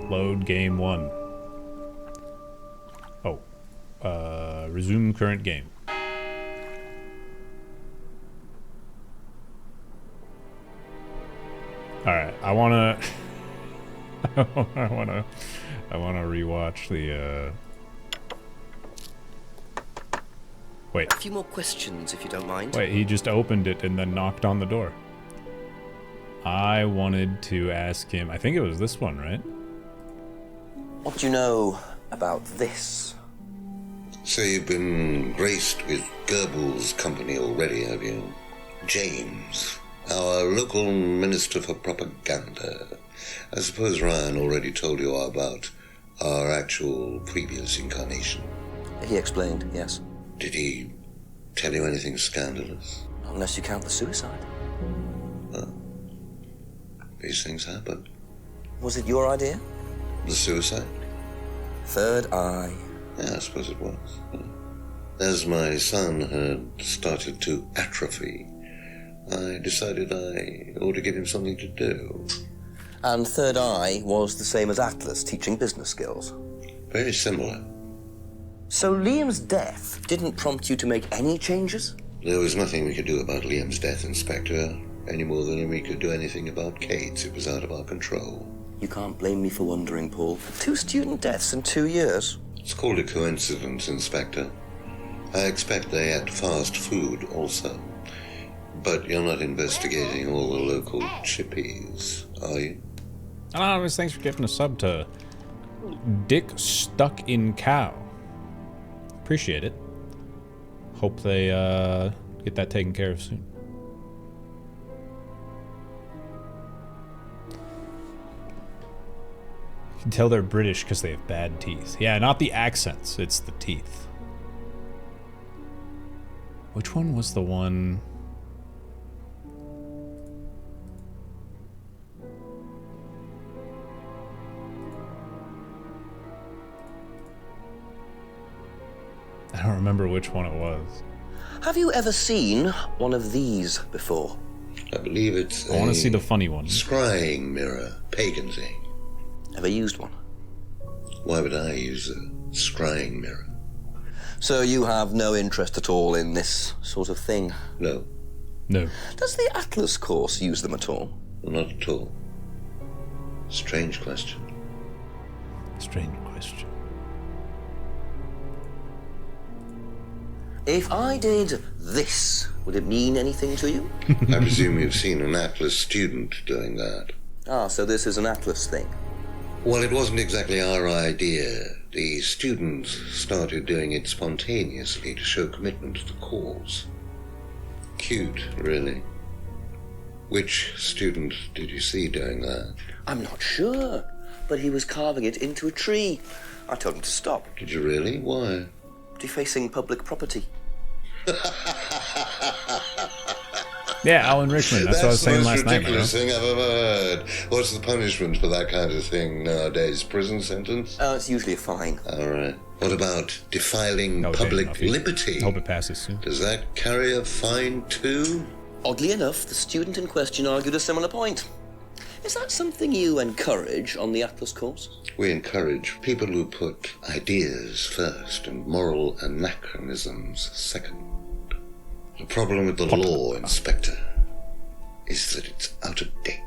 Load game 1. Oh. Resume current game. Alright, I wanna... I wanna rewatch the, Wait. A few more questions, if you don't mind. Wait, he just opened it and then knocked on the door. I wanted to ask him... I think it was this one, right? What do you know about this? So you've been graced with Goebbels' company already, have you? James, our local minister for propaganda. I suppose Ryan already told you about our actual previous incarnation. He explained, yes. Did he tell you anything scandalous? Unless you count the suicide. Well, these things happen. Was it your idea? The suicide? Third eye. Yeah, I suppose it was. As my son had started to atrophy, I decided I ought to give him something to do. And third eye was the same as Atlas, teaching business skills. Very similar. So Liam's death didn't prompt you to make any changes? There was nothing we could do about Liam's death, Inspector, any more than we could do anything about Kate's. It was out of our control. You can't blame me for wondering, Paul. 2 student deaths in 2 years. It's called a coincidence, Inspector. I expect they ate fast food also. But you're not investigating all the local chippies, are you? Anonymous, thanks for giving a sub to Dick Stuck in Cow. Appreciate it. Hope they get that taken care of soon. You can tell they're British because they have bad teeth. Yeah, not the accents, it's the teeth. Which one was the one... I don't remember which one it was. Have you ever seen one of these before? I believe it's I want to see the funny one. Scrying mirror, pagan thing. Ever used one? Why would I use a scrying mirror? So you have no interest at all in this sort of thing? No. No. Does the Atlas course use them at all? Not at all. Strange question. Strange question. If I did this, would it mean anything to you? I presume you've seen an Atlas student doing that. Ah, so this is an Atlas thing. Well, it wasn't exactly our idea. The students started doing it spontaneously to show commitment to the cause. Cute, really. Which student did you see doing that? I'm not sure, but he was carving it into a tree. I told him to stop. Did you really? Why? Defacing public property. Yeah, Alan Rickman. That's what I was saying last night. That's the most ridiculous thing I've ever heard. What's the punishment for that kind of thing nowadays? Prison sentence? It's usually a fine. All right. What about defiling public liberty? Hope it passes soon. Does that carry a fine too? Oddly enough, the student in question argued a similar point. Is that something you encourage on the Atlas course? We encourage people who put ideas first and moral anachronisms second. The problem with the law, Inspector, is that it's out of date.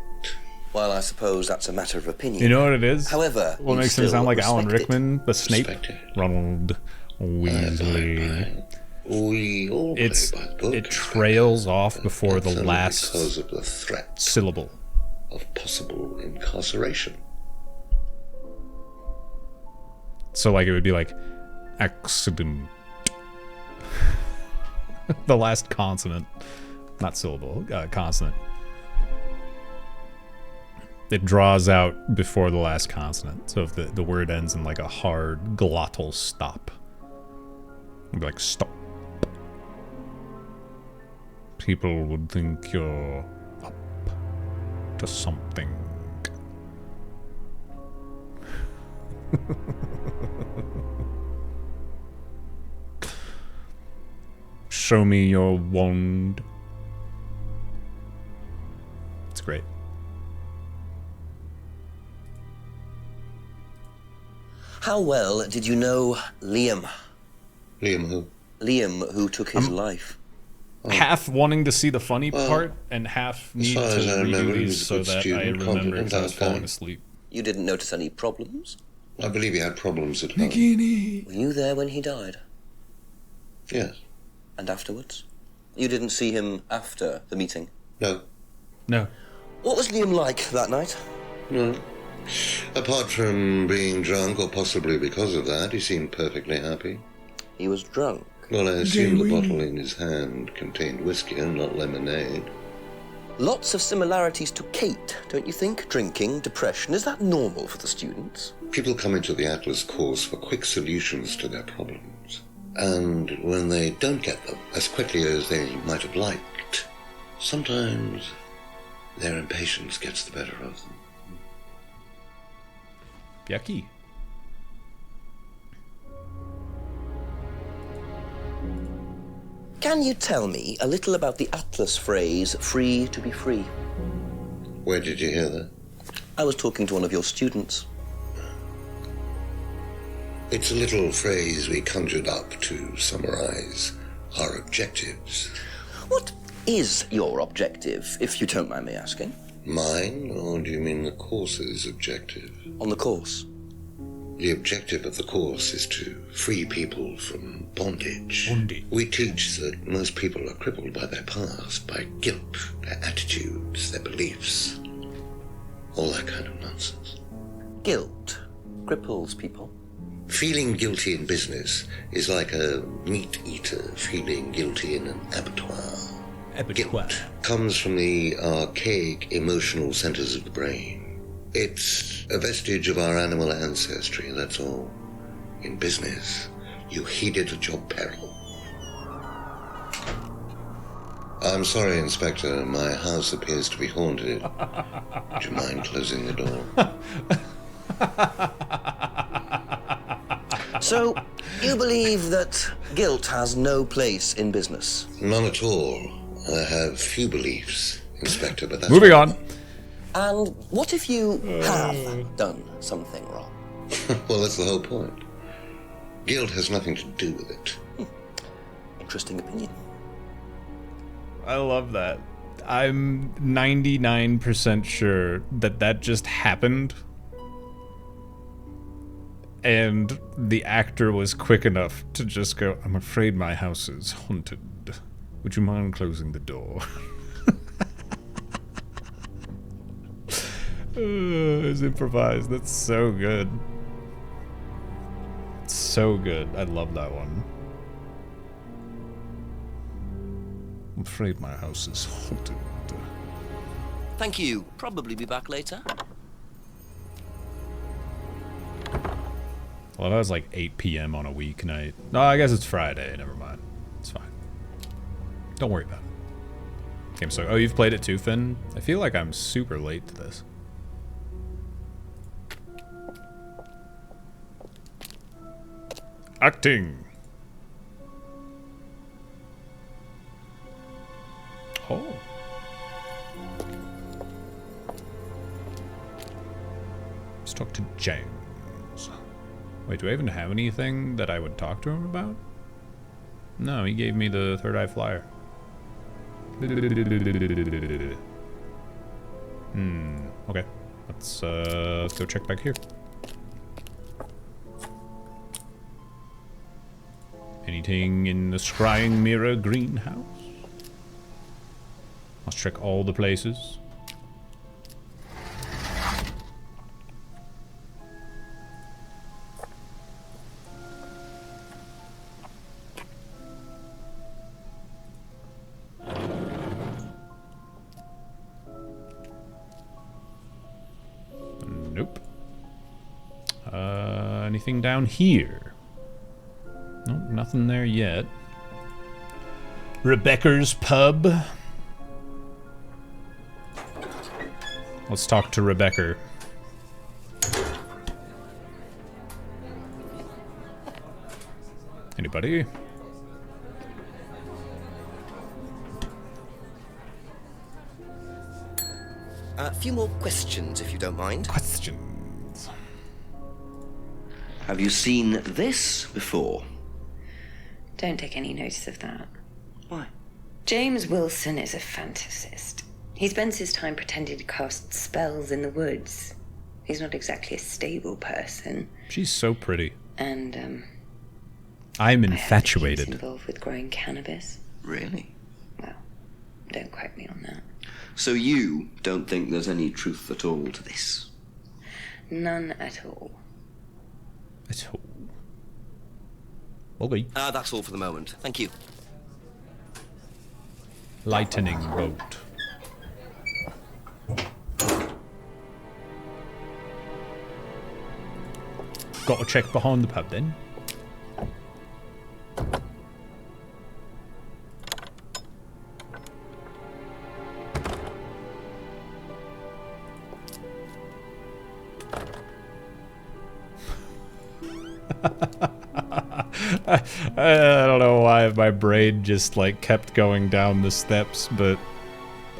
Well, I suppose that's a matter of opinion. You know what it is? However, what you makes him still sound like Alan respect Rickman? The Snape? Respect it. Ronald Weasley. We all play by the book. It trails off before That's the only last because of the threat syllable. of possible incarceration. So like it would be like accident. The last consonant, not syllable, consonant. It draws out before the last consonant. So if the word ends in like a hard glottal stop, it'd be like stop. People would think you're up to something. Show me your wand. It's great. How well did you know Liam? Liam who? Liam, who took his life. Half wanting to see the funny part, and half need to far as I remember, redo he these was a so good that I student, remember confident, if I was that guy. falling asleep. You didn't notice any problems? I believe he had problems at home. Were you there when he died? Yes. And afterwards? You didn't see him after the meeting? No. No. What was Liam like that night? No. Apart from being drunk, or possibly because of that, he seemed perfectly happy. He was drunk. Well, I assume the bottle in his hand contained whiskey and not lemonade. Lots of similarities to Kate, don't you think? Drinking, depression, is that normal for the students? People come into the Atlas course for quick solutions to their problems. And when they don't get them as quickly as they might have liked, sometimes their impatience gets the better of them. Yucky. Can you tell me a little about the Atlas phrase, free to be free? Where did you hear that? I was talking to one of your students. It's a little phrase we conjured up to summarize our objectives. What is your objective, if you don't mind me asking? Mine, or do you mean the course's objective? On the course. The objective of the course is to free people from bondage. Bondage. We teach that most people are crippled by their past, by guilt, their attitudes, their beliefs, all that kind of nonsense. Guilt cripples people. Feeling guilty in business is like a meat eater feeling guilty in an abattoir. Guilt comes from the archaic emotional centers of the brain. It's a vestige of our animal ancestry, that's all. In business, you heed it at your peril. I'm sorry, Inspector. My house appears to be haunted. Would you mind closing the door? So, you believe that guilt has no place in business? None at all. I have few beliefs, Inspector, but that's... Moving on. And what if you have done something wrong? Well, that's the whole point. Guilt has nothing to do with it. Interesting opinion. I love that. I'm 99% sure that that just happened. And the actor was quick enough to just go, I'm afraid my house is haunted. Would you mind closing the door? It's improvised. That's so good. It's so good. I love that one. I'm afraid my house is haunted. Thank you. Probably be back later. Well, that was like 8 p.m. on a weeknight. No, I guess it's Friday. Never mind. It's fine. Don't worry about it. I'm sorry. Oh, you've played it too, Finn? I feel like I'm super late to this. Acting. Oh. Let's talk to James. Wait, do I even have anything that I would talk to him about? No, he gave me the third eye flyer. Okay. Let's go check back here. Anything in the scrying mirror greenhouse? Let's check all the places. Nope. Anything down here? Nope, nothing there yet. Rebecca's pub. Let's talk to Rebecca. Anybody? A few more questions, if you don't mind. Questions. Have you seen this before? Don't take any notice of that. Why? James Wilson is a fantasist. He spends his time pretending to cast spells in the woods. He's not exactly a stable person. She's so pretty. And, I'm I heard that infatuated. he was involved with growing cannabis. Really? Well, don't quote me on that. So you don't think there's any truth at all to this? None at all. At all. Okay. That's all for the moment. Thank you. Lightning bolt. Got to check behind the pub then. I don't know why my brain just like kept going down the steps, but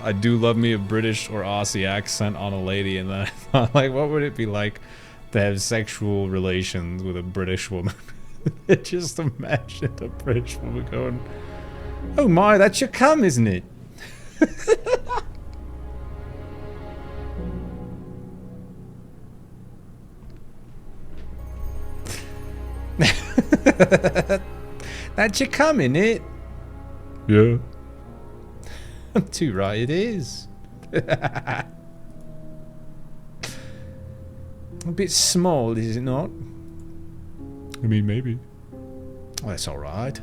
I do love me a British or Aussie accent on a lady, and then I thought, like, what would it be like to have sexual relations with a British woman? Just imagine a British woman going, "Oh my, that's your cum, isn't it?" That's your cum, innit? Yeah. I'm too right, it is. A bit small, is it not? I mean, maybe. Well, that's alright.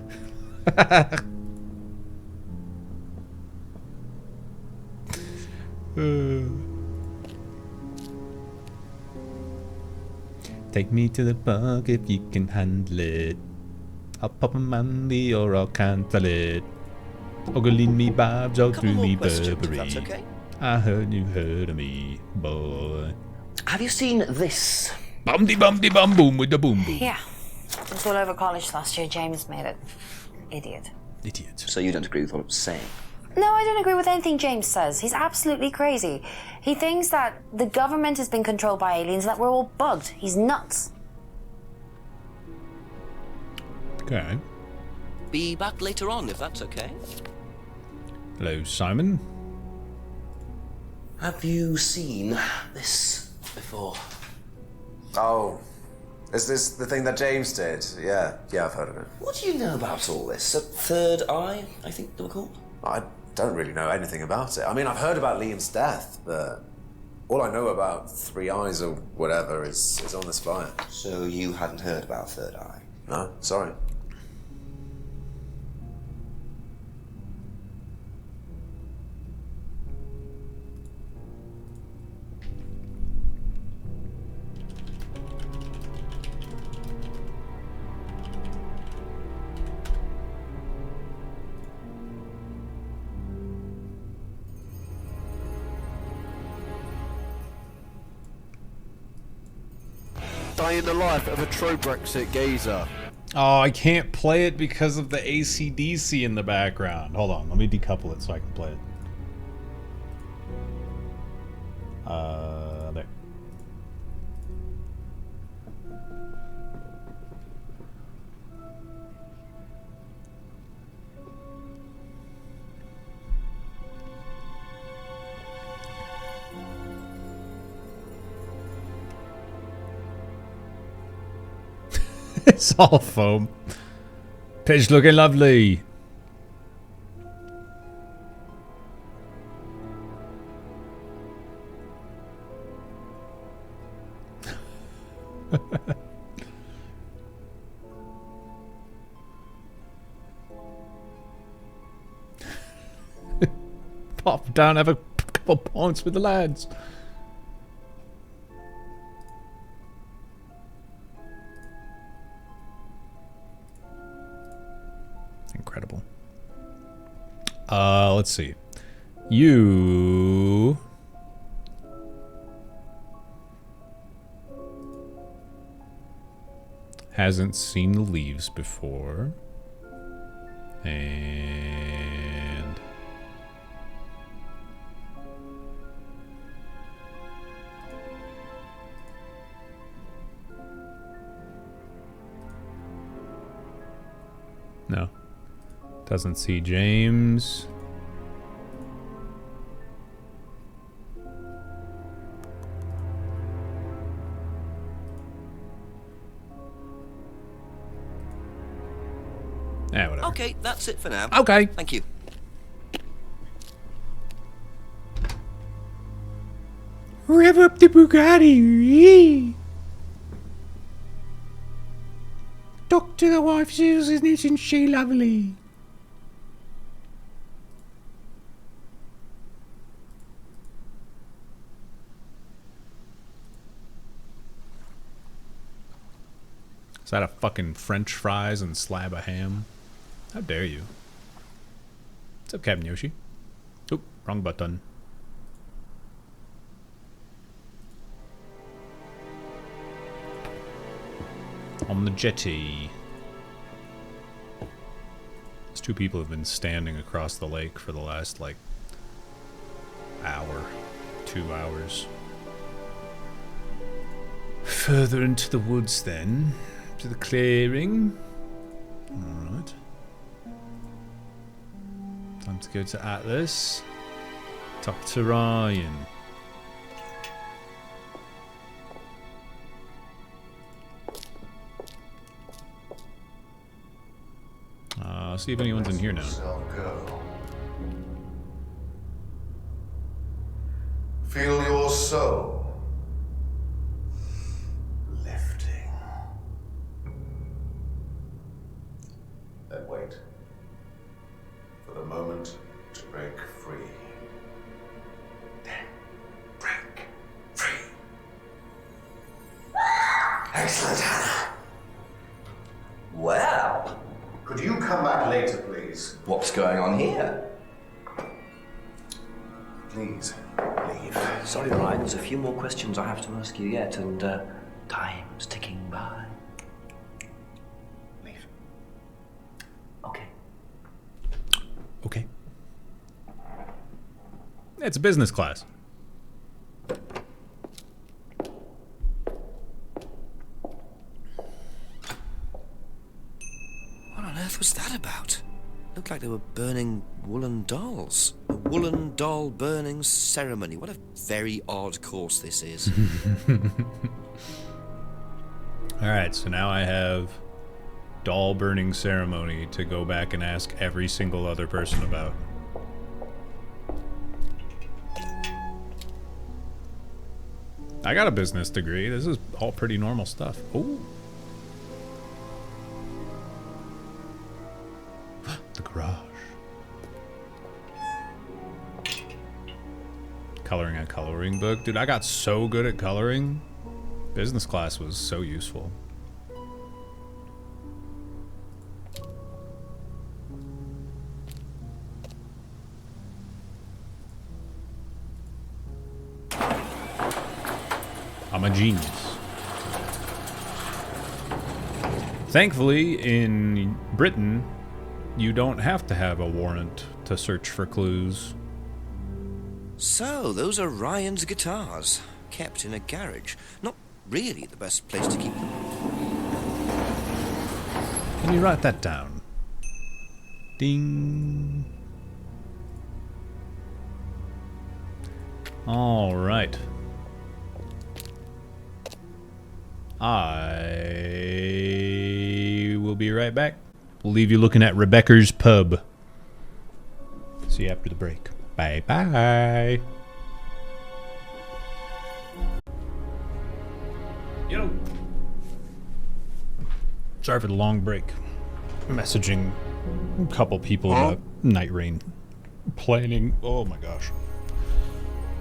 Take me to the park if you can handle it. I'll pop a manly or I'll cancel it. Ogling me babs all through me Burberry. That's okay. I heard you heard of me, boy. Have you seen this? Bum-de bum boom with the boom boom. Yeah. It was all over college last year. James made it. Idiot. Idiot. So you don't agree with what I'm saying? No, I don't agree with anything James says. He's absolutely crazy. He thinks that the government has been controlled by aliens, that we're all bugged. He's nuts. Okay. Be back later on, if that's okay. Hello, Simon. Have you seen this before? Oh, is this the thing that James did? Yeah, I've heard of it. What do you know about all this? A third eye, I think they were called? I don't really know anything about it. I mean, I've heard about Liam's death, but all I know about Three Eyes or whatever is on this flyer. So you hadn't heard about third eye? No, sorry. Day in the life of a true Brexit geezer. Oh, I can't play it because of the AC/DC in the background. Hold on, let me decouple it so I can play it. There. It's all foam. Pitch looking lovely. Pop down, have a couple points with the lads. Incredible. Let's see. You hasn't seen the leaves before. And No. Doesn't see James. Yeah, whatever. Okay, that's it for now. Okay. Thank you. Rev up the Bugatti. Talk to the wife, Susan, isn't she lovely? Is that a fucking French fries and slab of ham? How dare you? What's up, Captain Yoshi? Oop, wrong button. On the jetty. These two people have been standing across the lake for the last, like, hour, 2 hours. Further into the woods, then. To the clearing. Alright. Time to go to Atlas. Talk to Ryan. See if anyone's in here now. Feel your soul lifting. Then wait for the moment to break free. Then break free. Excellent, Hannah. Well, Could you come back later, please? what's going on here? Please, leave. Sorry, Ryan, there's a few more questions I have to ask you yet, and time's ticking by. Leave. Okay. Okay. It's business class. What on earth was that about? Looked like they were burning woolen dolls. A woolen doll burning ceremony. What a very odd course this is. Alright, so now I have doll burning ceremony to go back and ask every single other person about. I got a business degree. This is all pretty normal stuff. Ooh. The garage. Coloring a coloring book. Dude, I got so good at coloring. Business class was so useful. I'm a genius. Thankfully, in Britain, you don't have to have a warrant to search for clues. So, those are Ryan's guitars, kept in a garage. Not really the best place to keep them. Can you write that down? Ding. All right. I will be right back. We'll leave you looking at Rebecca's pub. See you after the break. Bye bye. Yo. Sorry for the long break. Messaging a couple people about Night Rain planning. Oh my gosh.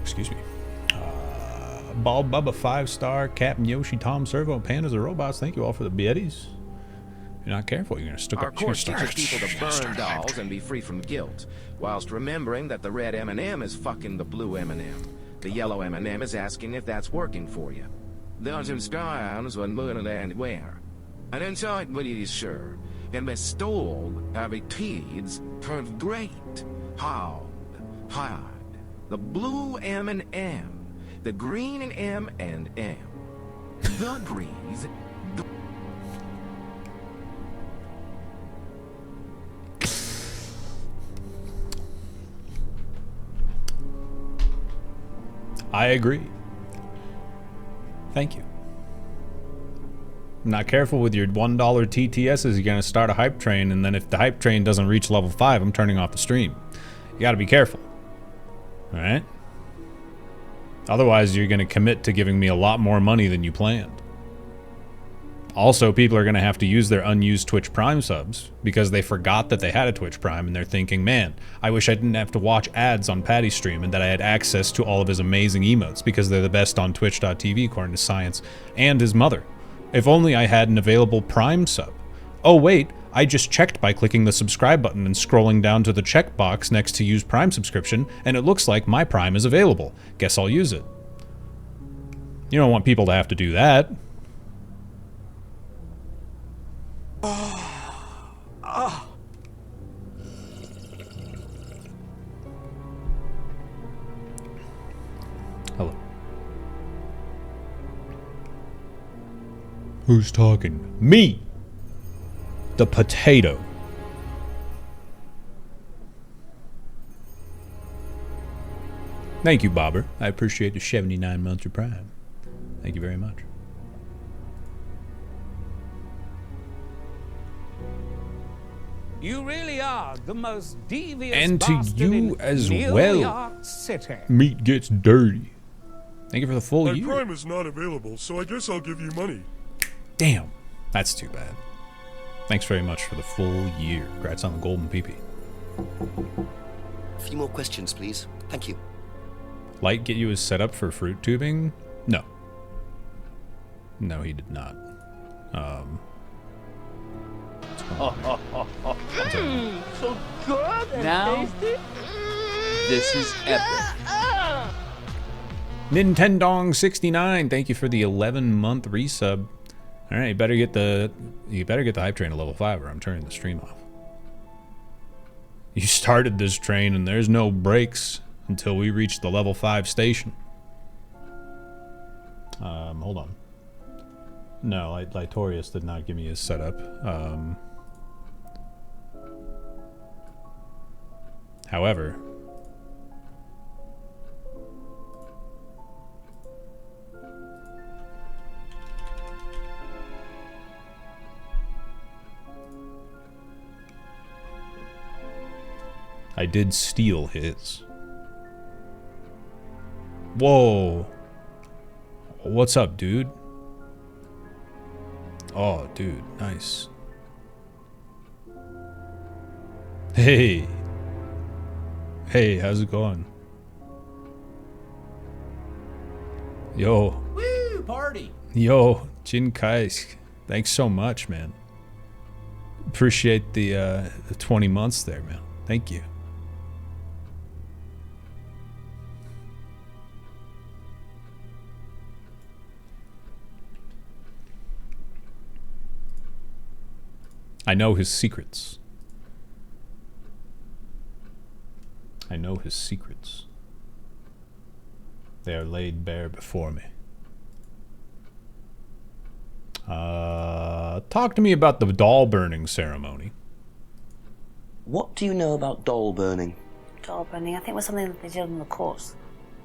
Excuse me. Bald Bubba 5-star, Captain Yoshi, Tom Servo, and Pandas the Robots. Thank you all for the biddies. If you're not careful, you're gonna stick Our up. course teaches people to burn dolls and be free from guilt, whilst remembering that the red M&M is fucking the blue M&M. The yellow M&M is asking if that's working for you. There's instructions on when and where. And inside what it is sure, and bestowed have it teeds turned great, hard, the blue M&M, the green and M, the greens, I agree. Thank you. Not careful with your $1 TTSs, you're gonna start a hype train, and then if the hype train doesn't reach level 5, I'm turning off the stream. You gotta be careful. Alright? Otherwise, you're gonna commit to giving me a lot more money than you planned. Also, people are gonna have to use their unused Twitch Prime subs because they forgot that they had a Twitch Prime, and they're thinking, man, I wish I didn't have to watch ads on Patty's stream and that I had access to all of his amazing emotes because they're the best on twitch.tv according to Science and his mother. If only I had an available Prime sub. Oh wait, I just checked by clicking the subscribe button and scrolling down to the checkbox next to use Prime subscription, and it looks like my Prime is available. Guess I'll use it. You don't want people to have to do that. Hello. Who's talking? Me! The potato. Thank you, Bobber. I appreciate the 79 months of Prime. Thank you very much. You really are the most devious And to bastard you in as New well. York City. Meat gets dirty. Thank you for the full My year. Prime is not available, so I guess I'll give you money. Damn. That's too bad. Thanks very much for the full year. Congrats on the golden PP. A few more questions, please. Thank you. Light get you as set up for fruit tubing? No. No, he did not. So good and Now, tasty. this is epic. Nintendong69, thank you for the 11-month resub. All right, you better get the hype train to level 5 or I'm turning the stream off. You started this train and there's no brakes until we reach the level 5 station. Hold on. No, Litorius did not give me his setup. However, I did steal his. Whoa. What's up, dude? Oh, dude, nice. Hey. Hey, how's it going? Yo. Woo, party. Yo, Jin Kaisk. Thanks so much, man. Appreciate the 20 months there, man. Thank you. I know his secrets. I know his secrets. They are laid bare before me. Talk to me about the doll burning ceremony. What do you know about doll burning? Doll burning, I think it was something that they did on the course.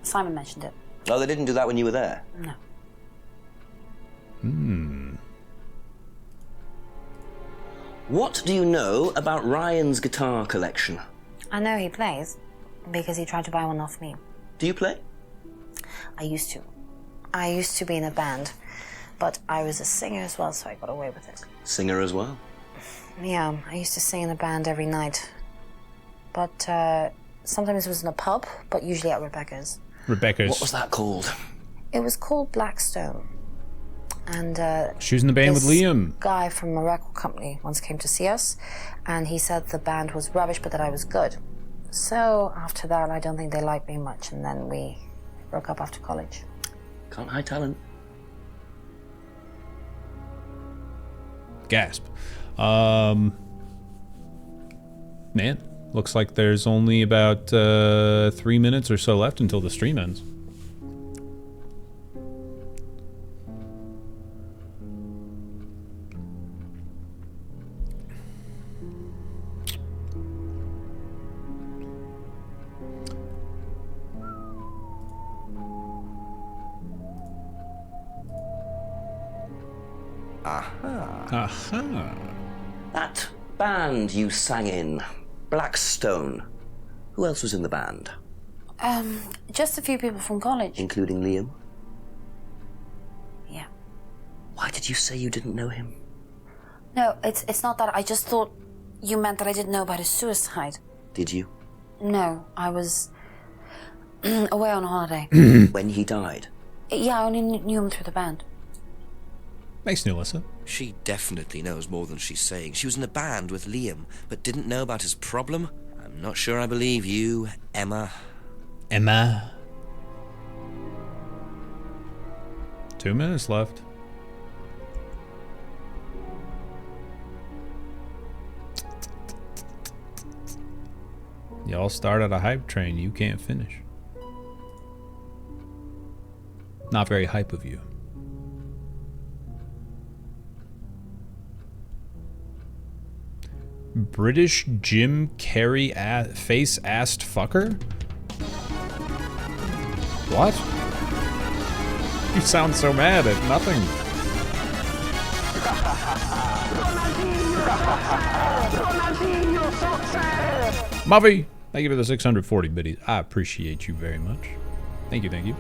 Simon mentioned it. Oh, they didn't do that when you were there? No. What do you know about Ryan's guitar collection? I know he plays because he tried to buy one off me. Do you play? I used to. I used to be in a band, but I was a singer as well, so I got away with it. Singer as well? Yeah, I used to sing in a band every night. But sometimes it was in a pub, but usually at Rebecca's. Rebecca's. What was that called? It was called Blackstone. And she was in the band with Liam. Guy from a record company once came to see us, and he said the band was rubbish, but that I was good. So after that, I don't think they liked me much, and then we broke up after college. Can't hide talent. Gasp. Man, looks like there's only about 3 minutes or so left until the stream ends. Aha. Aha. That band you sang in, Blackstone. Who else was in the band? Just a few people from college. Including Liam? Yeah. Why did you say you didn't know him? No, it's not that. I just thought you meant that I didn't know about his suicide. Did you? No, I was away on holiday. When he died? Yeah, I only knew him through the band. Thanks, Nilissa. She definitely knows more than she's saying. She was in a band with Liam, but didn't know about his problem. I'm not sure I believe you, Emma. Emma. 2 minutes left. Y'all started a hype train you can't finish. Not very hype of you. British Jim Carrey face-assed fucker? What? You sound so mad at nothing. Muffy, thank you for the 640 biddies. I appreciate you very much. Thank you, thank you.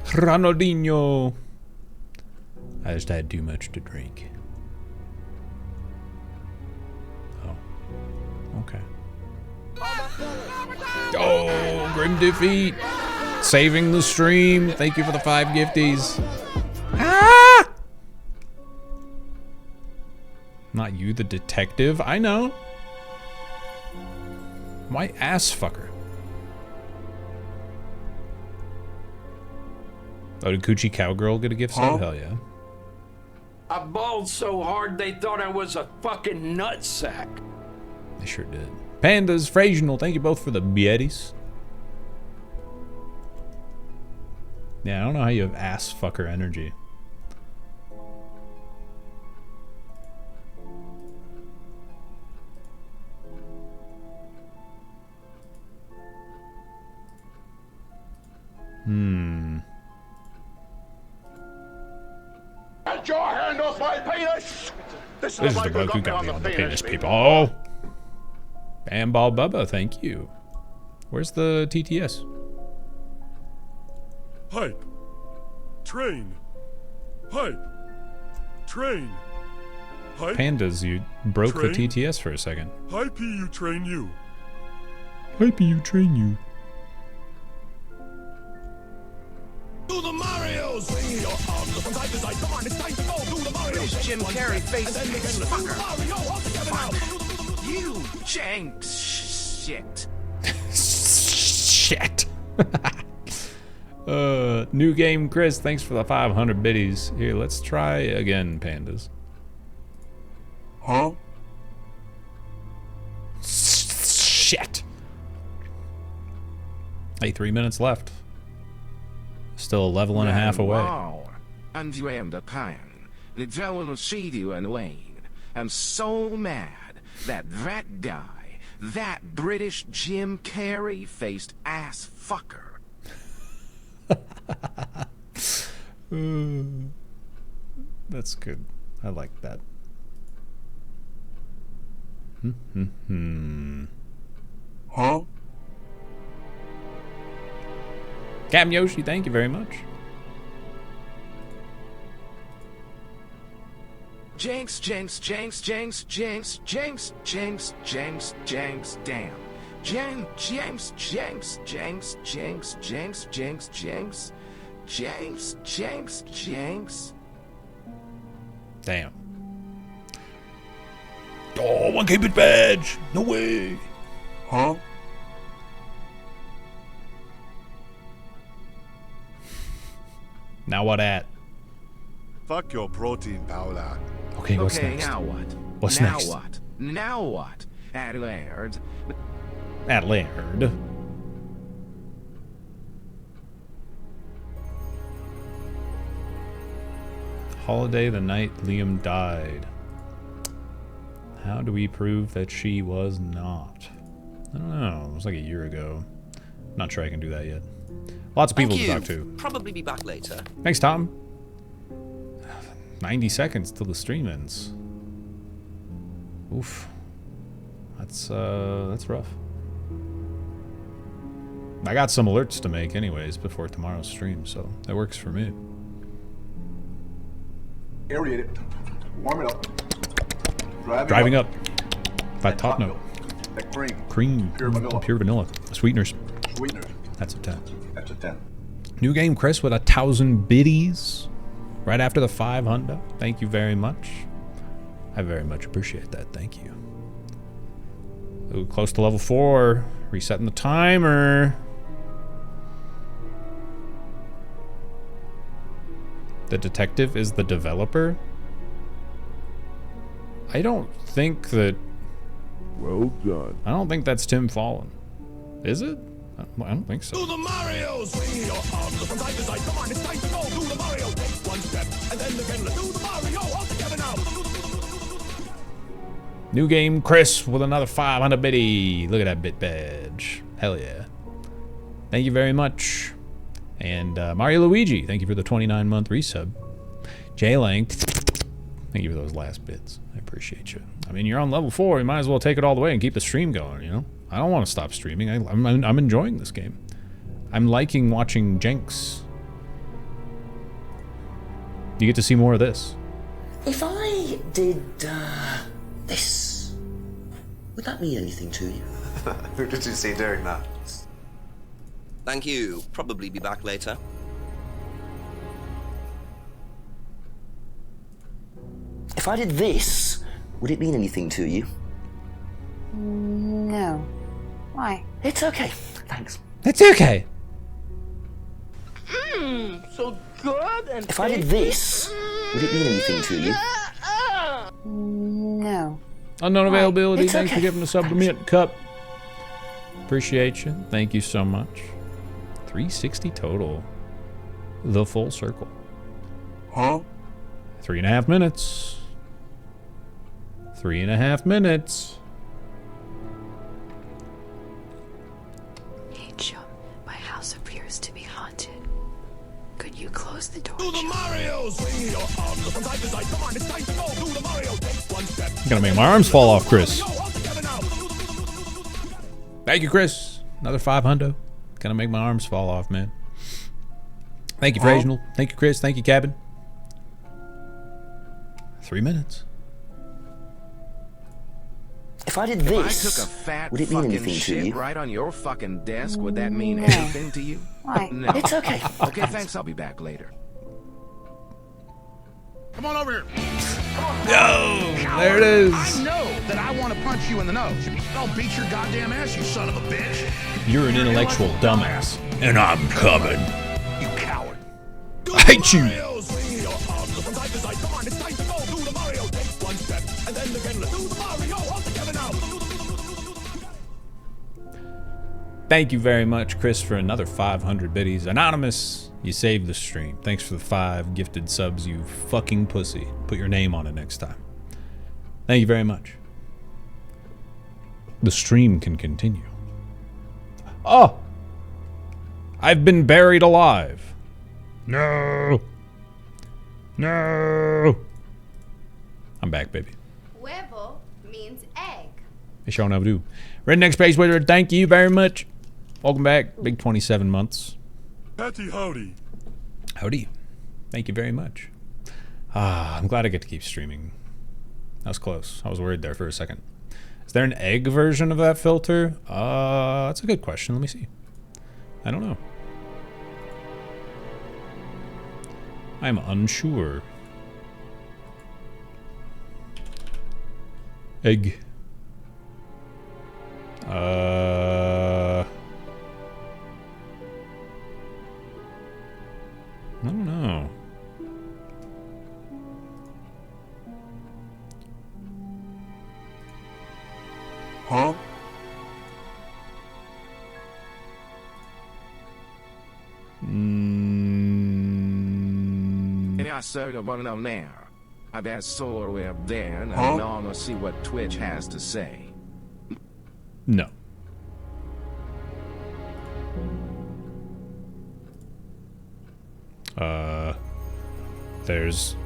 Ronaldinho. I just had too much to drink. Oh. Okay. Oh, Grim Defeat. Saving the stream. Thank you for the 5 gifties. Ah! Not you, the detective. I know. My ass fucker. Oh, did Coochie Cowgirl get a gift sub? Hell yeah. I bawled so hard they thought I was a fucking nutsack. They sure did. Pandas, Frasianal, thank you both for the beaties. Yeah, I don't know how you have ass fucker energy. Get your hand off my penis! This is the bloke who got me on the penis, people. Oh! Bamball Bubba, thank you. Where's the TTS? Hype. Train. Hype. Train. Hype. Pandas, you broke Train. the TTS for a second. Hype you train you. Hype you train you. Do the Marios! Swing your arms from side to side. Come on, it's time to go. Do the Marios. Jim Carrey face fucker. Mario, all together now. You jank shit. Shit. New game, Chris. Thanks for the 500 biddies. Here, let's try again, Pandas. Huh? Shit. Hey, 3 minutes left. Still a level and a half away. Wow. And you am the pan. The devil will see you and Wayne. I'm so mad that that guy, that British Jim Carrey faced ass fucker. That's good. I like that. Huh? Captain Yoshi, thank you very much. Jinx, Jinx, Jinx, Jinx, Jinx, Jinx, Jinx, Jinx, Jinx, damn. James, James, James, James, James, James, James, James, James, James, James. Damn. Oh, 1K bit badge! No way! Huh? Now what at? Fuck your protein powder. Okay, what's Okay, next? now what? What's now next? what? Now what? Adelaide. Adelaide. Holiday the night Liam died. How do we prove that she was not? I don't know. It was like a year ago. Not sure I can do that yet. Lots of people to talk to. Probably be back later. Thanks, Tom. 90 seconds till the stream ends. Oof. That's rough. I got some alerts to make anyways before tomorrow's stream, so that works for me. Aerate it. Warm it up. Driving up. By top note. That cream. Cream. Pure vanilla. Sweeteners. Sweeteners. That's a 10. That's a 10. New game, Chris, with 1,000 biddies. Right after the 500. Thank you very much. I very much appreciate that. Thank you. Ooh, close to level 4. Resetting the timer. The detective is the developer? I don't think that... Well done. I don't think that's Tim Fallon. Is it? I don't think so. Do the Mario! Swing your arms from side to side. Come on, it's time to go. Do the Mario. Take one step, and then again. Do the Mario. All together now. New game, Chris, with another 500 biddy. Look at that bit badge. Hell yeah. Thank you very much. And Mario Luigi, thank you for the 29-month resub. J-Lang, thank you for those last bits. I appreciate you. I mean, you're on level 4. You might as well take it all the way and keep the stream going, you know? I don't want to stop streaming. I'm enjoying this game. I'm liking watching Jenks. You get to see more of this. If I did this, would that mean anything to you? Who did you see doing that? Thank you. Probably be back later. If I did this, would it mean anything to you? No. Why? It's okay. Thanks. It's okay. So good and If I did this, would it mean anything to you? No. Unknown availability. It's Thanks for okay. giving us up a mint cup. Appreciate you. Thank you so much. 360 total. The full circle. Huh? 3.5 minutes. 3.5 minutes. Hey, Chum, my house appears to be haunted. Could you close the door? Do the Mario. Swing your arms from side to side. Come on, it's time to go. Do the Mario. Take one step. I'm gonna make my arms fall off, Chris. Thank you, Chris. Another 500. Gonna make my arms fall off, man. Thank you, Frasional. Thank you, Chris. Thank you, Cabin. 3 minutes. If I did If I this, took a fat would it mean fucking anything to shit you? right on your fucking desk, would that mean anything to you? Why? No. It's okay. Okay, thanks. I'll be back later. Come on over here. Yo, there it is. I know that I want to punch you in the nose. I'll beat your goddamn ass, you son of a bitch. You're an intellectual dumbass. And I'm coming. You coward. I hate you. Swing your arms from side to side. Come on, it's time to go. Do the Mario. Take one step, and then again. Do the Mario. All together now. Thank you very much, Chris, for another 500 biddies. Anonymous, you saved the stream. Thanks for the 5 gifted subs, you fucking pussy. Put your name on it next time. Thank you very much. The stream can continue. Oh! I've been buried alive. No! No! I'm back, baby. Huevo means egg. Sean Abdu. Redneck Space Wizard, thank you very much. Welcome back. Big 27 months. Patty howdy. Howdy. Thank you very much. I'm glad I get to keep streaming. That was close. I was worried there for a second. Is there an egg version of that filter? That's a good question. Let me see. I don't know. I'm unsure. Egg. I don't know. Huh? And I sort of want to know now. I've asked Solar up there, and Huh? I'm going to see what Twitch has to say. No. There's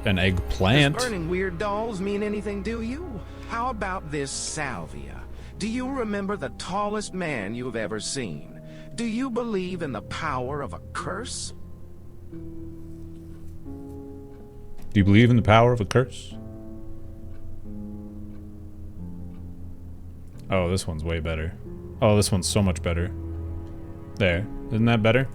an eggplant. Does burning weird dolls mean anything to you? How about this salvia? Do you remember the tallest man you've ever seen? Do you believe in the power of a curse? Do you believe in the power of a curse? Oh, this one's way better. Oh, this one's so much better. There. Isn't that better?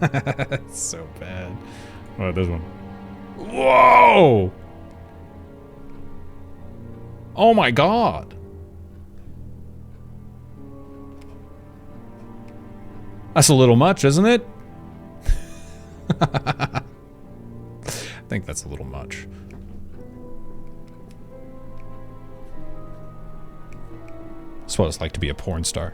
It's so bad. What about this one? Whoa! Oh my god! That's a little much, isn't it? I think that's a little much. That's what it's like to be a porn star.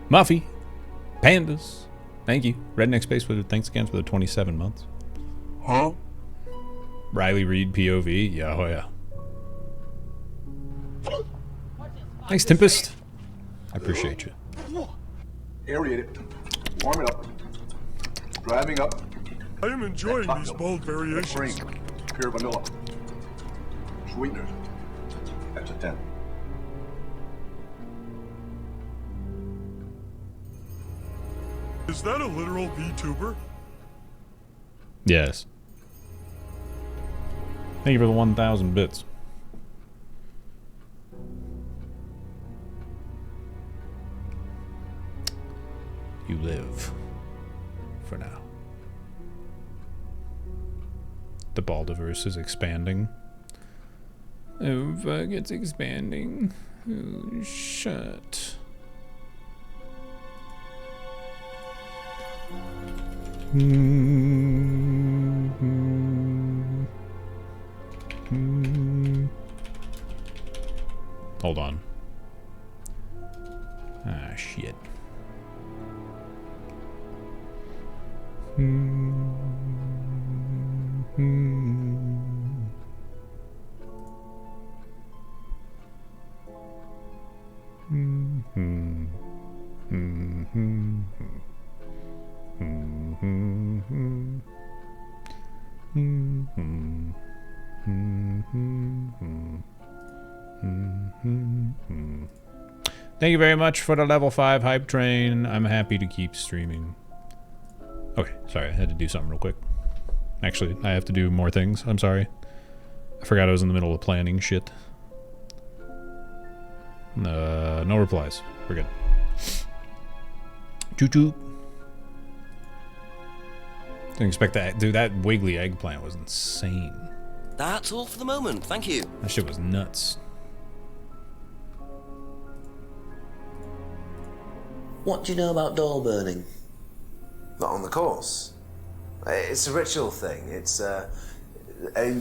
Muffy, pandas, thank you. Redneck Space Wizard, thanks again for the 27 months. Huh? Riley Reed, POV, yeah, oh yeah. Thanks, Tempest. I appreciate you. Aerate it. Warm it up. Driving up. I am enjoying these bold variations. Cream. Pure vanilla. Sweeteners. That's a 10. Is that a literal VTuber? Yes. Thank you for the 1,000 bits. You live. For now. The Baldiverse is expanding. Oh fuck, it's expanding. Oh shut. Hold on. Ah, shit. Thank you very much for the level 5 hype train. I'm happy to keep streaming. Okay, sorry, I had to do something real quick. Actually, I have to do more things. I'm sorry. I forgot I was in the middle of planning shit. No replies. We're good. Choo-choo. Didn't expect that. Dude, that wiggly eggplant was insane. That's all for the moment, thank you. That shit was nuts. What do you know about doll burning? Not on the course. It's a ritual thing. It's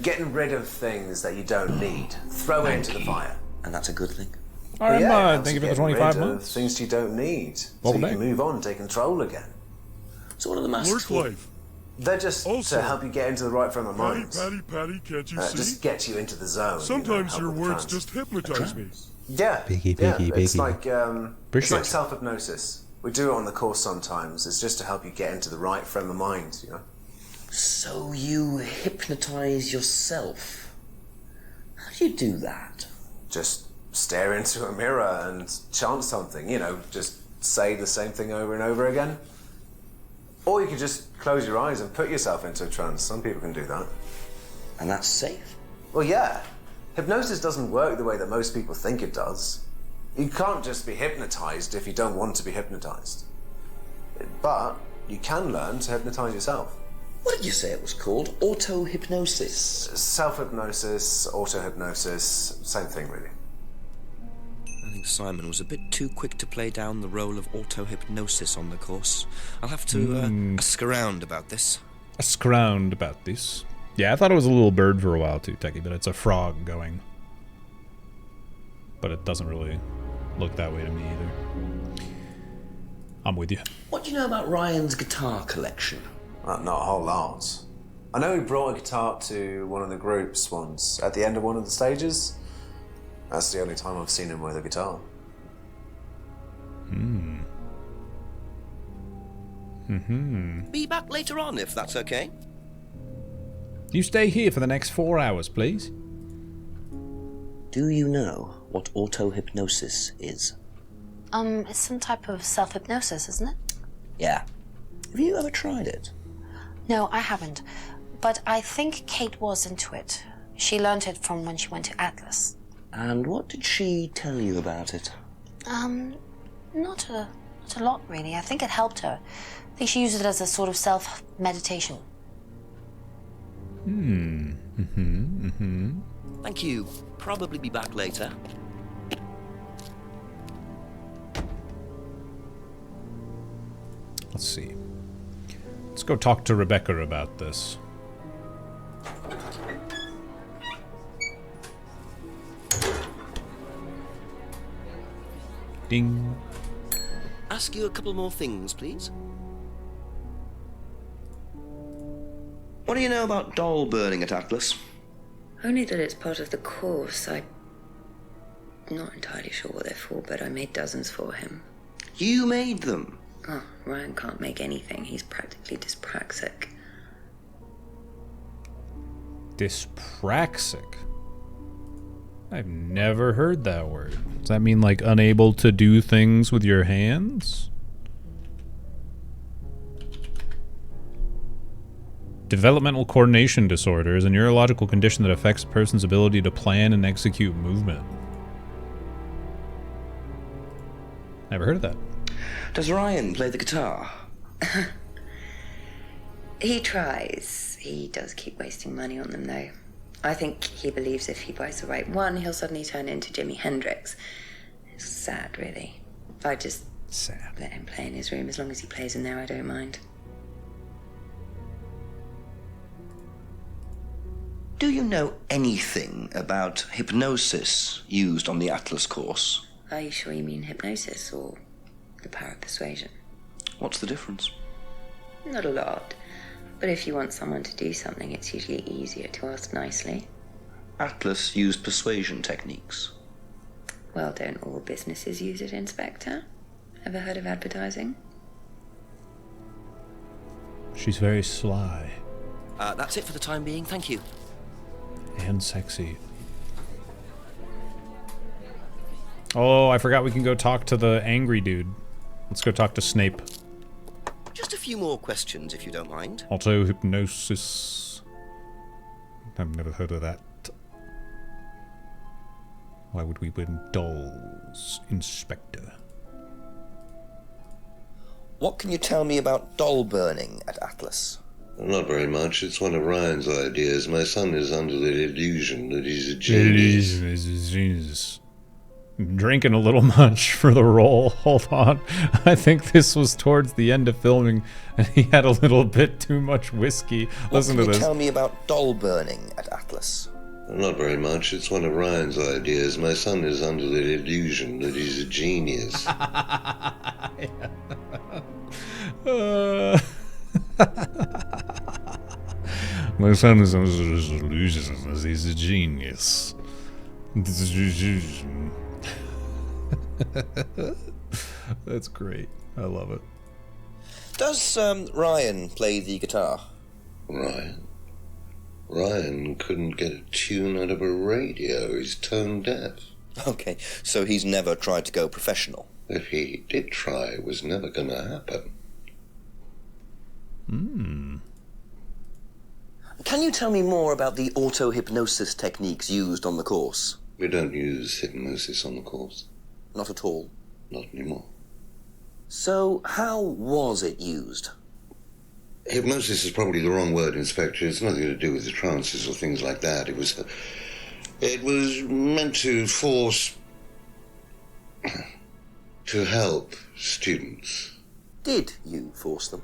getting rid of things that you don't need. Throw it into the fire. And that's a good thing. All right, yeah, thank you for the getting 25 rid of months. things you don't need. Well, so you thank- can move on, take control again. So what are the masks for? life. They're just Also, to help you get into the right frame of Patty, mind. Patty, can't you see? Just get you into the zone. Sometimes help your with the words trance. just hypnotize me. Yeah. Piggy, yeah. piggy, It's piggy. like it's Appreciate like you. self-hypnosis. We do it on the course sometimes. It's just to help you get into the right frame of mind, you know. So you hypnotize yourself? How do you do that? Just stare into a mirror and chant something, you know, just say the same thing over and over again. Or you could just close your eyes and put yourself into a trance. Some people can do that. And that's safe? Well, yeah. Hypnosis doesn't work the way that most people think it does. You can't just be hypnotized if you don't want to be hypnotized. But you can learn to hypnotize yourself. What did you say it was called? Auto-hypnosis? Self-hypnosis, auto-hypnosis, same thing really. I think Simon was a bit too quick to play down the role of auto-hypnosis on the course. I'll have to ask around about this. Ask around about this. Yeah, I thought it was a little bird for a while too, Techie, but it's a frog going. but it doesn't really look that way to me either. I'm with you. What do you know about Ryan's guitar collection? Not a whole lot. I know he brought a guitar to one of the groups once, at the end of one of the stages. That's the only time I've seen him with a guitar. Be back later on, if that's okay. You stay here for the next 4 hours, please. Do you know what auto-hypnosis is? It's some type of self-hypnosis, isn't it? Yeah. Have you ever tried it? No, I haven't. But I think Kate was into it. She learned it from when she went to Atlas. And what did she tell you about it? Not a lot, really. I think it helped her. I think she used it as a sort of self-meditation. Thank you. Probably be back later. Let's see. Let's go talk to Rebecca about this. Ding. Ask you a couple more things, please. What do you know about doll burning at Atlas? Only that it's part of the course. I'm not entirely sure what they're for, but I made dozens for him. You made them? Oh, Ryan can't make anything. He's practically dyspraxic. Dyspraxic? I've never heard that word. Does that mean, like, unable to do things with your hands? Developmental coordination disorder is a neurological condition that affects a person's ability to plan and execute movement. Never heard of that. Does Ryan play the guitar? He tries. He does keep wasting money on them, though. I think he believes if he buys the right one, he'll suddenly turn into Jimi Hendrix. It's sad, really. I just let him play in his room. As long as he plays in there, I don't mind. Do you know anything about hypnosis used on the Atlas course? Are you sure you mean hypnosis or the power of persuasion? What's the difference? Not a lot. But if you want someone to do something, it's usually easier to ask nicely. Atlas used persuasion techniques. Well, don't all businesses use it, Inspector? Ever heard of advertising? She's very sly. That's it for the time being, thank you. And sexy. Oh, I forgot we can go talk to the angry dude. Let's go talk to Snape. Just a few more questions, if you don't mind. Auto-hypnosis. I've never heard of that. Why would we win dolls, Inspector? What can you tell me about doll burning at Atlas? Not very much. It's one of Ryan's ideas. My son is under the illusion that he's a genius. Drinking a little much for the role. Hold on. I think this was towards the end of filming and he had a little bit too much whiskey. Listen to this. What can you tell me about doll burning at Atlas? Not very much. It's one of Ryan's ideas. My son is under the illusion that he's a genius. My son is under the illusion that he's a genius. That's great. I love it. Does Ryan play the guitar? Ryan couldn't get a tune out of a radio. He's tone deaf. Okay, so he's never tried to go professional? If he did try, it was never going to happen. Can you tell me more about the auto-hypnosis techniques used on the course? We don't use hypnosis on the course. Not at all? Not anymore. So, how was it used? Hypnosis is probably the wrong word, Inspector. It's nothing to do with the trances or things like that. It was meant to force... to help students. Did you force them?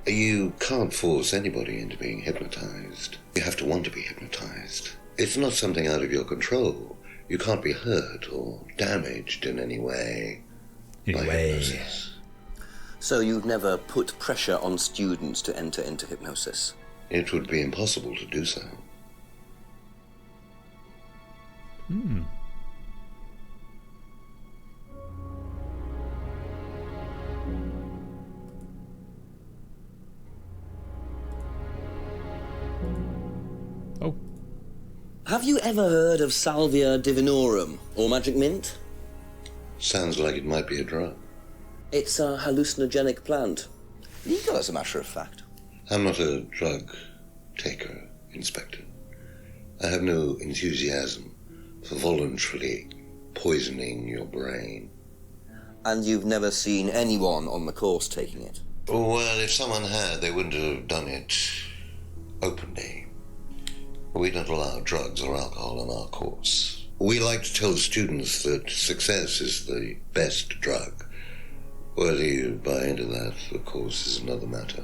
You can't force anybody into being hypnotized. You have to want to be hypnotized. It's not something out of your control. You can't be hurt or damaged in any way by hypnosis. So you've never put pressure on students to enter into hypnosis? It would be impossible to do so. Hmm. Oh. Have you ever heard of Salvia divinorum, or magic mint? Sounds like it might be a drug. It's a hallucinogenic plant. Legal, as a matter of fact. I'm not a drug taker, Inspector. I have no enthusiasm for voluntarily poisoning your brain. And you've never seen anyone on the course taking it? Well, if someone had, they wouldn't have done it openly. We don't allow drugs or alcohol on our course. We like to tell the students that success is the best drug. Whether you buy into that, of course, is another matter.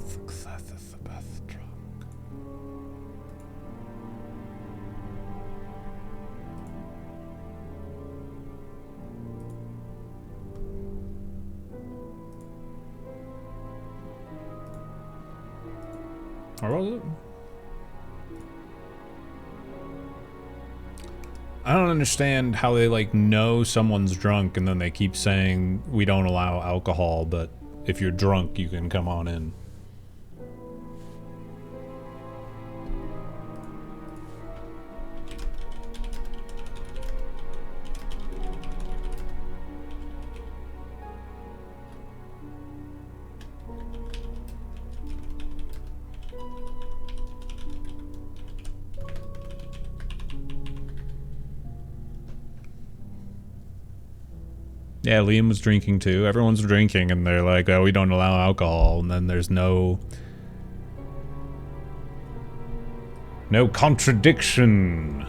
Success is the best drug. Or was it? I don't understand how they like know someone's drunk and then they keep saying we don't allow alcohol, but if you're drunk you can come on in. Yeah, Liam was drinking too. Everyone's drinking and they're like, oh, we don't allow alcohol. And then there's no contradiction.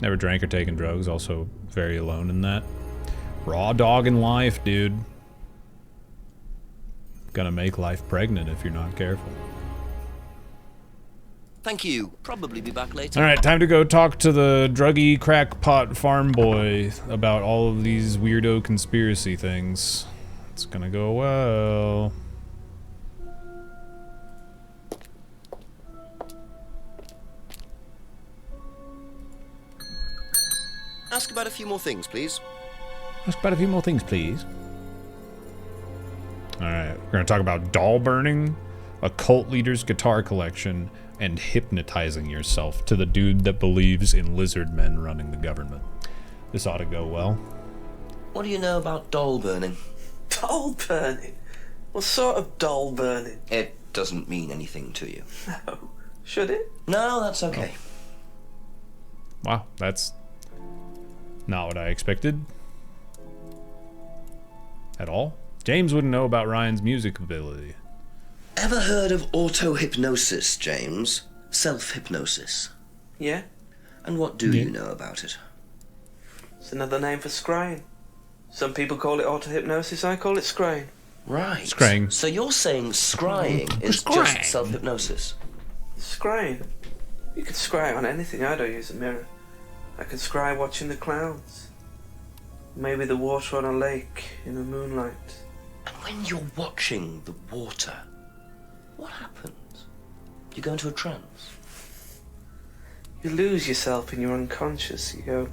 Never drank or taken drugs. Also very alone in that. Raw dog in life, dude. Gonna make life pregnant if you're not careful. Thank you. Probably be back later. Alright, time to go talk to the druggy crackpot farm boy about all of these weirdo conspiracy things. It's gonna go well. Ask about a few more things, please. Ask about a few more things, please. Alright, we're gonna talk about doll burning, a cult leader's guitar collection, and hypnotizing yourself to the dude that believes in lizard men running the government. This ought to go well. What do you know about doll burning? Doll burning? What sort of doll burning? It doesn't mean anything to you. No. Should it? No, that's okay. Wow, that's not what I expected. At all. James wouldn't know about Ryan's music ability. Ever heard of auto-hypnosis, James? Self-hypnosis? Yeah. And what do you know about it? It's another name for scrying. Some people call it auto-hypnosis, I call it scrying. Right. Scrying. So you're saying scrying is just self-hypnosis? Scrying? You can scry on anything. I don't use a mirror. I can scry watching the clouds. Maybe the water on a lake in the moonlight. And when you're watching the water, what happens? You go into a trance? You lose yourself in your unconscious. You go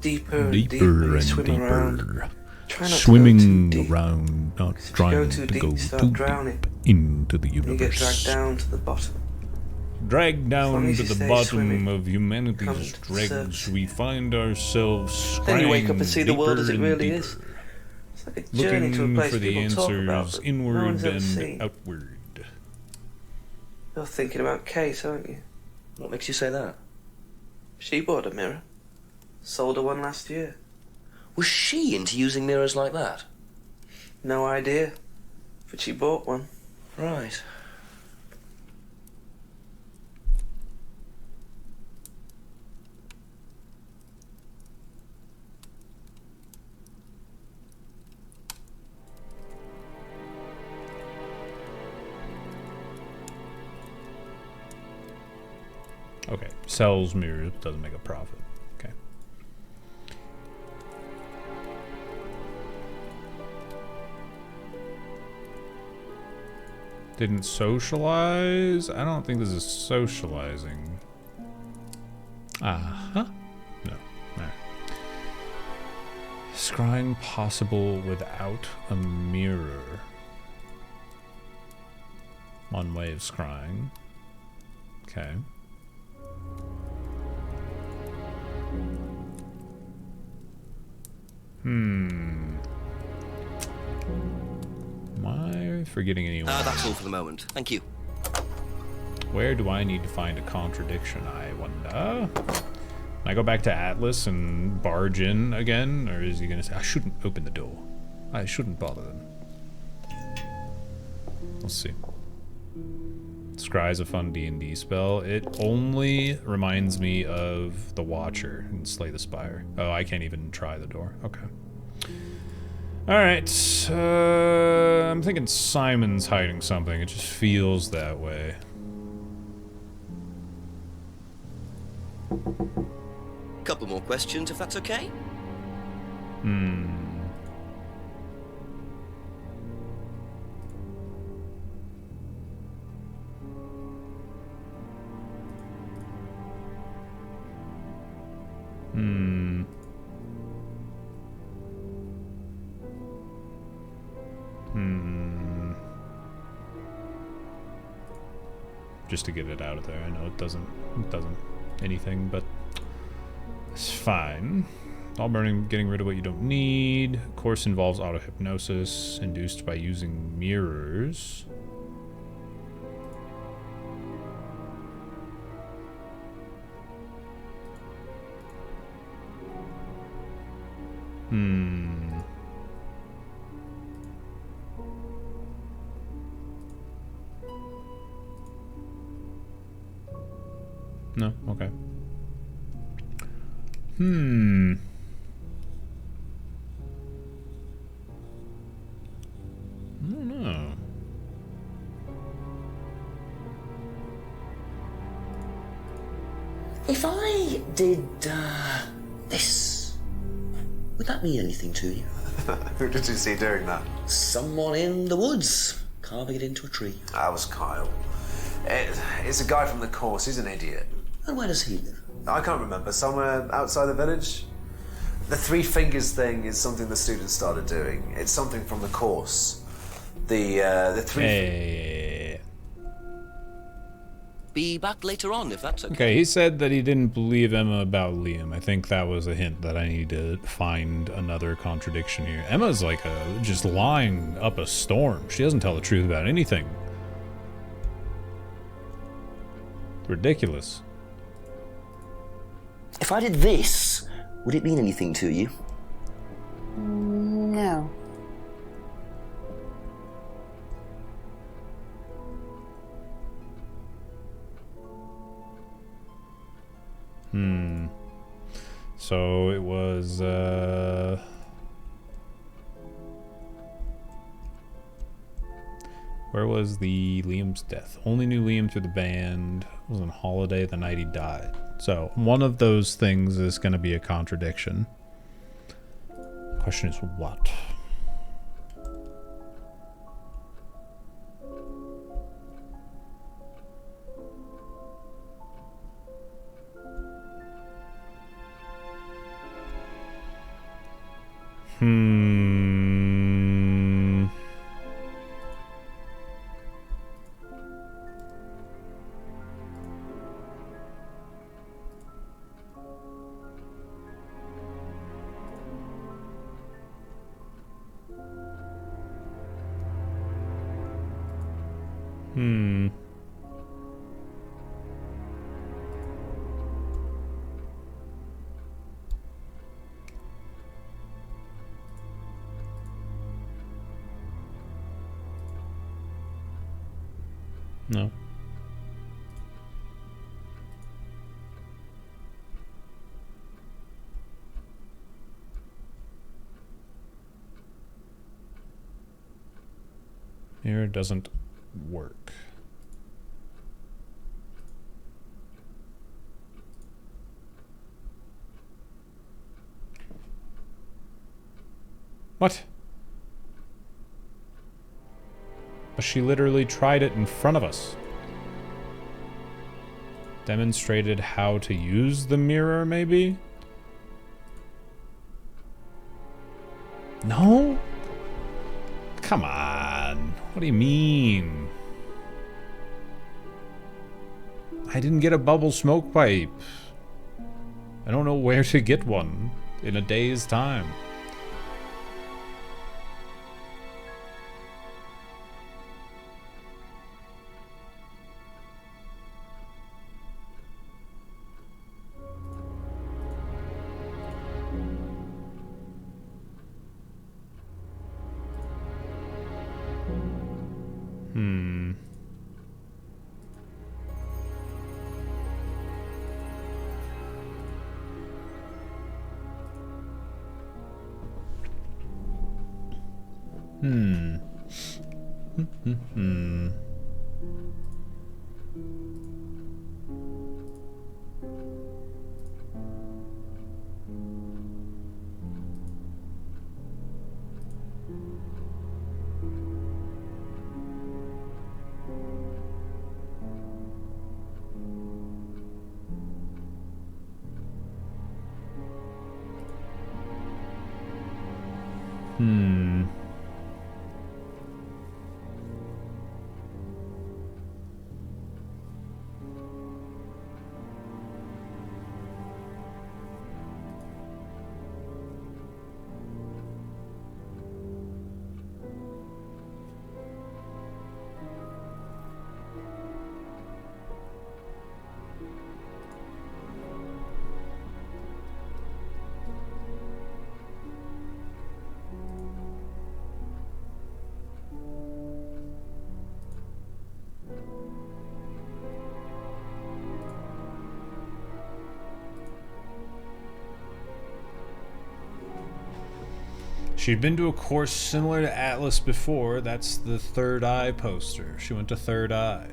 deeper and Deeper deeper. You and swim deeper. around. Try not Swimming to go too deep. around, not If you trying go too to deep, go you too start drowning. deep into the You get universe. dragged down to the bottom. Dragged As long down as to you the stay bottom swimming, of humanity's come to the dregs, surface. we find ourselves Then you wake up and see the world deeper as it and really deeper. is. It's like a journey to a Looking place for the people talk about, answers but inward no one's ever and seen. outward. You're thinking about Kate, aren't you? What makes you say that? She bought a mirror. Sold her one last year. Was she into using mirrors like that? No idea. But she bought one. Right. Okay, sells mirrors, doesn't make a profit. Okay. Didn't socialize? I don't think this is socializing. Uh-huh. No. Alright. Scrying possible without a mirror. One way of scrying. Okay. Am I forgetting anyone? That's all for the moment. Thank you. Where do I need to find a contradiction, I wonder? Can I go back to Atlas and barge in again? Or is he going to say, I shouldn't open the door. I shouldn't bother them. Let's see. Scry's a fun D&D spell. It only reminds me of the Watcher and Slay the Spire. Oh, I can't even try the door. Okay. Alright. I'm thinking Simon's hiding something. It just feels that way. Couple more questions, if that's okay. Just to get it out of there. I know it doesn't anything, but it's fine. All burning, getting rid of what you don't need. Course involves auto-hypnosis, induced by using mirrors. No? Okay. I don't know. If I did, this, would that mean anything to you? Who did you see doing that? Someone in the woods, carving it into a tree. That was Kyle. It's a guy from the course, he's an idiot. And where does he live? I can't remember, somewhere outside the village? The three fingers thing is something the students started doing. It's something from the course. The three... Be back later on, if that's okay. Okay, he said that he didn't believe Emma about Liam. I think that was a hint that I need to find another contradiction here. Emma's like just lying up a storm. She doesn't tell the truth about anything. Ridiculous. If I did this, would it mean anything to you? No. So it was, where was the Liam's death? Only knew Liam through the band. Was on holiday the night he died. So one of those things is going to be a contradiction. Question is what? No. Mirror doesn't work. What? But she literally tried it in front of us. Demonstrated how to use the mirror, maybe? No? Come on. What do you mean? I didn't get a bubble smoke pipe. I don't know where to get one in a day's time. She'd been to a course similar to Atlas before. That's the Third Eye poster. She went to Third Eye.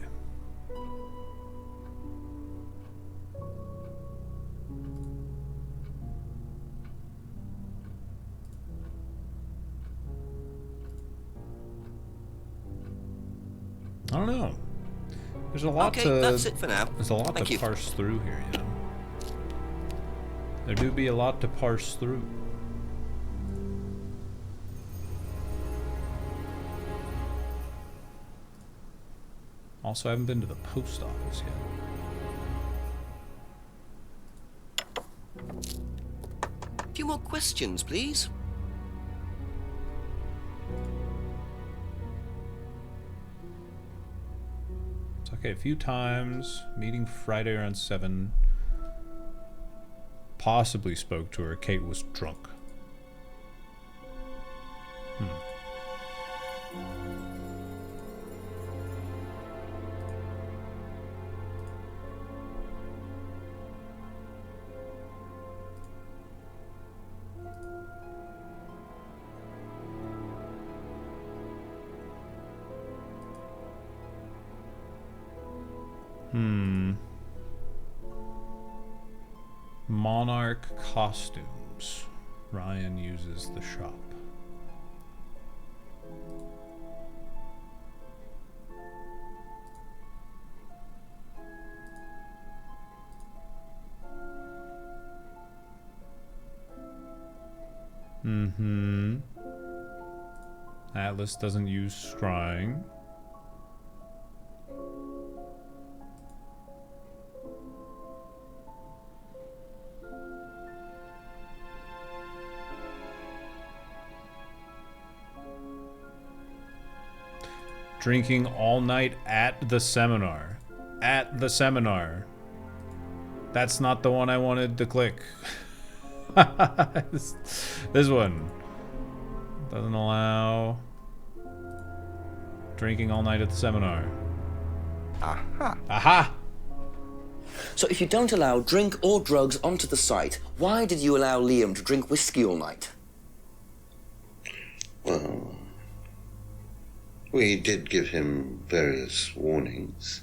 I don't know. There's a lot Okay, to. that's it for now. There's a lot Thank to you. parse through here, you know. There do be a lot to parse through. Also, I haven't been to the post office yet. A few more questions, please. It's okay, a few times. Meeting Friday around 7. Possibly spoke to her. Kate was drunk. Monarch costumes. Ryan uses the shop. Atlas doesn't use scrying. Drinking all night at the seminar. At the seminar. That's not the one I wanted to click. This one. Doesn't allow drinking all night at the seminar. Aha. Aha! So if you don't allow drink or drugs onto the site, why did you allow Liam to drink whiskey all night? Well, we did give him various warnings.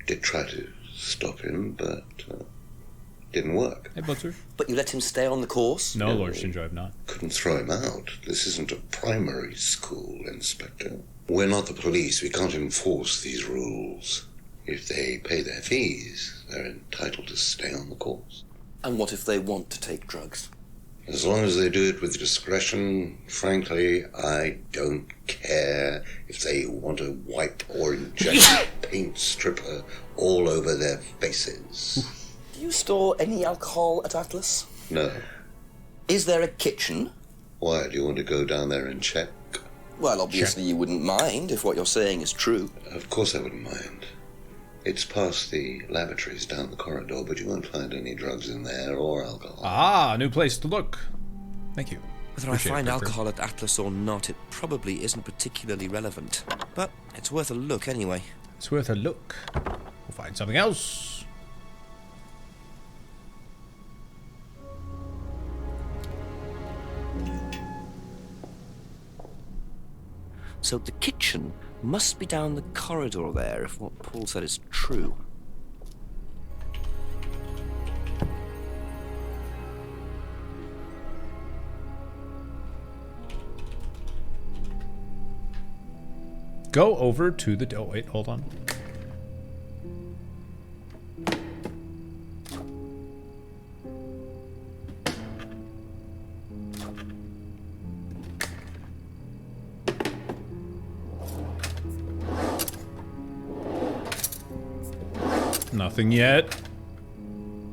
Did try to stop him, but Didn't work. Hey, Butcher. But you let him stay on the course? No, Lord Shinjo, I've not. Couldn't throw him out. This isn't a primary school, Inspector. We're not the police. We can't enforce these rules. If they pay their fees, they're entitled to stay on the course. And what if they want to take drugs? As long as they do it with discretion, frankly, I don't care if they want to wipe or inject paint stripper all over their faces. Do you store any alcohol at Atlas? No. Is there a kitchen? Why, do you want to go down there and check? Well, obviously you wouldn't mind if what you're saying is true. Of course I wouldn't mind. It's past the lavatories down the corridor, but you won't find any drugs in there or alcohol. Ah, new place to look. Thank you. Whether I find alcohol at Atlas or not, it probably isn't particularly relevant. But it's worth a look anyway. It's worth a look. We'll find something else. So the kitchen must be down the corridor there, if what Paul said is true. Go over to the... Oh, wait, hold on. Nothing yet.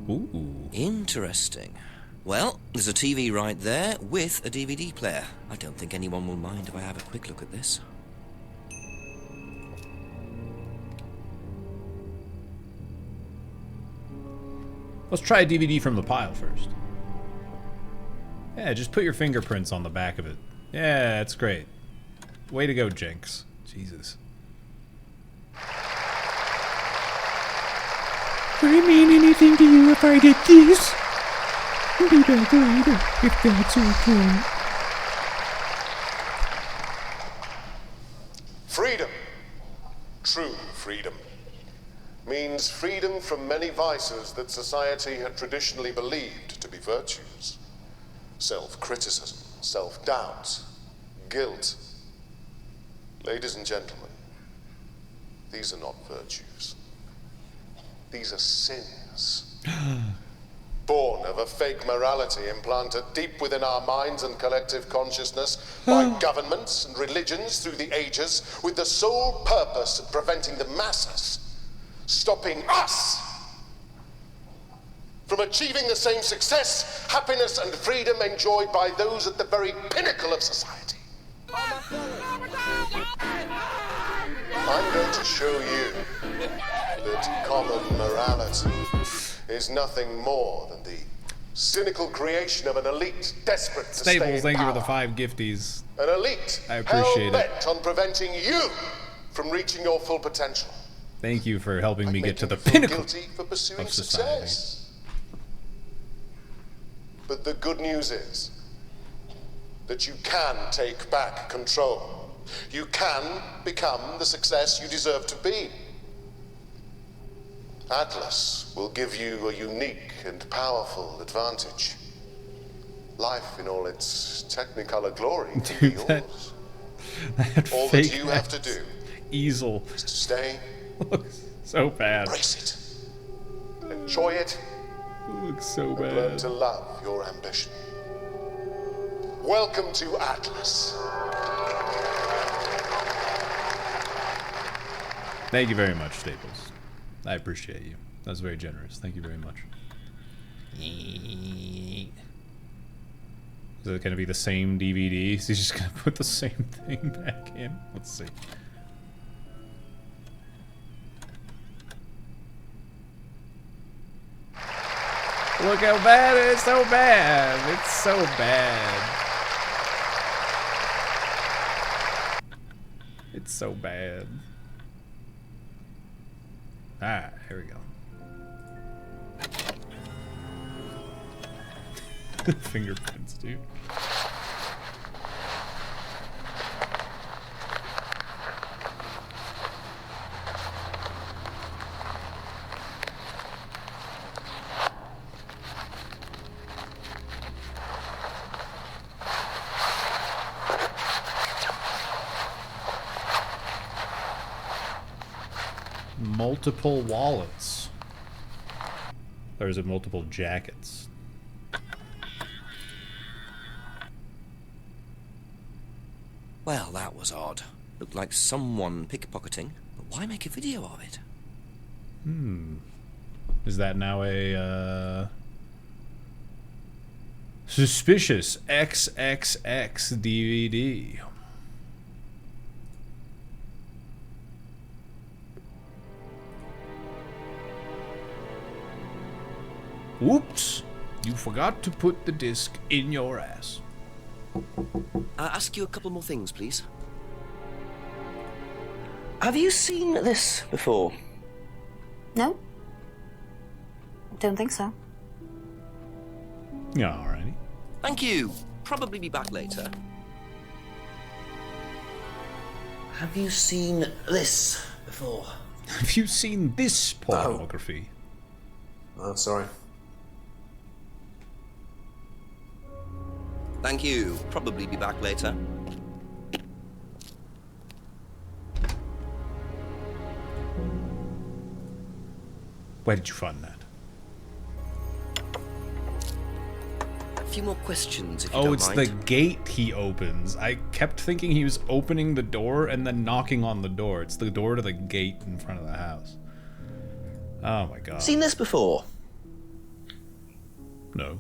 Ooh. Interesting. Well, there's a TV right there with a DVD player. I don't think anyone will mind if I have a quick look at this. Let's try a DVD from the pile first. Yeah, just put your fingerprints on the back of it. Yeah, that's great. Way to go, Jenks. Jesus. Would it mean anything to you if I did this? I'll be back later, if that's okay. Freedom, true freedom, means freedom from many vices that society had traditionally believed to be virtues. Self-criticism, self-doubt, guilt. Ladies and gentlemen, these are not virtues. These are sins. Born of a fake morality implanted deep within our minds and collective consciousness by governments and religions through the ages, with the sole purpose of preventing the masses, stopping us from achieving the same success, happiness, and freedom enjoyed by those at the very pinnacle of society. I'm going to show you that common morality is nothing more than the cynical creation of an elite desperate to stay in Staples, thank you for power. the 5 gifties. An elite I appreciate it. hell-bent on preventing you from reaching your full potential. Thank you for helping me get to the Feel pinnacle guilty for pursuing of society. success. But the good news is that you can take back control. You can become the success you deserve to be. Atlas will give you a unique and powerful advantage. Life in all its technicolor glory can be Dude, yours. that All fake that you have to do easel is to stay, looks so bad. embrace it, enjoy it, Looks so and learn bad. to love your ambition. Welcome to Atlas. Thank you very much, Staples. I appreciate you. That was very generous. Thank you very much. Is it going to be the same DVD? Is he just going to put the same thing back in? Let's see. Look how bad it is. So bad. It's so bad. It's so bad. Ah, here we go. Fingerprints, dude. multiple wallets. Or is it multiple jackets? Well, that was odd. Looked like someone pickpocketing, but why make a video of it? Is that now a, suspicious XXX DVD? Oops! You forgot to put the disc in your ass. Ask you a couple more things, please. Have you seen this before? No? Don't think so. Yeah, alrighty. Thank you. Probably be back later. Have you seen this before? Have you seen this pornography? Oh, sorry. Thank you. Probably be back later. Where did you find that? A few more questions, if you Oh, don't it's mind. the gate he opens. I kept thinking he was opening the door and then knocking on the door. It's the door to the gate in front of the house. Oh my god. Seen this before? No.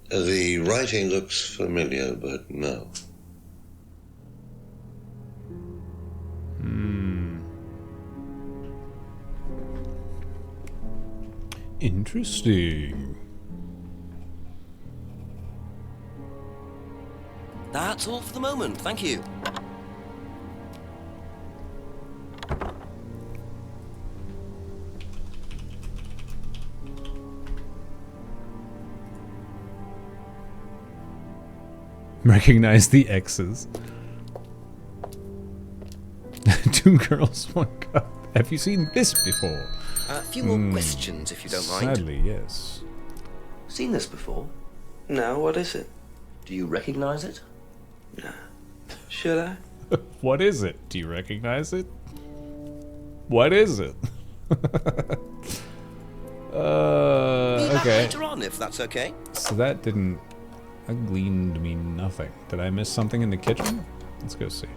The writing looks familiar, but no. Interesting. That's all for the moment. Thank you. Recognize the X's. 2 girls, 1 cup. Have you seen this before? A few more questions, if you don't mind. Sadly, yes. Seen this before? No, what is it? Do you recognize it? No. Should I? What is it? Do you recognize it? What is it? Be back Okay. later on, if that's okay. So that didn't... That gleaned me nothing. Did I miss something in the kitchen? Let's go see.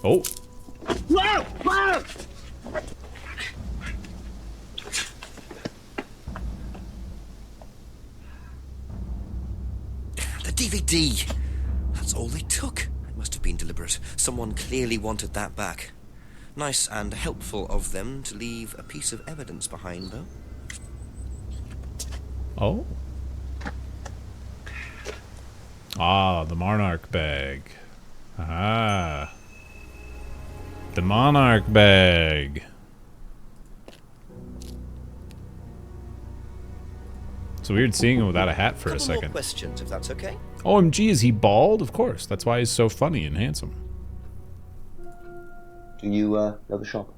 Oh! The DVD! That's all they took. It must have been deliberate. Someone clearly wanted that back. Nice and helpful of them to leave a piece of evidence behind, though. Oh. Ah, the Monarch bag. Ah. The Monarch bag. It's weird seeing him without a hat for a Couple more second. questions, if that's okay. OMG, is he bald? Of course. That's why he's so funny and handsome. Do you know the shop?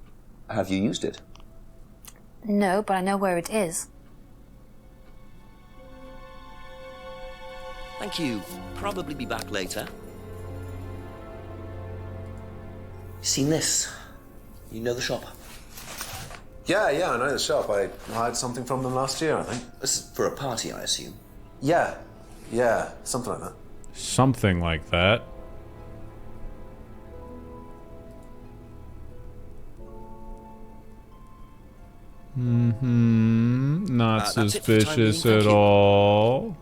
Have you used it? No, but I know where it is. Thank you. Probably be back later. Seen this? You know the shop? Yeah, I know the shop. I hired something from them last year, I think. This is for a party, I assume. Yeah, something like that. Something like that. Not that's it for the time suspicious being, at thank you. all.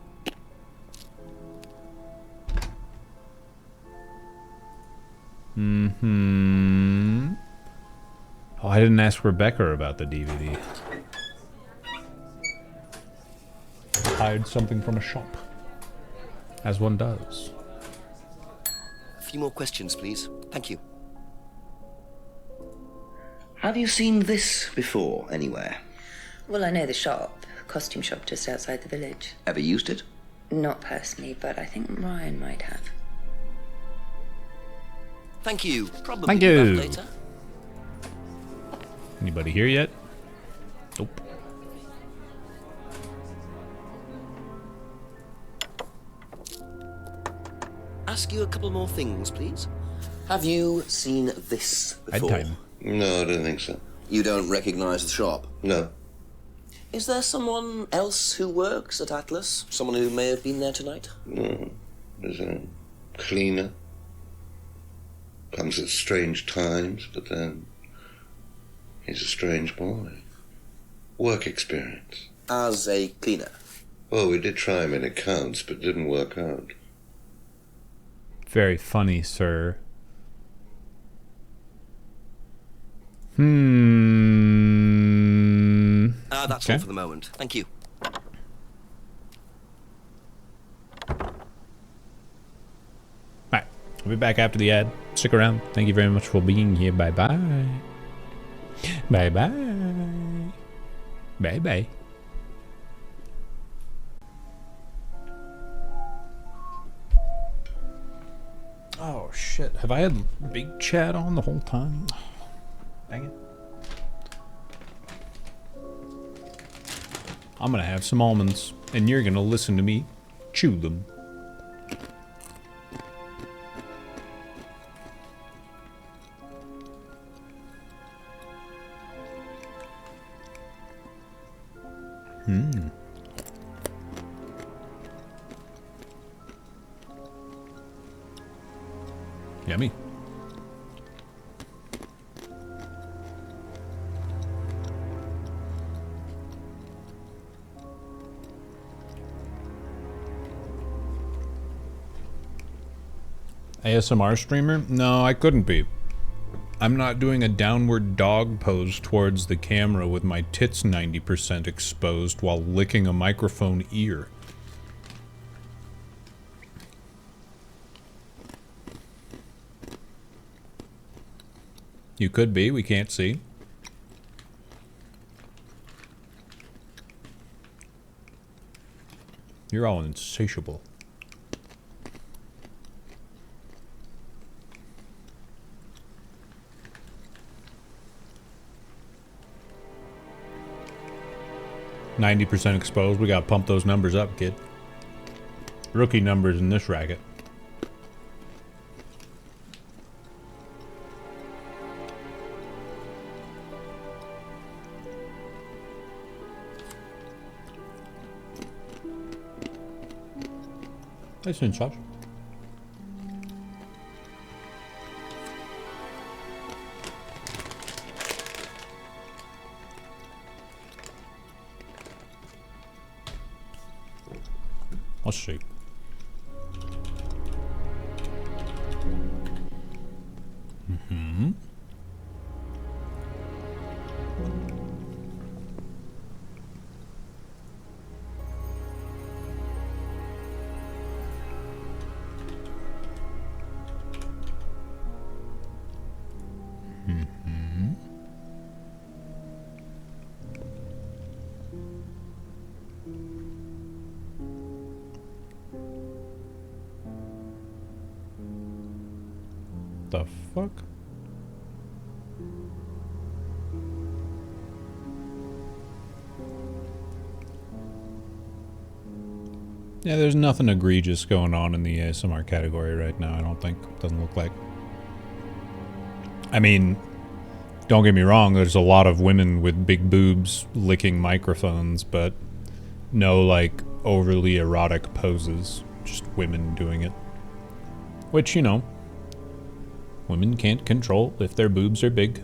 Oh, I didn't ask Rebecca about the DVD. Hired something from a shop. As one does. A few more questions, please. Thank you. Have you seen this before anywhere? Well, I know the shop, costume shop just outside the village. Ever used it? Not personally, but I think Ryan might have. Thank you. Probably Thank be you. back later. Anybody here yet? Nope. ask you a couple more things, please? Have you seen this before? Bedtime. No, I don't think so. You don't recognize the shop? No. Is there someone else who works at Atlas? Someone who may have been there tonight? No. There's a cleaner. Comes at strange times, but then he's a strange boy. Work experience. As a cleaner? Well, we did try him in accounts, but didn't work out. Very funny, sir. That's all for the moment. Thank you. Alright, we'll be back after the ad. Stick around. Thank you very much for being here. Bye-bye. Bye-bye. Bye-bye. Oh, shit. Have I had big chat on the whole time? Dang it. I'm gonna have some almonds, and you're gonna listen to me chew them. Yummy. ASMR streamer? No, I couldn't be. I'm not doing a downward dog pose towards the camera with my tits 90% exposed while licking a microphone ear. You could be, we can't see. You're all insatiable. %90 exposed. We gotta pump those numbers up, kid. Rookie numbers in this racket. Nice and such. Let's see. Mm-hmm. Mm-hmm. The fuck? Yeah, there's nothing egregious going on in the ASMR category right now, I don't think. Doesn't look like. I mean, don't get me wrong, there's a lot of women with big boobs licking microphones, but no, like, overly erotic poses. Just women doing it. Which, you know, women can't control if their boobs are big.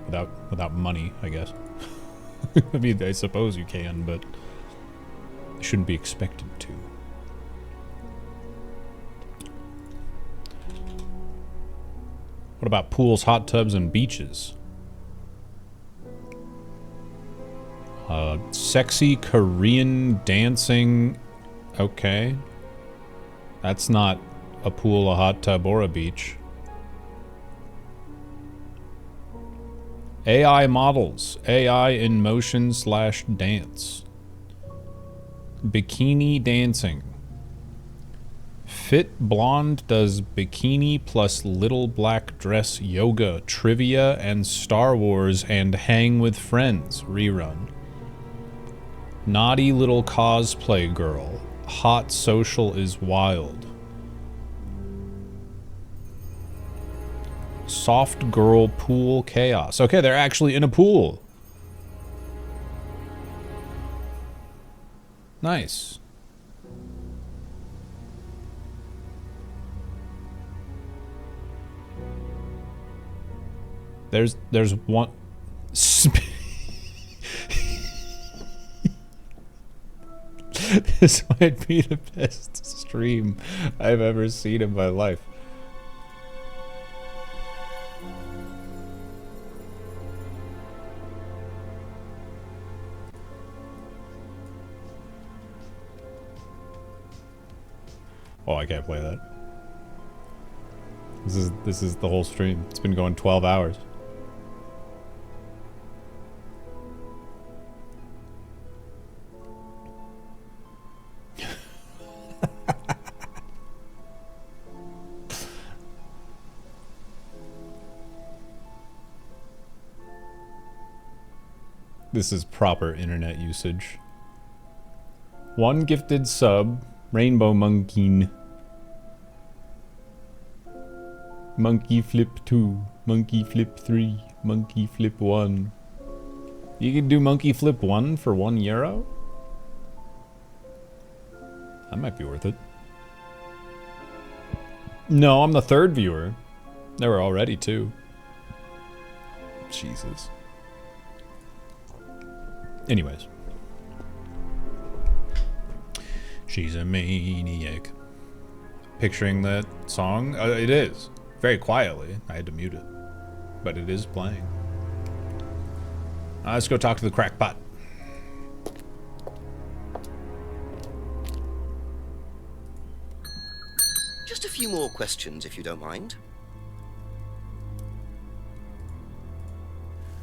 Without money, I guess. I mean, I suppose you can, but you shouldn't be expected to. What about pools, hot tubs, and beaches? Sexy Korean dancing. Okay. That's not a pool, a hot tub, or a beach. AI models. AI in motion / dance. Bikini dancing. Fit blonde does bikini plus little black dress yoga, trivia, and Star Wars and hang with friends. Rerun. Naughty little cosplay girl. Hot social is wild. Soft girl pool chaos. Okay, they're actually in a pool. Nice. There's one. This might be the best stream I've ever seen in my life. Oh, I can't play that. This is the whole stream. It's been going 12 hours. This is proper internet usage. One gifted sub, Rainbow Monkey. Monkey Flip 2, Monkey Flip 3, Monkey Flip 1. You can do Monkey Flip 1 for €1? That might be worth it. No, I'm the third viewer. There were already 2. Jesus. Anyways. She's a maniac. Picturing that song? It is. Very quietly. I had to mute it. But it is playing. Let's go talk to the crackpot. Just a few more questions, if you don't mind.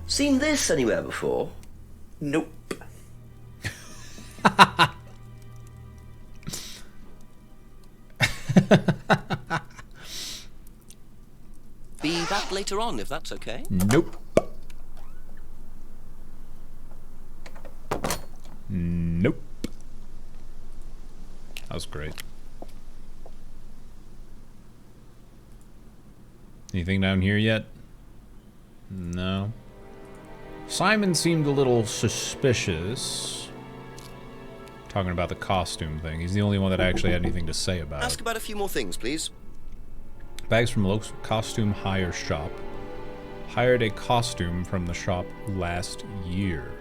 Seen this anywhere before? Nope. Be back later on, if that's okay. Nope. Nope. That was great. Anything down here yet? No. Simon seemed a little suspicious. Talking about the costume thing. He's the only one that actually had anything to say about Ask it. about a few more things, please. Bags from a local costume hire shop. Hired a costume from the shop last year.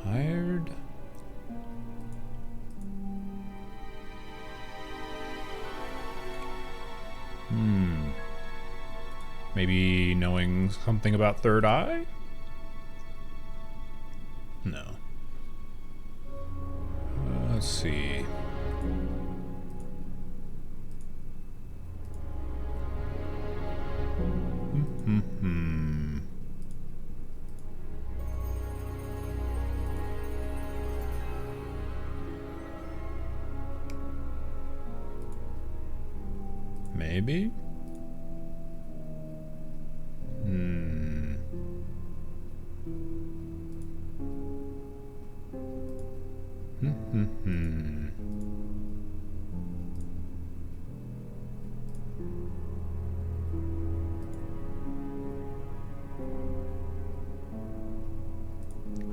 Hired? Maybe knowing something about Third Eye? No. Let's see. Maybe?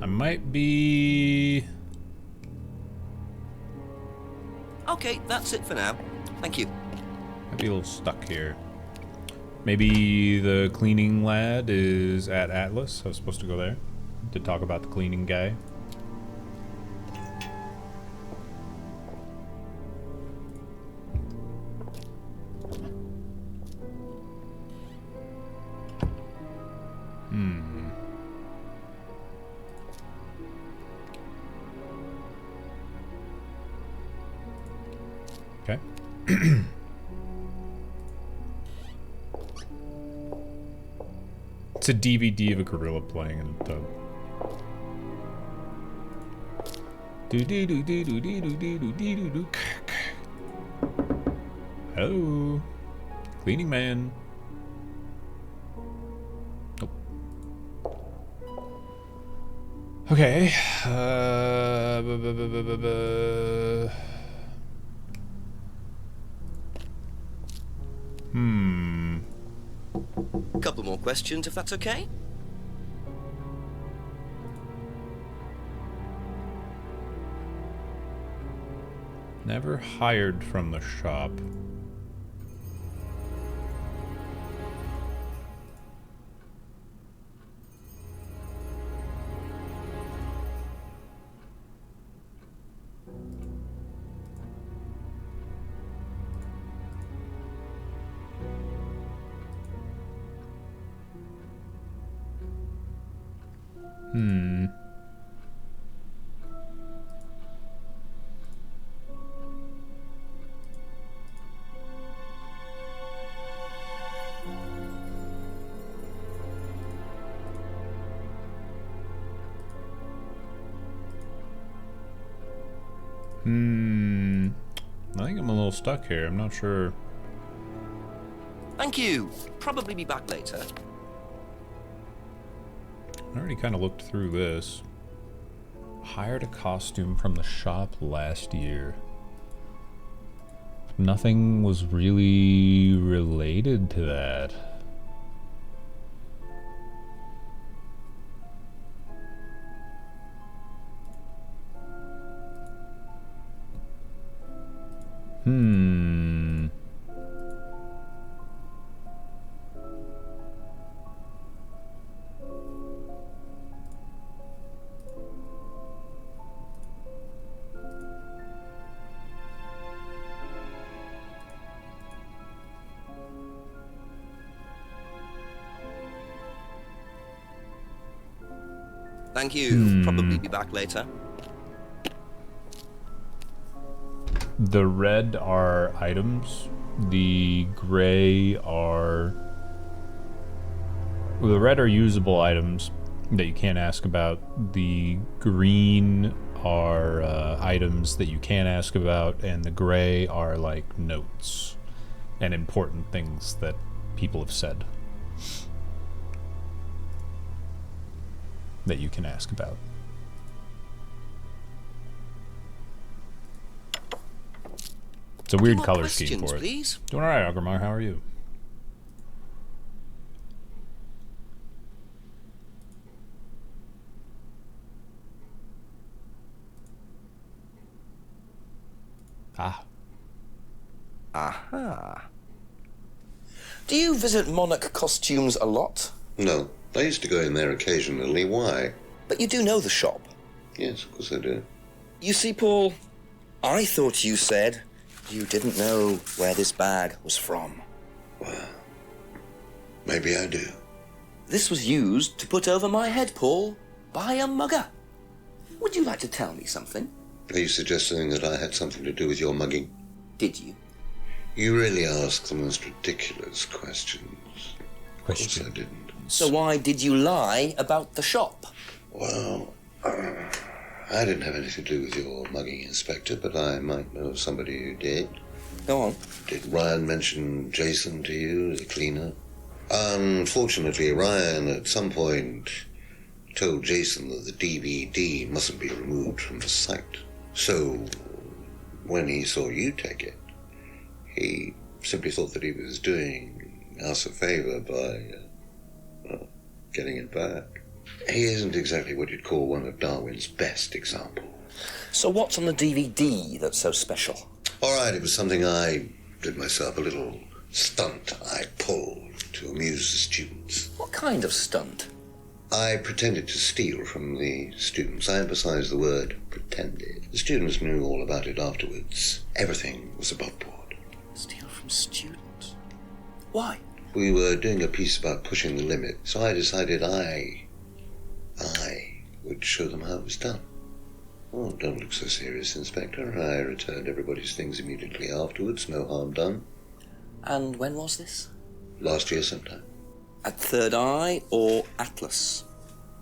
I might be... Okay, that's it for now. Thank you. Might be a little stuck here. Maybe the cleaning lad is at Atlas. I was supposed to go there to talk about the cleaning guy. Okay. It's a DVD of a gorilla playing in a tub. Hello, cleaning man. Nope. Okay. Couple more questions, if that's okay? Never hired from the shop. I think I'm a little stuck here. I'm not sure. Thank you. Probably be back later. I already kind of looked through this. Hired a costume from the shop last year. Nothing was really related to that. Thank you. Probably be back later. The red are items. The gray are... Well, the red are usable items that you can't ask about. The green are items that you can ask about. And the gray are like notes and important things that people have said that you can ask about. It's a weird color scheme for it. Please? Doing alright, Agramar. How are you? Aha. Do you visit Monarch Costumes a lot? No. I used to go in there occasionally. Why? But you do know the shop. Yes, of course I do. You see, Paul, I thought you said you didn't know where this bag was from. Well, maybe I do. This was used to put over my head, Paul, by a mugger. Would you like to tell me something? Are you suggesting that I had something to do with your mugging? Did you? You really ask the most ridiculous questions. Of course I didn't. So why did you lie about the shop? Well, I didn't have anything to do with your mugging, Inspector, but I might know somebody who did. Go on. Did Ryan mention Jason to you, the cleaner? Unfortunately, Ryan at some point told Jason that the DVD mustn't be removed from the site. So, when he saw you take it, he simply thought that he was doing us a favor by getting it back. He isn't exactly what you'd call one of Darwin's best examples. So what's on the DVD that's so special? All right, it was something I did myself, a little stunt I pulled to amuse the students. What kind of stunt? I pretended to steal from the students. I emphasize the word pretended. The students knew all about it afterwards. Everything was above board. Steal from students? Why? We were doing a piece about pushing the limit, so I decided I would show them how it was done. Oh, don't look so serious, Inspector. I returned everybody's things immediately afterwards. No harm done. And when was this? Last year sometime. At Third Eye or Atlas?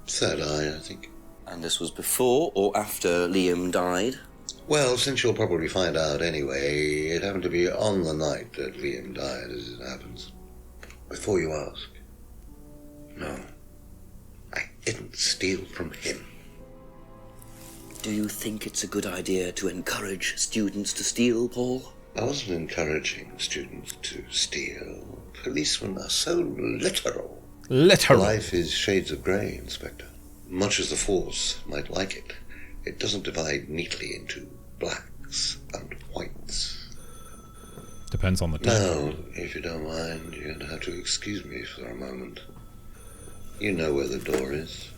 Third Eye, I think. And this was before or after Liam died? Well, since you'll probably find out anyway, it happened to be on the night that Liam died, as it happens. Before you ask, no, I didn't steal from him. Do you think it's a good idea to encourage students to steal, Paul? I wasn't encouraging students to steal. Policemen are so literal. Literal. Life is shades of grey, Inspector. Much as the Force might like it, it doesn't divide neatly into blacks and whites. Depends on the time. Now, if you don't mind, you're going to have to excuse me for a moment. You know where the door is.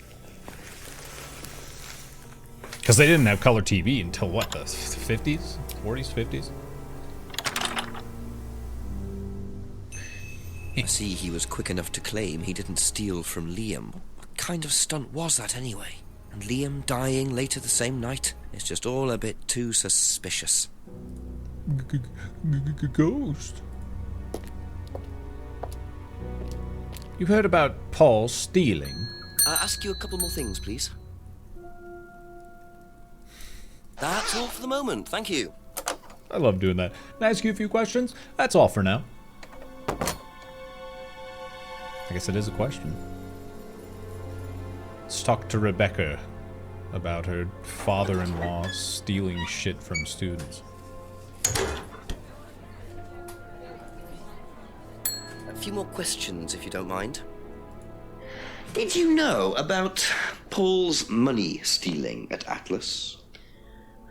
Because they didn't have color TV until what, the 50s? 40s, 50s? I see he was quick enough to claim he didn't steal from Liam. What kind of stunt was that anyway? And Liam dying later the same night? It's just all a bit too suspicious. Ghost. You've heard about Paul stealing? Ask you a couple more things, please. That's all for the moment, thank you. I love doing that. Can I ask you a few questions? That's all for now. I guess it is a question. Let's talk to Rebecca about her father-in-law stealing shit from students. A few more questions, if you don't mind. Did you know about Paul's money stealing at Atlas?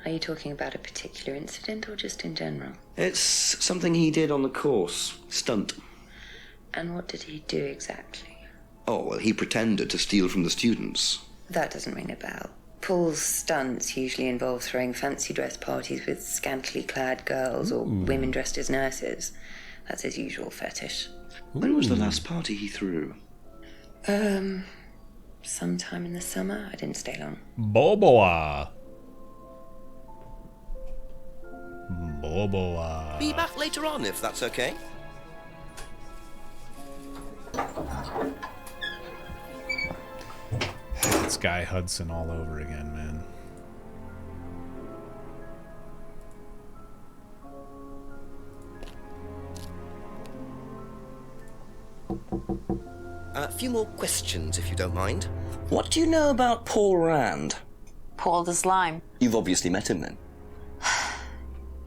Are you talking about a particular incident or just in general? It's something he did on the course. Stunt. And what did he do exactly? Oh, well, he pretended to steal from the students. That doesn't ring a bell. Paul's stunts usually involve throwing fancy dress parties with scantily clad girls or women dressed as nurses. That's his usual fetish. When was the last party he threw? Sometime in the summer. I didn't stay long. Boboa. Boboa. Be back later on, if that's okay. It's Guy Hudson all over again, man. A few more questions, if you don't mind. What do you know about Paul Rand? Paul the Slime. You've obviously met him then.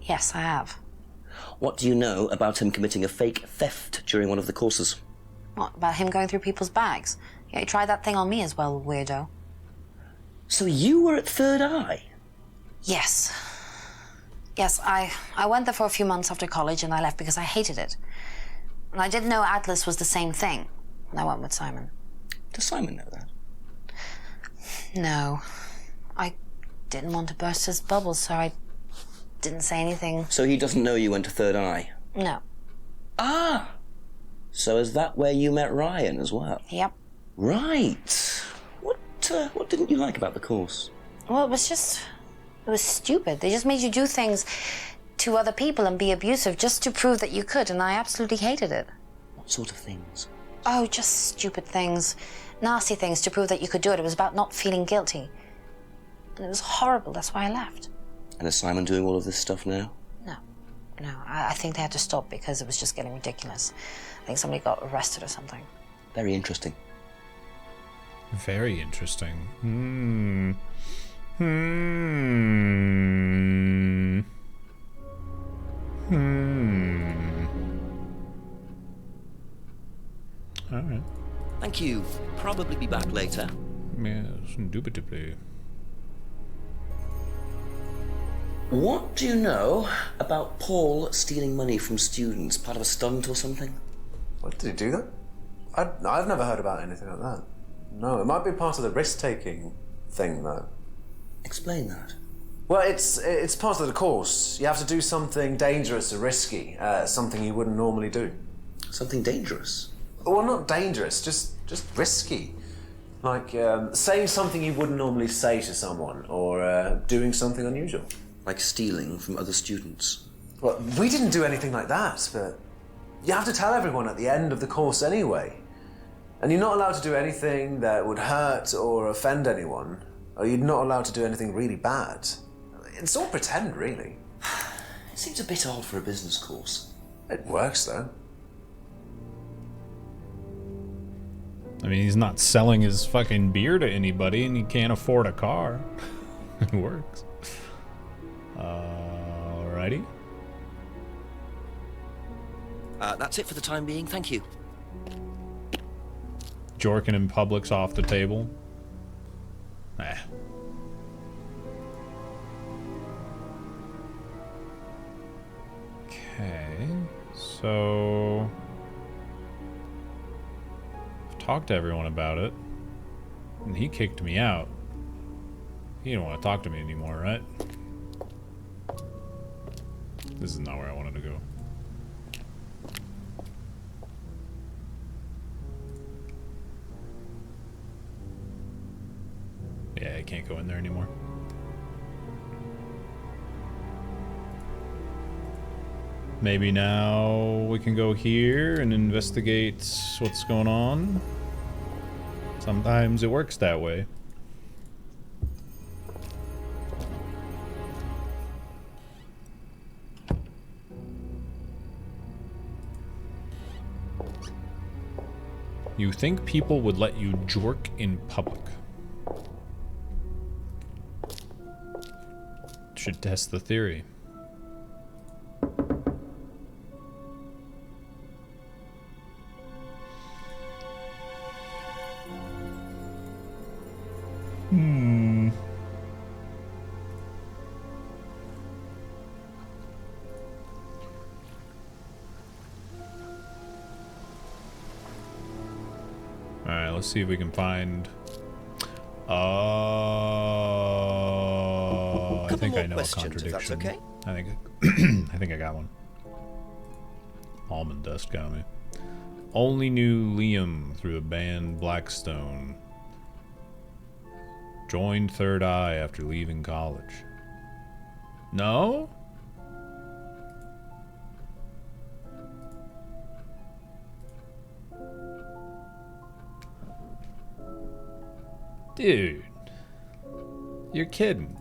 Yes, I have. What do you know about him committing a fake theft during one of the courses? What, about him going through people's bags? Yeah, he tried that thing on me as well, weirdo. So you were at Third Eye? Yes. Yes, I went there for a few months after college and I left because I hated it. And I didn't know Atlas was the same thing. And I went with Simon. Does Simon know that? No. I didn't want to burst his bubble, so I didn't say anything. So he doesn't know you went to Third Eye? No. Ah! So is that where you met Ryan as well? Yep. Right. What didn't you like about the course? Well, it was stupid. They just made you do things to other people and be abusive just to prove that you could, and I absolutely hated it. What sort of things? Oh, just stupid things. Nasty things to prove that you could do it. It was about not feeling guilty. And it was horrible. That's why I left. And is Simon doing all of this stuff now? No, I think they had to stop because it was just getting ridiculous. I think somebody got arrested or something. Very interesting. Very interesting. All right. Thank you. Probably be back later. Yes, indubitably. What do you know about Paul stealing money from students? Part of a stunt or something? What, did he do that? I've never heard about anything like that. No, it might be part of the risk-taking thing, though. Explain that. Well, it's part of the course. You have to do something dangerous or risky, something you wouldn't normally do. Something dangerous? Well, not dangerous, just risky. Like saying something you wouldn't normally say to someone, or doing something unusual. Like stealing from other students? Well, we didn't do anything like that, but you have to tell everyone at the end of the course anyway. And you're not allowed to do anything that would hurt or offend anyone, or you're not allowed to do anything really bad. It's all pretend, really. It seems a bit odd for a business course. It works, though. I mean, he's not selling his fucking beer to anybody and he can't afford a car. It works. Alrighty. That's it for the time being, thank you. Jorkin in public's off the table. Okay, so I've talked to everyone about it, and he kicked me out. He didn't want to talk to me anymore, right? This is not where I wanted to go. Yeah, I can't go in there anymore. Maybe now we can go here and investigate what's going on. Sometimes it works that way. You think people would let you jork in public? Should test the theory. Alright, let's see if we can find... I think I know a contradiction. If that's okay? I think I think I got one. Almond dust got me. Only knew Liam through the band Blackstone. Joined Third Eye after leaving college. No? Dude. You're kidding.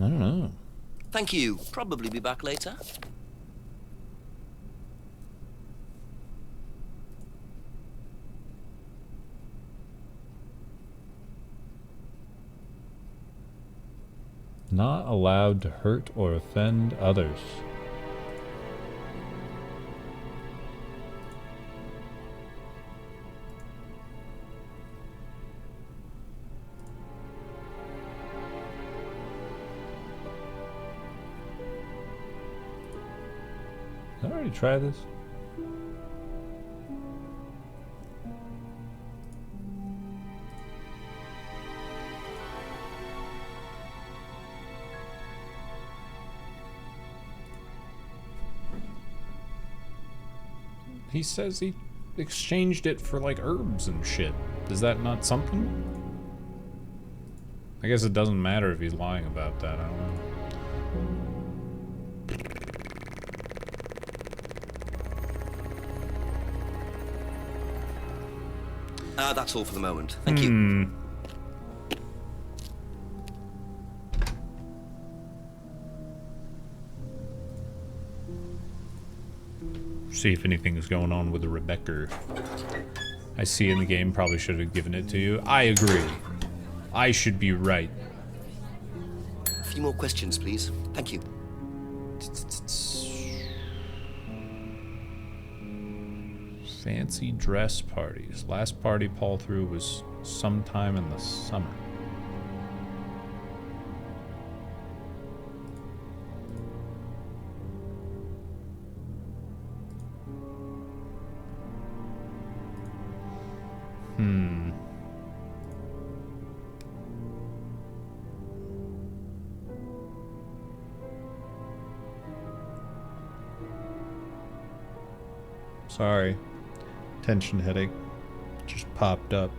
I don't know. Thank you. Probably be back later. Not allowed to hurt or offend others. Did I already try this? He says he exchanged it for like herbs and shit. Is that not something? I guess it doesn't matter if he's lying about that. I don't know. That's all for the moment. Thank you. See if anything's going on with the Rebecca. I see in the game, probably should have given it to you. I agree. I should be right. A few more questions, please. Thank you. Fancy dress parties. Last party Paul threw was sometime in the summer. Sorry. Tension headache just popped up.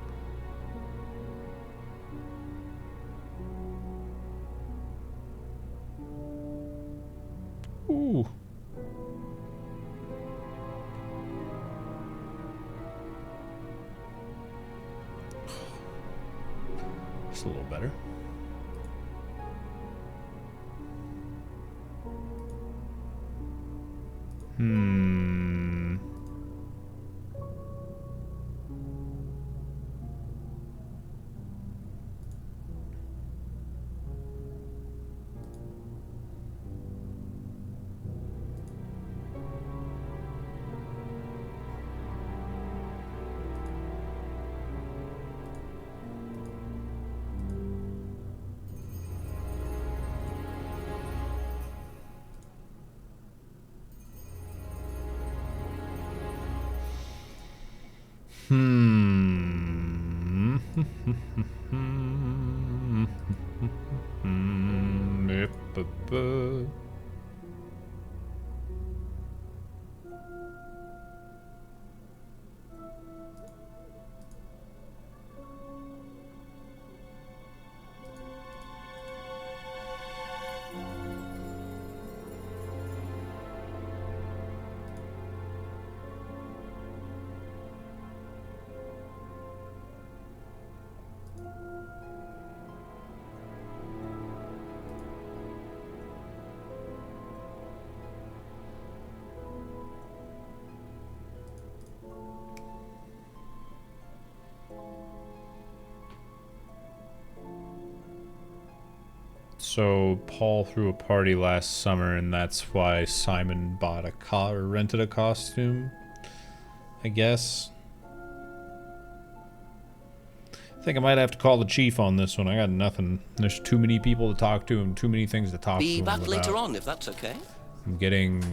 Ooh. Just a little better. So Paul threw a party last summer, and that's why Simon bought a car or rented a costume, I guess. I think I might have to call the chief on this one. I got nothing. There's too many people to talk to and too many things to talk to him Be back about. later on, if that's okay. I'm getting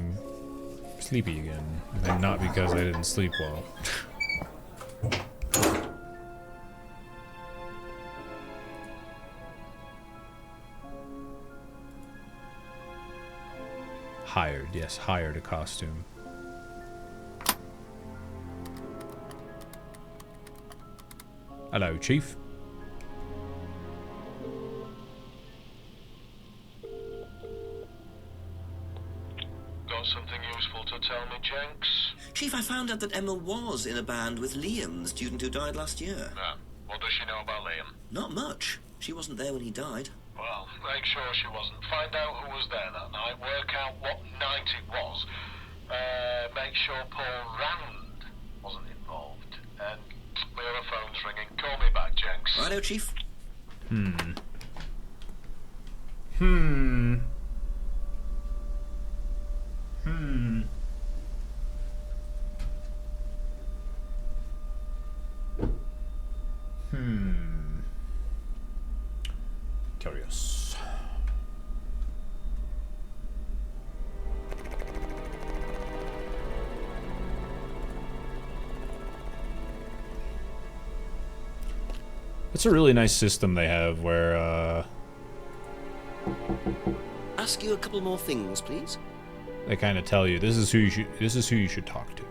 sleepy again, and not because I didn't sleep well. Hired, yes, hired a costume. Hello, Chief. Got something useful to tell me, Jenks? Chief, I found out that Emma was in a band with Liam, the student who died last year. Yeah. What does she know about Liam? Not much. She wasn't there when he died. Well, make sure she wasn't. Find out who was there that night. Work out what night it was. Make sure Paul Rand wasn't involved. And my other phone's ringing. Call me back, Jenks. Righto, Chief. Curious. It's a really nice system they have where Ask you a couple more things, please. they kind of tell you this is who you should talk to.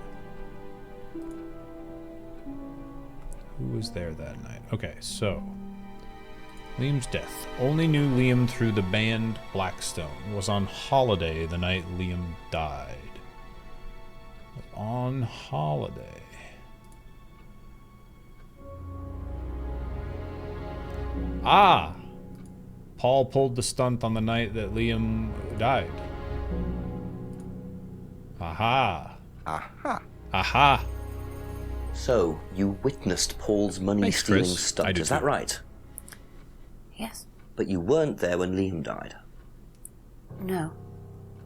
Who was there that night? Okay, so Liam's death. Only knew Liam through the band Blackstone. Was on holiday the night Liam died. Was on holiday. Ah! Paul pulled the stunt on the night that Liam died. Aha. Aha. Aha. So, you witnessed Paul's money-stealing stunt, is that right? Yes. But you weren't there when Liam died. No.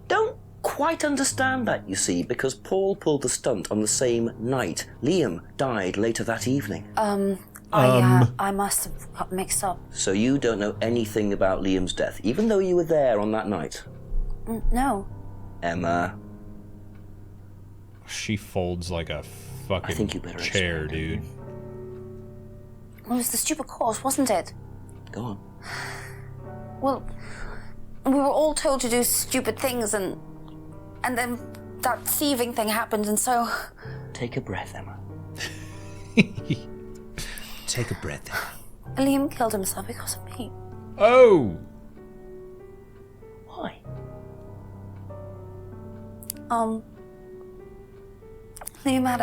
Don't quite understand that, you see, because Paul pulled the stunt on the same night. Liam died later that evening. I must have got mixed up. So you don't know anything about Liam's death, even though you were there on that night? No. Emma. She folds like a fucking I think you better chair, explain, dude. Well, it was the stupid course, wasn't it? Go on. Well, we were all told to do stupid things, and then that thieving thing happened, and so... Take a breath, Emma. Take a breath, Emma. Liam killed himself because of me. Oh! Why? Liam had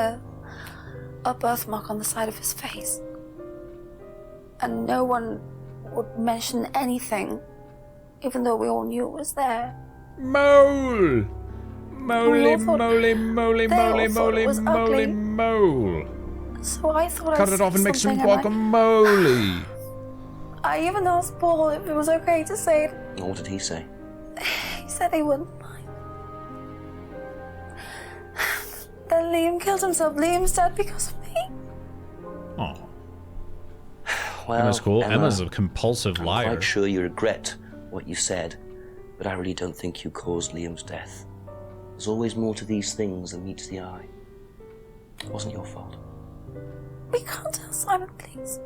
a birthmark on the side of his face. And no one would mention anything, even though we all knew it was there. Mole! Moly, all thought- moly, moly, they all moly, thought it moly, was moly, ugly. mole. So I thought Cut I'd it off say and make some something, and guacamole. I even asked Paul if it was okay to say it. What did he say? He said he wouldn't mind. Then Liam killed himself. Liam's dead because of me. Oh. Well, Emma's cool. Emma, Emma's a compulsive I'm liar. quite sure you regret what you said, but I really don't think you caused Liam's death. There's always more to these things than meets the eye. It wasn't your fault. We can't tell Simon, please.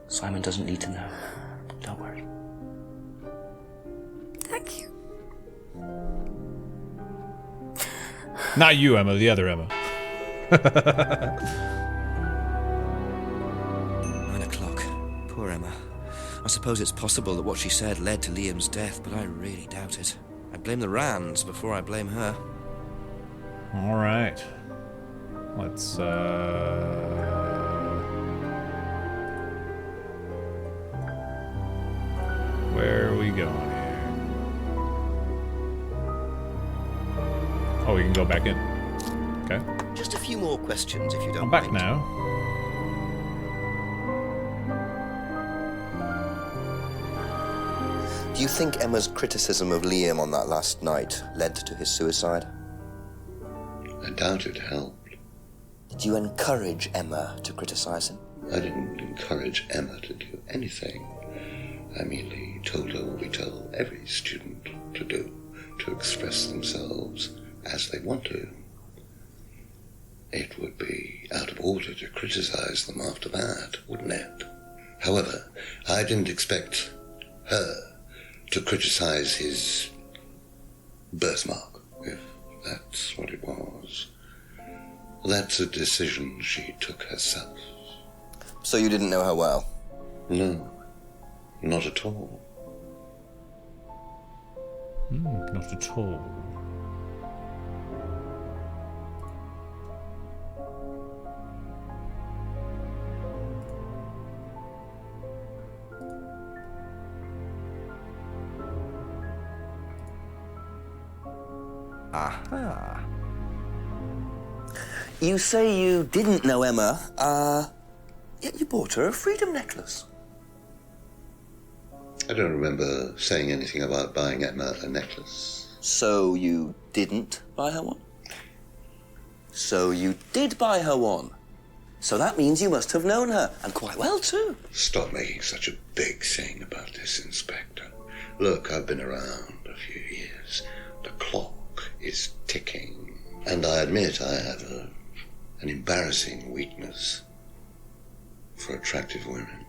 Simon doesn't need to know. Don't worry. Thank you. Not you, Emma. The other Emma. 9 o'clock. Poor Emma. I suppose it's possible that what she said led to Liam's death, but I really doubt it. I blame the Rands before I blame her. All right. Let's, where are we going here? Oh, we can go back in. Okay. Just a few more questions, if you don't I'm back mind. now. Do you think Emma's criticism of Liam on that last night led to his suicide? I doubt it helped. Did you encourage Emma to criticize him? I didn't encourage Emma to do anything. I merely told her what we tell every student to do, to express themselves as they want to. It would be out of order to criticize them after that, wouldn't it? However, I didn't expect her to criticize his birthmark, if that's what it was. That's a decision she took herself. So you didn't know her well? No, not at all. Not at all. Aha. You say you didn't know Emma, yet you bought her a freedom necklace. I don't remember saying anything about buying Emma a necklace. So you didn't buy her one? So you did buy her one. So that means you must have known her, and quite well too. Stop making such a big thing about this, Inspector. Look, I've been around a few years. The clock is ticking. And I admit I have an embarrassing weakness for attractive women.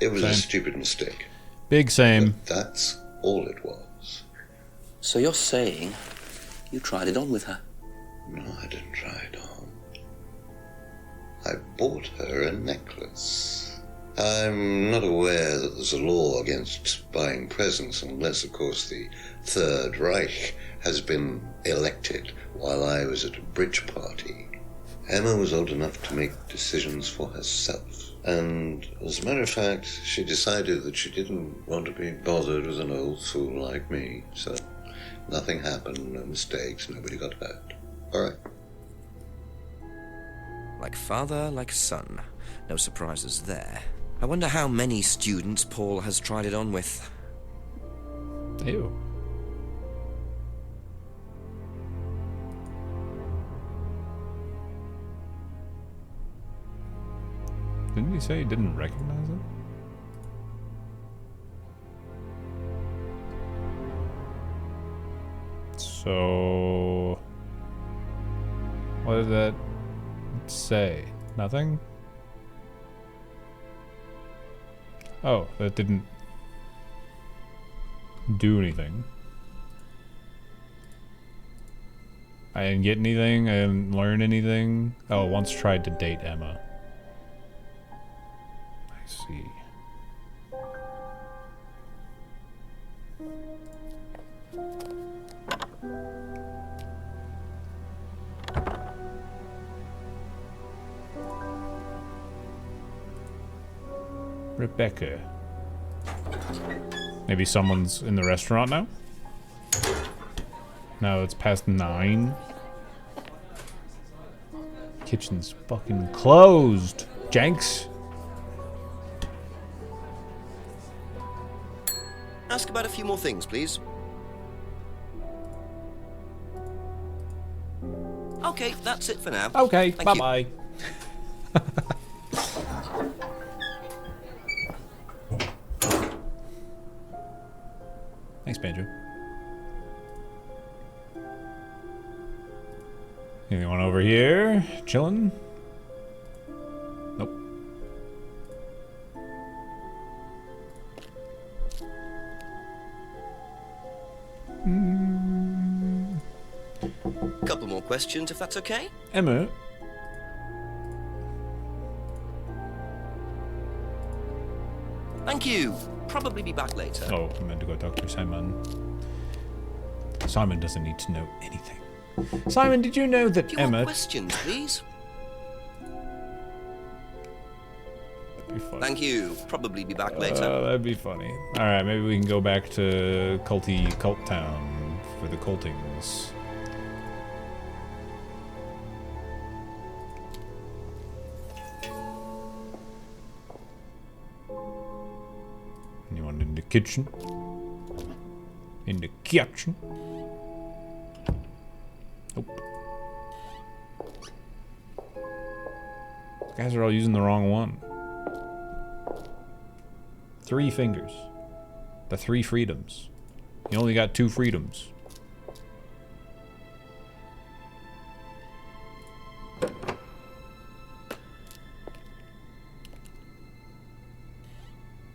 It was a stupid mistake. Big same. But that's all it was. So you're saying you tried it on with her? No, I didn't try it on. I bought her a necklace. I'm not aware that there's a law against buying presents unless, of course, the Third Reich has been elected while I was at a bridge party. Emma was old enough to make decisions for herself. And as a matter of fact, she decided that she didn't want to be bothered with an old fool like me. So nothing happened, no mistakes, nobody got hurt. All right. Like father, like son. No surprises there. I wonder how many students Paul has tried it on with. Ew. Didn't he say he didn't recognize it? So... what did that say? Nothing? Oh, that didn't do anything. I didn't get anything. I didn't learn anything. Oh, once tried to date Emma. I see. Rebecca. Maybe someone's in the restaurant now? No, it's past 9. Kitchen's fucking closed. Jenks. Ask about a few more things, please. Okay, that's it for now. Okay, Thank you. bye-bye. Thanks, Banjo. Anyone over here? Chilling? Nope. Couple more questions, if that's okay. Emma? Thank you. Probably be back later. Oh, I meant to go talk to Simon. Simon doesn't need to know anything. Simon, did you know that Few Emma... more questions, please. Thank you. Probably be back later. That'd be funny. Alright, maybe we can go back to Culty Cult Town for the cultings. Anyone in the kitchen? In the kitchen? Nope. Guys are all using the wrong one. 3 fingers. The 3 freedoms. You only got 2 freedoms.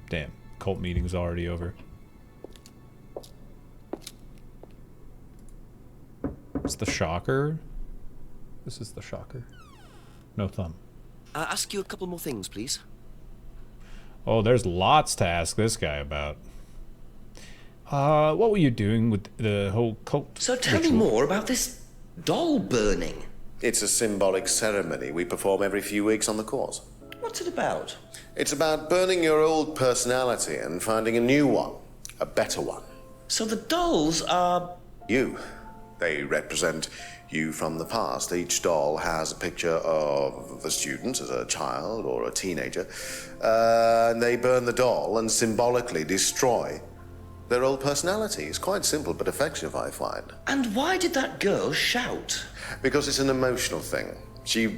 Damn, cult meeting's already over. It's the shocker. This is the shocker. No thumb. Ask you a couple more things, please. Oh, there's lots to ask this guy about. What were you doing with the whole cult? So tell me more about this doll burning. It's a symbolic ceremony we perform every few weeks on the course. What's it about? It's about burning your old personality and finding a new one. A better one. So the dolls are... You. They represent you from the past. Each doll has a picture of the student as a child or a teenager. And they burn the doll and symbolically destroy their old personality. It's quite simple but effective, I find. And why did that girl shout? Because it's an emotional thing. She's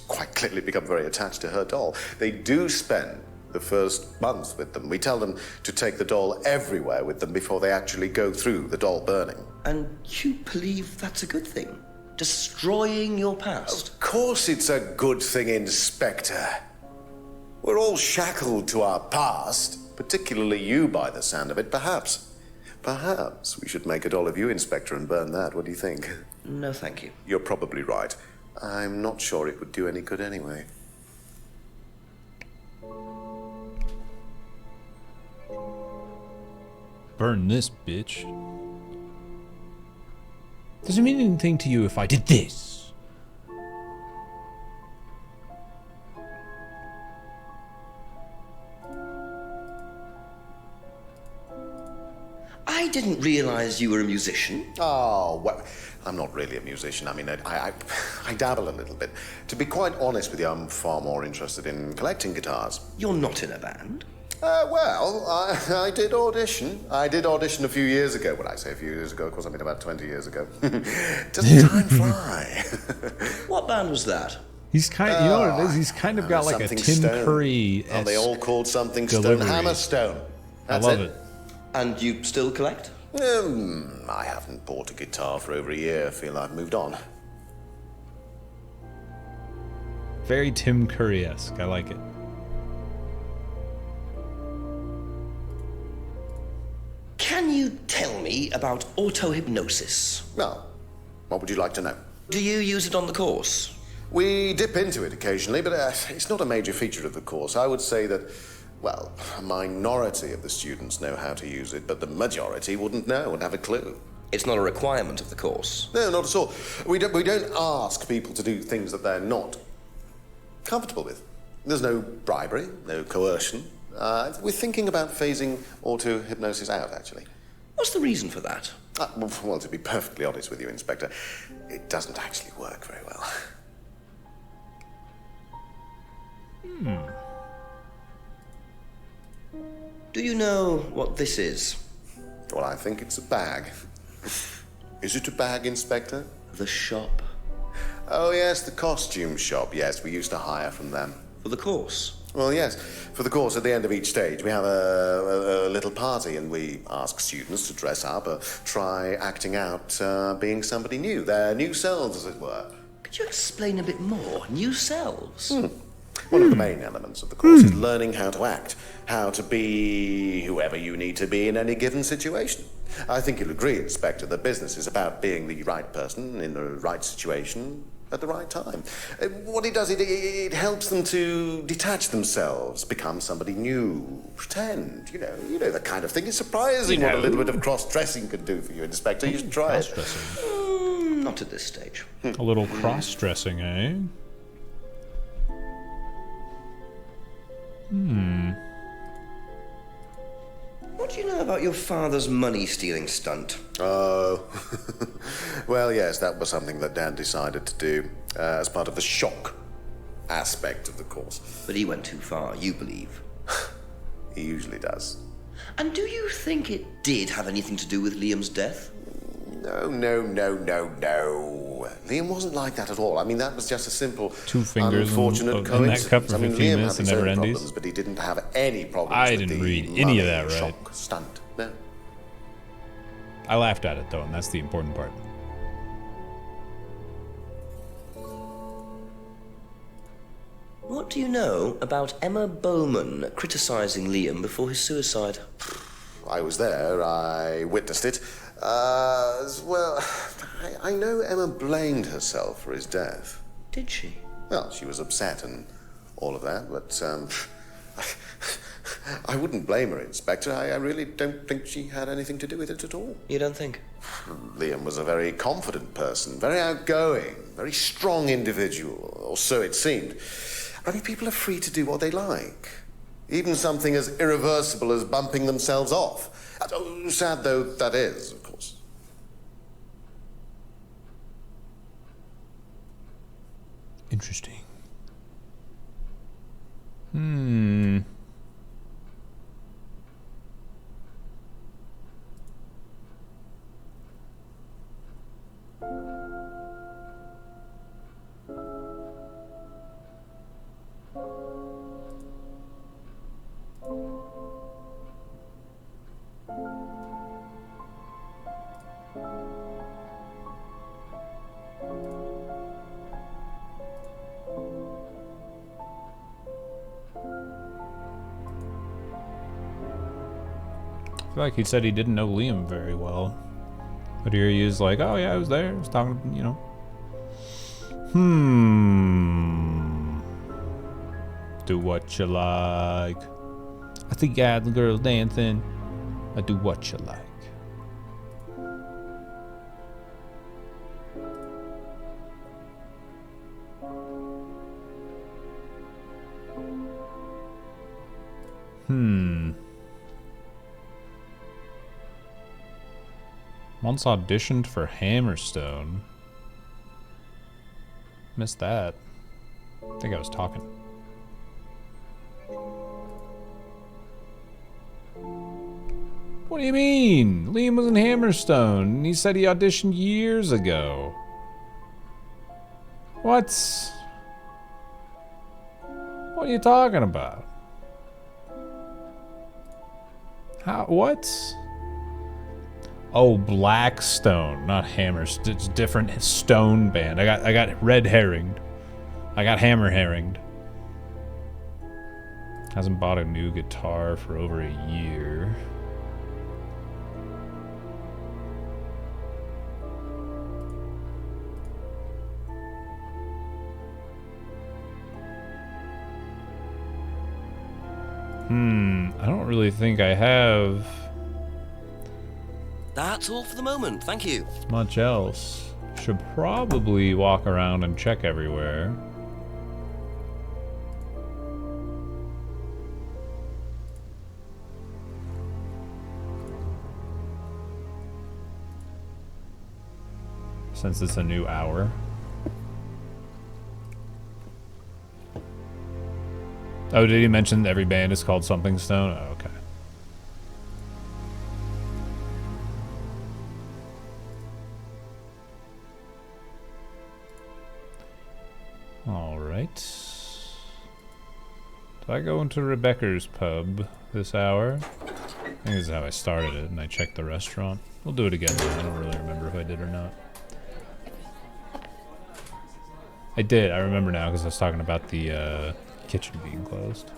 quite clearly become very attached to her doll. They do spend the first month with them. We tell them to take the doll everywhere with them before they actually go through the doll burning. And you believe that's a good thing? Destroying your past? Of course it's a good thing, Inspector. We're all shackled to our past, particularly you by the sound of it. Perhaps we should make a doll of you, Inspector, and burn that. What do you think? No, thank you. You're probably right. I'm not sure it would do any good anyway. Burn this, bitch. Does it mean anything to you if I did this? I didn't realize you were a musician. Oh, well, I'm not really a musician. I mean, I dabble a little bit. To be quite honest with you, I'm far more interested in collecting guitars. You're not in a band? Well, I did audition. I did audition a few years ago. When I say a few years ago, of course, I mean about 20 years ago. Doesn't time fly? What band was that? He's kind of, you know what it is? He's kind of got like a Something Tim Stone. Curry. Are they all called something delivery. Stone? Hammerstone. That's I love it. And you still collect? I haven't bought a guitar for over a year. I feel I've moved on. Very Tim Curry-esque. I like it. me about auto-hypnosis. Well, what would you like to know? Do you use it on the course? We dip into it occasionally, but it's not a major feature of the course. I would say that, well, a minority of the students know how to use it, but the majority wouldn't know and have a clue. It's not a requirement of the course. No, not at all. We don't ask people to do things that they're not comfortable with. There's no bribery, no coercion. We're thinking about phasing auto-hypnosis out, actually. What's the reason for that? Well, to be perfectly honest with you, Inspector, it doesn't actually work very well. Do you know what this is? Well, I think it's a bag. Is it a bag, Inspector? The shop. Oh, yes, the costume shop. Yes, we used to hire from them. For the course? Well, yes. For the course, at the end of each stage, we have a little party, and we ask students to dress up or try acting out being somebody new. Their new selves, as it were. Could you explain a bit more? New selves? One of the main elements of the course is learning how to act, how to be whoever you need to be in any given situation. I think you'll agree, Inspector, that business is about being the right person in the right situation at the right time. What it does, it helps them to detach themselves, become somebody new, pretend, you know the kind of thing. It's surprising what a little bit of cross-dressing can do for you, Inspector. You should try it. Not at this stage. A little cross-dressing, eh? What do you know about your father's money-stealing stunt? Oh, well, yes, that was something that Dan decided to do as part of the shock aspect of the course. But he went too far, you believe? He usually does. And do you think it did have anything to do with Liam's death? No. Liam wasn't like that at all. I mean, that was just a simple, 2 fingers unfortunate in coincidence. that cup for 15 Liam minutes had and his never own ended. problems, but he didn't have any problems I with didn't the read any of that money right. shock stunt. No. I laughed at it, though, and that's the important part. What do you know about Emma Bowman criticizing Liam before his suicide? I was there. I witnessed it. Well, I know Emma blamed herself for his death. Did she? Well, she was upset and all of that, but I wouldn't blame her, Inspector. I really don't think she had anything to do with it at all. You don't think? Liam was a very confident person, very outgoing, very strong individual, or so it seemed. I mean, people are free to do what they like. Even something as irreversible as bumping themselves off. Sad though that is, of course. Interesting. I feel like he said he didn't know Liam very well. But here he is like, oh yeah, I was there. I was talking, you know. Do what you like. I see guys and girls dancing. I do what you like. Once auditioned for Hammerstone. Missed that. I think I was talking. What do you mean? Liam was in Hammerstone, and he said he auditioned years ago. What? What are you talking about? How? What? Oh, Blackstone, not Hammerstone. It's a different stone band. I got red herringed. I got hammer herringed. Hasn't bought a new guitar for over a year. I don't really think I have That's all for the moment, thank you. much else. Should probably walk around and check everywhere. Since it's a new hour. Oh, did he mention every band is called something Stone? Oh, okay. Alright. Do I go into Rebecca's pub this hour? I think this is how I started it, and I checked the restaurant. We'll do it again though. I don't really remember if I did or not. I did, I remember now, because I was talking about the kitchen being closed.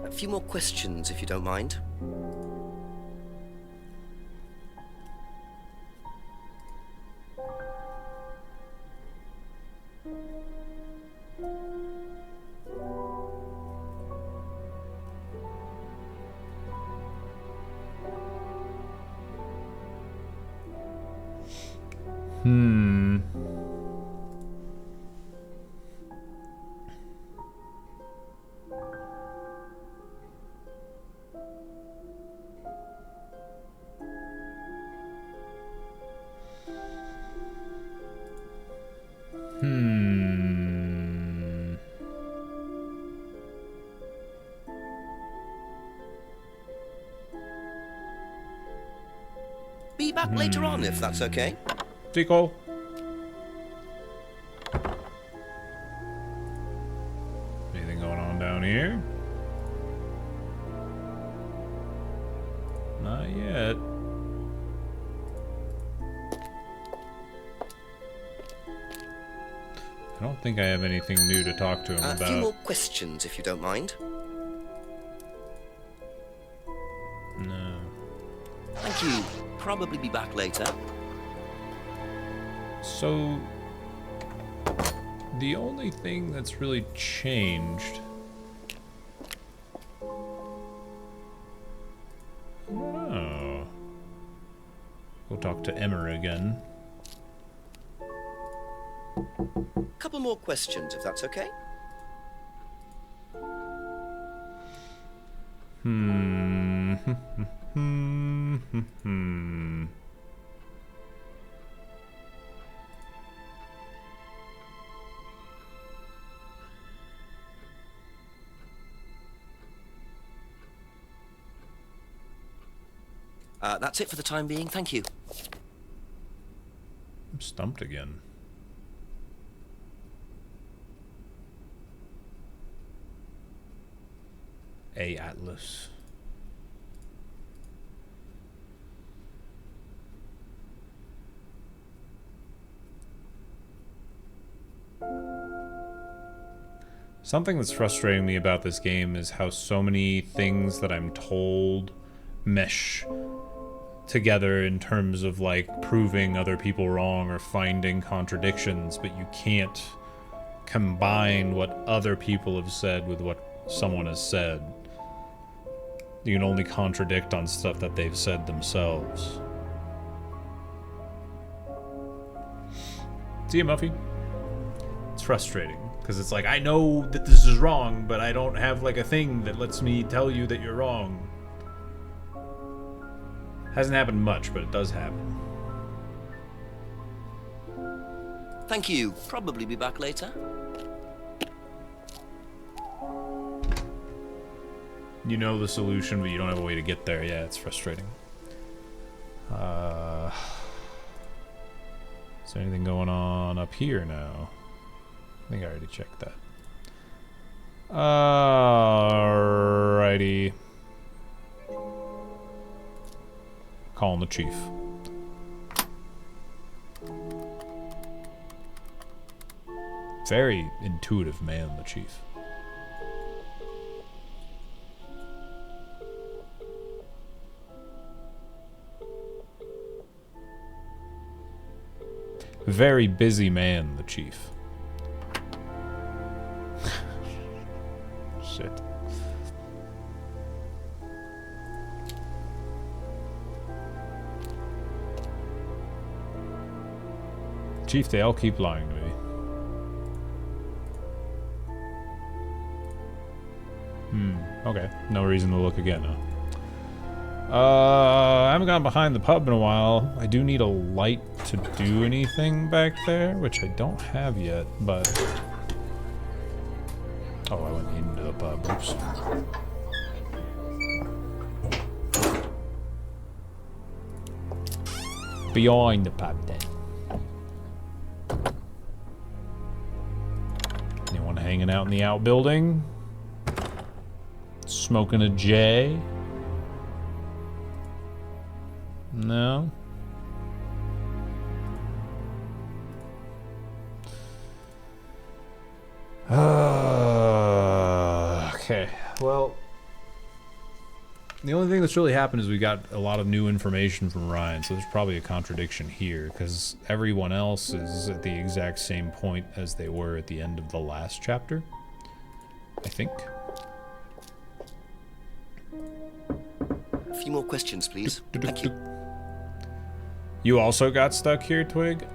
A few more questions, if you don't mind. Be back later on, if that's okay. Tico. Anything going on down here? Not yet. I don't think I have anything new to talk to him about. A few more questions, if you don't mind. No. Thank you. Probably be back later. So, the only thing that's really changed... Oh. We'll talk to Emmer again. Couple more questions, if that's okay. That's it for the time being, thank you. I'm stumped again. A Atlas. Something that's frustrating me about this game is how so many things that I'm told mesh together in terms of like proving other people wrong or finding contradictions, but you can't combine what other people have said with what someone has said. You can only contradict on stuff that they've said themselves. See you, Muffy? It's frustrating, because it's like, I know that this is wrong, but I don't have like a thing that lets me tell you that you're wrong. Hasn't happened much, but it does happen. Thank you. Probably be back later. You know the solution, but you don't have a way to get there. Yeah, it's frustrating. Is there anything going on up here now? I think I already checked that. Alrighty. Calling the chief. Very intuitive man, the chief. Very busy man, the chief. Shit. Chief, they all keep lying to me. Okay. No reason to look again, huh? I haven't gone behind the pub in a while. I do need a light to do anything back there, which I don't have yet, but... Oh, I went into the pub. Oops. Behind the pub, then. Anyone hanging out in the outbuilding? Smoking a J? No? Okay, well... The only thing that's really happened is we got a lot of new information from Ryan, so there's probably a contradiction here, because everyone else is at the exact same point as they were at the end of the last chapter. I think. A few more questions, please. Thank you. You also got stuck here, Twig?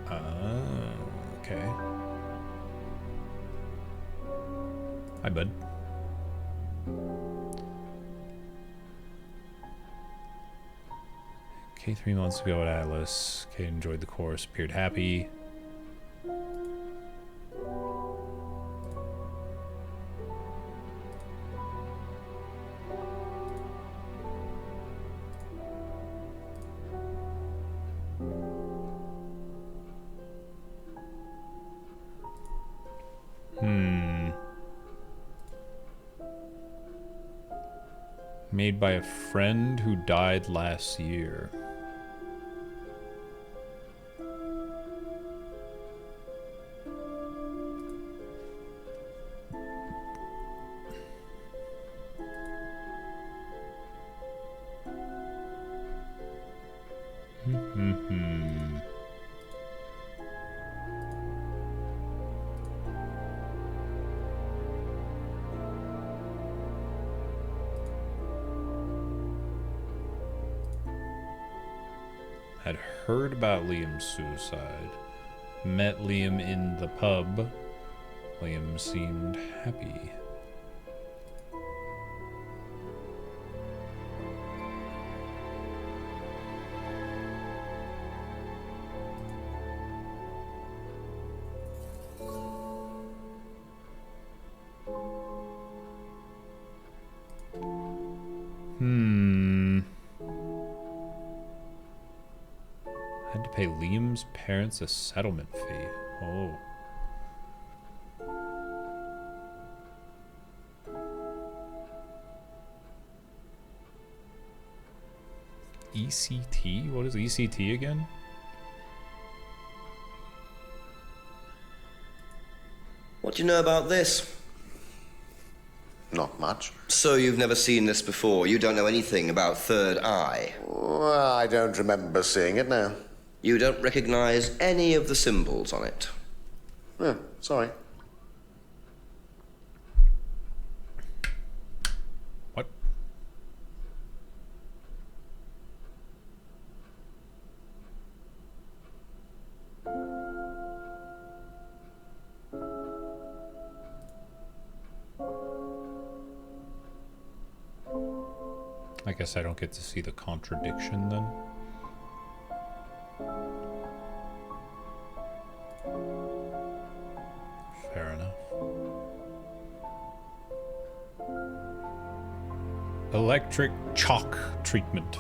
Okay. Hi, bud. Okay, 3 months ago at Atlas. Okay, enjoyed the course, appeared happy. Made by a friend who died last year. Had heard about Liam's suicide. Met Liam in the pub. Liam seemed happy. Had to pay Liam's parents a settlement fee. Oh. ECT? What is ECT again? What do you know about this? Not much. So you've never seen this before? You don't know anything about Third Eye? Well, I don't remember seeing it now. You don't recognize any of the symbols on it? Oh, sorry. What? I guess I don't get to see the contradiction then. Fair enough. Electric chalk treatment.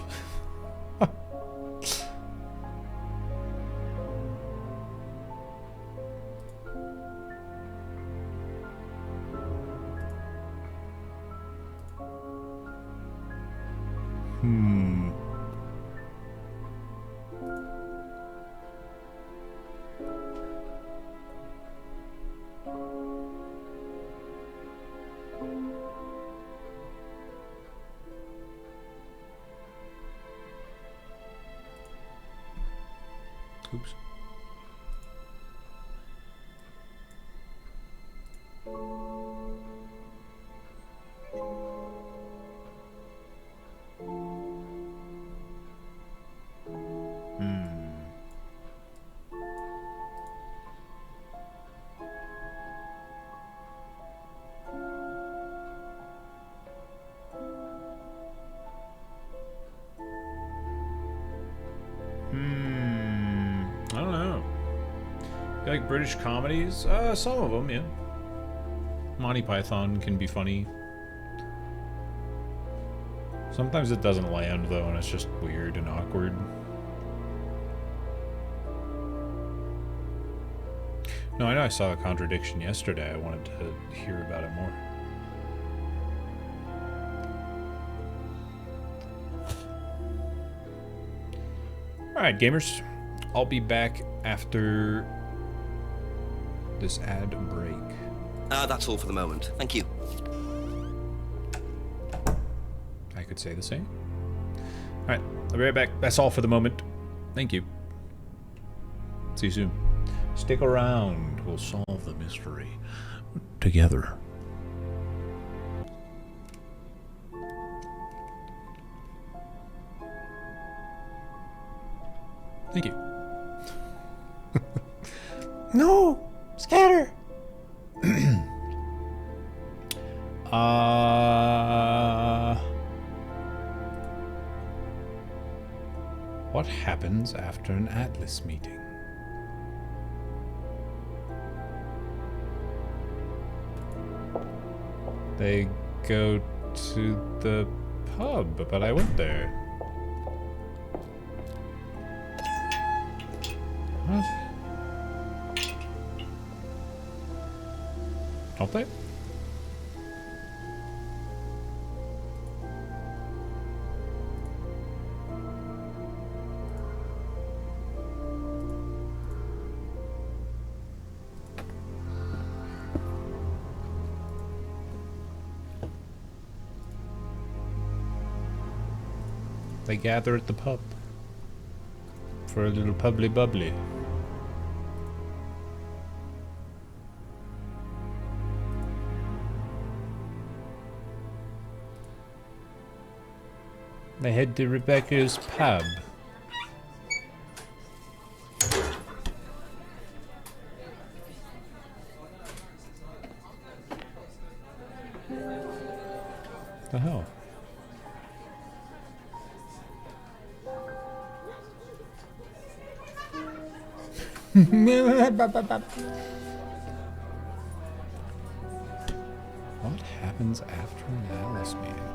Oops. like British comedies? Some of them, yeah. Monty Python can be funny. Sometimes it doesn't land, though, and it's just weird and awkward. No, I know I saw The Contradiction yesterday. I wanted to hear about it more. Alright, gamers. I'll be back after this ad break. That's all for the moment. Thank you. I could say the same. Alright, I'll be right back. That's all for the moment. Thank you. See you soon. Stick around. We'll solve the mystery together. Thank you. No! Scatter! What happens after an Atlas meeting? They go to the pub, but I went there. What? Don't they? They gather at the pub for a little pubbly bubbly. They head to Rebecca's pub. The hell? What happens after an Atlas meeting?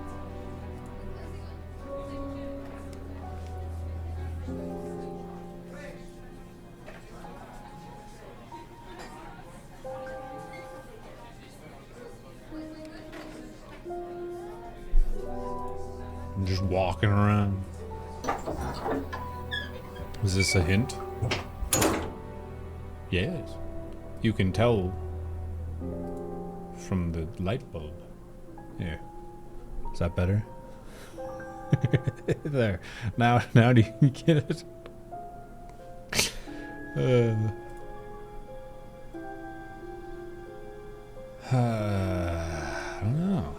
I'm just walking around. Is this a hint? Yes. You can tell from the light bulb. Here. Is that better? There. Now do you get it? I don't know.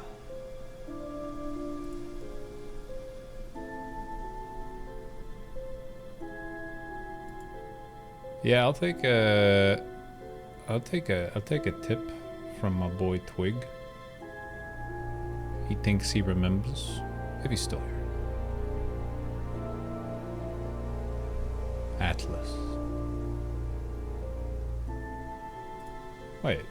Yeah, I'll take a tip from my boy Twig. He thinks he remembers. If he's still here. Atlas. Wait.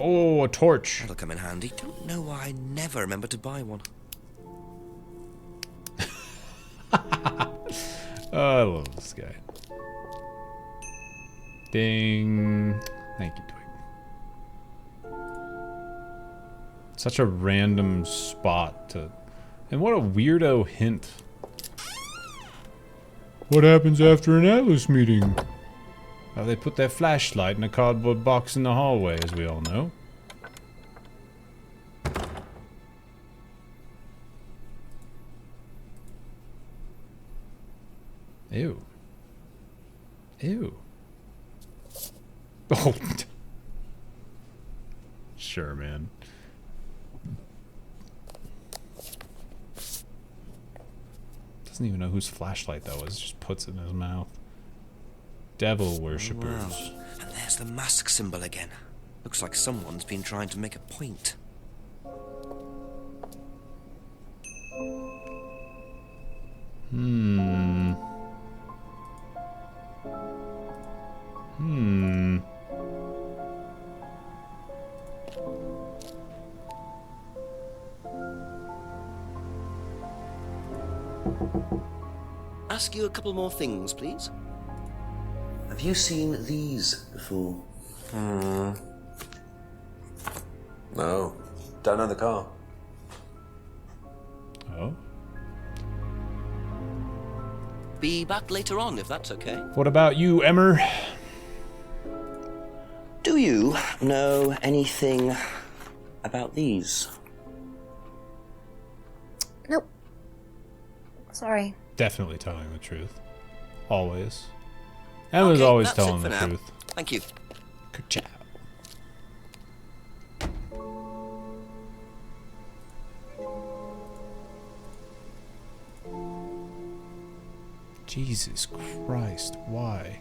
Oh, a torch. That'll come in handy. Don't know why I never remember to buy one. Oh, I love this guy. Ding. Thank you, Twig. Such a random spot to... And what a weirdo hint. What happens after an Atlas meeting? Well, they put their flashlight in a cardboard box in the hallway, as we all know. Ew. Ew. Oh. Sure, man. Doesn't even know whose flashlight that was. Just puts it in his mouth. Devil worshippers. Wow. And there's the mask symbol again. Looks like someone's been trying to make a point. Hmm. Ask you a couple more things, please. Have you seen these before? No. Don't know the car. Oh. Be back later on, if that's okay. What about you, Emmer? Do you know anything about these? Nope. Sorry. Definitely telling the truth. Always. Emma's always that's it telling for the now. truth. Thank you. Good job. Jesus Christ, why?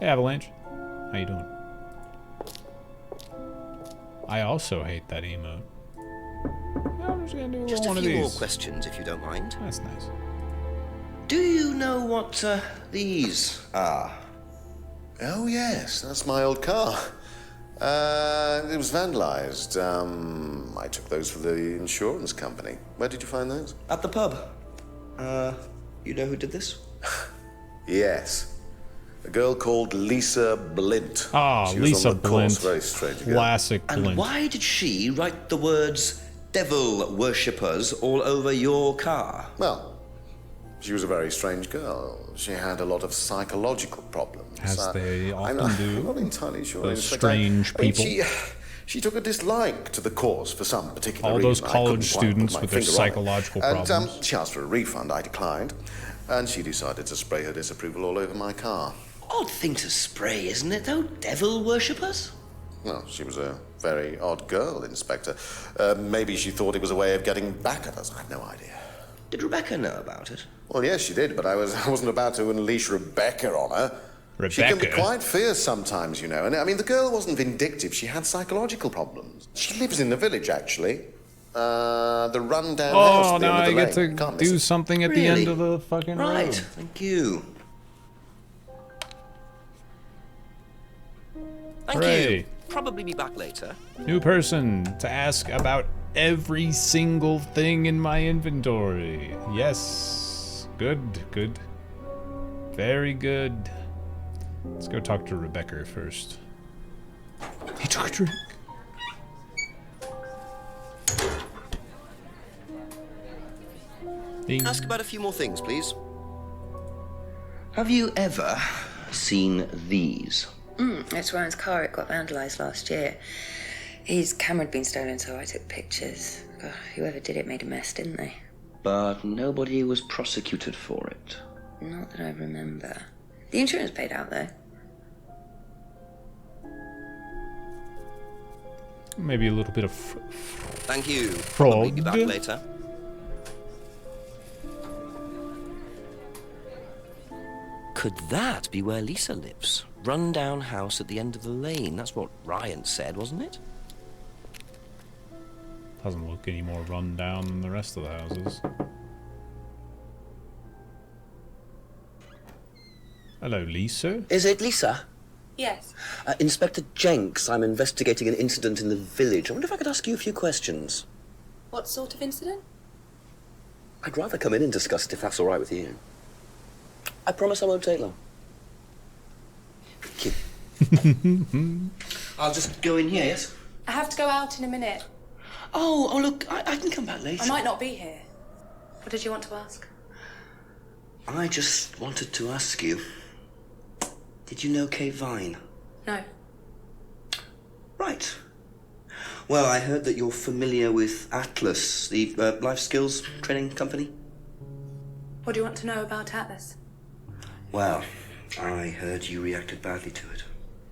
Hey, Avalanche. How you doing? I also hate that emote. I'm just gonna do Just a one of few more these. questions, if you don't mind. That's nice. Do you know what these are? Oh, yes, that's my old car. It was vandalized. I took those for the insurance company. Where did you find those? At the pub. You know who did this? Yes. A girl called Lisa Blint. Ah, She was Lisa on the course, Blint. very strange girl. Classic And Blint. why did she write the words devil worshippers all over your car? Well, she was a very strange girl. She had a lot of psychological problems. As they often do. I'm not entirely sure. Those In fact, strange people. She took a dislike to the course for some particular All reason. those I college couldn't quite put students my with their finger on it. psychological And, problems. she asked for a refund. I declined. And she decided to spray her disapproval all over my car. Odd thing to spray, isn't it, though? Devil worshippers? Well, she was a very odd girl, Inspector. Maybe she thought it was a way of getting back at us. I have no idea. Did Rebecca know about it? Well, yes, she did, but I wasn't about to unleash Rebecca on her. She can be Rebecca? quite fierce sometimes, you know. And I mean, the girl wasn't vindictive. She had psychological problems. She lives in the village, actually. The rundown house Oh, at the now end I of the get lane. to Can't miss do it. something at the end of the fucking Right, road. thank you. Thank Hooray. you. Probably be back later. New person to ask about every single thing in my inventory. Yes. Good, good. Very good. Let's go talk to Rebecca first. He took a drink. Ding. Ask about a few more things, please. Have you ever seen these? It's Ryan's car. It got vandalised last year. His camera had been stolen, so I took pictures. God, whoever did it made a mess, didn't they? But nobody was prosecuted for it. Not that I remember. The insurance paid out, though. Maybe a little bit of Thank you. Probably be back fraud. later. Could that be where Lisa lives? Rundown house at the end of the lane. That's what Ryan said, wasn't it? Doesn't look any more run down than the rest of the houses. Hello, Lisa. Is it Lisa? Yes. Inspector Jenks, I'm investigating an incident in the village. I wonder if I could ask you a few questions. What sort of incident? I'd rather come in and discuss it if that's all right with you. I promise I won't take long. Thank you. I'll just go in here, yes? I have to go out in a minute. Oh, look, I can come back later. I might not be here. What did you want to ask? I just wanted to ask you, did you know Kate Vine? No. Right. Well, I heard that you're familiar with Atlas, the life skills training company. What do you want to know about Atlas? Well, I heard you reacted badly to it.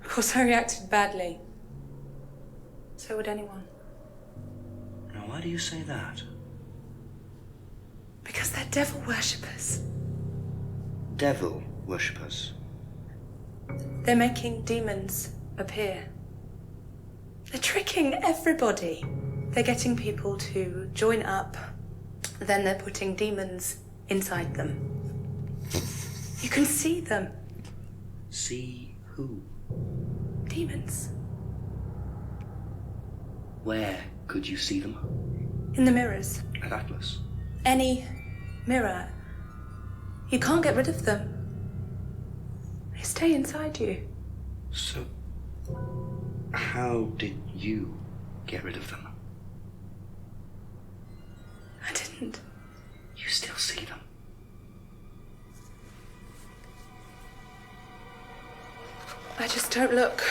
Of course I reacted badly. So would anyone. Why do you say that? Because they're devil worshippers. Devil worshippers. They're making demons appear. They're tricking everybody. They're getting people to join up, then they're putting demons inside them. You can see them. See who? Demons. Where could you see them? In the mirrors. At Atlas. Any mirror. You can't get rid of them. They stay inside you. So, how did you get rid of them? I didn't. You still see them? I just don't look.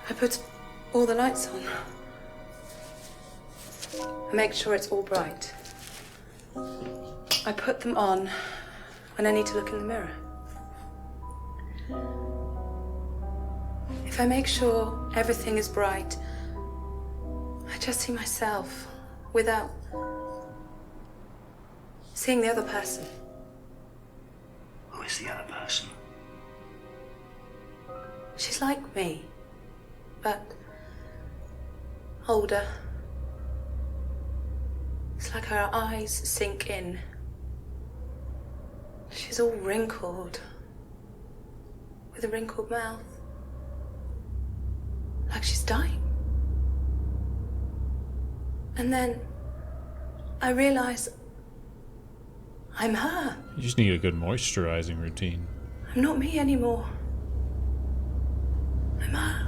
I put all the lights on. I make sure it's all bright. I put them on when I need to look in the mirror. If I make sure everything is bright, I just see myself without seeing the other person. Who is the other person? She's like me, but older. It's like her eyes sink in. She's all wrinkled, with a wrinkled mouth, like she's dying. And then I realize I'm her. You just need a good moisturizing routine. I'm not me anymore. I'm her.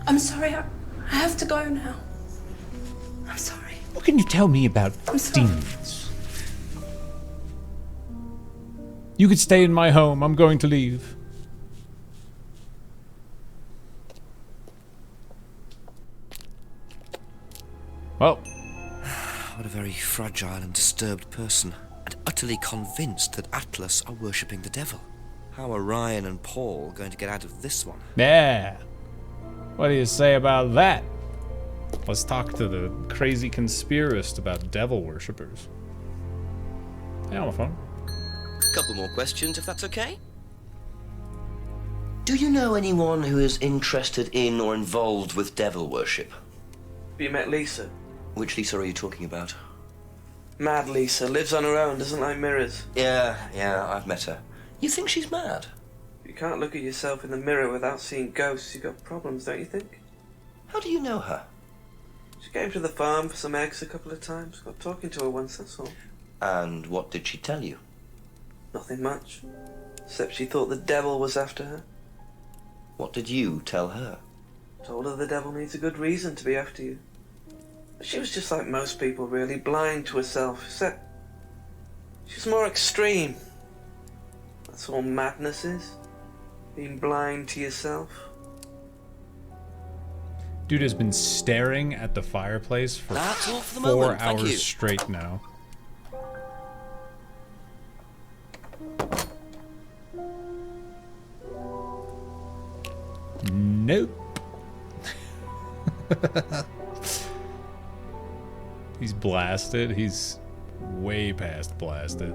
I'm sorry, I have to go now. I'm sorry. What can you tell me about I'm sorry. demons? You could stay in my home. I'm going to leave. Well. What a very fragile and disturbed person, and utterly convinced that Atlas are worshipping the devil. How are Ryan and Paul going to get out of this one? Yeah. What do you say about that? Let's talk to the crazy conspiracist about devil worshippers. Hey, on the phone. Couple more questions, if that's okay? Do you know anyone who is interested in or involved with devil worship? Have you met Lisa? Which Lisa are you talking about? Mad Lisa. Lives on her own, doesn't like mirrors. Yeah, I've met her. You think she's mad? If you can't look at yourself in the mirror without seeing ghosts, you've got problems, don't you think? How do you know her? She came to the farm for some eggs a couple of times. Got talking to her once, that's all. And what did she tell you? Nothing much. Except she thought the devil was after her. What did you tell her? Told her the devil needs a good reason to be after you. She was just like most people, really, blind to herself, except she's more extreme. That's all madness is. Being blind to yourself. Dude has been staring at the fireplace for That's all for the 4 moment, thank hours you. straight now. Nope. He's blasted. He's way past blasted.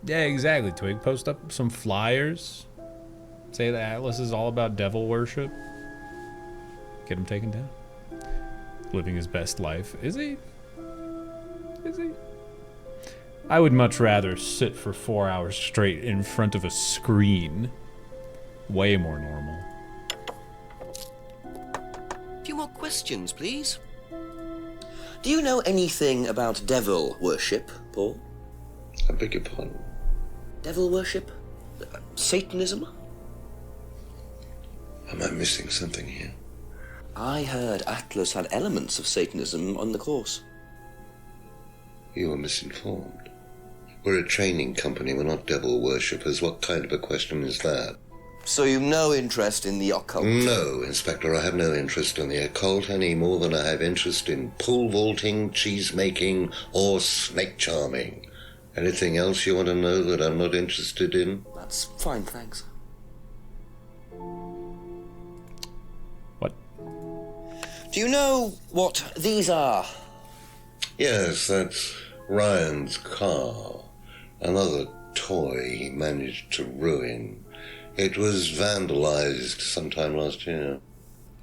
Yeah, exactly, Twig. Post up some flyers. Say that Atlas is all about devil worship. Get him taken down. Living his best life. Is he? Is he? I would much rather sit for 4 hours straight in front of a screen. Way more normal. A few more questions, please. Do you know anything about devil worship, Paul? I beg your pardon? Devil worship? Satanism? Am I missing something here? I heard Atlas had elements of Satanism on the course. You are misinformed. We're a training company, we're not devil worshippers. What kind of a question is that? So you've no interest in the occult? No, Inspector, I have no interest in the occult any more than I have interest in pole vaulting, cheese making, or snake charming. Anything else you want to know that I'm not interested in? That's fine, thanks. What? Do you know what these are? Yes, that's Ryan's car. Another toy he managed to ruin. It was vandalized sometime last year.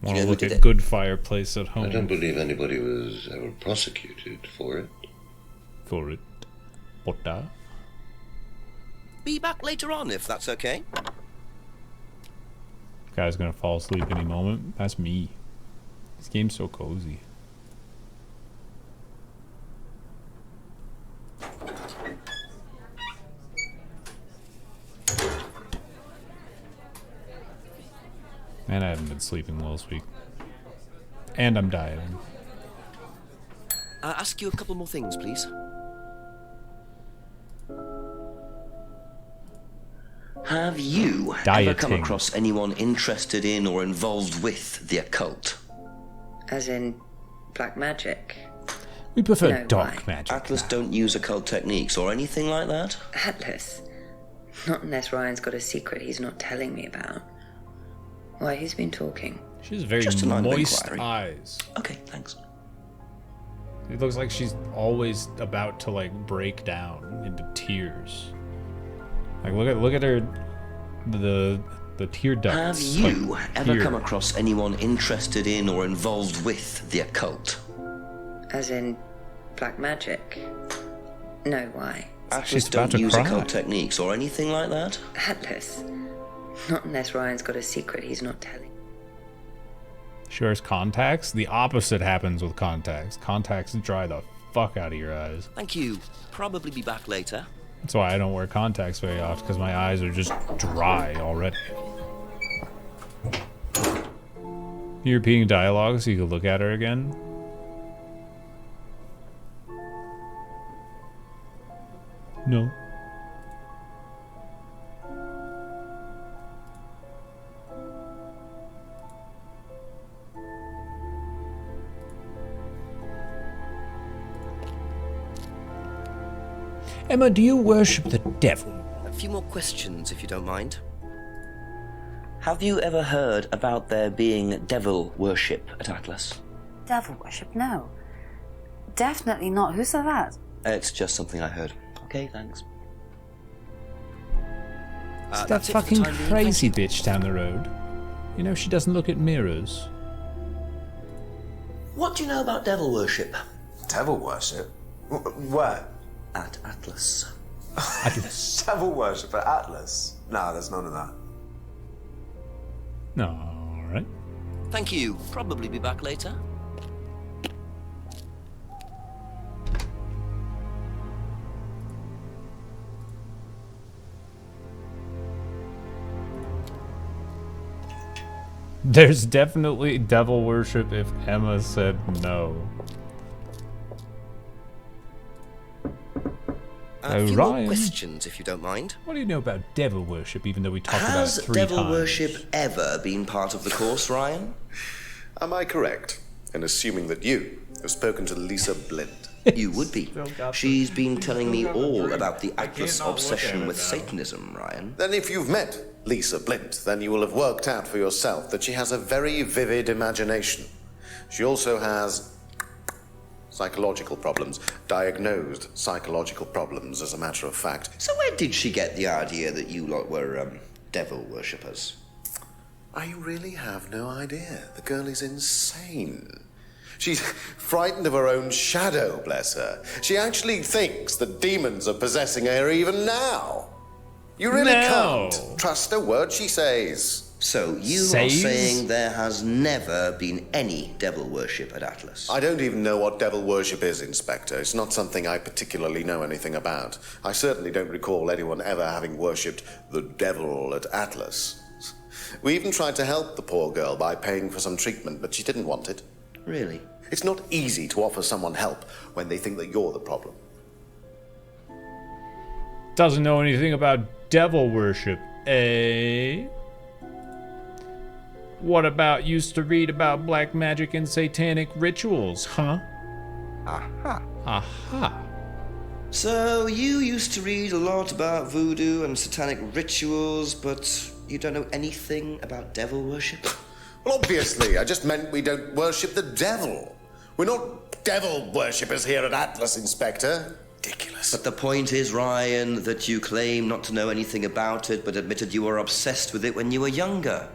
Want to look at good fireplace at home. I don't believe anybody was ever prosecuted for it. For it? What? Be back later on, if that's okay. Guy's gonna fall asleep any moment. That's me. This game's so cozy. And I haven't been sleeping well this week. And I'm dieting. Ask you a couple more things, please. Have you ever come across anyone interested in or involved with the occult? As in black magic? We prefer No, dark why? magic. Atlas don't use occult techniques or anything like that? Atlas? Not unless Ryan's got a secret he's not telling me about. Why, who's been talking? She has very Just a line of moist inquiry. eyes. Okay, thanks. It looks like she's always about to like break down into tears. Like look at her, the tear ducts. Have you like, ever here. come across anyone interested in or involved with the occult? As in black magic? No, why? Atlas don't use occult techniques or anything like that? Atlas? Not unless Ryan's got a secret he's not telling. She wears contacts? The opposite happens with contacts. Contacts dry the fuck out of your eyes. Thank you. Probably be back later. That's why I don't wear contacts very often, because my eyes are just dry already. You repeating dialogue so you can look at her again? No. Emma, do you worship the devil? A few more questions, if you don't mind. Have you ever heard about there being devil worship at Atlas? Devil worship? No. Definitely not. Who said that? It's just something I heard. Okay, thanks. It's that that's it for the fucking time being, crazy bitch down the road. You know, she doesn't look at mirrors. What do you know about devil worship? Devil worship? Where? At Atlas. Atlas. Devil worship at Atlas? No, there's none of that. No, alright. Thank you. Probably be back later. There's definitely devil worship if Emma said no. A few more questions, if you don't mind. What do you know about devil worship, even though we talked about Has it 3 devil times? worship ever been part of the course, Ryan? Am I correct in assuming that you have spoken to Lisa Blind? You would be. She's been telling me all about the Atlas obsession with Satanism, Ryan. Then if you've met Lisa Blind, then you will have worked out for yourself that she has a very vivid imagination. She also has psychological problems, diagnosed psychological problems, as a matter of fact. So where did she get the idea that you lot were, devil worshippers? I really have no idea. The girl is insane. She's frightened of her own shadow, bless her. She actually thinks that demons are possessing her even now. You really can't trust a word she says. So you are saying there has never been any devil worship at Atlas? I don't even know what devil worship is, Inspector. It's not something I particularly know anything about. I certainly don't recall anyone ever having worshipped the devil at Atlas. We even tried to help the poor girl by paying for some treatment, but she didn't want it. Really? It's not easy to offer someone help when they think that you're the problem. Doesn't know anything about devil worship, eh? What about used to read about black magic and satanic rituals, huh? Aha. Aha. So, you used to read a lot about voodoo and satanic rituals, but you don't know anything about devil worship? Well, obviously, I just meant we don't worship the devil. We're not devil worshippers here at Atlas, Inspector. Ridiculous. But the point is, Ryan, that you claim not to know anything about it, but admitted you were obsessed with it when you were younger.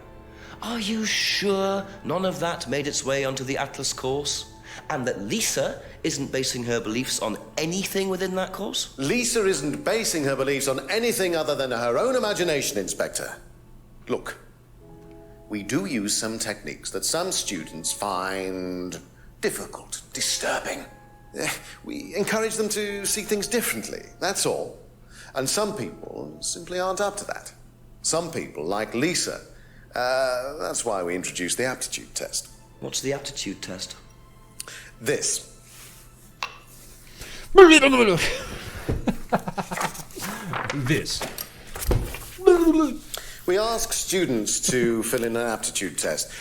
Are you sure none of that made its way onto the Atlas course? And that Lisa isn't basing her beliefs on anything within that course? Lisa isn't basing her beliefs on anything other than her own imagination, Inspector. Look, we do use some techniques that some students find difficult, disturbing. We encourage them to see things differently, that's all. And some people simply aren't up to that. Some people, like Lisa, that's why we introduced the aptitude test. What's the aptitude test? This. This. We ask students to fill in an aptitude test,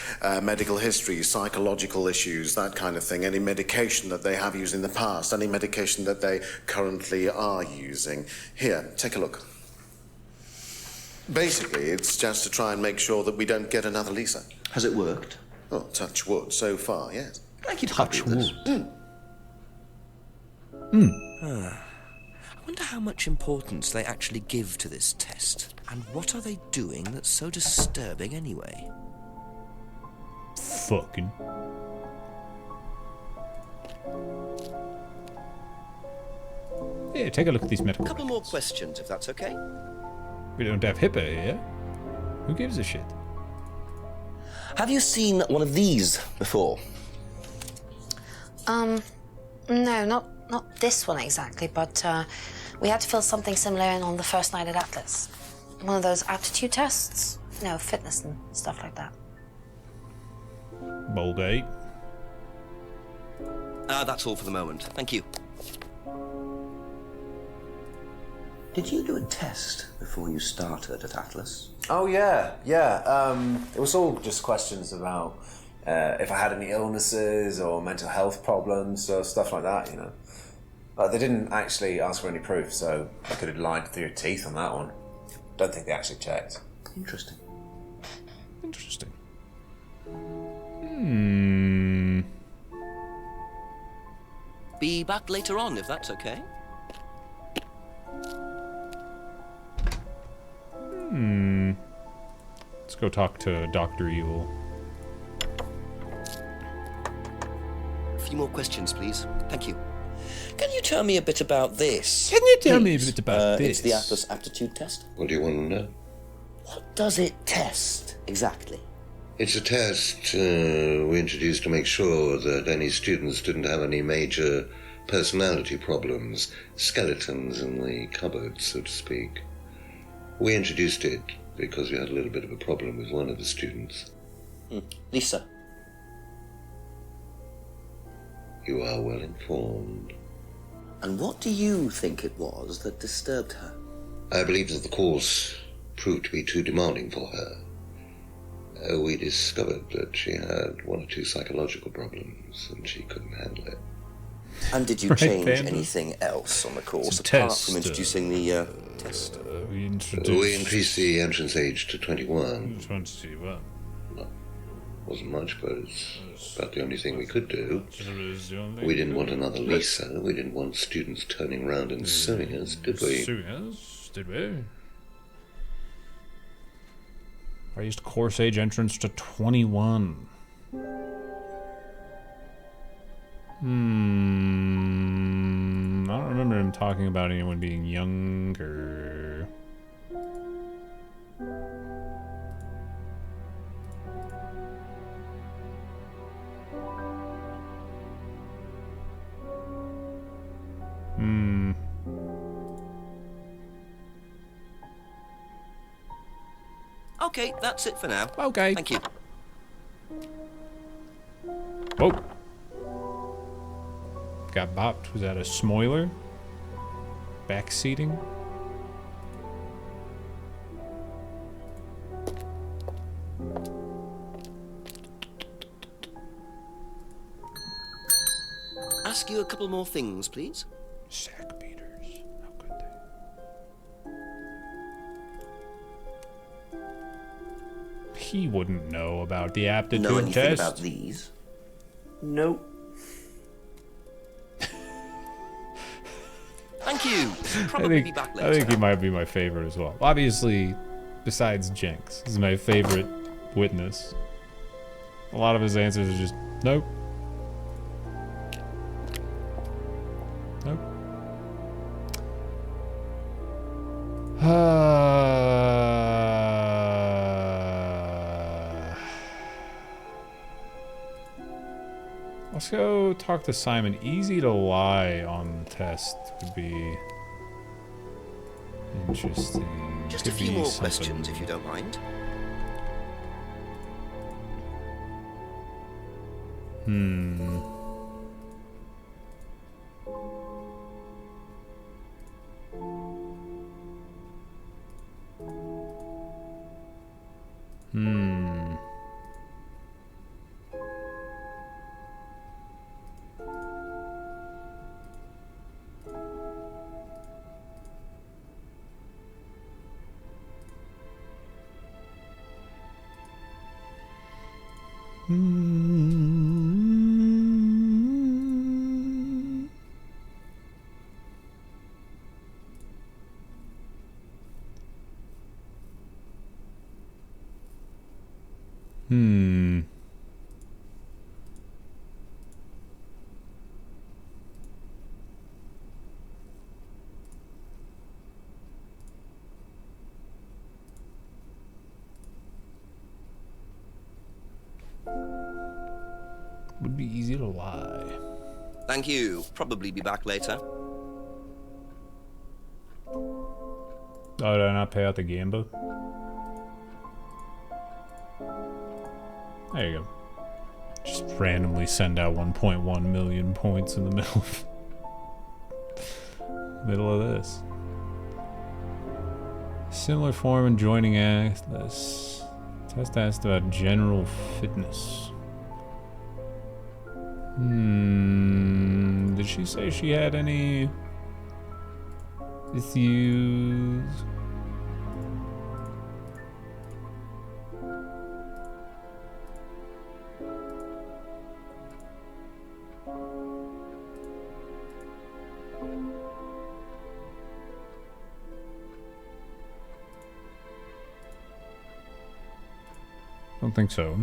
medical history, psychological issues, that kind of thing, any medication that they have used in the past, any medication that they currently are using. Here, take a look. Basically, it's just to try and make sure that we don't get another Lisa. Has it worked? Oh, touch wood, so far, yes. Thank you, touch wood. I wonder how much importance they actually give to this test. And what are they doing that's so disturbing anyway? Fucking. Yeah, take a look at these medical A couple more questions, if that's okay. We don't have HIPAA here. Who gives a shit? Have you seen one of these before? No, not this one exactly, but we had to fill something similar in on the first night at Atlas. One of those aptitude tests, fitness and stuff like that. Bold 8. That's all for the moment. Thank you. Did you do a test before you started at Atlas? Oh, yeah. It was all just questions about if I had any illnesses or mental health problems or stuff like that, They didn't actually ask for any proof, so I could have lied through your teeth on that one. Don't think they actually checked. Interesting. Interesting. Be back later on, if that's okay. Let's go talk to Dr. Evil. A few more questions, please. Thank you. Can you tell me a bit about this? Can you tell me a bit about this? It's the Atlas aptitude test. What do you want to know? What does it test, exactly? It's a test we introduced to make sure that any students didn't have any major personality problems, skeletons in the cupboard, so to speak. We introduced it because we had a little bit of a problem with one of the students. Lisa. You are well informed. And what do you think it was that disturbed her? I believe that the course proved to be too demanding for her. We discovered that she had one or two psychological problems and she couldn't handle it. And did you change anything else on the course apart from introducing the test? We increased the entrance age to 21. 21. Well, wasn't much, but it's about the only thing we could do. We didn't want another Lisa. We didn't want students turning around and suing us, did we? Suing us? Did we? Raised course age entrance to 21. I don't remember him talking about anyone being younger. Okay, that's it for now. Okay. Thank you. Whoa. Got bopped. Was that a smoiler? Backseating? ask you a couple more things, please? Sack beaters. How could they? He wouldn't know about the aptitude Know anything test. about these? Nope. Thank you. Probably be back later. I think he might be my favorite as well. Obviously, besides Jenks, he's my favorite witness. A lot of his answers are just, nope. Nope. Let's go talk to Simon. Easy to lie on the test would be interesting. Just a Could few be more something. questions, if you don't mind. Hmm. Hmm. Hmm. Would be easy to lie. Thank you. Probably be back later. Oh, did I not pay out the gamba? There you go. Just randomly send out 1.1 million points in the middle of this. Similar form and joining Atlas. Test asked about general fitness. Did she say she had any issues? Don't think so.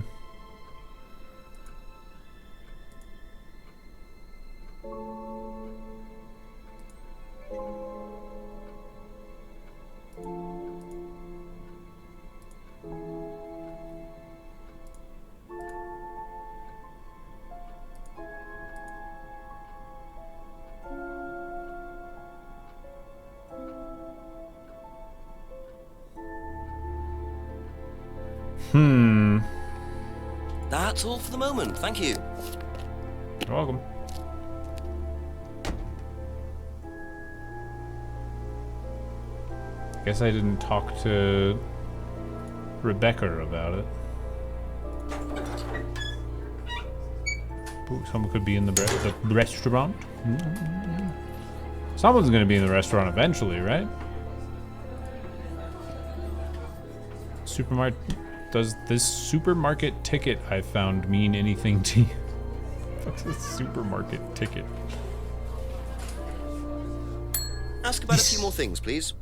That's all for the moment. Thank you. You're welcome. Guess I didn't talk to Rebecca about it. Ooh, someone could be in the restaurant. Someone's gonna be in the restaurant eventually, right? Supermarket. Does this supermarket ticket I found mean anything to you? What's a supermarket ticket? Ask about a few more things, please.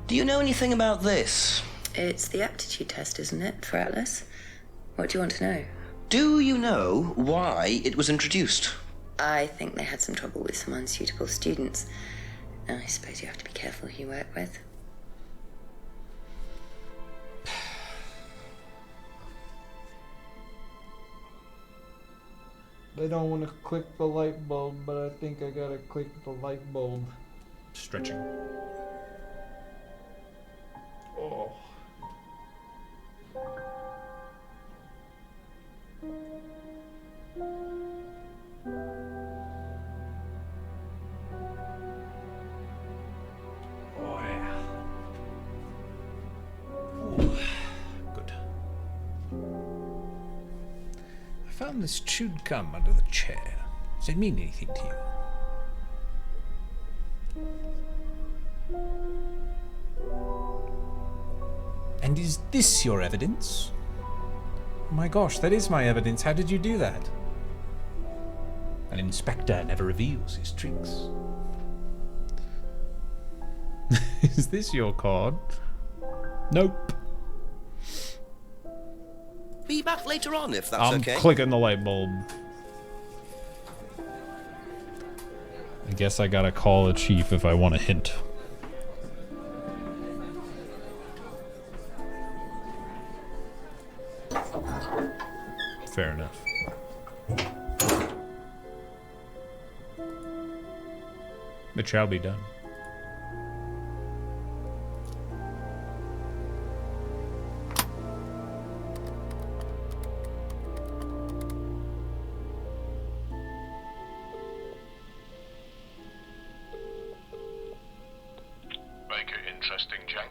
Do you know anything about this? It's the aptitude test, isn't it, for Atlas? What do you want to know? Do you know why it was introduced? I think they had some trouble with some unsuitable students. I suppose you have to be careful who you work with. I don't want to click the light bulb, but I think I gotta click the light bulb. Stretching. Oh. Oh yeah. Ooh. Good. found this chewed gum under the chair. Does it mean anything to you? And is this your evidence? Oh my gosh, that is my evidence. How did you do that? An inspector never reveals his tricks. Is this your card? Nope. Be back later on if that's I'm okay. clicking the light bulb. I guess I gotta call a chief if I want a hint. Fair enough. It shall be done.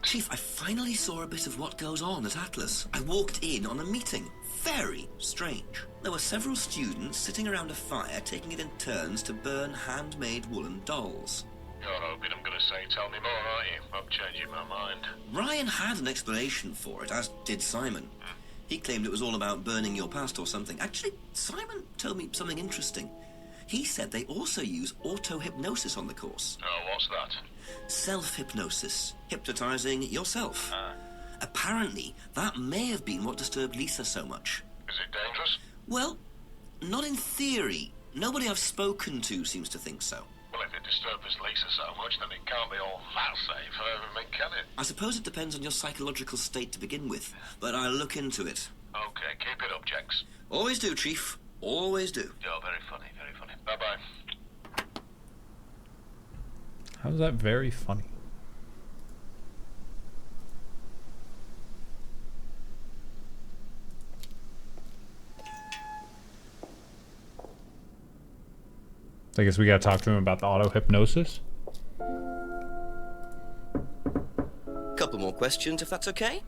Chief, I finally saw a bit of what goes on at Atlas. I walked in on a meeting. Very strange. There were several students sitting around a fire taking it in turns to burn handmade woolen dolls. You're hoping I'm going to say tell me more, aren't you? I'm changing my mind. Ryan had an explanation for it, as did Simon. He claimed it was all about burning your past or something. Actually, Simon told me something interesting. He said they also use auto-hypnosis on the course. Oh, what's that? Self-hypnosis. Hypnotizing yourself. Apparently, that may have been what disturbed Lisa so much. Is it dangerous? Well, not in theory. Nobody I've spoken to seems to think so. Well, if it disturbs Lisa so much, then it can't be all that safe, can it? I suppose it depends on your psychological state to begin with, but I'll look into it. Okay, keep it up, Jax. Always do, Chief. Always do. You're very funny, very funny. Bye-bye. How's that very funny? I guess we gotta talk to him about the auto-hypnosis. Couple more questions, if that's okay?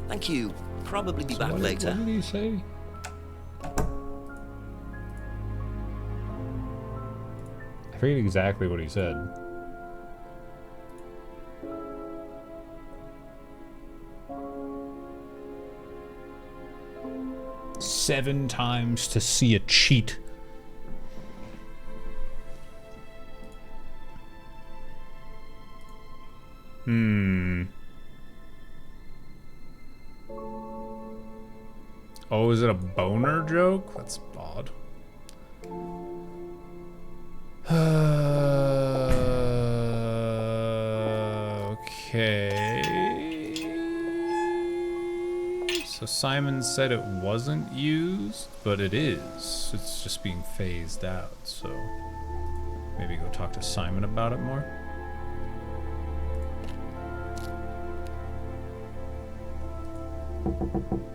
Thank you. Probably be back later. What did he say? I forget exactly what he said. Seven times to see a cheat. Oh, is it a boner joke? That's odd. Okay. So Simon said it wasn't used, but it is. It's just being phased out, so maybe go talk to Simon about it more.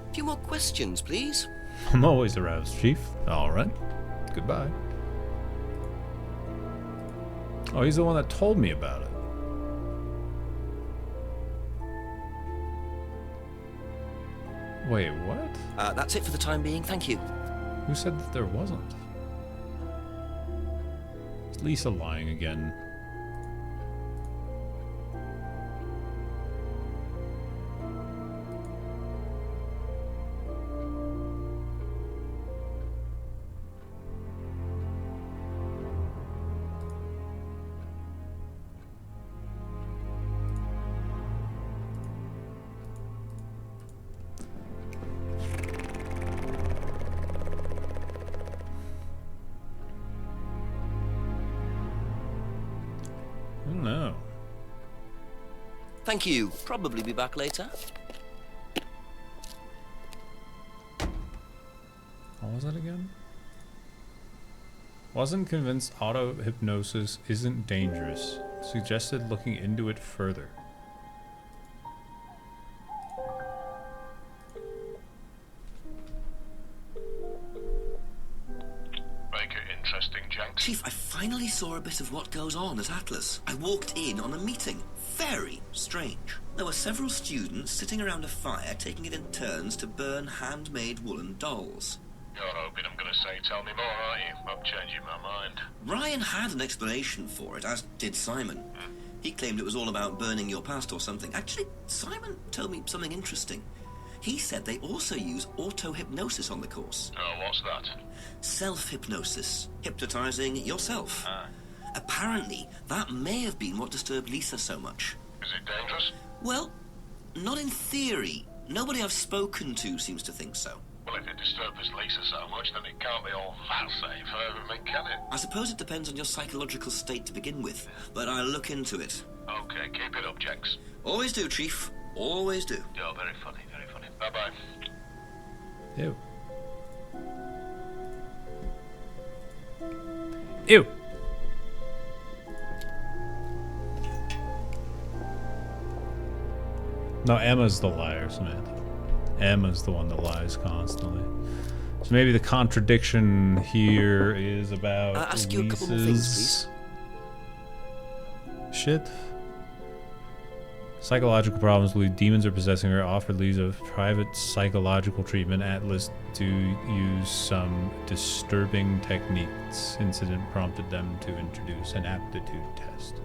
A few more questions, please. I'm always aroused, Chief. All right. Goodbye. Oh, he's the one that told me about it. Wait, what? That's it for the time being. Thank you. Who said that there wasn't? Is Lisa lying again? No. Thank you. Probably be back later. What was that again? Wasn't convinced auto-hypnosis isn't dangerous. Suggested looking into it further. Make it interesting, Jenks. Chief, I finally saw a bit of what goes on at Atlas. I walked in on a meeting. Very strange. There were several students sitting around a fire, taking it in turns to burn handmade woolen dolls. You're hoping I'm going to say tell me more, aren't you? I'm changing my mind. Ryan had an explanation for it, as did Simon. He claimed it was all about burning your past or something. Actually, Simon told me something interesting. He said they also use auto-hypnosis on the course. Oh, what's that? Self-hypnosis. Hypnotizing yourself. Apparently, that may have been what disturbed Lisa so much. Is it dangerous? Well, not in theory. Nobody I've spoken to seems to think so. Well, if it disturbs Lisa so much, then it can't be all that safe for everything, can it? I suppose it depends on your psychological state to begin with, but I'll look into it. Okay, keep it up, Jenks. Always do, Chief. Always do. You're very funny, very funny. Bye-bye. Ew. Ew. No, Emma's the liar, Samantha. Emma's the one that lies constantly. So maybe the contradiction here is about ask you a couple more things, please. Shit. Psychological problems believe demons are possessing her. Offered leads of private psychological treatment. Atlas to use some disturbing techniques. Incident prompted them to introduce an aptitude test.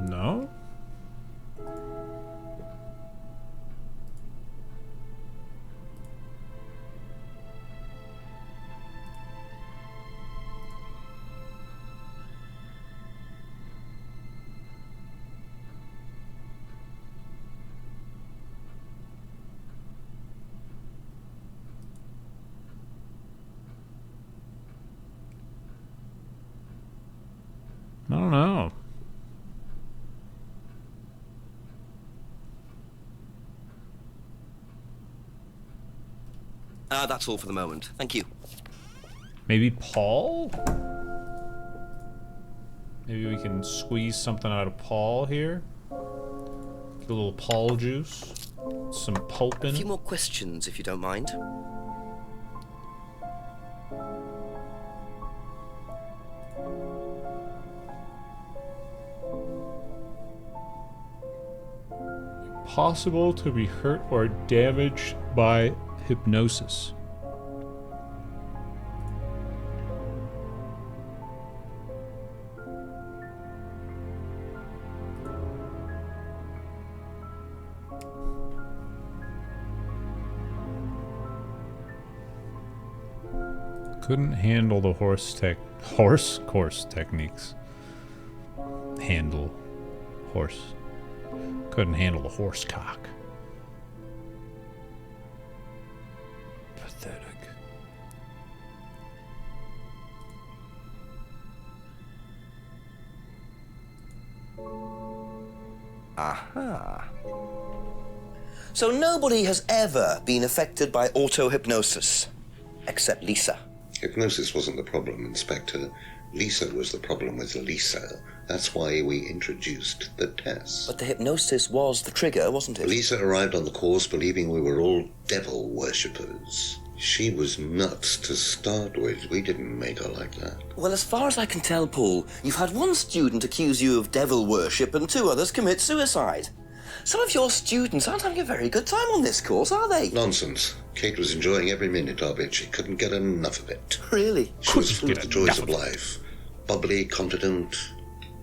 No? I don't know. That's all for the moment. Thank you. Maybe Paul? Maybe we can squeeze something out of Paul here. Get a little Paul juice. Some pulp in A few it. more questions, if you don't mind. Possible to be hurt or damaged by hypnosis. Couldn't handle the horse course techniques. Handle horse. Couldn't handle the horse cock. Pathetic. Aha. So nobody has ever been affected by auto-hypnosis, except Lisa. Hypnosis wasn't the problem, Inspector. Lisa was the problem with Lisa. That's why we introduced the test. But the hypnosis was the trigger, wasn't it? Lisa arrived on the course believing we were all devil worshippers. She was nuts to start with. We didn't make her like that. Well, as far as I can tell, Paul, you've had one student accuse you of devil worship and two others commit suicide. Some of your students aren't having a very good time on this course, are they? Nonsense. Kate was enjoying every minute of it. She couldn't get enough of it. Really? She was full of the joys of life. Bubbly, confident,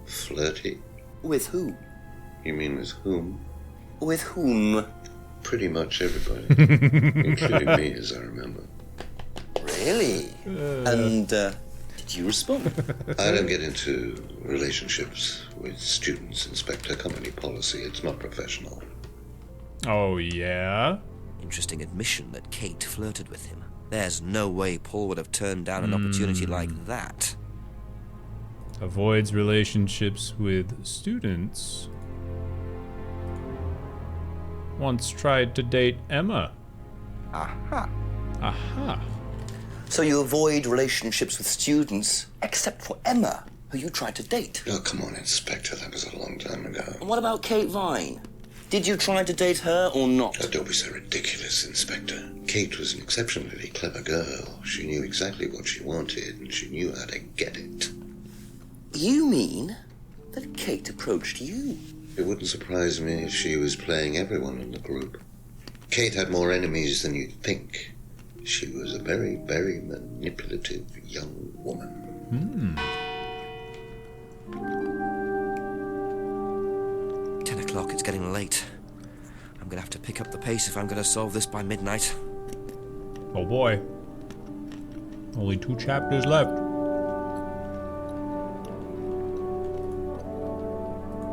flirty. With who? You mean with whom? With whom? Pretty much everybody. Including me, as I remember. Really? And, did you respond? I don't get into relationships with students, Inspector. Company policy. It's not professional. Oh, yeah? Interesting admission that Kate flirted with him. There's no way Paul would have turned down an opportunity like that. Avoids relationships with students. Once tried to date Emma. Aha. Aha. So you avoid relationships with students, except for Emma, who you tried to date. Oh, come on, Inspector. That was a long time ago. And what about Kate Vine? Did you try to date her or not? Oh, don't be so ridiculous, Inspector. Kate was an exceptionally clever girl. She knew exactly what she wanted, and she knew how to get it. You mean that Kate approached you? It wouldn't surprise me if she was playing everyone in the group. Kate had more enemies than you'd think. She was a very, very manipulative young woman. 10 o'clock, it's getting late. I'm gonna have to pick up the pace if I'm gonna solve this by midnight. Oh boy. Only 2 chapters left.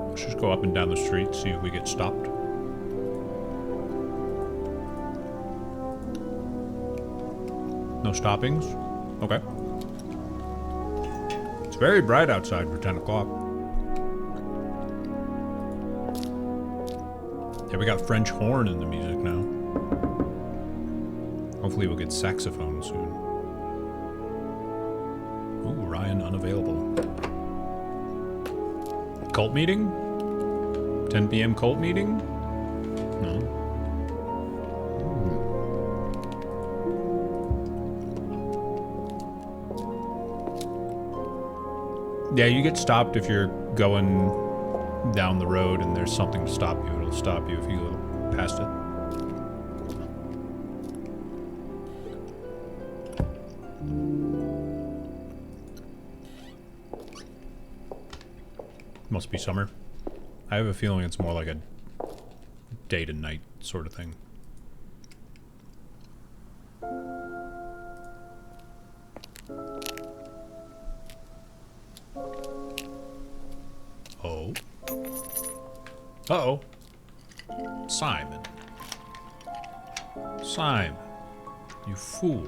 Let's just go up and down the street, see if we get stopped. No stoppings? Okay. It's very bright outside for 10 o'clock. Yeah, we got French horn in the music now. Hopefully we'll get saxophone soon. Ooh, Ryan unavailable. Cult meeting? 10 p.m. cult meeting? No. Yeah, you get stopped if you're going down the road and there's something to stop you. It'll stop you if you go past it. Must be summer. I have a feeling it's more like a day to night sort of thing. Oh. Uh-oh. Simon. Simon. You fool.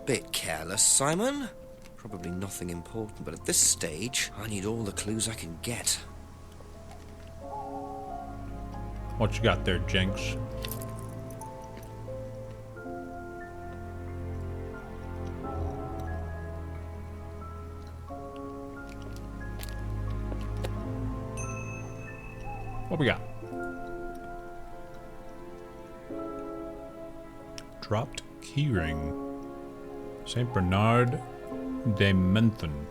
Bit careless, Simon. Probably nothing important, but at this stage, I need all the clues I can get. What you got there, Jenks? What we got? Dropped keyring. Saint Bernard de Menthon.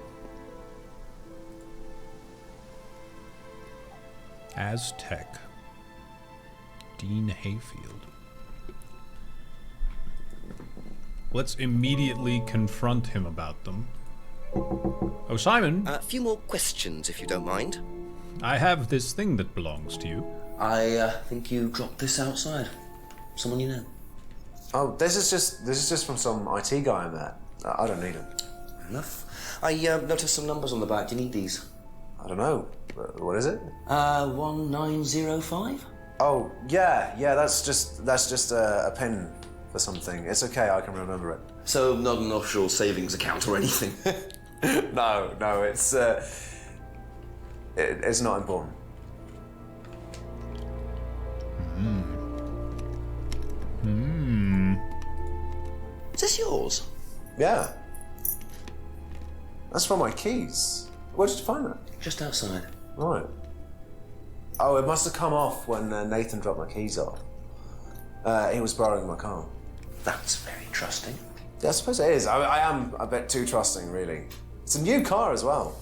Aztec. Dean Hayfield. Let's immediately confront him about them. Oh, Simon. A few more questions, if you don't mind. I have this thing that belongs to you. I think you dropped this outside. Someone you know. Oh, this is just from some IT guy I met. I don't need him. Fair enough. I noticed some numbers on the back. Do you need these? I don't know. What is it? 1905? Oh, yeah, that's just a pin for something. It's okay, I can remember it. So not an offshore savings account or anything? No, it's not important. Is this yours? Yeah. That's from my keys. Where did you find that? Just outside. Right. Oh, it must have come off when Nathan dropped my keys off. He was borrowing my car. That's very trusting. Yeah, I suppose it is. I am a bit too trusting, really. It's a new car as well.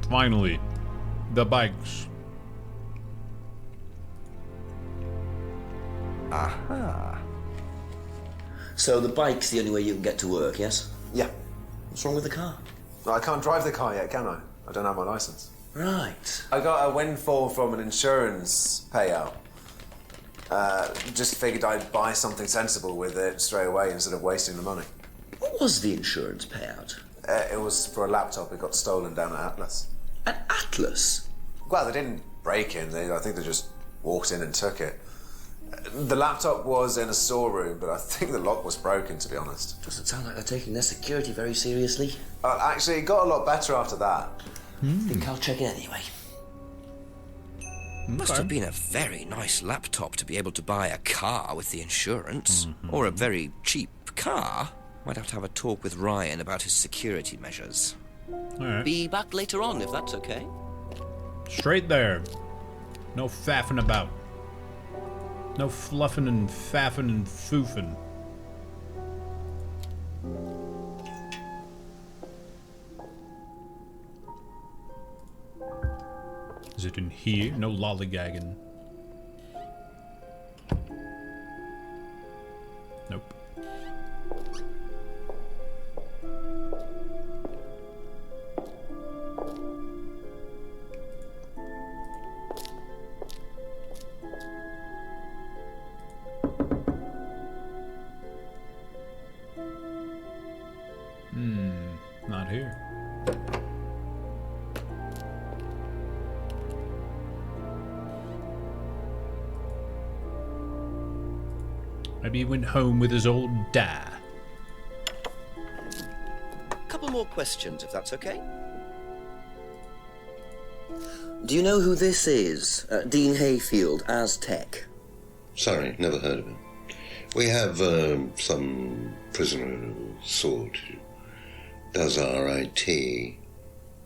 Finally, the bikes. Aha. So the bike's the only way you can get to work, yes? Yeah. What's wrong with the car? No, I can't drive the car yet, can I? I don't have my license. Right. I got a windfall from an insurance payout. Just figured I'd buy something sensible with it straight away instead of wasting the money. What was the insurance payout? It was for a laptop. It got stolen down at Atlas. At Atlas? Well, they didn't break in. I think they just walked in and took it. The laptop was in a storeroom, but I think the lock was broken, to be honest. Doesn't sound like they're taking their security very seriously. Actually, it got a lot better after that. I think I'll check it anyway. Must Okay. have been a very nice laptop to be able to buy a car with the insurance. Or a very cheap car. Might have to have a talk with Ryan about his security measures. Alright. Be back later on, if that's okay. Straight there. No faffing about. No fluffing and faffing and foofing. Is it in here? No lollygagging. Nope. Not here. Maybe he went home with his old dad. Couple more questions, if that's okay. Do you know who this is? Dean Hayfield, Aztec. Sorry, never heard of him. We have some prisoner of sort who does our IT.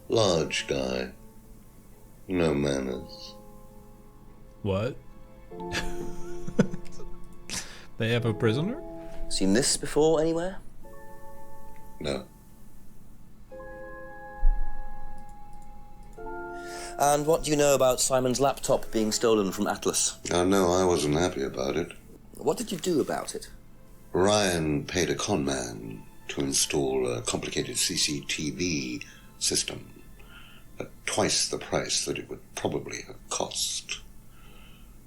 Large guy. No manners. What? They have a prisoner? Seen this before anywhere? No. And what do you know about Simon's laptop being stolen from Atlas? No, I wasn't happy about it. What did you do about it? Ryan paid a con man to install a complicated CCTV system at twice the price that it would probably have cost.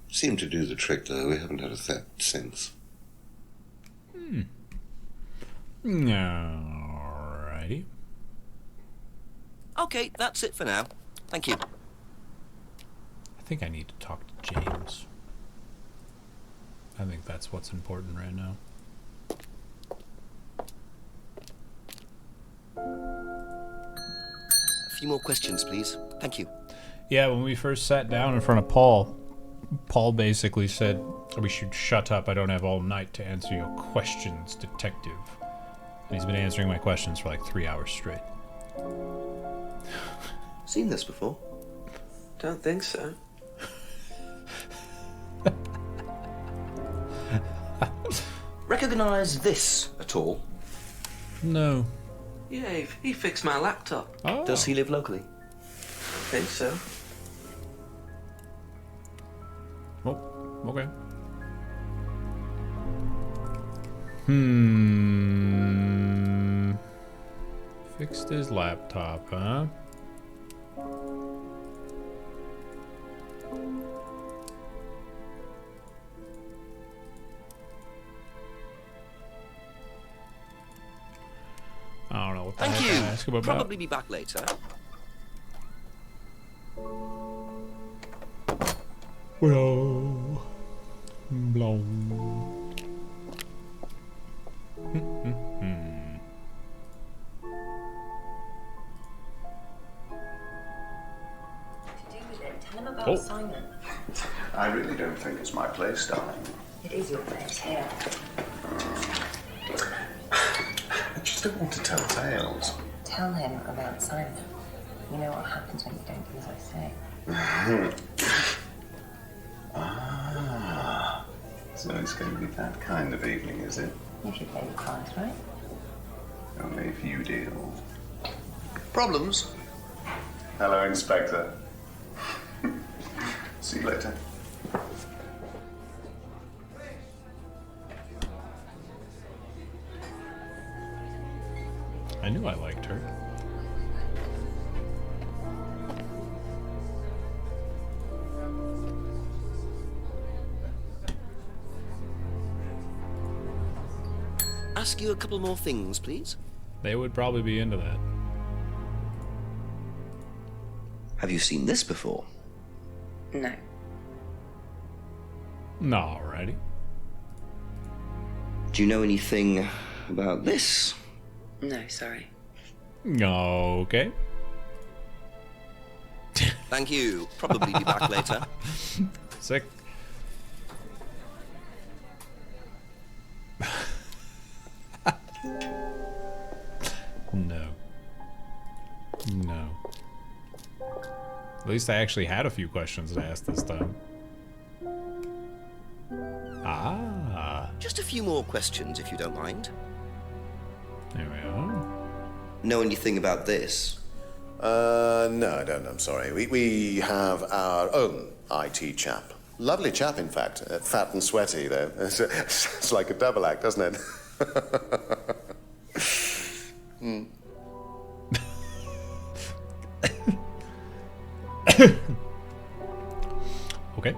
Seemed to do the trick, though. We haven't had a theft since. Alrighty. Okay, that's it for now. Thank you. I think I need to talk to James. I think that's what's important right now. A few more questions, please. Thank you. Yeah, when we first sat down in front of Paul basically said, we should shut up. I don't have all night to answer your questions, detective. And he's been answering my questions for like 3 hours straight. Seen this before? Don't think so. Recognize this at all? No. Yeah, he fixed my laptop. Oh. Does he live locally? I think so. Oh, okay. Fixed his laptop, huh? I don't know what the Thank heck you. I ask about Probably be back later. Blow. Blow. Tell him about Oh. Simon. I really don't think it's my place, darling. It is your place here. I just don't want to tell tales. Tell him about Simon. You know what happens when you don't do as I say. Ah, so it's going to be that kind of evening, is it? If you play your cards right. Only if you deal. Problems? Hello, Inspector. See you later. I knew I liked her. Ask you a couple more things, please. They would probably be into that. Have you seen this before? No. Alrighty. Do you know anything about this? No, sorry. Okay. Thank you. Probably be back later. Sick. No. No. At least I actually had a few questions to ask this time. Ah. Just a few more questions, if you don't mind. There we are. Know anything about this? No, I don't. I'm sorry. We have our own IT chap. Lovely chap, in fact. Fat and sweaty, though. It's like a double act, doesn't it? Hmm. Okay.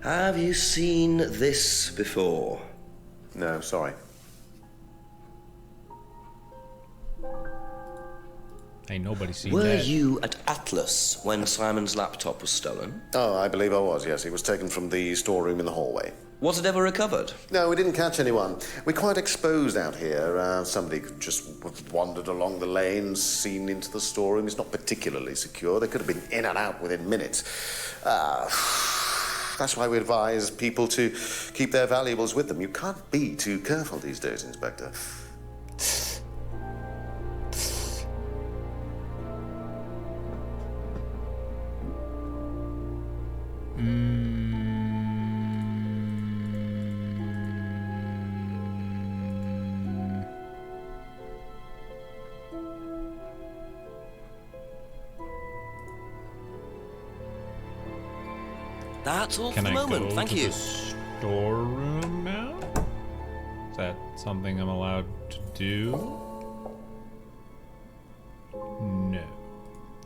Have you seen this before? No, sorry. Ain't nobody seen Were that. you at Atlas when Simon's laptop was stolen? Oh, I believe I was, yes. It was taken from the storeroom in the hallway. Was it ever recovered? No, we didn't catch anyone. We're quite exposed out here. Somebody could just have wandered along the lane, seen into the storeroom. It's not particularly secure. They could have been in and out within minutes. That's why we advise people to keep their valuables with them. You can't be too careful these days, Inspector. That's all Can for the I moment. go Thank to you. the storeroom now? Is that something I'm allowed to do? No.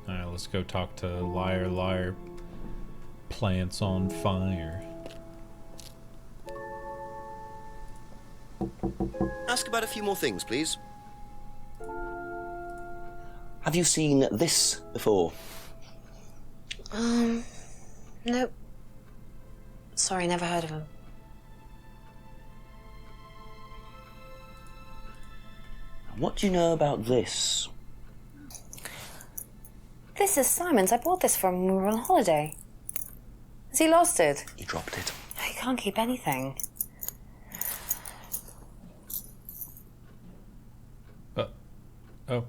Alright, let's go talk to Liar Liar Plants on Fire. Ask about a few more things, please. Have you seen this before? Nope. Sorry, never heard of him. What do you know about this? This is Simon's. I bought this from him when we were on holiday. Has he lost it? He dropped it. He can't keep anything. Oh.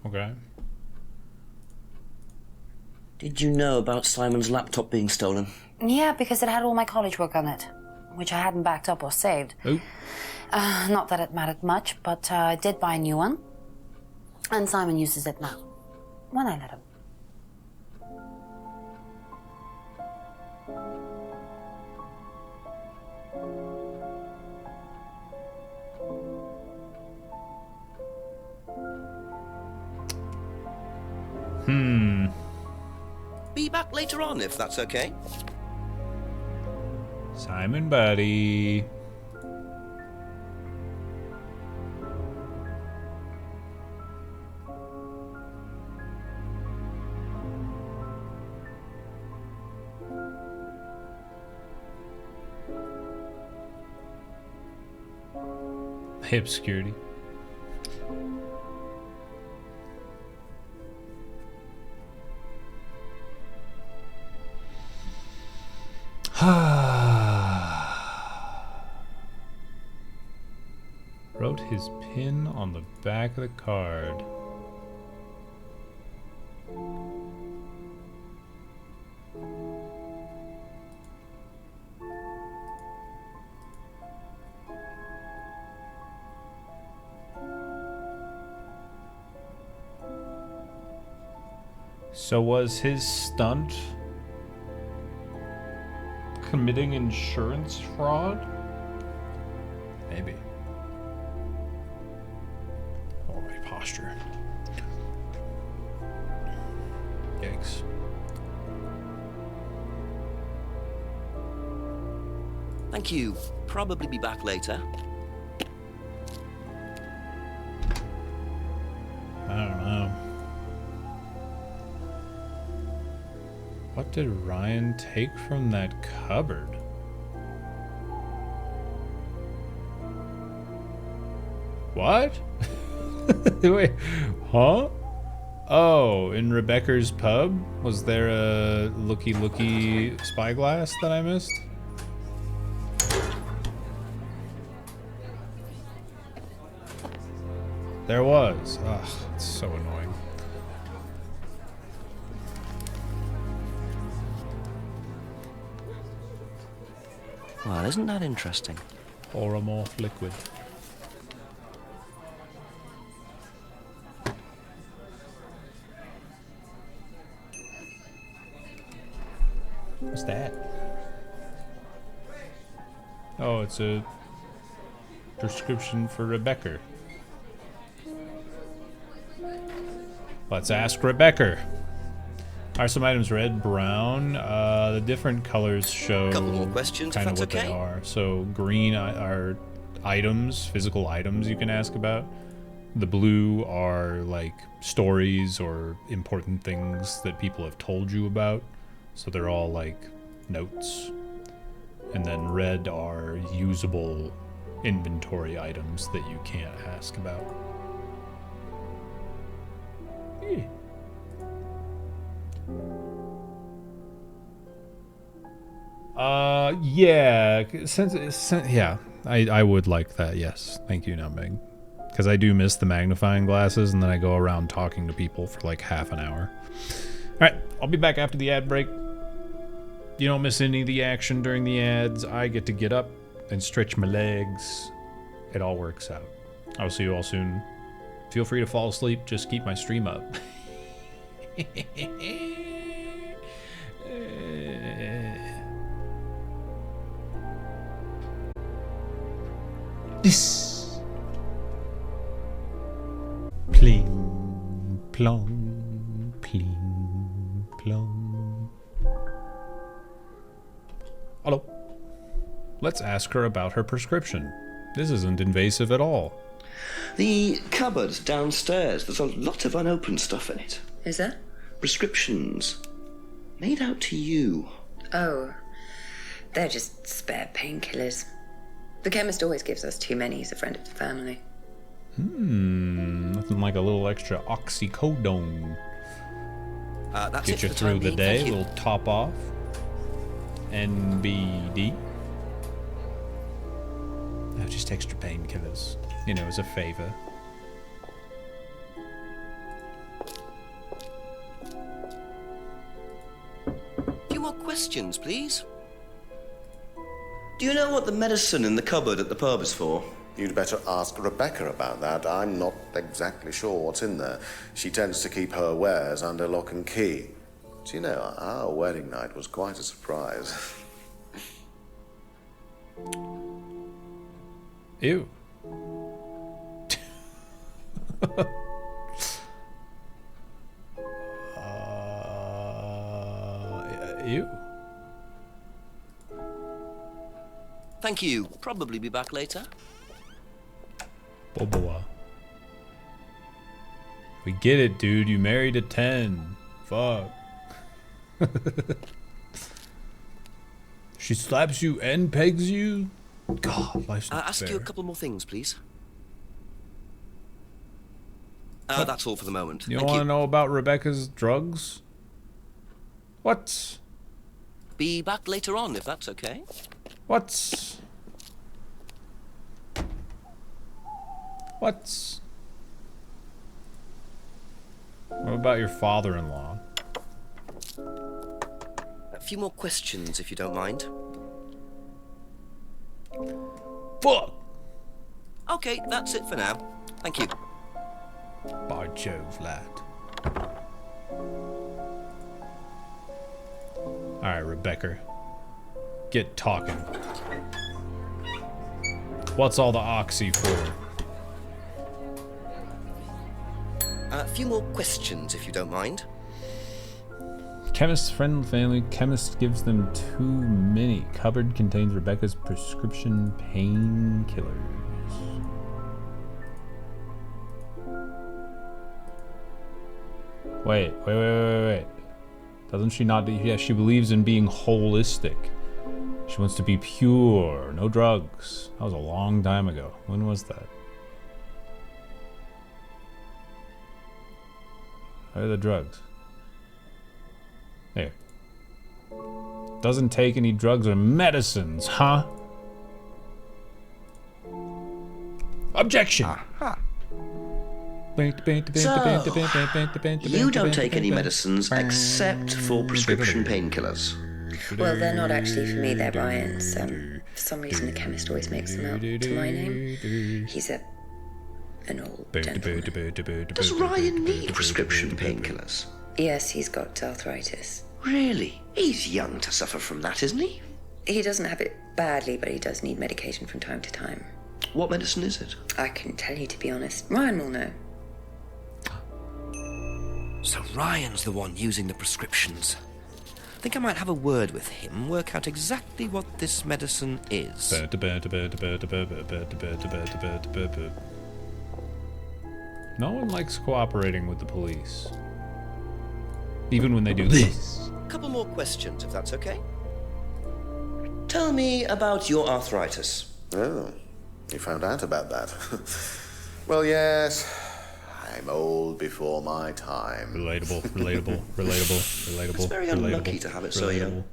Okay. Did you know about Simon's laptop being stolen? Yeah, because it had all my college work on it, which I hadn't backed up or saved. Oh. Not that it mattered much, but I did buy a new one. And Simon uses it now. When I let him. Be back later on, if that's okay. Simon buddy. Hip security. Wrote his pin on the back of the card. So was his stunt committing insurance fraud? Maybe. Or my posture. Yikes. Thank you. Probably be back later. What did Ryan take from that cupboard? What? Wait, huh? Oh, in Rebecca's pub? Was there a looky spyglass that I missed? There was. Ugh, it's so annoying. Well, isn't that interesting? Oromorph liquid. What's that? Oh, it's a prescription for Rebecca. Let's ask Rebecca. Are some items red, brown? The different colors show Couple more questions, kind if of that's what okay. they are. So green are items, physical items you can ask about. The blue are like stories or important things that people have told you about. So they're all like notes. And then red are usable inventory items that you can't ask about. Yeah. Yeah, yeah, I would like that, yes. Thank you, Nutmeg. Because I do miss the magnifying glasses, and then I go around talking to people for like half an hour. Alright, I'll be back after the ad break. You don't miss any of the action during the ads. I get to get up and stretch my legs. It all works out. I'll see you all soon. Feel free to fall asleep, just keep my stream up. This. Pling, plong, pling, plong. Hello. Let's ask her about her prescription. This isn't invasive at all. The cupboard downstairs, there's a lot of unopened stuff in it. Is there? Prescriptions. Made out to you. Oh, they're just spare painkillers. The chemist always gives us too many. He's a friend of the family. Nothing like a little extra oxycodone. That's Get it you for the through time the being. day. Thank you. We'll top off. NBD. Oh, just extra painkillers. You know, as a favor. A few more questions, please. Do you know what the medicine in the cupboard at the pub is for? You'd better ask Rebecca about that. I'm not exactly sure what's in there. She tends to keep her wares under lock and key. Do you know, our wedding night was quite a surprise. Ew. Ew. Thank you. Probably be back later. Boboa. We get it, dude. You married a 10. Fuck. She slaps you and pegs you? God, life's not Ask fair. you a couple more things, please. That's all for the moment. You Thank want to you. know about Rebecca's drugs? What? Be back later on, if that's okay. What? What? What about your father-in-law? A few more questions, if you don't mind. Fuck! Okay, that's it for now. Thank you. By Jove, lad. Alright, Rebecca. Get talking. What's all the oxy for? A few more questions, if you don't mind. Chemist's friend family. Chemist gives them too many. Cupboard contains Rebecca's prescription painkillers. Wait. Doesn't she not? Yeah, she believes in being holistic. She wants to be pure, no drugs. That was a long time ago. When was that? Where are the drugs? There. Doesn't take any drugs or medicines, huh? Objection! You don't take any medicines except for prescription painkillers. Well, they're not actually for me, they're Ryan's. For some reason, the chemist always makes them out to my name. He's an old gentleman. Does Ryan need prescription painkillers? Yes, he's got arthritis. Really? He's young to suffer from that, isn't he? He doesn't have it badly, but he does need medication from time to time. What medicine is it? I couldn't tell you, to be honest. Ryan will know. So Ryan's the one using the prescriptions. I think I might have a word with him, work out exactly what this medicine is. No one likes cooperating with the police. Even when they do this. A couple more questions, if that's okay. Tell me about your arthritis. Oh, you found out about that. Well, yes, I'm old before my time. Relatable. It's very unlucky to have it so young.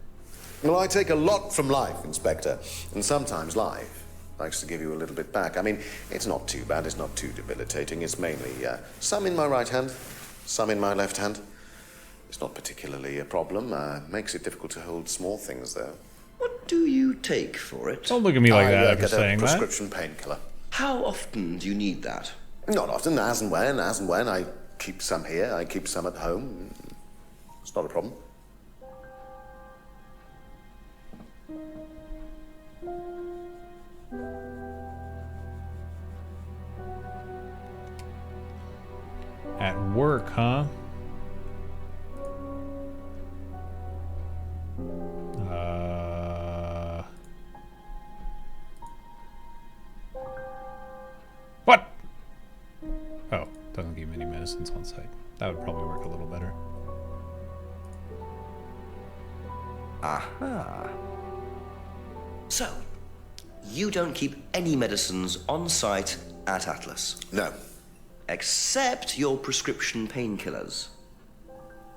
Well, I take a lot from life, Inspector, and sometimes life likes to give you a little bit back. I mean, it's not too bad, it's not too debilitating. It's mainly some in my right hand, some in my left hand. It's not particularly a problem. Makes it difficult to hold small things, though. What do you take for it? Don't look at me like that I after get saying a that. prescription painkiller. How often do you need that? Not often, as and when. I keep some here, I keep some at home. It's not a problem. At work, huh? What? Oh, doesn't give me any medicines on site. That would probably work a little better. Aha. So, you don't keep any medicines on site at Atlas? No. Except your prescription painkillers?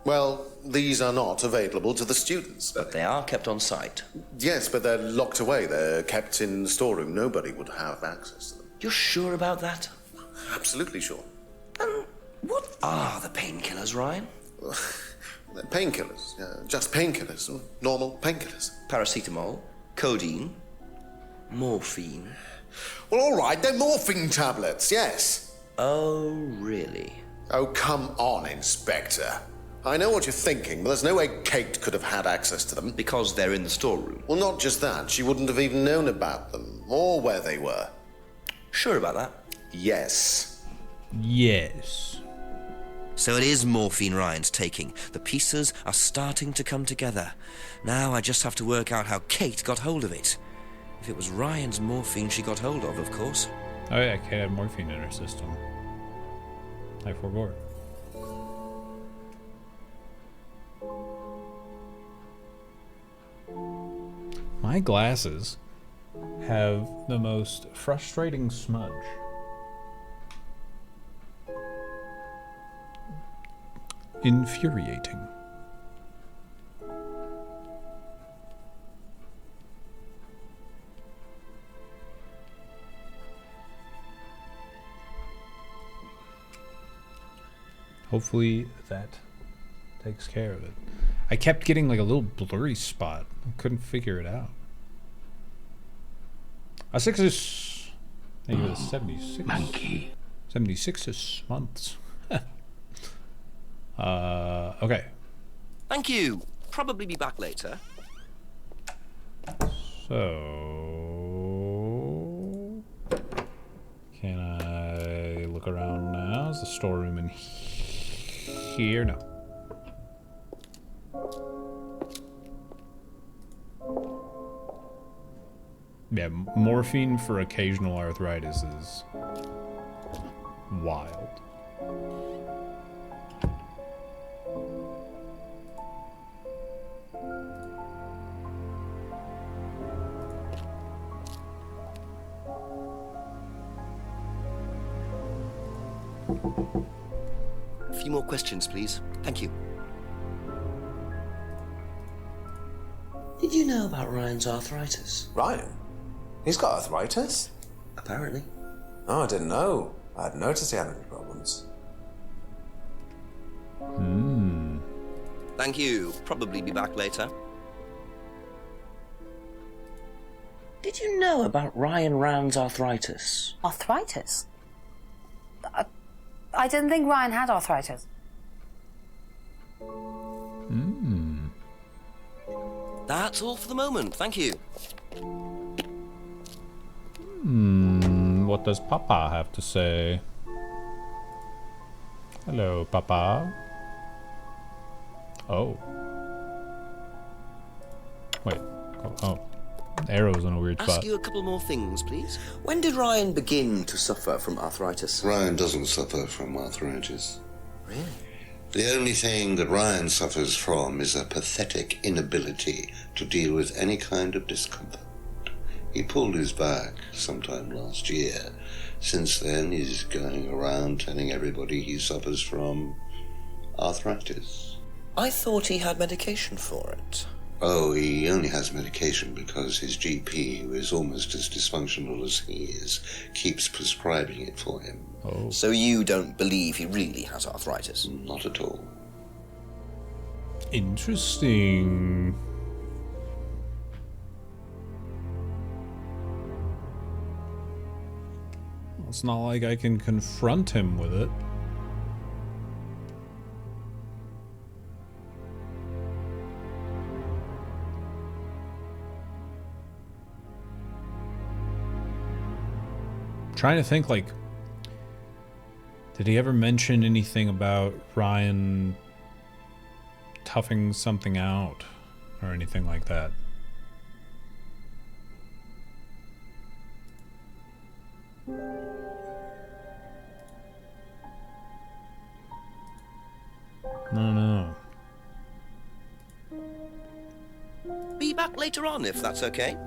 Well, these are not available to the students. But they are kept on site? Yes, but they're locked away. They're kept in the storeroom. Nobody would have access to them. You're sure about that? Absolutely sure. And what are the painkillers, Ryan? They're painkillers. Just painkillers. Normal painkillers. Paracetamol, codeine, morphine. Well, all right, they're morphine tablets, yes. Oh, really? Oh, come on, Inspector. I know what you're thinking, but there's no way Kate could have had access to them. Because they're in the storeroom? Well, not just that. She wouldn't have even known about them, or where they were. Sure about that? Yes. Yes. So it is morphine Ryan's taking. The pieces are starting to come together. Now I just have to work out how Kate got hold of it. If it was Ryan's morphine she got hold of course. Oh yeah, Kate had morphine in her system. I forgot. My glasses have the most frustrating smudge. Infuriating. Hopefully that takes care of it. I kept getting like a little blurry spot. I couldn't figure it out. A 6 is... I give it a 76. Monkey. 76 is months. Okay. Thank you. Probably be back later. So... Can I look around now? Is the storeroom in here? No. Yeah, morphine for occasional arthritis is wild. A few more questions, please. Thank you. Did you know about Ryan's arthritis? Ryan? He's got arthritis? Apparently. Oh, I didn't know. I hadn't noticed he had any problems. Thank you. Probably be back later. Did you know about Ryan Rand's arthritis? Arthritis? I didn't think Ryan had arthritis. That's all for the moment. Thank you. What does Papa have to say? Hello, Papa. Oh. Wait. Oh. Arrow's in a weird spot. Ask you a couple more things, please. When did Ryan begin to suffer from arthritis? Ryan doesn't suffer from arthritis. Really? The only thing that Ryan suffers from is a pathetic inability to deal with any kind of discomfort. He pulled his back sometime last year. Since then, he's going around telling everybody he suffers from arthritis. I thought he had medication for it. Oh, he only has medication because his GP, who is almost as dysfunctional as he is, keeps prescribing it for him. Oh. So you don't believe he really has arthritis? Not at all. Interesting. It's not like I can confront him with it. Trying to think, like, did he ever mention anything about Ryan toughing something out or anything like that? No. Be back later on, if that's okay.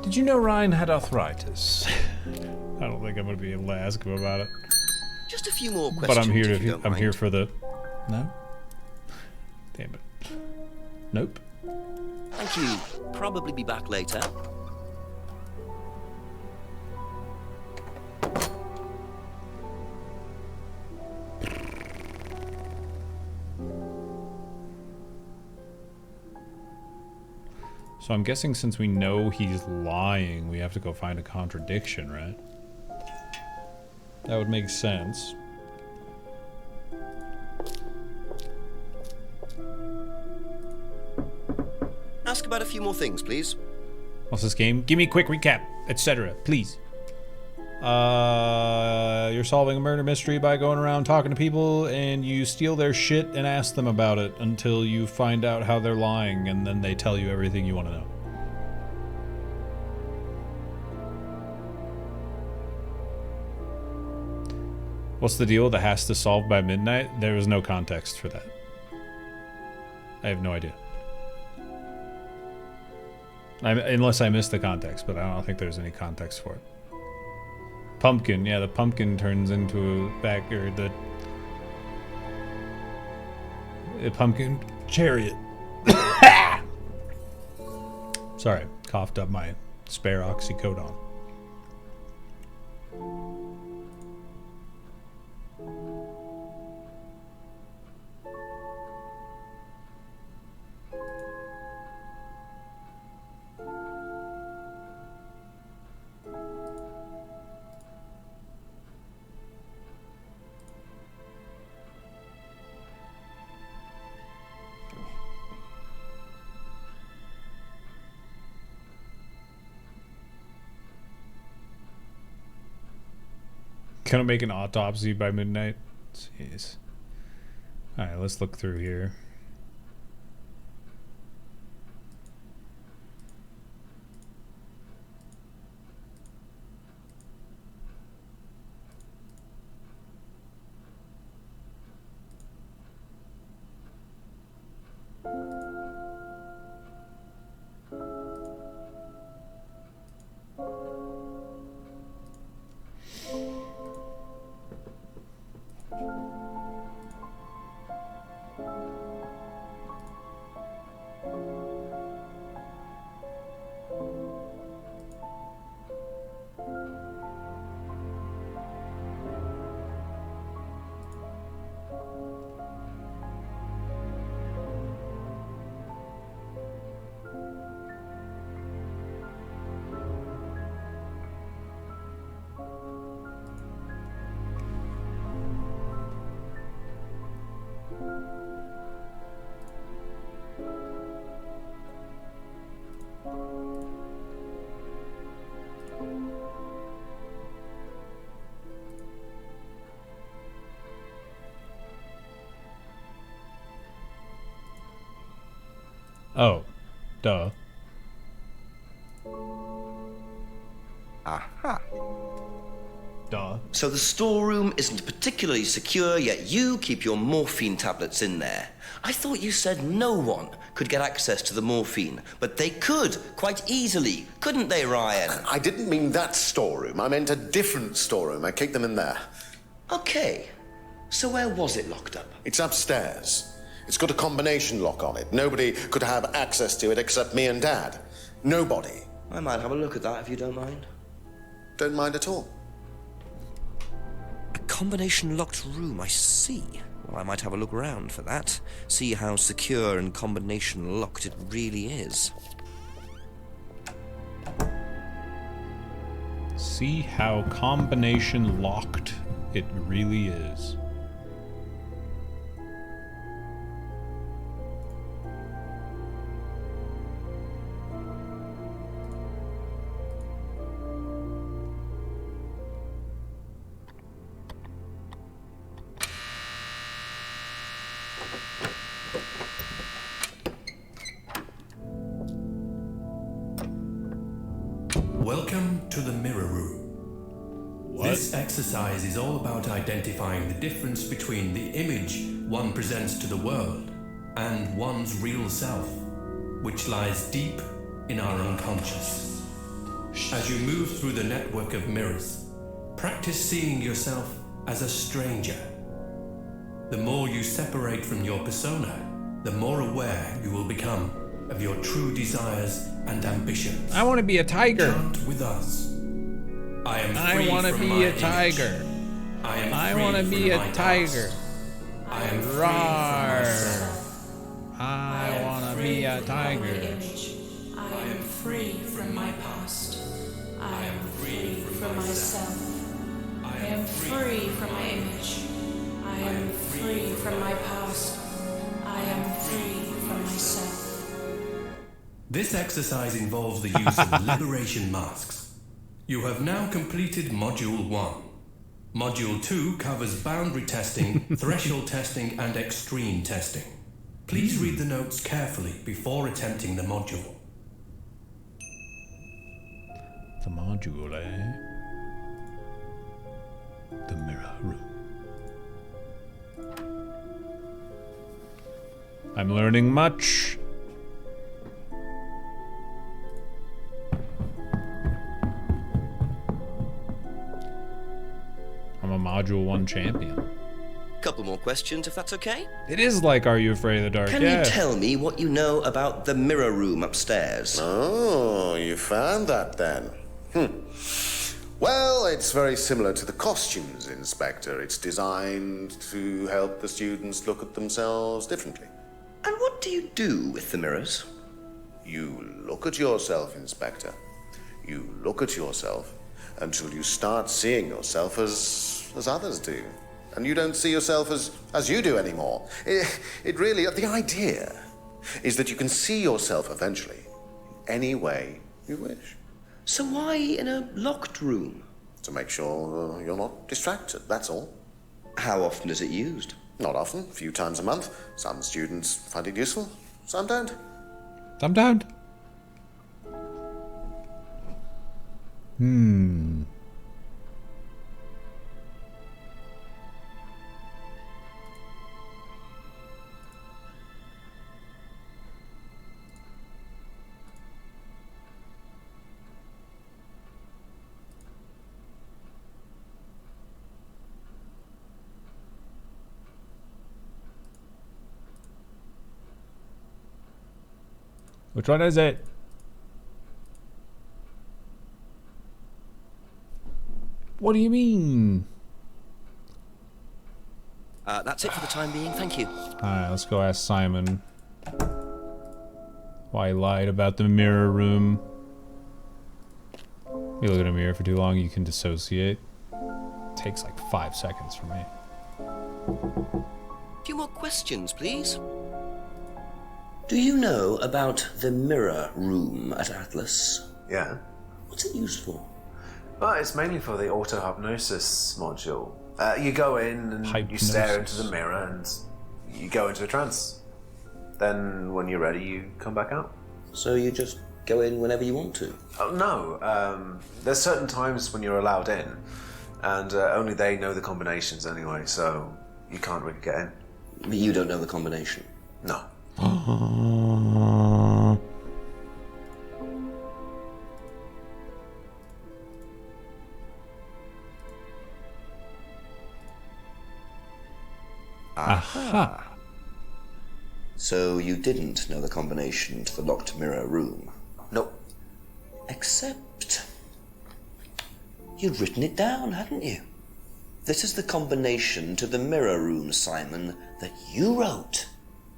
Did you know Ryan had arthritis? I don't think I'm gonna be able to ask him about it. Just a few more questions. But I'm here if you to. don't I'm mind. here for the. No. Damn it. Nope. Thank you. Probably be back later. So I'm guessing since we know he's lying, we have to go find a contradiction, right? That would make sense. Ask about a few more things, please. What's this game? Give me a quick recap, etc. Please. You're solving a murder mystery by going around talking to people, and you steal their shit and ask them about it until you find out how they're lying, and then they tell you everything you want to know. What's the deal that has to solve by midnight? There was no context for that. I have no idea. Unless I missed the context, but I don't think there's any context for it. Pumpkin, yeah, the pumpkin turns into a back, or the pumpkin chariot. Sorry, coughed up my spare oxycodone. Gonna make an autopsy by midnight? Jeez. Alright, let's look through here. Oh. Duh. Aha. Duh. So the storeroom isn't particularly secure, yet you keep your morphine tablets in there. I thought you said no one could get access to the morphine, but they could, quite easily, couldn't they, Ryan? I didn't mean that storeroom. I meant a different storeroom. I keep them in there. Okay. So where was it locked up? It's upstairs. It's got a combination lock on it. Nobody could have access to it except me and Dad. Nobody. I might have a look at that if you don't mind. Don't mind at all. A combination locked room, I see. Well, I might have a look around for that. See how secure and combination locked it really is. See how combination locked it really is. Welcome to the Mirror Room. This exercise is all about identifying the difference between the image one presents to the world and one's real self, which lies deep in our unconscious. As you move through the network of mirrors, practice seeing yourself as a stranger. The more you separate from your persona, the more aware you will become of your true desires and ambitions. I want to be a tiger. Chant with us. I want to be a tiger. I want to be a tiger. I am Roar. I want to be a tiger. I am free from my past. I am free from myself. I am free from my image. I am free from my past. I am free from myself. This exercise involves the use of liberation masks. You have now completed Module 1. Module 2 covers boundary testing, threshold testing, and extreme testing. Please read the notes carefully before attempting the module. The module, eh? The mirror room. I'm learning much. I'm a Module 1 champion. Couple more questions, if that's okay? It is like Are You Afraid of the Dark? Can you tell me what you know about the mirror room upstairs? Oh, you found that then. Well, it's very similar to the costumes, Inspector. It's designed to help the students look at themselves differently. And what do you do with the mirrors? You look at yourself, Inspector. You look at yourself until you start seeing yourself as others do. And you don't see yourself as you do anymore. It really, the idea is that you can see yourself eventually any way you wish. So why in a locked room? To make sure you're not distracted, that's all. How often is it used? Not often, a few times a month. Some students find it useful, some don't. Some don't. Which one is it? What do you mean? That's it for the time being, thank you. Alright, let's go ask Simon why he lied about the mirror room. You look at a mirror for too long, you can dissociate. Takes like 5 seconds for me. A few more questions, please. Do you know about the mirror room at Atlas? Yeah. What's it used for? Well, it's mainly for the auto-hypnosis module. You go in and you stare into the mirror and you go into a trance. Then when you're ready, you come back out. So you just go in whenever you want to? Oh, no. There's certain times when you're allowed in, and only they know the combinations anyway, so you can't really get in. But you don't know the combination? No. Aha. So you didn't know the combination to the locked mirror room? Nope. Except you'd written it down, hadn't you? This is the combination to the mirror room, Simon, that you wrote.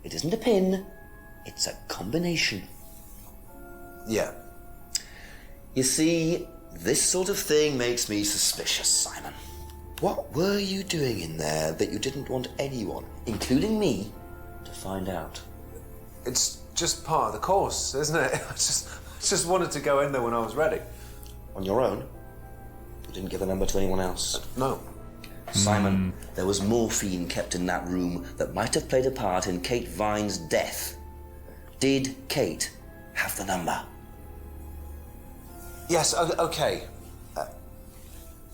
It isn't a pin, it's a combination. Yeah. You see, this sort of thing makes me suspicious, Simon. What were you doing in there that you didn't want anyone, including me, to find out? It's just part of the course, isn't it? I just wanted to go in there when I was ready. On your own? You didn't give the number to anyone else? No. Simon, there was morphine kept in that room that might have played a part in Kate Vine's death. Did Kate have the number? Yes, okay.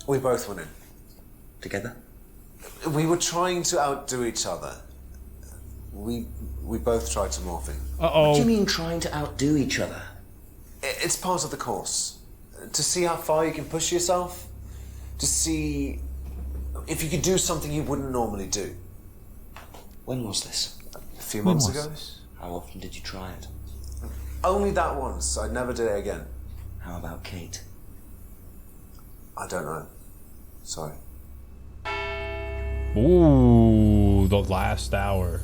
We both went in. Together? We were trying to outdo each other. We both tried to morphine. What do you mean trying to outdo each other? It's part of the course. To see how far you can push yourself. To see if you could do something you wouldn't normally do. When was this? A few months ago. How often did you try it? Only that once. I'd never do it again. How about Kate? I don't know. Sorry. Ooh, the last hour.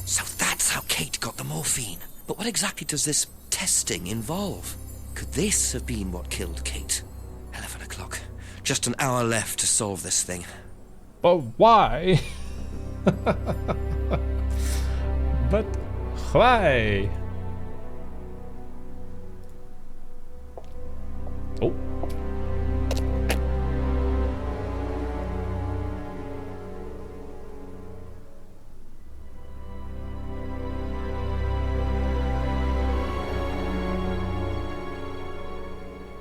So that's how Kate got the morphine. But what exactly does this testing involve? Could this have been what killed Kate? 11 o'clock. Just an hour left to solve this thing. But why? But why? Oh.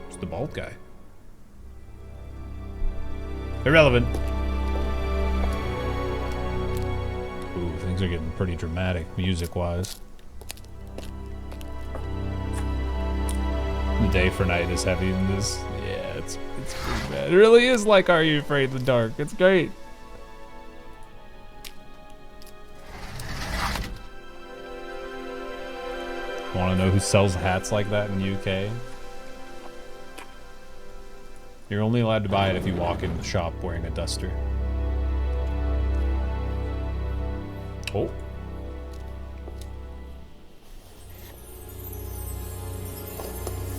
It's the bald guy. Irrelevant. Ooh, things are getting pretty dramatic music-wise. The day for night is heavy in this. Yeah, it's pretty bad. It really is like Are You Afraid of the Dark? It's great. Want to know who sells hats like that in the UK? You're only allowed to buy it if you walk in the shop wearing a duster. Oh.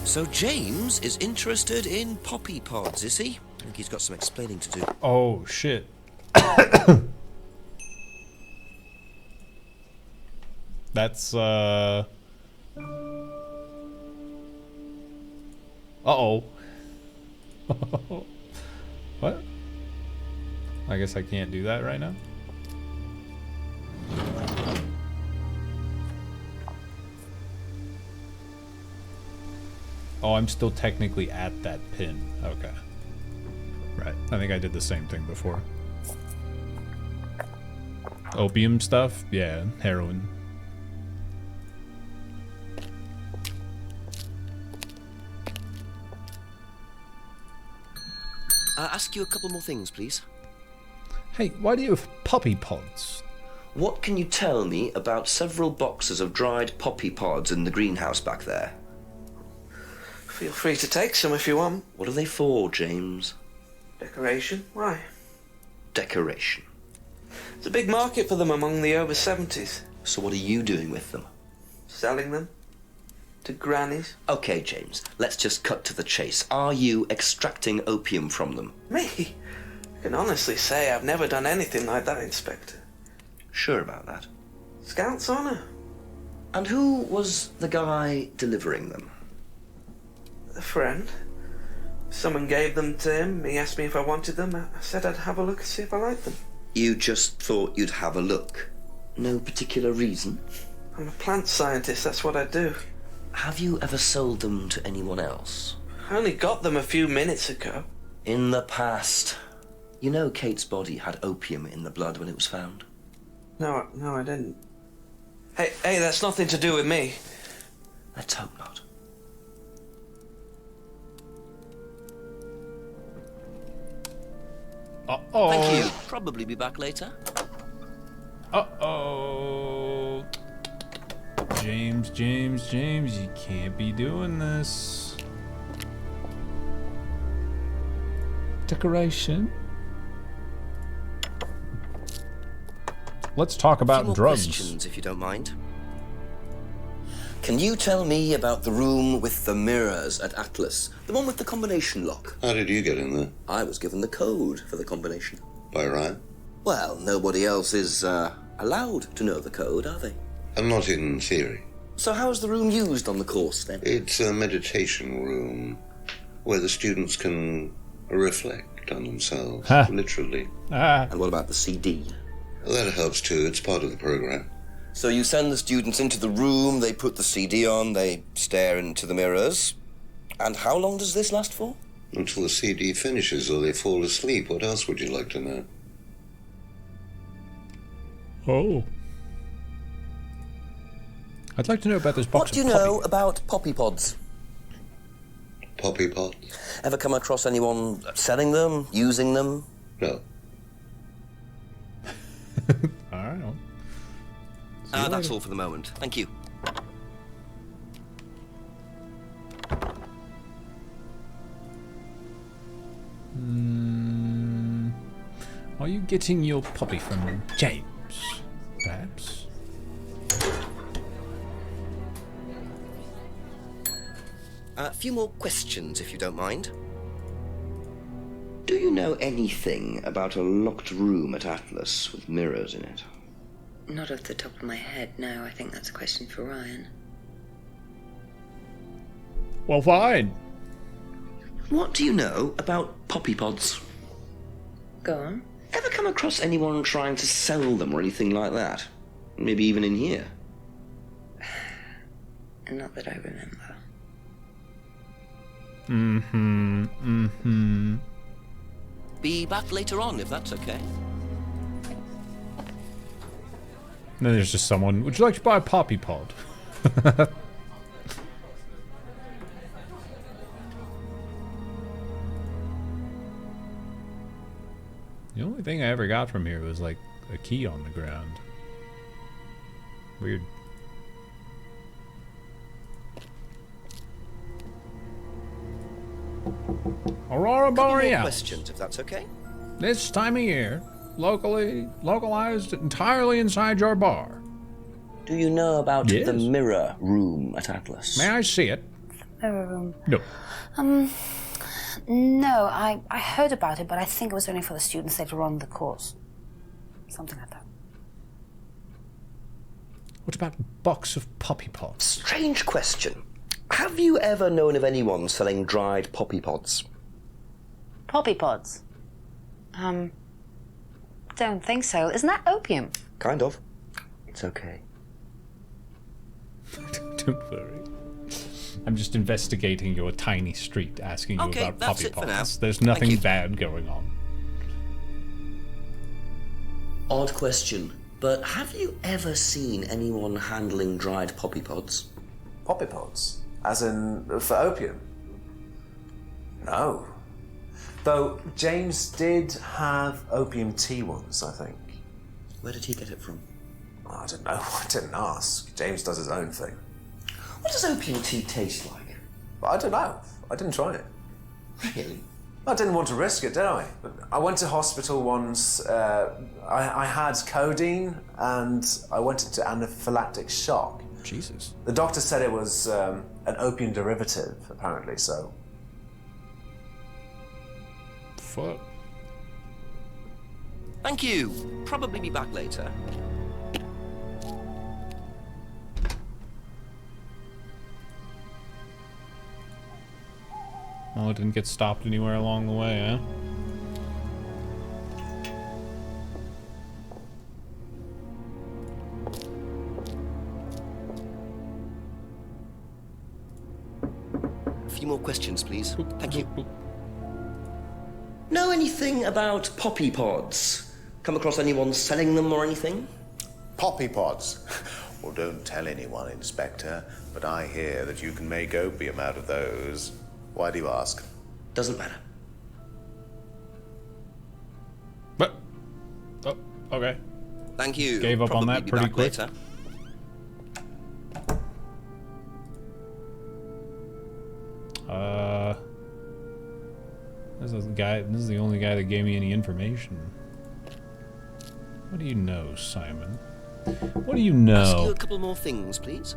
So James is interested in poppy pods, is he? I think he's got some explaining to do. Oh, shit. That's, Uh-oh. What? I guess I can't do that right now. Oh, I'm still technically at that pin. Okay. Right. I think I did the same thing before. Opium stuff? Yeah, heroin. Ask you a couple more things, please. Hey, why do you have poppy pods? What can you tell me about several boxes of dried poppy pods in the greenhouse back there? Feel free to take some if you want. What are they for, James? Decoration? Why? Decoration. There's a big market for them among the over 70s. So what are you doing with them? Selling them. To grannies. Okay, James, let's just cut to the chase. Are you extracting opium from them? Me? I can honestly say I've never done anything like that, Inspector. Sure about that? Scout's honour. And who was the guy delivering them? A friend. Someone gave them to him. He asked me if I wanted them. I said I'd have a look and see if I liked them. You just thought you'd have a look? No particular reason? I'm a plant scientist, that's what I do. Have you ever sold them to anyone else? I only got them a few minutes ago. In the past. You know Kate's body had opium in the blood when it was found? No, I didn't. Hey, that's nothing to do with me. Let's hope not. Uh-oh. Thank you. Probably be back later. Uh-oh. James, you can't be doing this. Decoration. Let's talk about a few more drugs. Questions, if you don't mind. Can you tell me about the room with the mirrors at Atlas? The one with the combination lock? How did you get in there? I was given the code for the combination. By Ryan? Well, nobody else is allowed to know the code, are they? And not in theory. So how is the room used on the course, then? It's a meditation room where the students can reflect on themselves, literally. And what about the CD? That helps too. It's part of the program. So you send the students into the room, they put the CD on, they stare into the mirrors. And how long does this last for? Until the CD finishes or they fall asleep. What else would you like to know? Oh. I'd like to know about this box What do you of poppy. know about poppy pods? Poppy pods? Ever come across anyone selling them, using them? No. All right. That's all for the moment. Thank you. Are you getting your poppy from James, perhaps? A few more questions, if you don't mind. Do you know anything about a locked room at Atlas with mirrors in it? Not off the top of my head, no. I think that's a question for Ryan. Well, fine. What do you know about poppy pods? Go on. Ever come across anyone trying to sell them or anything like that? Maybe even in here? Not that I remember. Be back later on, if that's okay. And then there's just someone, would you like to buy a poppy pod? The only thing I ever got from here was like a key on the ground. Weird. Aurora Borealis. Questions, if that's okay. This time of year, localized entirely inside your bar. Do you know about Yes. the mirror room at Atlas? May I see it? Mirror room. No. No, I heard about it, but I think it was only for the students later on in the course. Something like that. What about a box of poppy pods? Strange question. Have you ever known of anyone selling dried poppy pods? Poppy pods? Don't think so. Isn't that opium? Kind of. It's okay. Don't worry. I'm just investigating your tiny street, asking you Okay, about that's poppy it for pods. now. There's Thank nothing you. bad going on. Odd question, but have you ever seen anyone handling dried poppy pods? Poppy pods? As in, for opium? No. Though James did have opium tea once, I think. Where did he get it from? I don't know. I didn't ask. James does his own thing. What does opium tea taste like? I don't know. I didn't try it. Really? I didn't want to risk it, did I? But I went to hospital once. I had codeine and I went into anaphylactic shock. Jesus. The doctor said it was an opium derivative, apparently, so. Fuck. Thank you. Probably be back later. Well, it didn't get stopped anywhere along the way, huh? few more questions, please. Thank you. Know anything about poppy pods? Come across anyone selling them or anything? Poppy pods? Well, don't tell anyone, Inspector, but I hear that you can make opium out of those. Why do you ask? Doesn't matter. But, oh, okay. Thank you. Gave up on Probably that be pretty back quick. later. This is the guy. This is the only guy that gave me any information. What do you know, Simon? What do you Ask you know? a couple more things, please.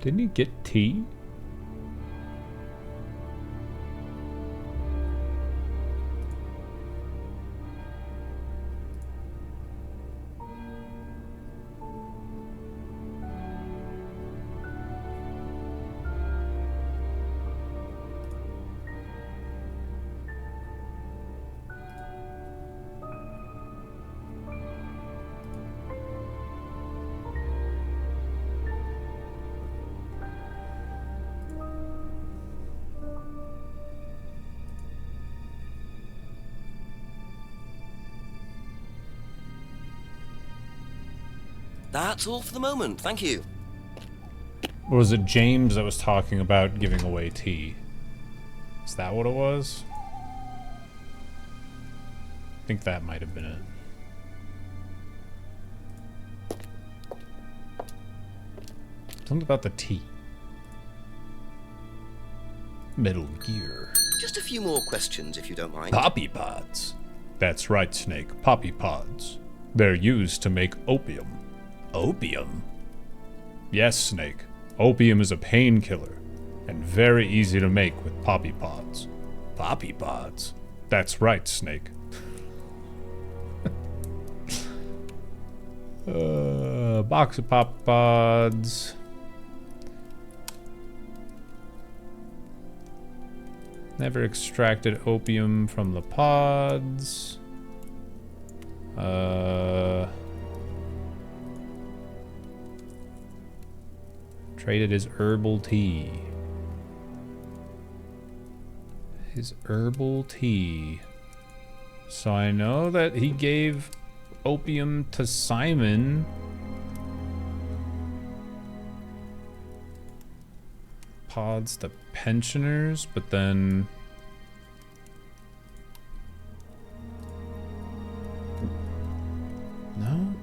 Didn't he get tea? That's all for the moment. Thank you. Or was it James that was talking about giving away tea? Is that what it was? I think that might have been it. Something about the tea. Metal Gear. Just a few more questions, if you don't mind. Poppy pods. That's right, Snake. Poppy pods. They're used to make opium. Opium? Yes, Snake. Opium is a painkiller, and very easy to make with poppy pods. Poppy pods? That's right, Snake. Box of pop pods. Never extracted opium from the pods. Traded his herbal tea. His herbal tea. So I know that he gave opium to Simon. Pods to pensioners, but then... No?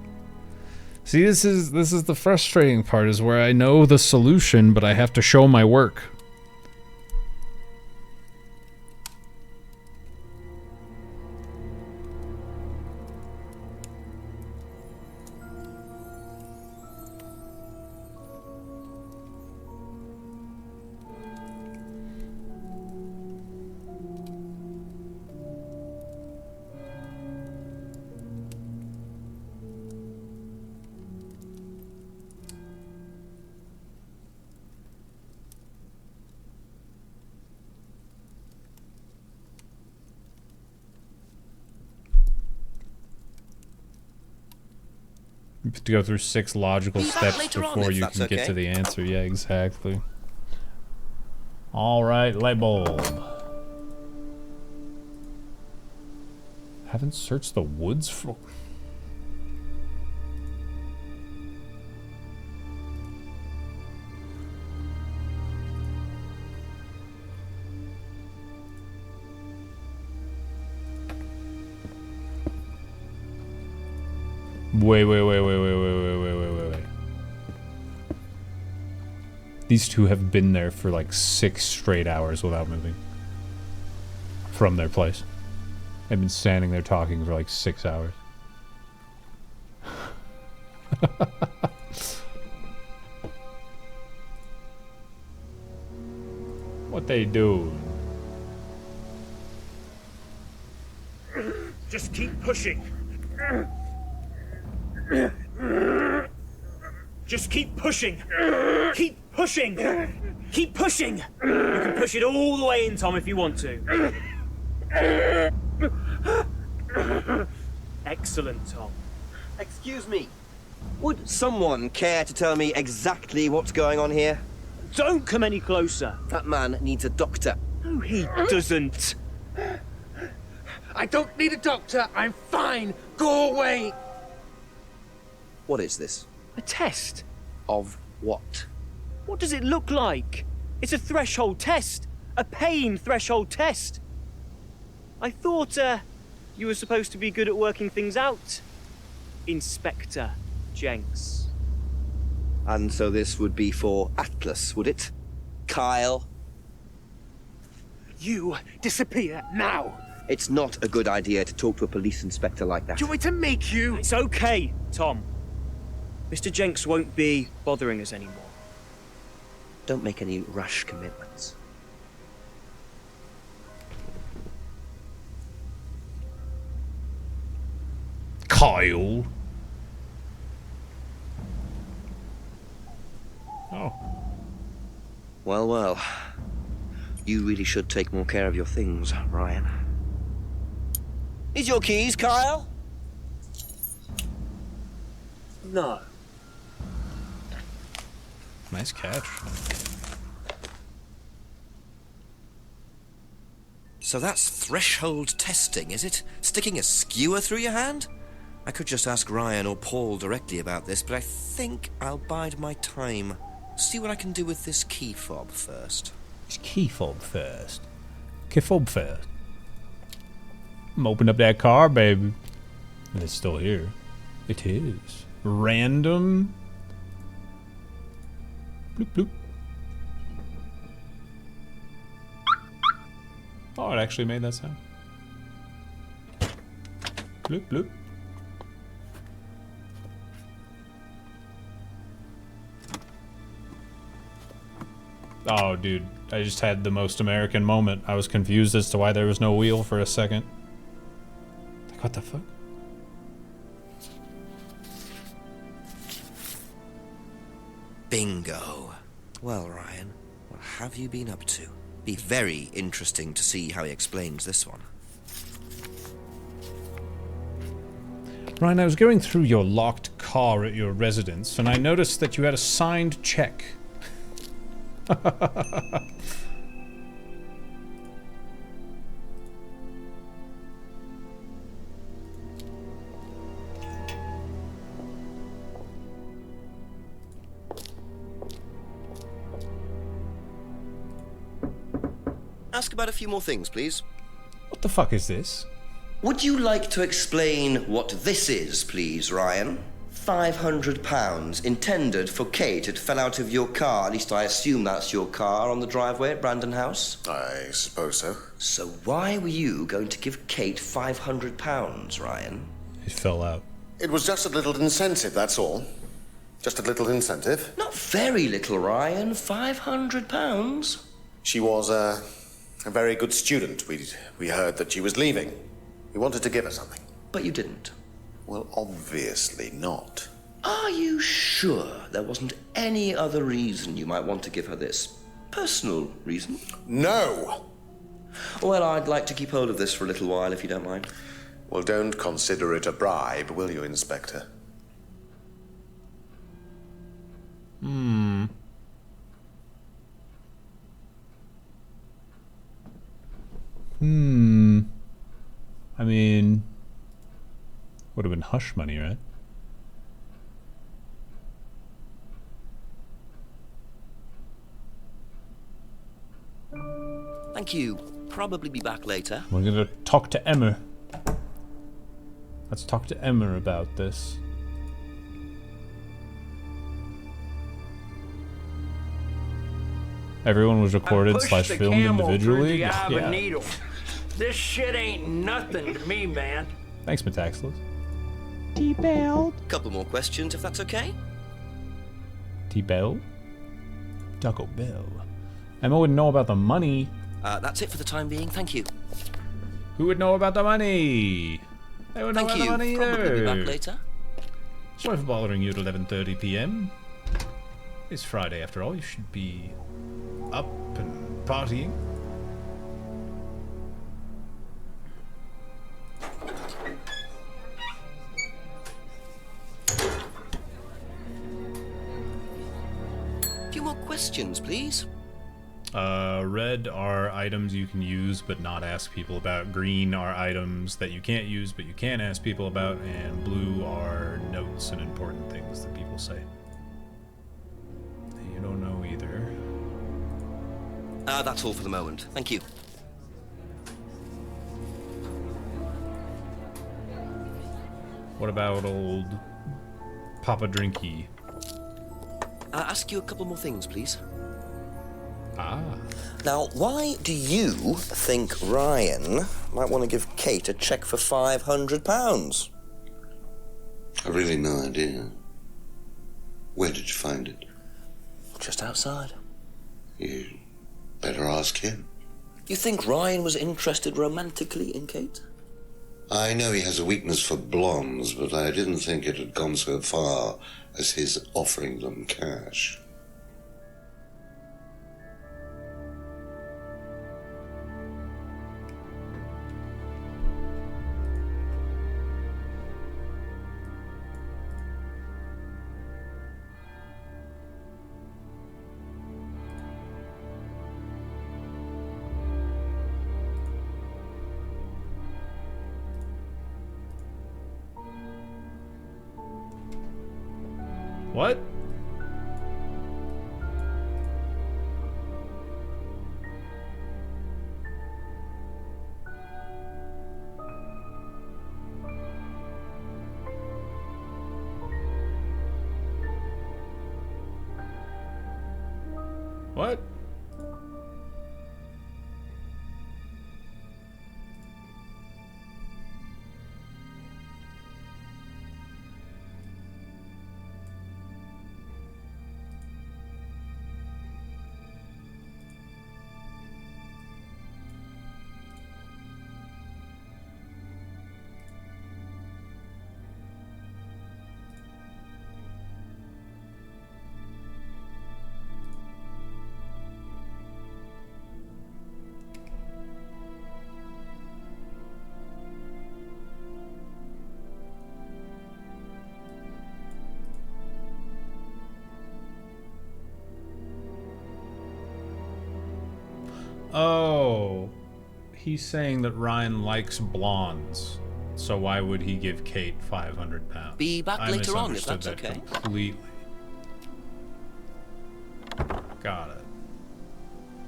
See, this is the frustrating part, is where I know the solution, but I have to show my work. You have to go through 6 logical Be back steps later on, before if you that's can get okay. to the answer. Yeah, exactly. Alright, light bulb. Haven't searched the woods for... Wait. These two have been there for like 6 straight hours without moving. From their place. They've been standing there talking for like 6 hours. What they do? Just keep pushing. Just keep pushing. Keep pushing. Keep pushing. You can push it all the way in, Tom, if you want to. Excellent, Tom. Excuse me. Would someone care to tell me exactly what's going on here? Don't come any closer. That man needs a doctor. No, he doesn't. I don't need a doctor. I'm fine. Go away. What is this? A test. Of what? What does it look like? It's a threshold test. A pain threshold test. I thought, you were supposed to be good at working things out, Inspector Jenks. And so this would be for Atlas, would it? Kyle? You disappear now. It's not a good idea to talk to a police inspector like that. Do you want me to make you? It's okay, Tom. Mr. Jenks won't be bothering us anymore. Don't make any rash commitments. Kyle. Oh. Well, well. You really should take more care of your things, Ryan. Is your keys, Kyle? No. Nice catch. So that's threshold testing, is it? Sticking a skewer through your hand? I could just ask Ryan or Paul directly about this, but I think I'll bide my time. See what I can do with this key fob first. It's key fob first. Key fob first. I'm opening up that car, baby. And it's still here. It is. Random. Bloop, bloop. Oh, it actually made that sound. Bloop, bloop. Oh, dude. I just had the most American moment. I was confused as to why there was no wheel for a second. Like, what the fuck? Bingo. Well, Ryan, what have you been up to? Be very interesting to see how he explains this one. Ryan, I was going through your locked car at your residence, and I noticed that you had a signed check. Ask about a few more things, please. What the fuck is this? Would you like to explain what this is, please, Ryan? £500 intended for Kate. It fell out of your car. At least I assume that's your car on the driveway at Brandon House. I suppose so. So why were you going to give Kate £500, Ryan? It fell out. It was just a little incentive, that's all. Just a little incentive. Not very little, Ryan. £500. She was a very good student. We heard that she was leaving. We wanted to give her something. But you didn't. Well, obviously not. Are you sure there wasn't any other reason you might want to give her this? Personal reason? No! Well, I'd like to keep hold of this for a little while, if you don't mind. Well, don't consider it a bribe, will you, Inspector? I mean, would have been hush money, right? Thank you. Probably be back later. We're gonna talk to Emma. Let's talk to Emma about this. Everyone was recorded slash filmed individually. Yeah. Needle. This shit ain't nothing to me, man. Thanks, Metaxilus. T-Bell. Couple more questions, if that's okay. T-Bell? Taco Bell. Emma wouldn't know about the money. That's it for the time being. Thank you. Who would know about the money? They would know about the money either. Probably be back later. Sorry for bothering you at 11:30 p.m. It's Friday after all. You should be up and partying. questions, please. Red are items you can use but not ask people about. Green are items that you can't use but you can ask people about. And blue are notes and important things that people say. You don't know either. That's all for the moment. Thank you. What about old Papa Drinky? Ask you a couple more things, please. Ah. Now, why do you think Ryan might want to give Kate a cheque for £500? I've really no idea. Where did you find it? Just outside. You better ask him. You think Ryan was interested romantically in Kate? I know he has a weakness for blondes, but I didn't think it had gone so far as his offering them cash. What? What? Oh, he's saying that Ryan likes blondes, so why would he give Kate £500? Be back I later on, if misunderstood that's that okay. completely. Got it.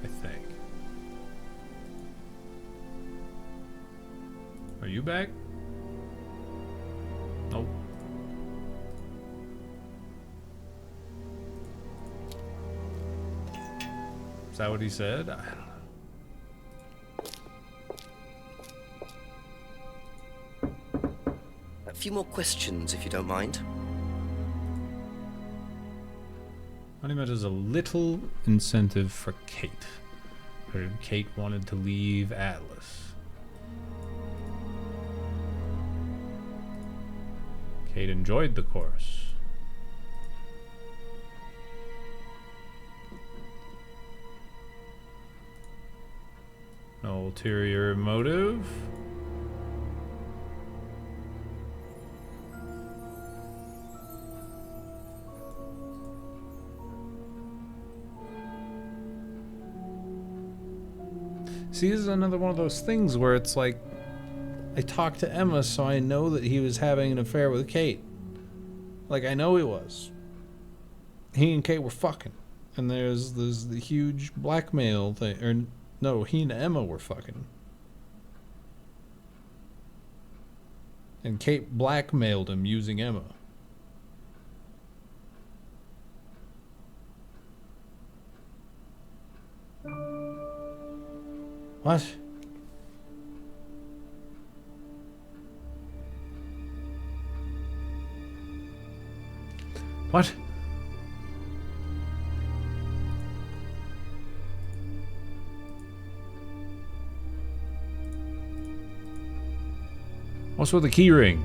I think. Are you back? Nope. Is that what he said? I don't know. A few more questions, if you don't mind. Money matters a little incentive for Kate. Her Kate wanted to leave Atlas. Kate enjoyed the course. No ulterior motive. See, this is another one of those things where it's like, I talked to Emma, so I know that he was having an affair with Kate. Like, I know he was. He and Kate were fucking. And there's the huge blackmail thing. Or, no, he and Emma were fucking. And Kate blackmailed him using Emma. What? What? What's with the key ring?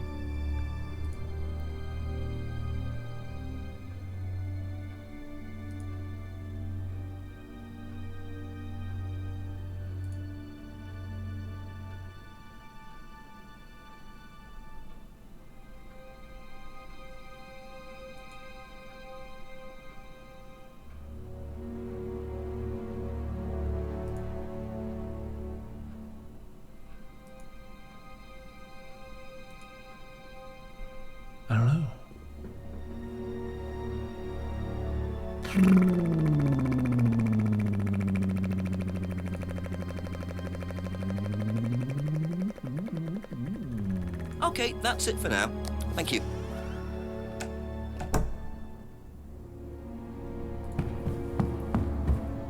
Okay, that's it for now. Thank you.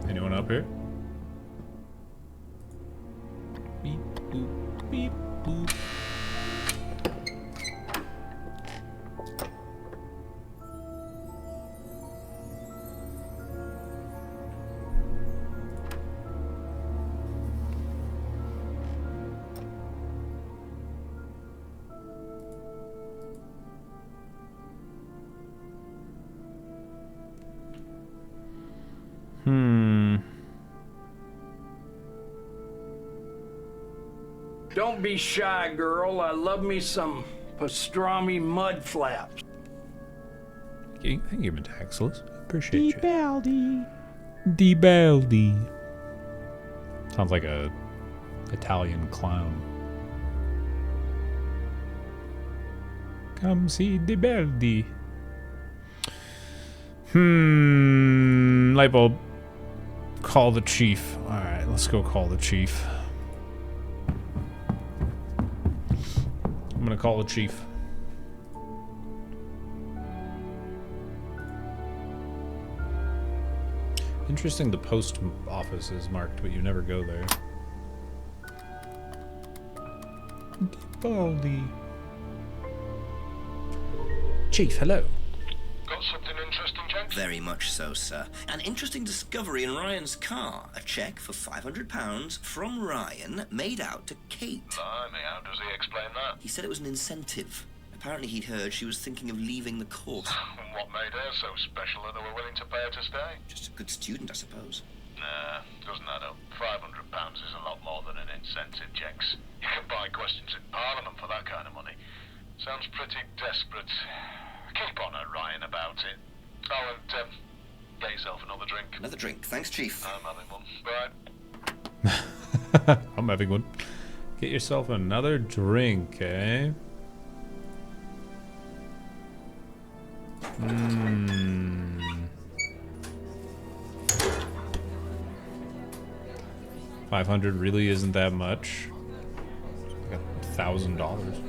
Anyone up here? Beep, boop, beep, boop. Don't be shy, girl. I love me some pastrami mud flaps. Thank you, Metaxilus. Appreciate you. Di Baldi. Sounds like a Italian clown. Come see Di Baldi. Light bulb. Call the chief. Alright, let's go call the chief. I'm gonna call the chief. Interesting, the post office is marked, but you never go there. Baldi. Chief, hello. Got something interesting, Jenks? Very much so, sir. An interesting discovery in Ryan's car. A cheque for £500 from Ryan made out to Kate. Blimey, how does he explain that? He said it was an incentive. Apparently he'd heard she was thinking of leaving the course. What made her so special that they were willing to pay her to stay? Just a good student, I suppose. Nah, doesn't add up. £500 is a lot more than an incentive, Jenks. You can buy questions in Parliament for that kind of money. Sounds pretty desperate. Keep on at Ryan about it. Oh, and get yourself another drink. Another drink. Thanks, Chief. I'm having one. Bye. I'm having one. Get yourself another drink, eh? 500 really isn't that much. Like $1,000.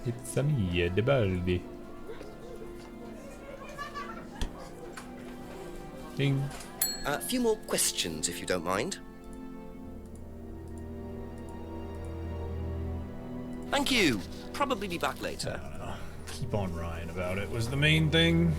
It's a mia de baldi. Ding. A few more questions, if you don't mind. Thank you. Probably be back later. I don't know. Keep on Ryan about it was the main thing.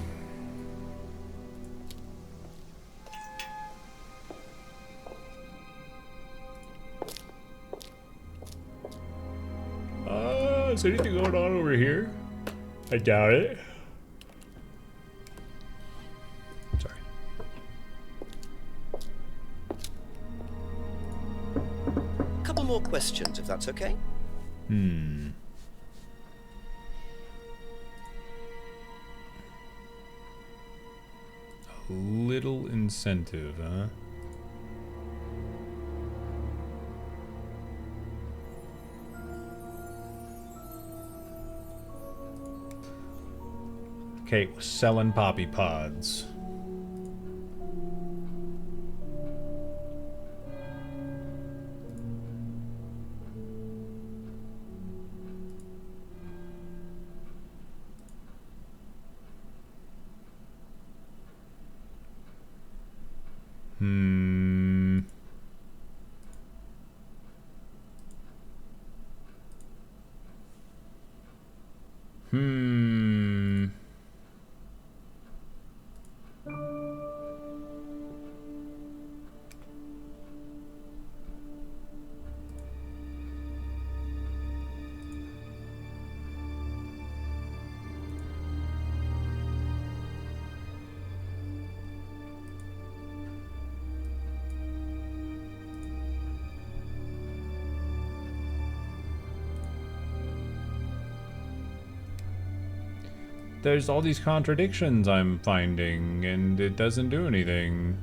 Is there anything going on over here? I doubt it. Sorry. A couple more questions, if that's okay. A little incentive, huh? Kate was selling poppy pods. There's all these contradictions I'm finding, and it doesn't do anything.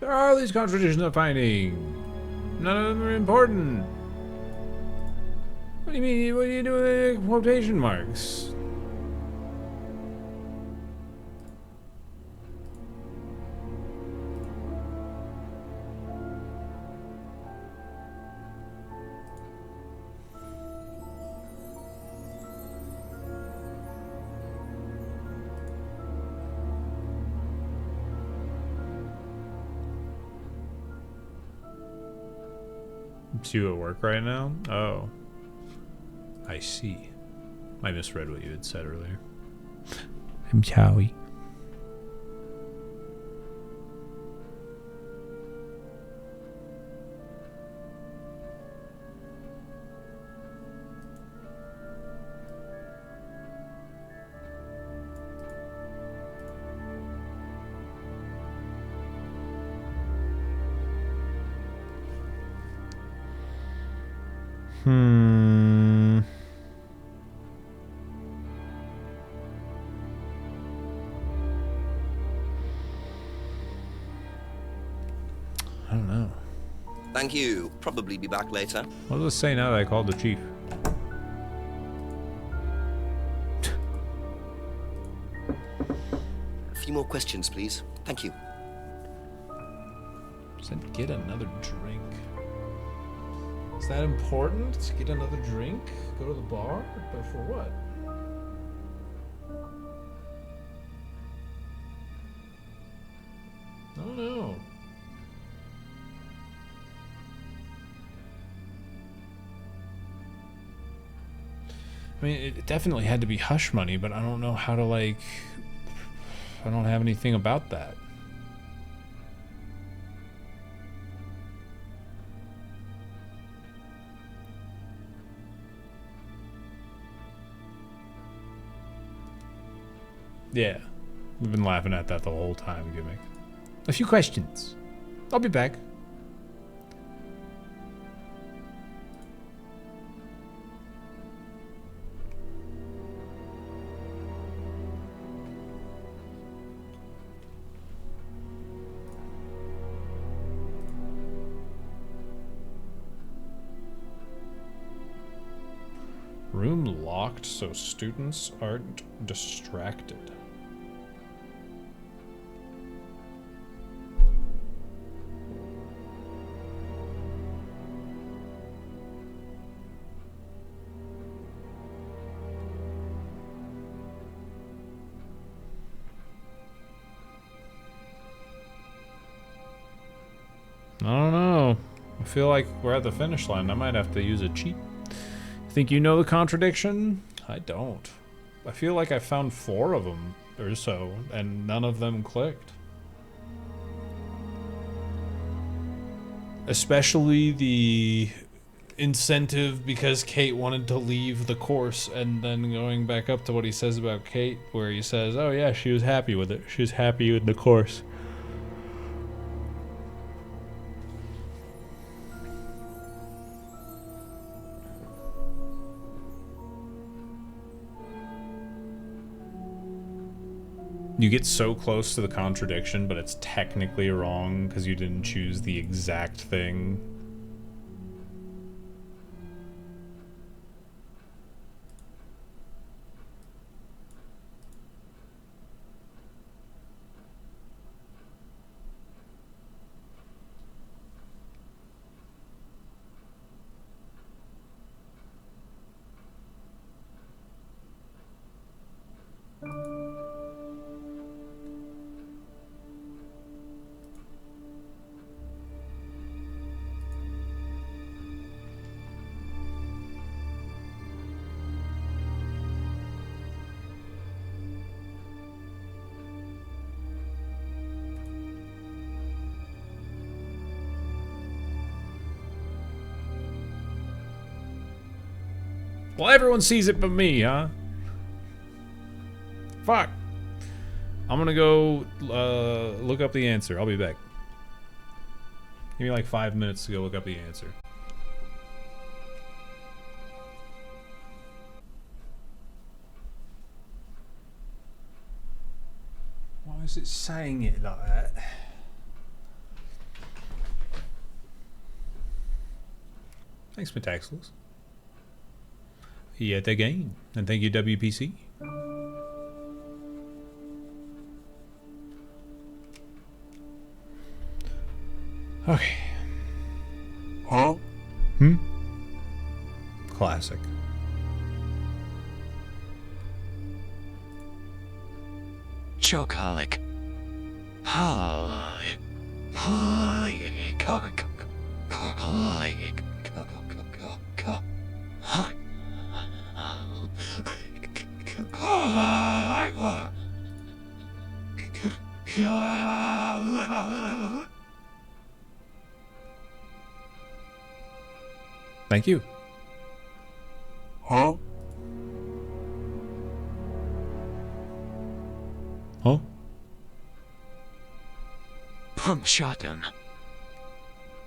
There are all these contradictions I'm finding. None of them are important. What do you mean? What do you do with the quotation marks? It's you at work right now? Oh. I see. I misread what you had said earlier. I'm sorry. I don't know. Thank you. Probably be back later. What does it say now that I called the chief? A few more questions, please. Thank you. Said get another drink. Is that important? To get another drink? Go to the bar? But for what? I don't know. I mean, it definitely had to be hush money, but I don't know how to, like... I don't have anything about that. Yeah. We've been laughing at that the whole time, gimmick. A few questions. I'll be back. Room locked so students aren't distracted. I don't know. I feel like we're at the finish line. I might have to use a cheat. Think you know the contradiction? I don't. I feel like I found 4 of them or so, and none of them clicked. Especially the incentive because Kate wanted to leave the course, and then going back up to what he says about Kate, where he says, oh yeah, she was happy with it. She was happy with the course. You get so close to the contradiction, but it's technically wrong because you didn't choose the exact thing. Well, everyone sees it but me, huh? Fuck. I'm gonna go look up the answer. I'll be back. Give me like 5 minutes to go look up the answer. Why is it saying it like that? Thanks, Metaxels. Yet again. And thank you, WPC. Okay. Huh? Classic. Chocolate. Thank you. Huh? Huh? Pump shotgun.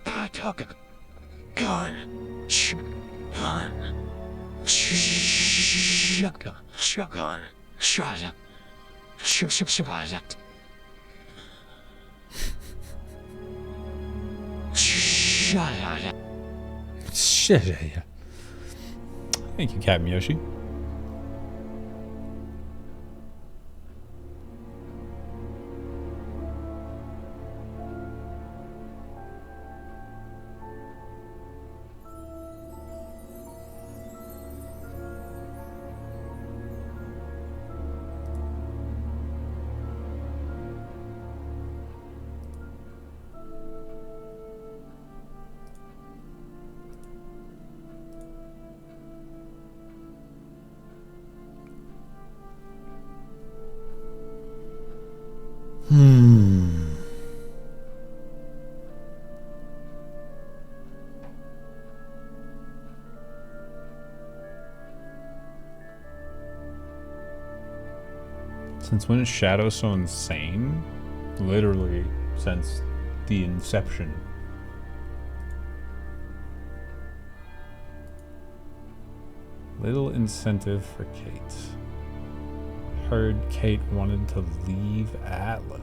Shotgun. Gun. Shotgun. Shotgun. Shotgun. Shotgun. Shotgun. Shotgun. Shit, yeah. Thank you, Captain Yoshi. Since when is Shadow so insane? Literally, since the inception. Little incentive for Kate. Heard Kate wanted to leave Atlas.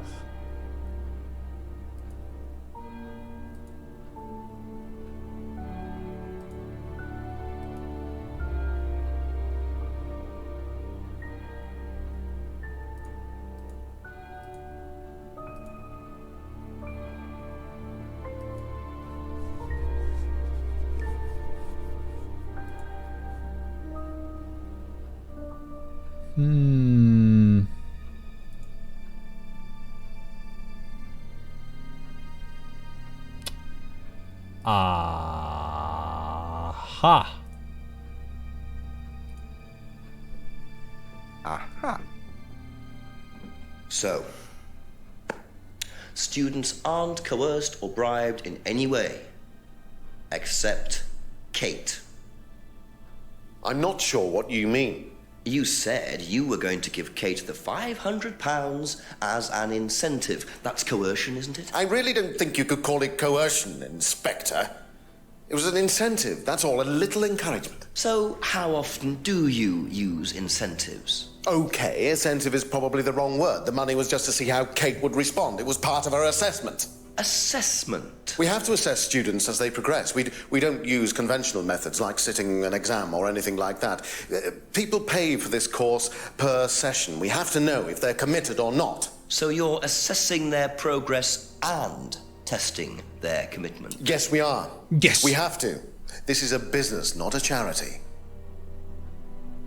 Aha. Aha. So, students aren't coerced or bribed in any way, except Kate. I'm not sure what you mean. You said you were going to give Kate the £500 as an incentive. That's coercion, isn't it? I really don't think you could call it coercion, Inspector. It was an incentive, that's all, a little encouragement. So, how often do you use incentives? Okay, incentive is probably the wrong word. The money was just to see how Kate would respond. It was part of her assessment. Assessment? We have to assess students as they progress. We don't use conventional methods like sitting an exam or anything like that. People pay for this course per session. We have to know if they're committed or not. So you're assessing their progress and testing their commitment? Yes, we are. Yes. We have to. This is a business, not a charity.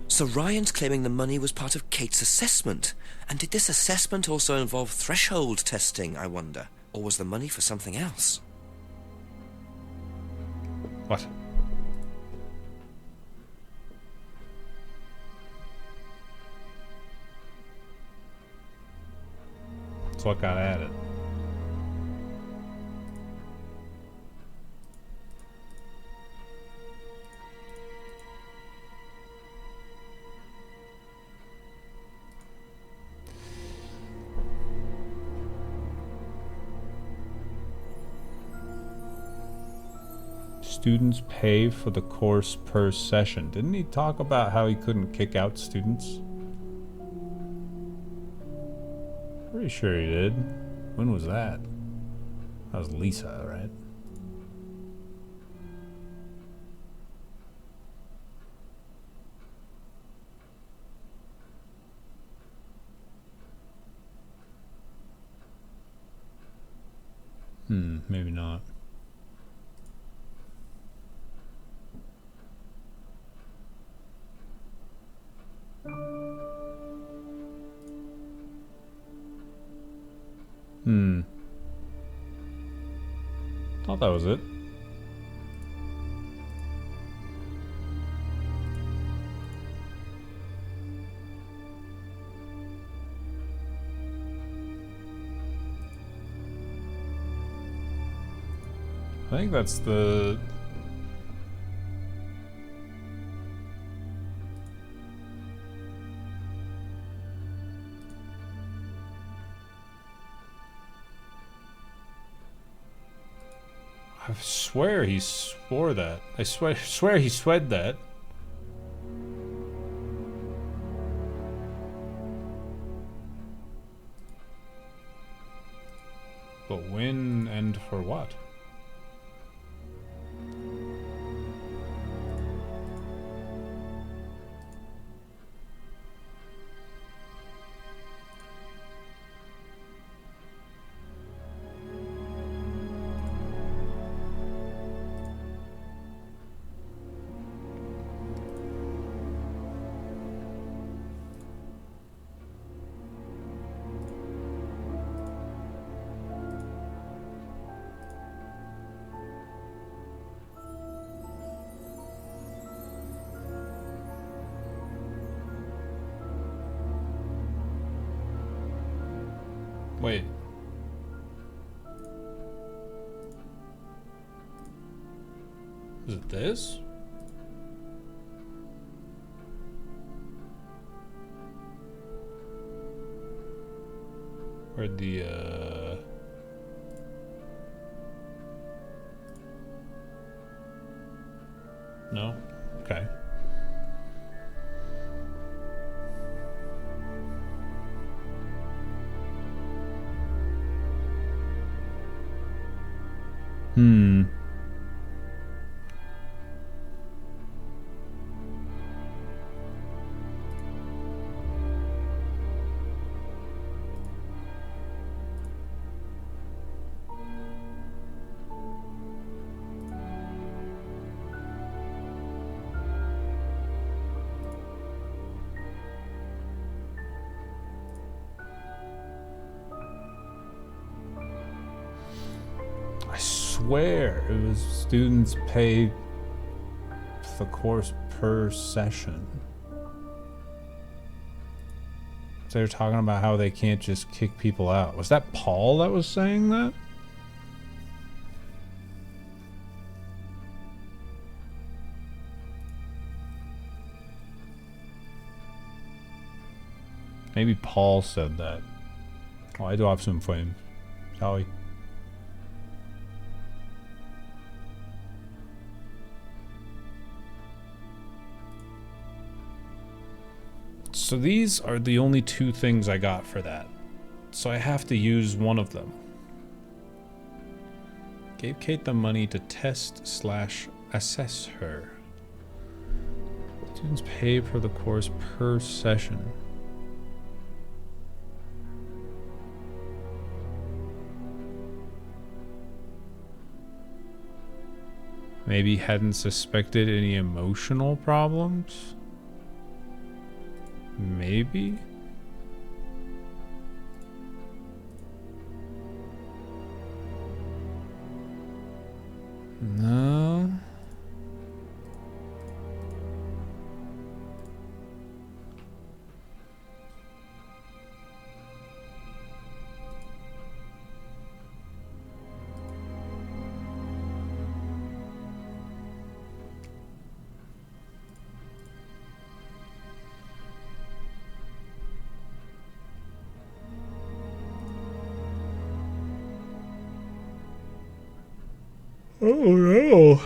So Ryan's claiming the money was part of Kate's assessment. And did this assessment also involve threshold testing, I wonder? Or was the money for something else? What? That's what got added. Students pay for the course per session. Didn't he talk about how he couldn't kick out students? Pretty sure he did. When was that? That was Lisa, right? Maybe not. Thought that was it. I think that's the... I swear he swore that. I swear he swed that. But when and for what? Wait. Is it this? Where'd the, No? Okay. I swear it was students pay the course per session. So they're talking about how they can't just kick people out. Was that Paul that was saying that? Maybe Paul said that. Oh, I do have some flames. Shall we? So these are the only two things I got for that. So I have to use one of them. Gave Kate the money to test/assess her. Students pay for the course per session. Maybe hadn't suspected any emotional problems? Maybe? No. Oh no.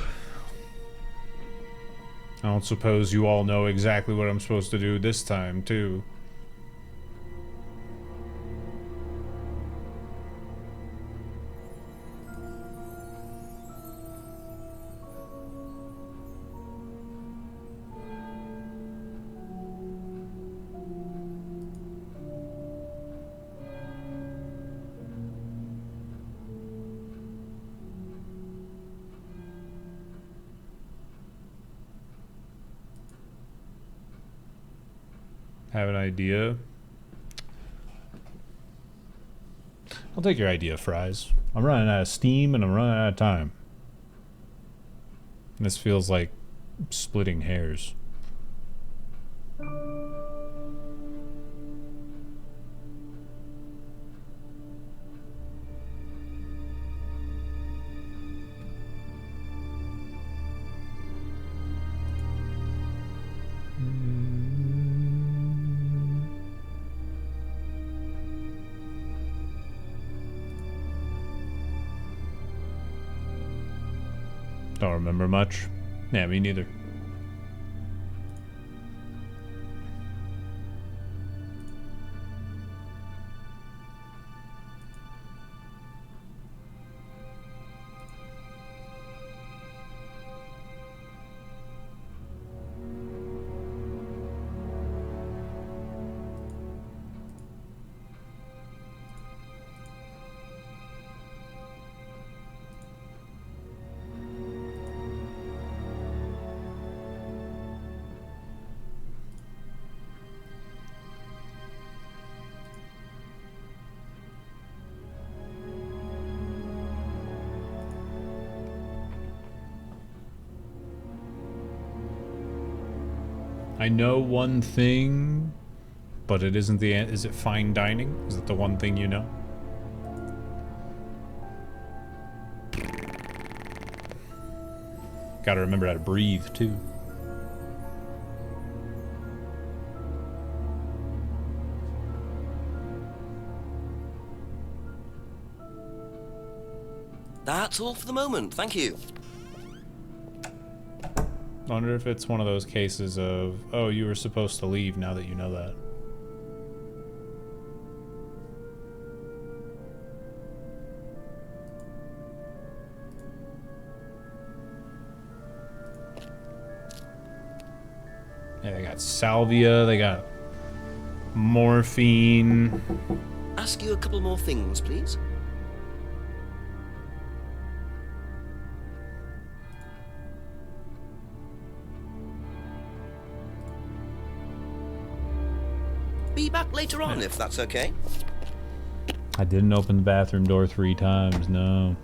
I don't suppose you all know exactly what I'm supposed to do this time, too. have an idea. I'll take your idea, Fries. I'm running out of steam and I'm running out of time. This feels like splitting hairs. Don't remember much. Yeah, me neither. I know one thing, but it isn't the end. Is it fine dining? Is it the one thing you know? Gotta remember how to breathe, too. That's all for the moment, thank you. I wonder if it's one of those cases of, oh, you were supposed to leave now that you know that. Yeah, they got salvia, they got morphine. Ask you a couple more things, please. Be back later on, if that's okay. I didn't open the bathroom door 3 times, no.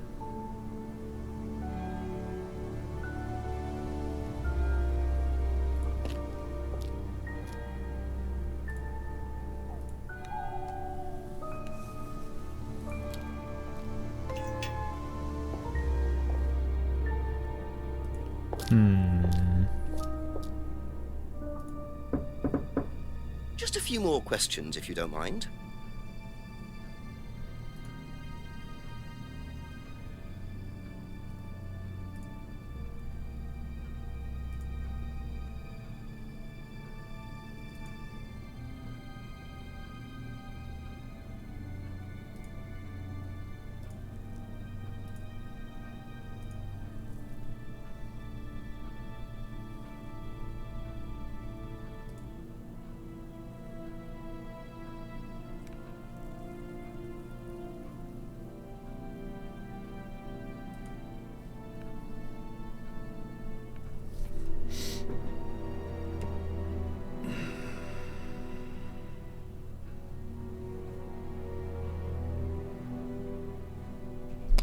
Just a few more questions, if you don't mind.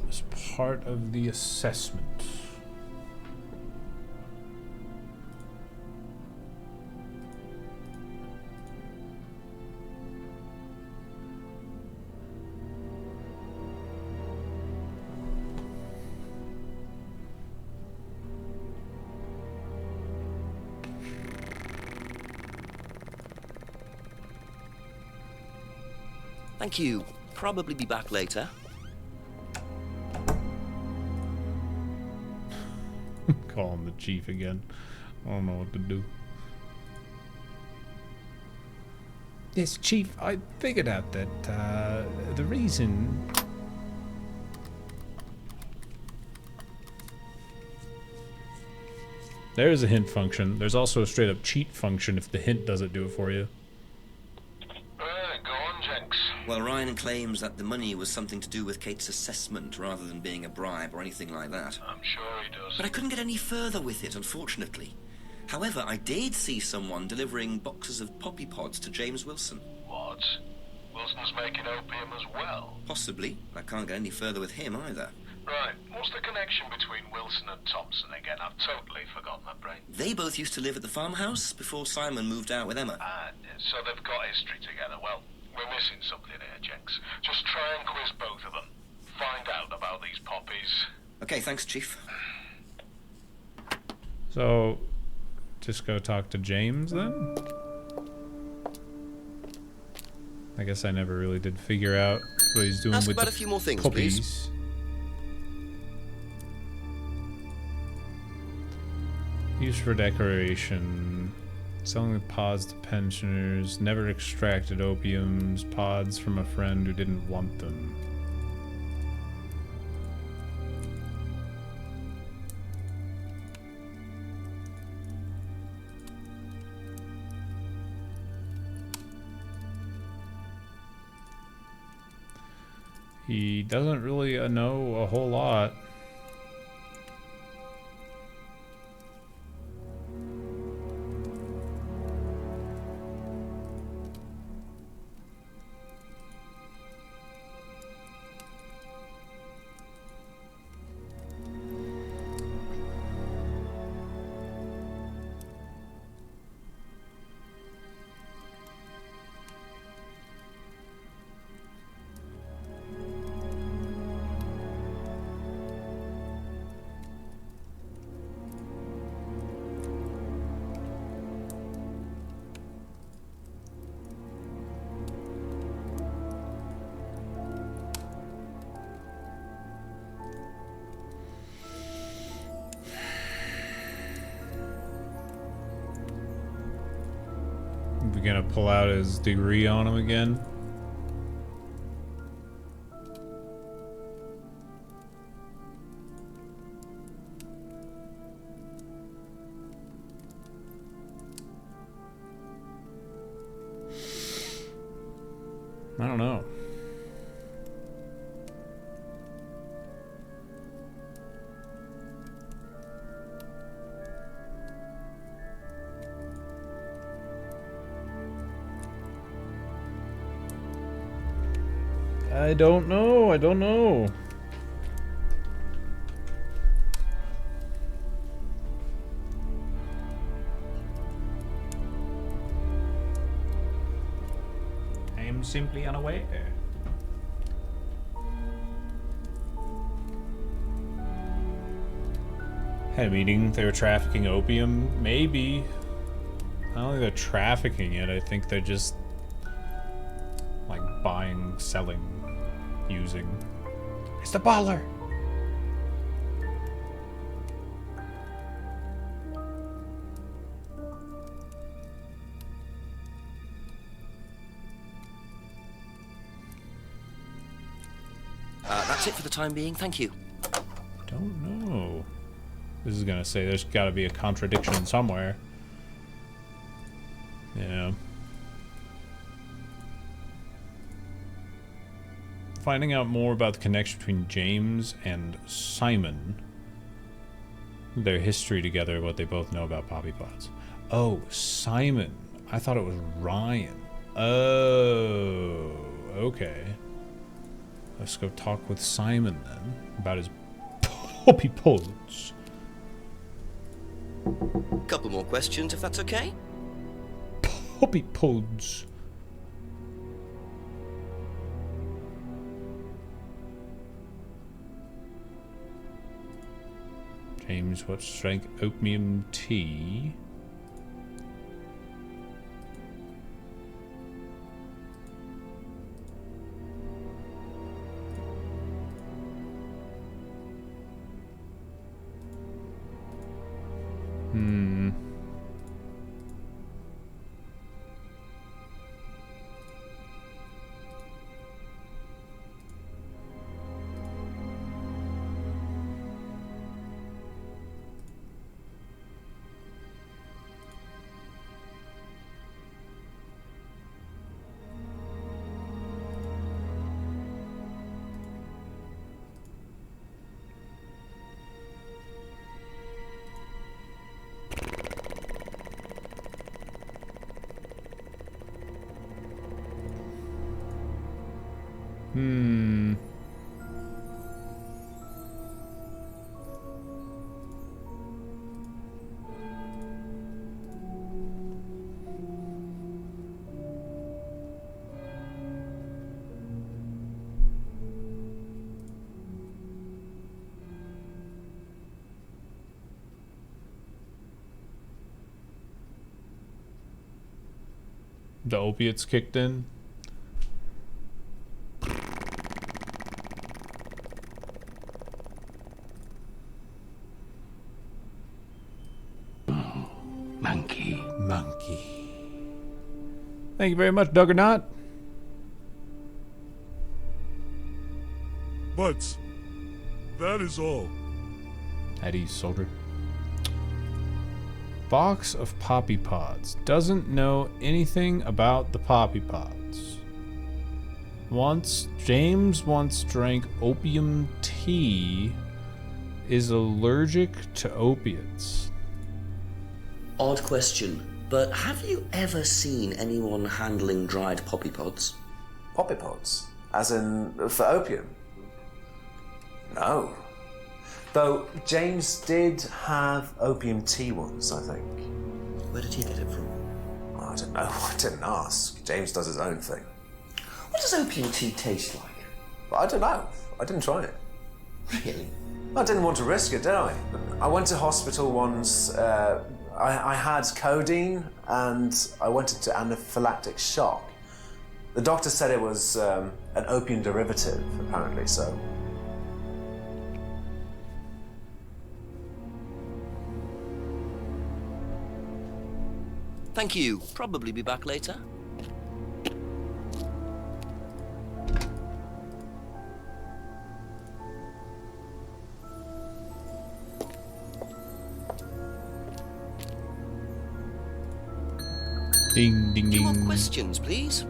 As part of the assessment. Thank you. Probably be back later. Call him the chief again. I don't know what to do. Yes, Chief, I figured out that the reason... There's a hint function. There's also a straight up cheat function if the hint doesn't do it for you. Go on, Jenks. Well, Ryan claims that the money was something to do with Kate's assessment rather than being a bribe or anything like that. I'm sure he does. But I couldn't get any further with it, unfortunately. However, I did see someone delivering boxes of poppy pods to James Wilson. What? Wilson's making opium as well? Possibly. I can't get any further with him either. Right. What's the connection between Wilson and Thompson again? I've totally forgotten that brain. They both used to live at the farmhouse before Simon moved out with Emma. Ah, so they've got history together. Well, we're missing something here, Jenks. Just try and quiz both of them. Find out about these poppies. Okay, thanks, Chief. So, just go talk to James then? I guess I never really did figure out what he's doing Ask with about the a few more things, puppies. please. Used for decoration. Selling the pods to pensioners. Never extracted opiums. Pods from a friend who didn't want them. He doesn't really know a whole lot. We're gonna pull out his degree on him again. I don't know. I don't know. I don't know. I am simply unaware. Had a meeting. They were trafficking opium. Maybe. I don't think they're trafficking it. I think they're just like buying, selling, using. It's the butler. That's it for the time being. Thank you. Don't know. This is gonna say there's gotta be a contradiction somewhere. Yeah. Finding out more about the connection between James and Simon. Their history together, what they both know about poppy pods. Oh, Simon. I thought it was Ryan. Oh, okay. Let's go talk with Simon then about his poppy pods. Couple more questions, if that's okay. Poppy pods. James, what drank opium tea? The opiates kicked in. Monkey. Monkey. Thank you very much, Duggernaut. But that is all. At ease, soldier. Box of poppy pods. Doesn't know anything about the poppy pods. James once drank opium tea. Is allergic to opiates. Odd question, but have you ever seen anyone handling dried poppy pods? Poppy pods? As in, for opium? No. Though James did have opium tea once, I think. Where did he get it from? I don't know. I didn't ask. James does his own thing. What does opium tea taste like? I don't know. I didn't try it. Really? I didn't want to risk it, did I? I went to hospital once. I had codeine and I went into anaphylactic shock. The doctor said it was an opium derivative, apparently, so. Thank you. Probably be back later. Ding, ding, ding. More questions, please.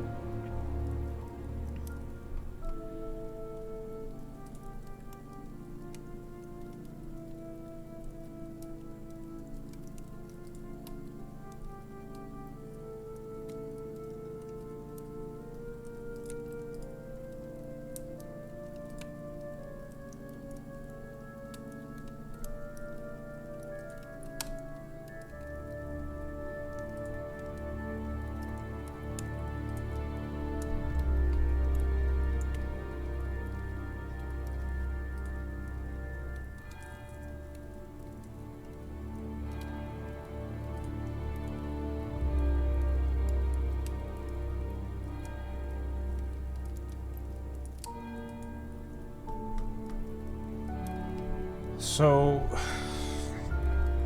So,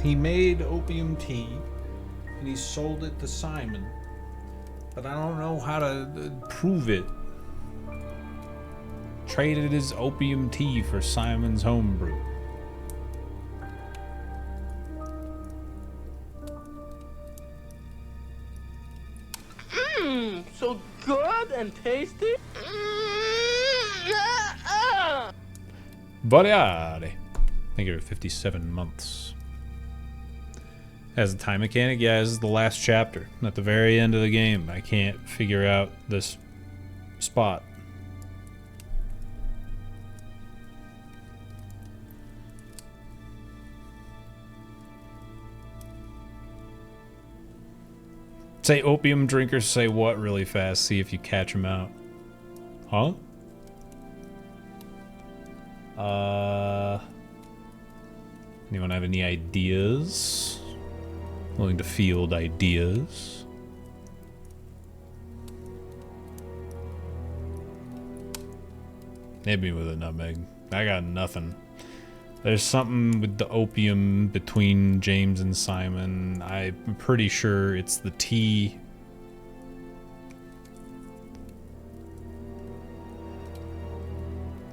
he made opium tea, and he sold it to Simon, but I don't know how to prove it. Traded his opium tea for Simon's homebrew. So good and tasty. Body. Thank you for 57 months. As a time mechanic, yeah, this is the last chapter. At the very end of the game, I can't figure out this spot. Say opium drinkers say what really fast, see if you catch them out. Huh? Anyone have any ideas? Willing to field ideas? Hit me with a nutmeg. I got nothing. There's something with the opium between James and Simon. I'm pretty sure it's the tea.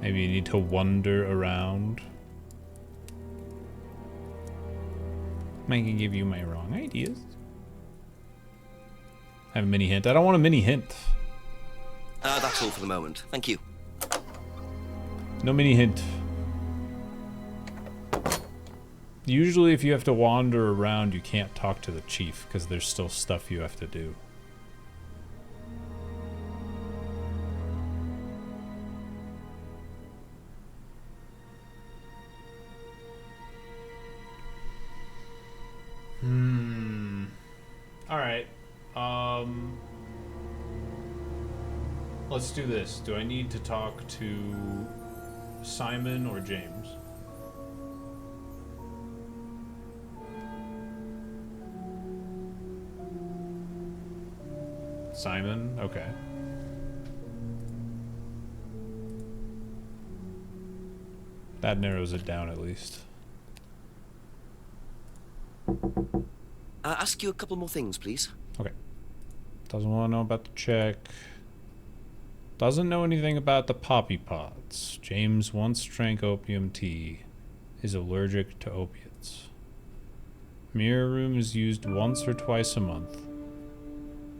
Maybe you need to wander around. I can give you my wrong ideas. I have a mini hint. I don't want a mini hint. That's all for the moment. Thank you. No mini hint. Usually if you have to wander around, you can't talk to the chief because there's still stuff you have to do. Alright. Let's do this. Do I need to talk to Simon or James? Simon? Okay. That narrows it down at least. Ask you a couple more things, please. Okay. Doesn't want to know about the check. Doesn't know anything about the poppy pods. James once drank opium tea. Is allergic to opiates. Mirror room is used once or twice a month.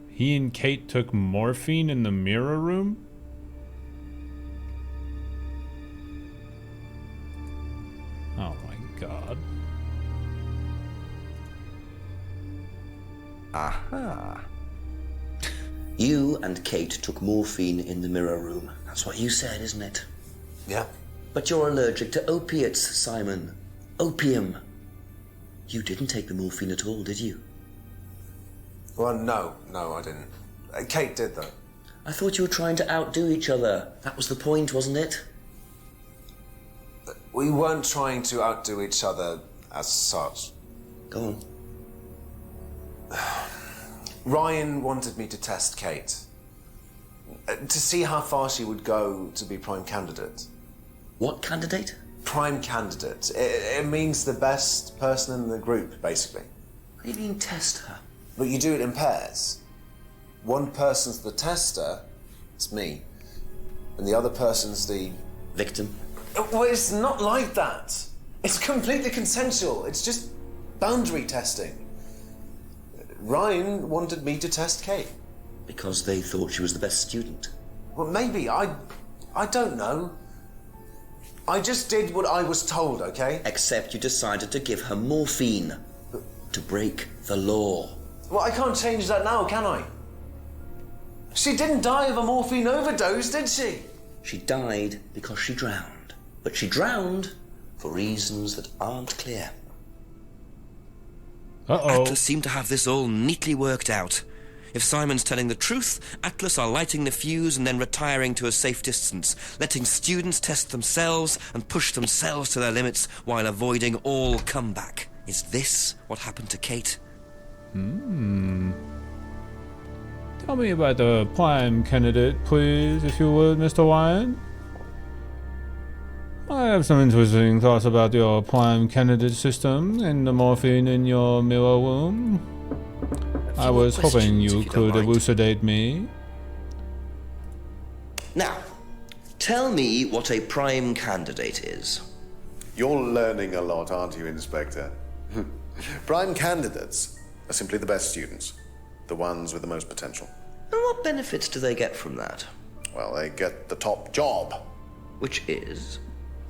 He and Kate took morphine in the mirror room? Oh my god. Aha. You and Kate took morphine in the mirror room. That's what you said, isn't it? Yeah. But you're allergic to opiates, Simon. Opium. You didn't take the morphine at all, did you? Well, no, I didn't. Kate did, though. I thought you were trying to outdo each other. That was the point, wasn't it? We weren't trying to outdo each other as such. Go on. Ryan wanted me to test Kate. To see how far she would go to be prime candidate. What candidate? Prime candidate. It means the best person in the group, basically. What do you mean, test her? But you do it in pairs. One person's the tester, it's me, and the other person's the... victim? Well, it's not like that. It's completely consensual. It's just boundary testing. Ryan wanted me to test Kate. Because they thought she was the best student? Well, maybe. I don't know. I just did what I was told, okay? Except you decided to give her morphine. To break the law. Well, I can't change that now, can I? She didn't die of a morphine overdose, did she? She died because she drowned. But she drowned for reasons that aren't clear. Uh-oh. Atlas seemed to have this all neatly worked out. If Simon's telling the truth, Atlas are lighting the fuse and then retiring to a safe distance, letting students test themselves and push themselves to their limits while avoiding all comeback. Is this what happened to Kate? Tell me about the prime candidate, please, if you would, Mr. Wyan. I have some interesting thoughts about your prime candidate system and the morphine in your mirror womb. I was hoping you could elucidate me. Now, tell me what a prime candidate is. You're learning a lot, aren't you, Inspector? Prime candidates are simply the best students. The ones with the most potential. And what benefits do they get from that? Well, they get the top job. Which is?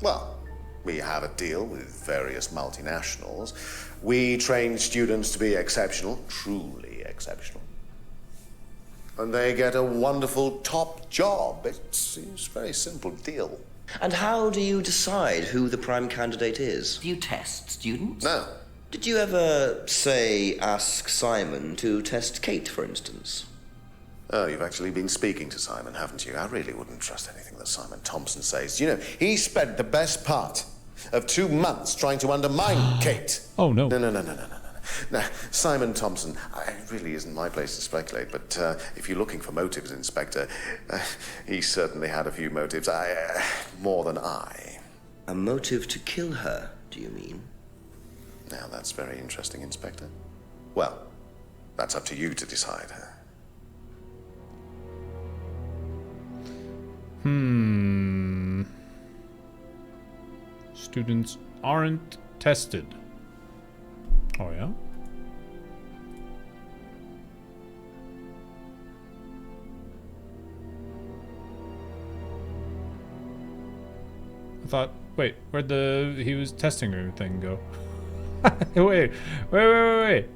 Well, we have a deal with various multinationals. We train students to be exceptional, truly exceptional. And they get a wonderful top job. It's a very simple deal. And how do you decide who the prime candidate is? Do you test students? No. Did you ever, say, ask Simon to test Kate, for instance? Oh, you've actually been speaking to Simon, haven't you? I really wouldn't trust anything that Simon Thompson says. You know, he spent the best part of 2 months trying to undermine Kate. Oh, no. No. Now, Simon Thompson, it really isn't my place to speculate, but if you're looking for motives, Inspector, he certainly had a few motives. More than I. A motive to kill her, do you mean? Now, that's very interesting, Inspector. Well, that's up to you to decide. Students aren't tested. Oh, yeah? I thought, wait, where'd the he was testing room thing go? wait. No, wait.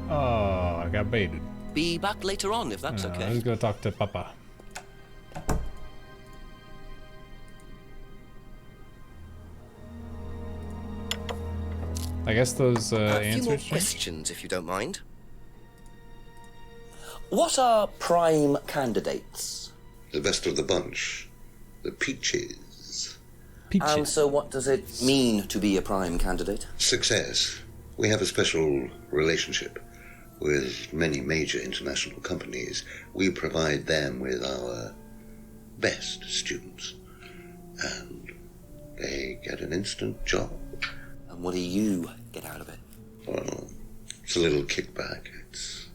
Oh, I got baited. Be back later on, if that's okay. I was gonna talk to Papa. I guess those answers. A few more questions, if you don't mind. What are prime candidates? The best of the bunch. The peaches. Peaches. And so what does it mean to be a prime candidate? Success. We have a special relationship with many major international companies. We provide them with our best students, and they get an instant job. And what do you get out of it? Well, it's a little kickback. It's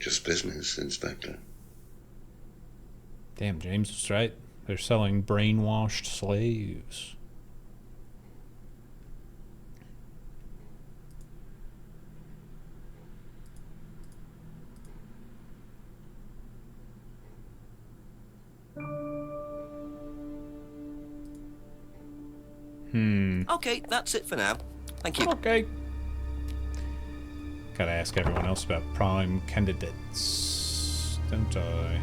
just business, Inspector. Damn, James was right. They're selling brainwashed slaves. Okay, that's it for now. Thank you. Okay. Gotta ask everyone else about prime candidates, don't I?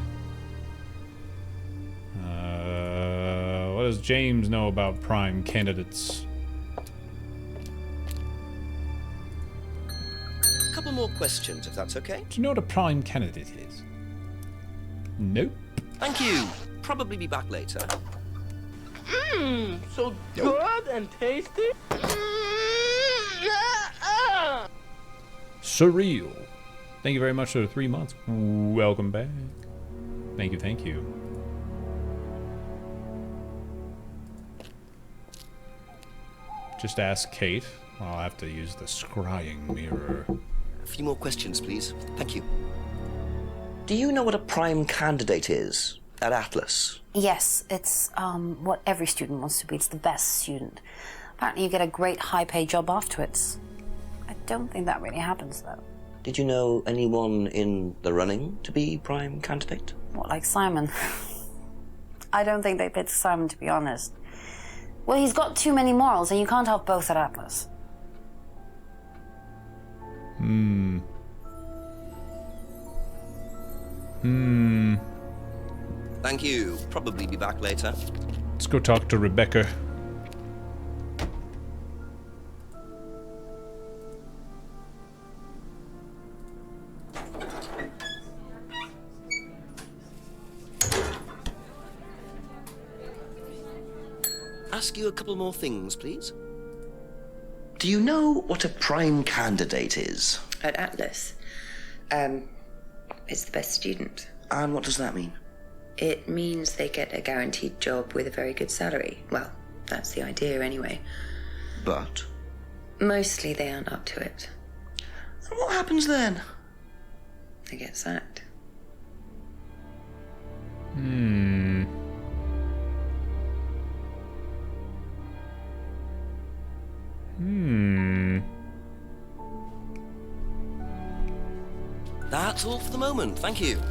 What does James know about prime candidates? A couple more questions, if that's okay. Do you know what a prime candidate is? Nope. Thank you. Probably be back later. Mmm, so good and tasty. Surreal. Thank you very much for the 3 months. Welcome back. Thank you, thank you. Just ask Kate. I'll have to use the scrying mirror. A few more questions, please. Thank you. Do you know what a prime candidate is at Atlas? Yes, it's what every student wants to be. It's the best student. Apparently you get a great high-paid job afterwards. I don't think that really happens, though. Did you know anyone in the running to be prime candidate? What, like Simon? I don't think they picked Simon, to be honest. Well, he's got too many morals, and you can't have both at Atlas. Thank you. Probably be back later. Let's go talk to Rebecca. Ask you a couple more things, please. Do you know what a prime candidate is? At Atlas, it's the best student. And what does that mean? It means they get a guaranteed job with a very good salary. Well, that's the idea anyway. But? Mostly they aren't up to it. And what happens then? They get sacked. That's all for the moment. Thank you.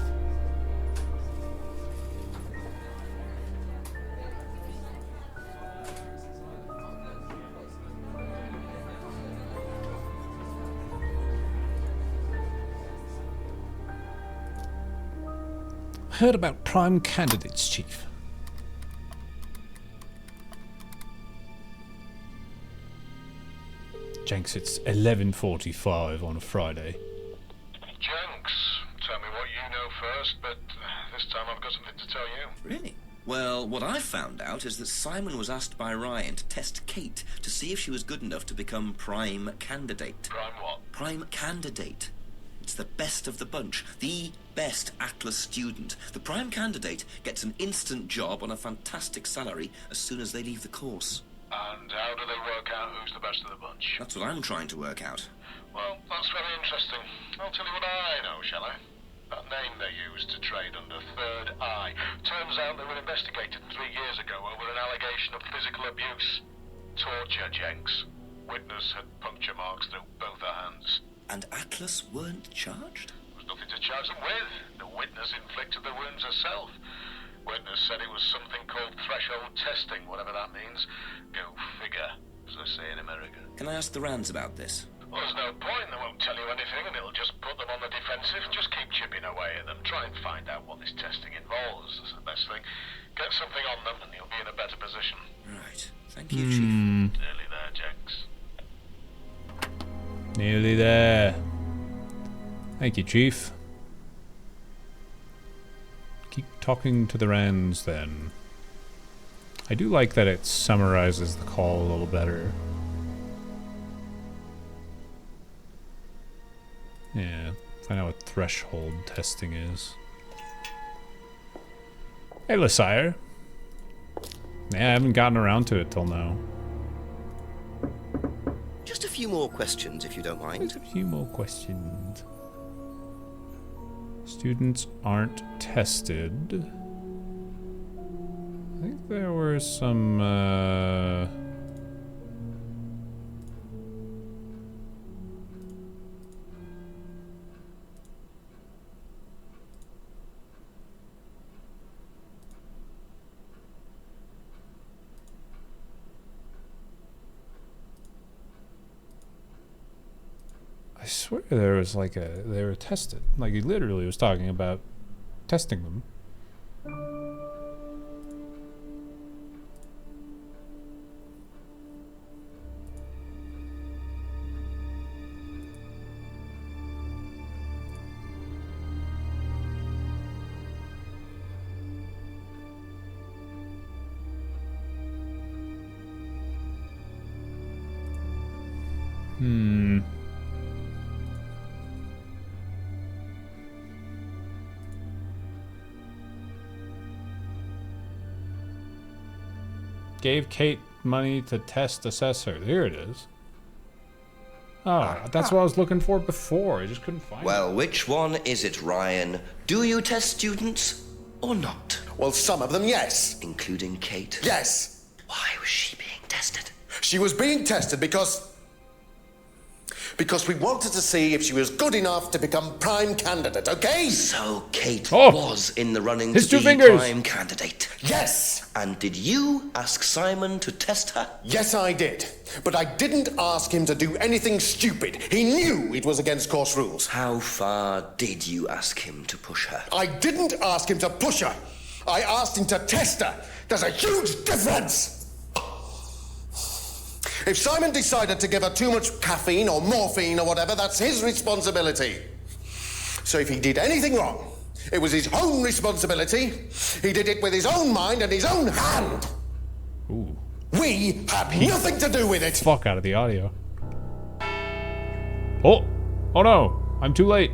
Heard about prime candidates, Chief. Jenks, it's 11:45 on a Friday. Jenks, tell me what you know first, but this time I've got something to tell you. Really? Well, what I found out is that Simon was asked by Ryan to test Kate to see if she was good enough to become prime candidate. Prime what? Prime candidate. It's the best of the bunch. The best Atlas student. The prime candidate gets an instant job on a fantastic salary as soon as they leave the course. And how do they work out who's the best of the bunch? That's what I'm trying to work out. Well, that's very interesting. I'll tell you what I know, shall I? That name they used to trade under, Third Eye. Turns out they were investigated 3 years ago over an allegation of physical abuse. Torture, Jenks. Witness had puncture marks through both her hands. And Atlas weren't charged? There was nothing to charge them with. The witness inflicted the wounds herself. Witness said it was something called threshold testing, whatever that means. Go figure, as they say in America. Can I ask the Rands about this? Well, there's no point. They won't tell you anything, and it'll just put them on the defensive. Just keep chipping away at them. Try and find out what this testing involves. That's the best thing. Get something on them, and you'll be in a better position. Right. Thank you, Chief. Nearly there, Jenks. Nearly there. Thank you, Chief. Keep talking to the Rands, then. I do like that it summarizes the call a little better. Yeah, find out what threshold testing is. Hey, Lysaire. Yeah, I haven't gotten around to it till now. Just a few more questions, if you don't mind. Just a few more questions. Students aren't tested. I think there were some, I swear there was like they were tested. Like he literally was talking about testing them. Gave Kate money to test assessor. Here it is. Oh, that's what I was looking for before. I just couldn't find it. Well, which one is it, Ryan? Do you test students or not? Well, some of them, yes. Including Kate? Yes. Why was she being tested? She was being tested because we wanted to see if she was good enough to become prime candidate, okay? So Kate was in the running his to two be fingers. prime candidate? Yes! And did you ask Simon to test her? Yes, I did. But I didn't ask him to do anything stupid. He knew it was against course rules. How far did you ask him to push her? I didn't ask him to push her. I asked him to test her. There's a huge difference! If Simon decided to give her too much caffeine or morphine or whatever, that's his responsibility. So if he did anything wrong, it was his own responsibility. He did it with his own mind and his own hand. Ooh. We had nothing to do with it. Fuck out of the audio. Oh no, I'm too late.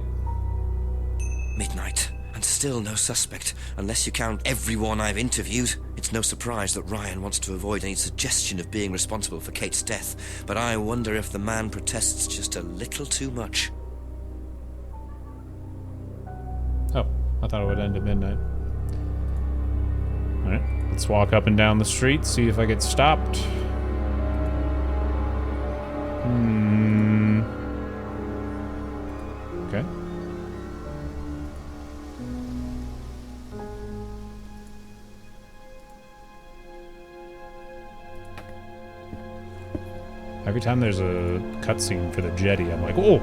Midnight, and still no suspect, unless you count everyone I've interviewed. It's no surprise that Ryan wants to avoid any suggestion of being responsible for Kate's death, but I wonder if the man protests just a little too much. Oh, I thought it would end at midnight. Alright, let's walk up and down the street, see if I get stopped. Okay. Every time there's a cutscene for the jetty, I'm like, oh!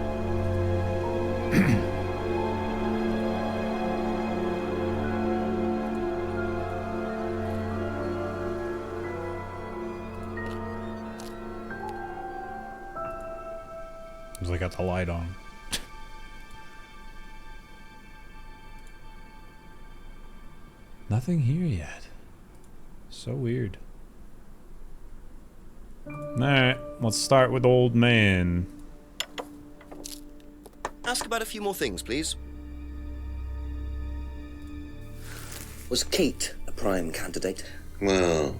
As I got the light on. Nothing here yet. So weird. Alright, let's start with old man. Ask about a few more things, please. Was Kate a prime candidate? Well,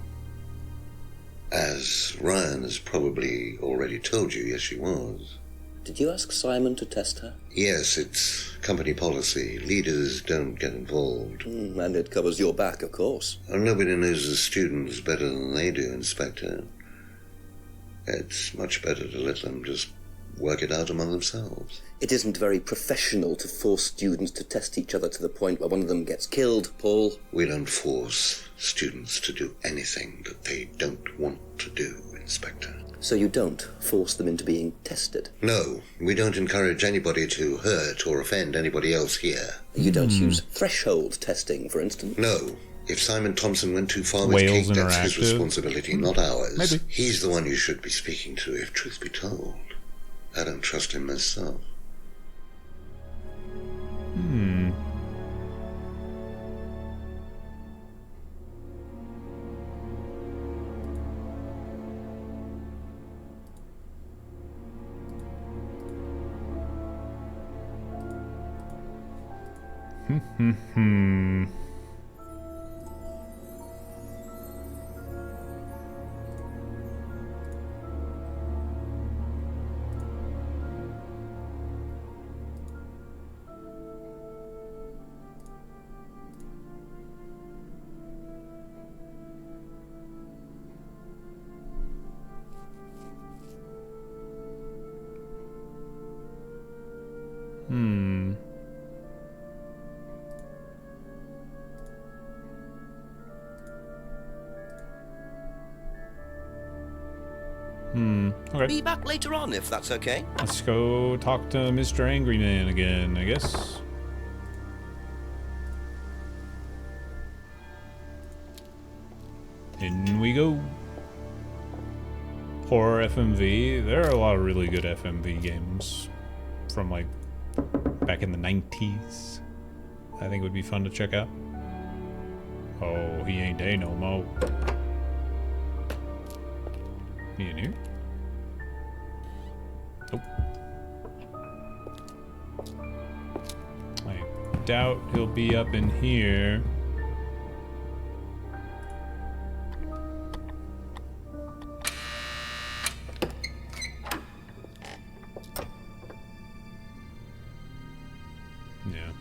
as Ryan has probably already told you, yes, she was. Did you ask Simon to test her? Yes, it's company policy. Leaders don't get involved. And it covers your back, of course. And nobody knows the students better than they do, Inspector. It's much better to let them just work it out among themselves. It isn't very professional to force students to test each other to the point where one of them gets killed, Paul. We don't force students to do anything that they don't want to do, Inspector. So you don't force them into being tested? No, we don't encourage anybody to hurt or offend anybody else here. You don't use threshold testing, for instance? No. If Simon Thompson went too far with Wales Kate, that's his Interactive. responsibility, not ours. Maybe. He's the one you should be speaking to, if truth be told. I don't trust him myself. Hmm. Okay. Be back later on, if that's okay. Let's go talk to Mr. Angry Man again, I guess. In we go. Horror FMV. There are a lot of really good FMV games from like back in the 90s. I think would be fun to check out. Oh, he ain't there no more. He in here? Nope. I doubt he'll be up in here. Yeah.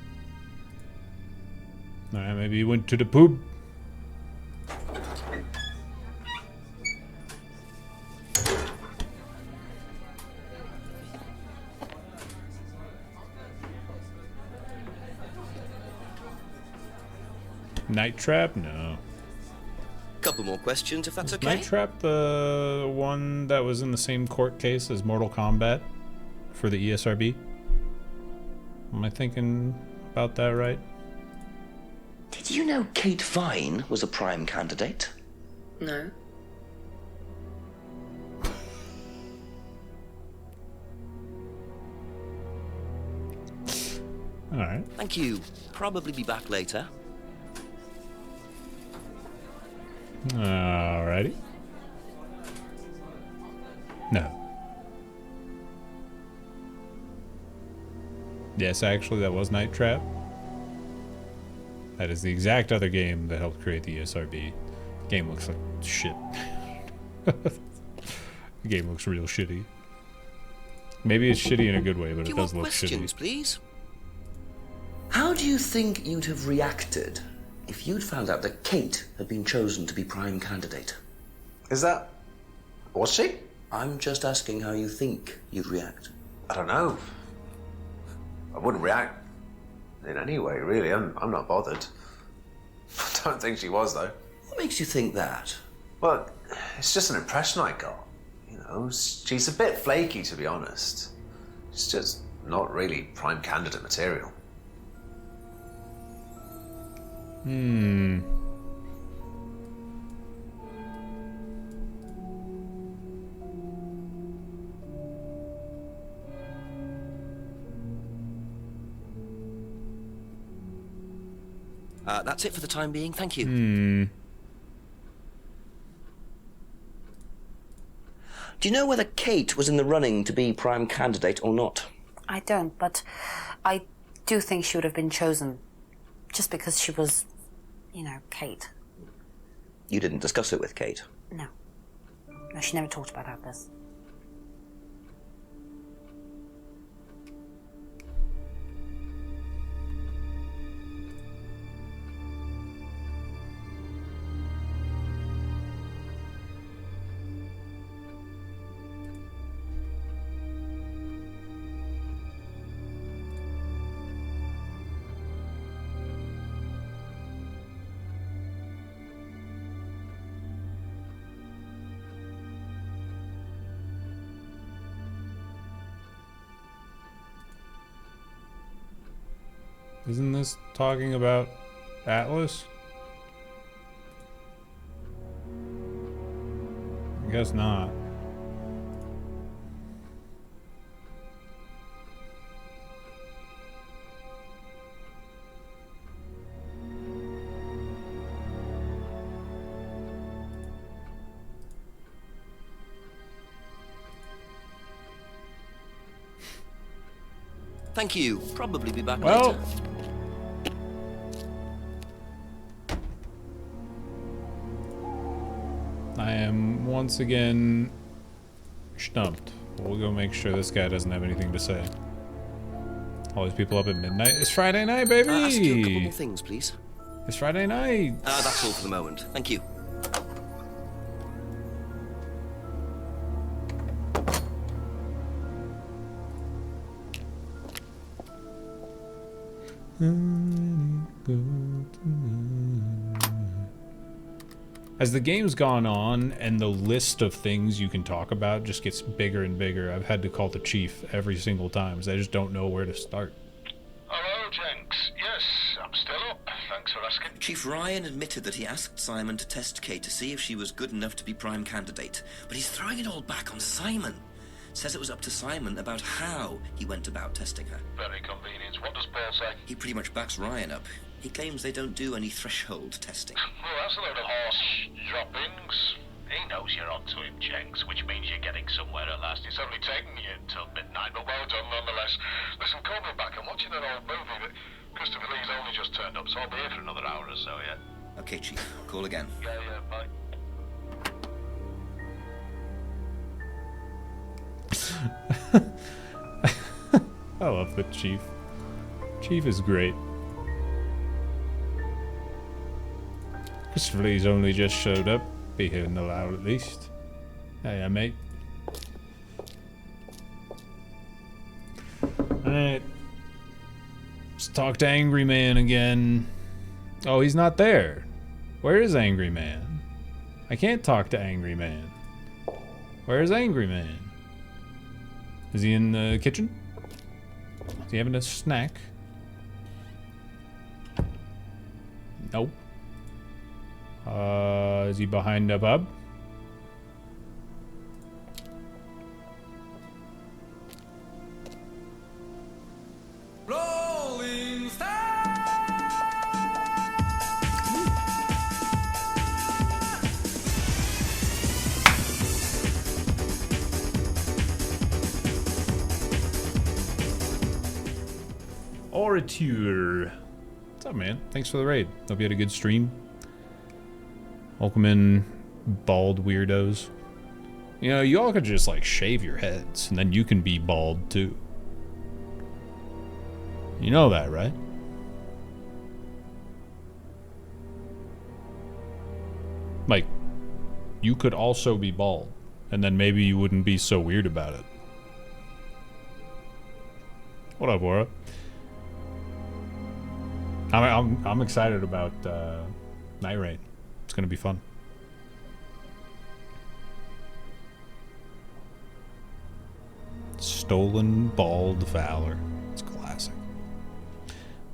Alright, maybe he went to the pub. Night Trap? No. Couple more questions, if that's okay. Night Trap the one that was in the same court case as Mortal Kombat for the ESRB? Am I thinking about that right? Did you know Kate Vine was a prime candidate? No. Alright. Thank you. Probably be back later. Alrighty. No. Yes, actually, that was Night Trap. That is the exact other game that helped create the ESRB. The game looks like shit. The game looks real shitty. Maybe it's shitty in a good way, but it does look questions, shitty. Please. How do you think you'd have reacted if you'd found out that Kate had been chosen to be prime candidate? Is that... was she? I'm just asking how you think you'd react. I don't know. I wouldn't react in any way, really. I'm not bothered. I don't think she was, though. What makes you think that? Well, it's just an impression I got. You know, she's a bit flaky, to be honest. She's just not really prime candidate material. That's it for the time being. Thank you. Do you know whether Kate was in the running to be prime candidate or not? I don't, but I do think she would have been chosen just because she was, you know, Kate. You didn't discuss it with Kate? No. No, she never talked about this. Isn't this talking about Atlas? I guess not. Thank you. Probably be back Well, later. I am once again stumped. We'll go make sure this guy doesn't have anything to say. All these people up at midnight. It's Friday night, baby! Ask you a couple more things, please. It's Friday night! That's all for the moment. Thank you. As the game's gone on and the list of things you can talk about just gets bigger and bigger, I've had to call the chief every single time because I just don't know where to start. Hello, Jenks. Yes, I'm still up. Thanks for asking. Chief Ryan admitted that he asked Simon to test Kate to see if she was good enough to be prime candidate, but he's throwing it all back on Simon. Says it was up to Simon about how he went about testing her. Very convenient. What does Paul say? He pretty much backs Ryan up. He claims they don't do any threshold testing. Well, that's a load of horse droppings. He knows you're onto him, Jenks, which means you're getting somewhere at last. It's only taken you until midnight, but well done nonetheless. Listen, call me back. I'm watching an old movie that Christopher Lee's only just turned up, so I'll be here for another hour or so, yeah? Okay, Chief. Call again. Yeah, bye. I love the chief. Chief is great. Christopher Lee's only just showed up. Be here in the loud at least. Hey, mate. Alright. Let's talk to Angry Man again. Oh, he's not there. Where is Angry Man? I can't talk to Angry Man. Where is Angry Man? Is he in the kitchen? Is he having a snack? Nope. Is he behind a pub? Rolling Orature. What's up, man? Thanks for the raid. Hope you had a good stream. Welcome in, bald weirdos. You know, you all could just like shave your heads and then you can be bald too. You know that, right? Like, you could also be bald and then maybe you wouldn't be so weird about it. What up, Aura? I'm excited about Night Rain. It's gonna be fun. Stolen Bald Valor. It's classic.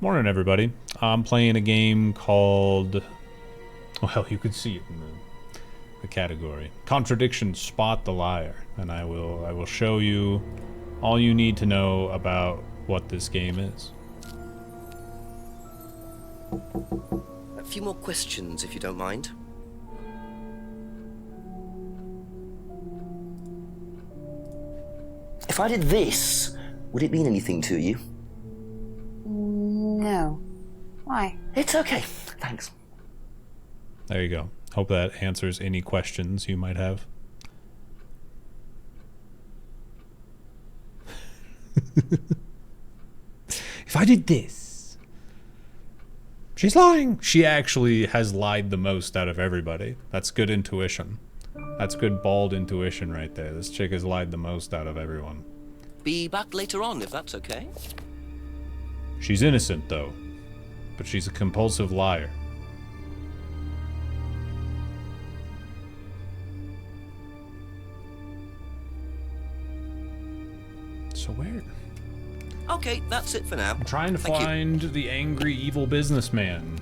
Morning, everybody. I'm playing a game called... Well, you can see it in the category. Contradiction, Spot the Liar. And I will show you all you need to know about what this game is. A few more questions, if you don't mind. If I did this, would it mean anything to you? No. Why? It's okay. Thanks. There you go. Hope that answers any questions you might have. If I did this... She's lying. She actually has lied the most out of everybody. That's good intuition. That's good bald intuition right there. This chick has lied the most out of everyone. Be back later on, if that's okay. She's innocent, though. But she's a compulsive liar. So where? Okay, that's it for now. I'm trying to find the angry, evil businessman.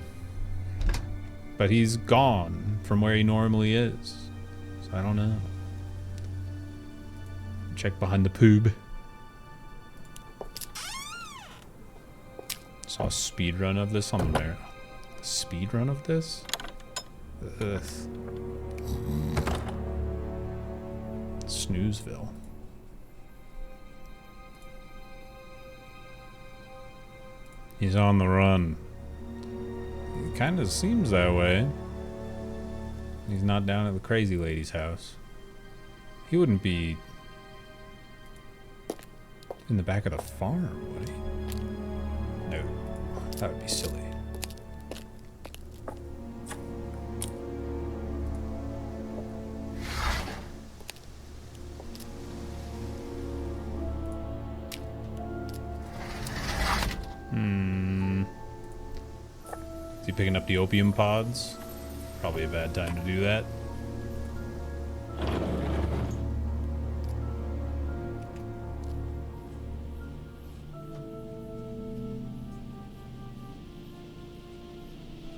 But he's gone from where he normally is. So I don't know. Check behind the poob. Saw a speedrun of this on there. Speedrun of this? Ugh. Snoozeville. He's on the run. It kind of seems that way. He's not down at the crazy lady's house. He wouldn't be in the back of the farm, would he? No, that would be silly. Is he picking up the opium pods? Probably a bad time to do that.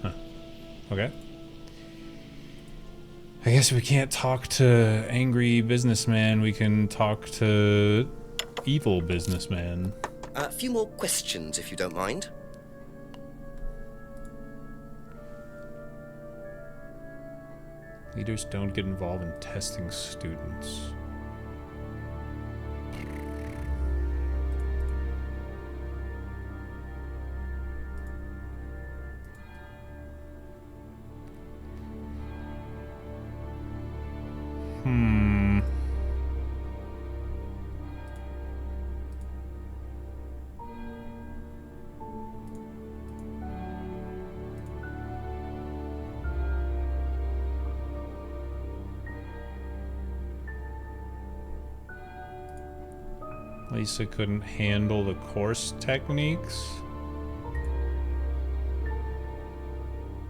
Huh. Okay. I guess we can't talk to angry businessman. We can talk to evil businessman. A few more questions, if you don't mind. Leaders don't get involved in testing students. Lisa couldn't handle the course techniques?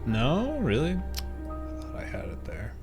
No? Really? I thought I had it there.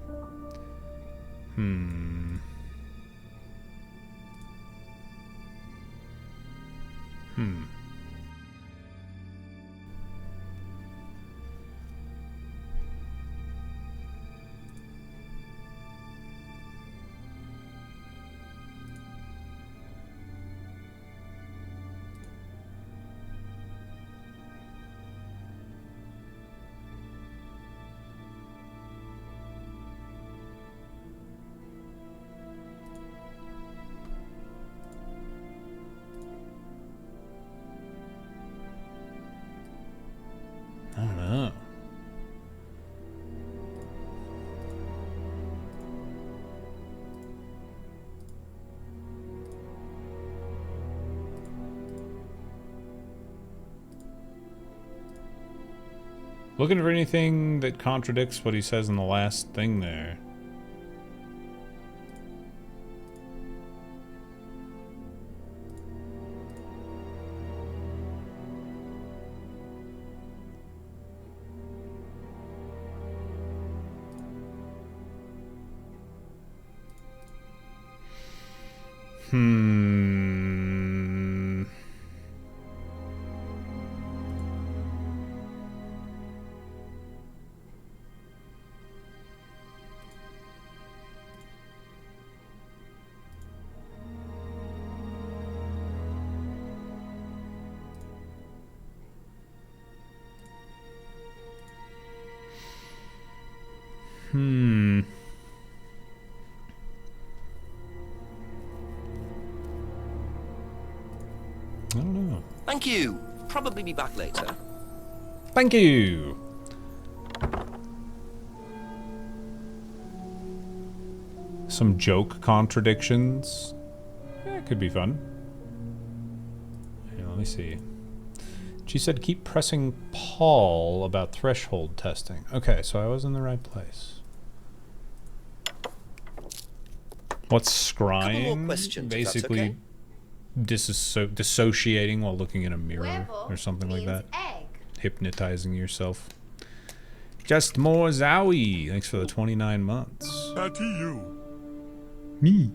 I don't know. Looking for anything that contradicts what he says in the last thing there. I don't know. Thank you. Probably be back later. Thank you. Some joke contradictions. Yeah, it could be fun. Here, let me see. She said keep pressing Paul about threshold testing. Okay, so I was in the right place. What's scrying? Questions, basically okay? dissociating while looking in a mirror or something like that. Egg. Hypnotizing yourself. Just more Zowie. Thanks for the 29 months. To you. Me.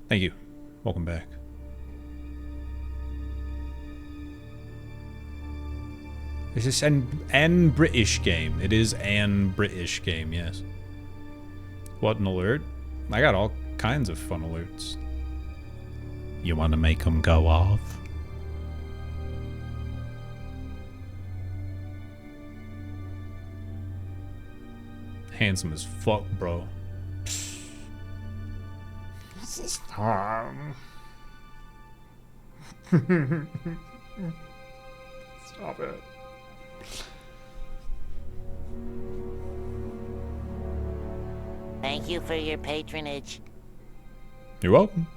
Thank you. Welcome back. Is this an British game? It is an British game, yes. What an alert. I got all kinds of fun alerts. You want to make them go off? Handsome as fuck, bro. This is time. Stop it. Thank you for your patronage. You're welcome.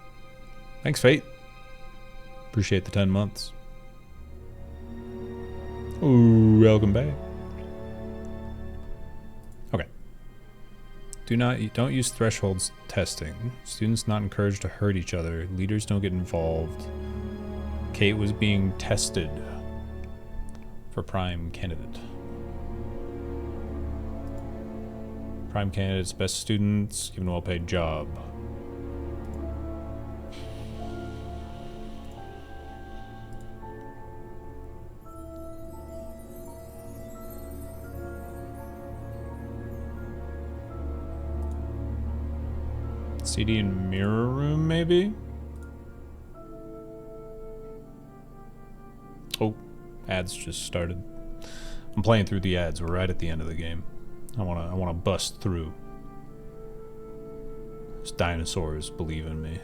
Thanks, Fate. Appreciate the 10 months. Ooh, welcome back. Okay. Don't use thresholds testing. Students not encouraged to hurt each other. Leaders don't get involved. Kate was being tested for prime candidate. Prime candidates, best students, given a well-paid job. CD and mirror room, maybe? Oh, ads just started. I'm playing through the ads. We're right at the end of the game. I wanna bust through. Those dinosaurs believe in me.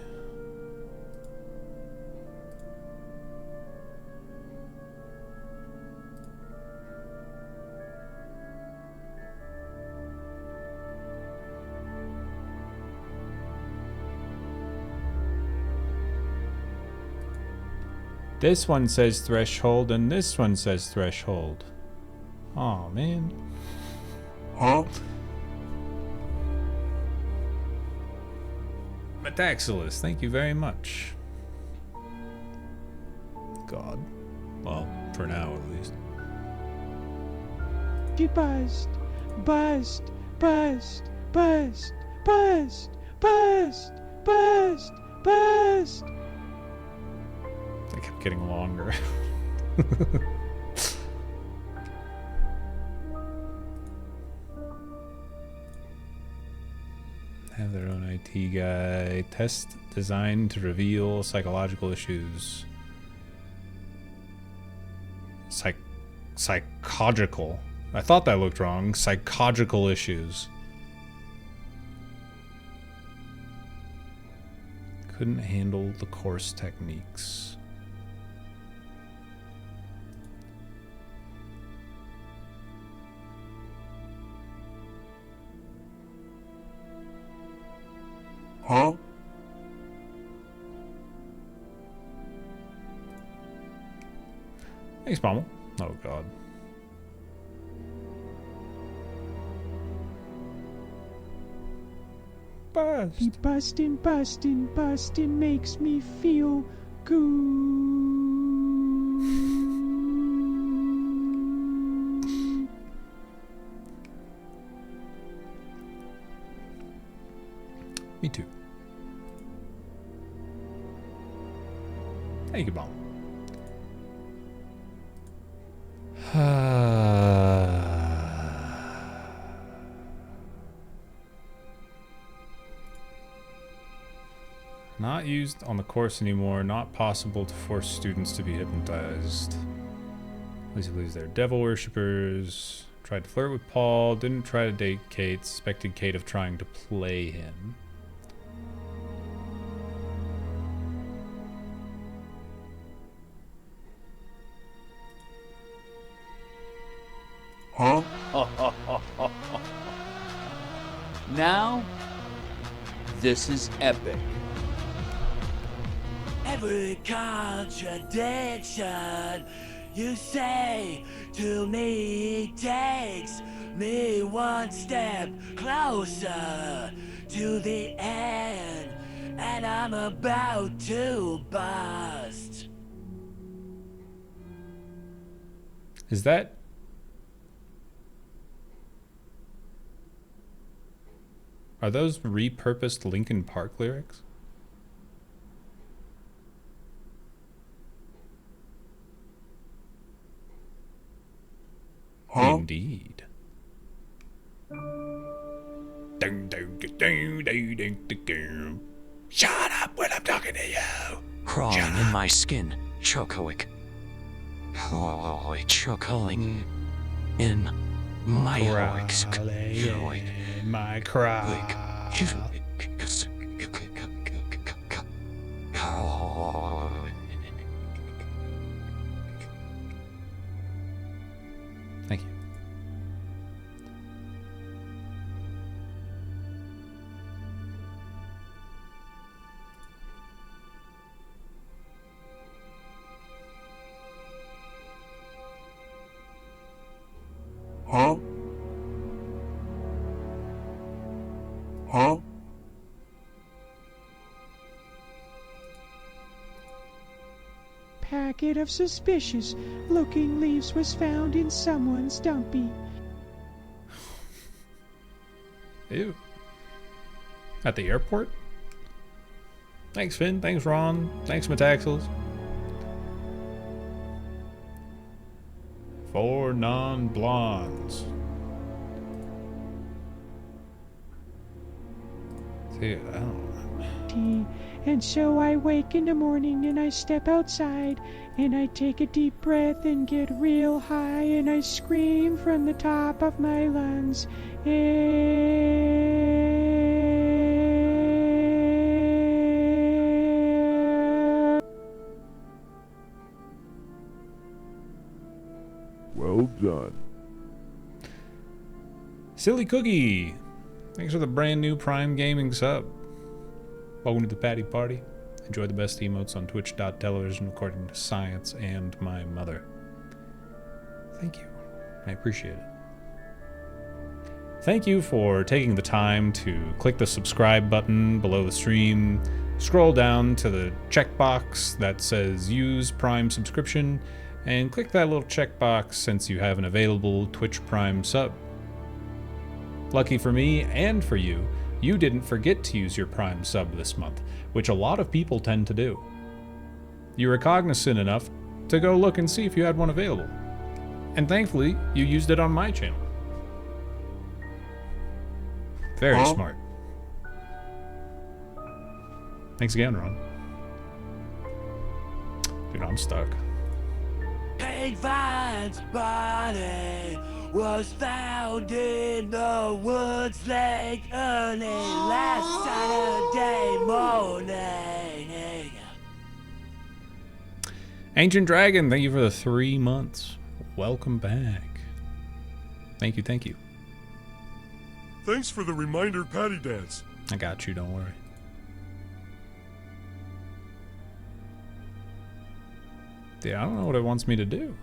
This one says threshold, and this one says threshold. Oh man. Huh? Metaxilus, thank you very much. God. Well, for now at least. She buzzed, buzzed, buzzed, buzzed, buzzed, buzzed, buzzed, buzzed. They kept getting longer. Have their own IT guy. Test designed to reveal psychological issues. Psychological. I thought that looked wrong. Psychological issues. Couldn't handle the course techniques. Huh? Thanks, Mama. Oh, God. Bust. Be bustin', bustin', bustin' makes me feel good. Me too. Thank you, Mom. Not used on the course anymore. Not possible to force students to be hypnotized. Lazy lose their devil worshippers. Tried to flirt with Paul. Didn't try to date Kate. Suspected Kate of trying to play him. Huh? Now, this is epic. Every contradiction you say to me takes me one step closer to the end, and I'm about to bust. Is that... Are those repurposed Linkin Park lyrics? Huh? Indeed. Shut up when I'm talking to you. Crawling in my skin, chocoic. Oh, choking in my Crawling in my craw. Thank you. Huh? Huh? Packet of suspicious looking leaves was found in someone's dumpy. Ew. At the airport? Thanks, Finn. Thanks, Ron. Thanks, Metaxels. 4 non-blondes. Dude, I don't. And so I wake in the morning and I step outside and I take a deep breath and get real high and I scream from the top of my lungs. Well done. Silly Cookie. Thanks for the brand new Prime Gaming sub. Welcome to the Patty Party. Enjoy the best emotes on twitch.television according to science and my mother. Thank you. I appreciate it. Thank you for taking the time to click the subscribe button below the stream, scroll down to the checkbox that says use Prime subscription, and click that little checkbox since you have an available Twitch Prime sub. Lucky for me and for you, you didn't forget to use your Prime sub this month, which a lot of people tend to do. You were cognizant enough to go look and see if you had one available. And thankfully, you used it on my channel. Very smart. Thanks again, Ron. Dude, I'm stuck. Kate Vine's body was found in the woods late early last Saturday morning. Ancient Dragon, thank you for the 3 months. Welcome back. Thank you, thank you. Thanks for the reminder patty dance. I got you, don't worry. Yeah, I don't know what it wants me to do.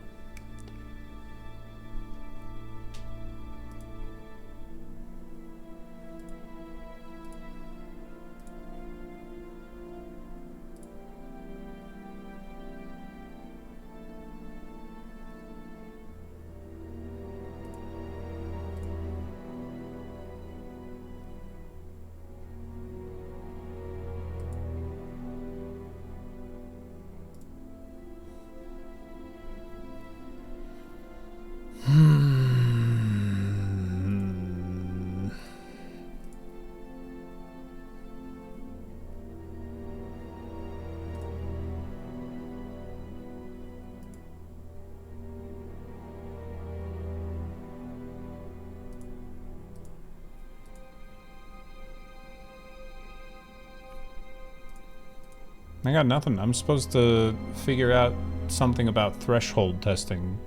I got nothing. I'm supposed to figure out something about threshold testing.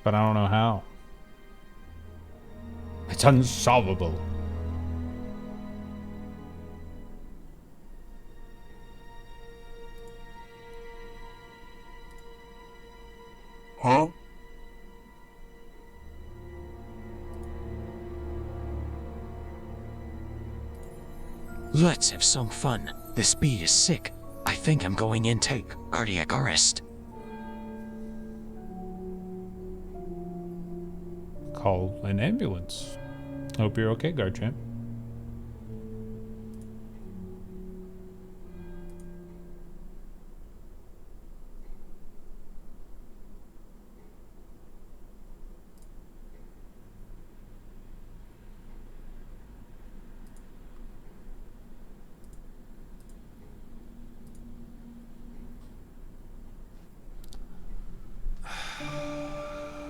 But I don't know how. It's unsolvable. Huh? Let's have some fun. This bee is sick. I think I'm going intake. Cardiac arrest. Call an ambulance. Hope you're okay, guard champ.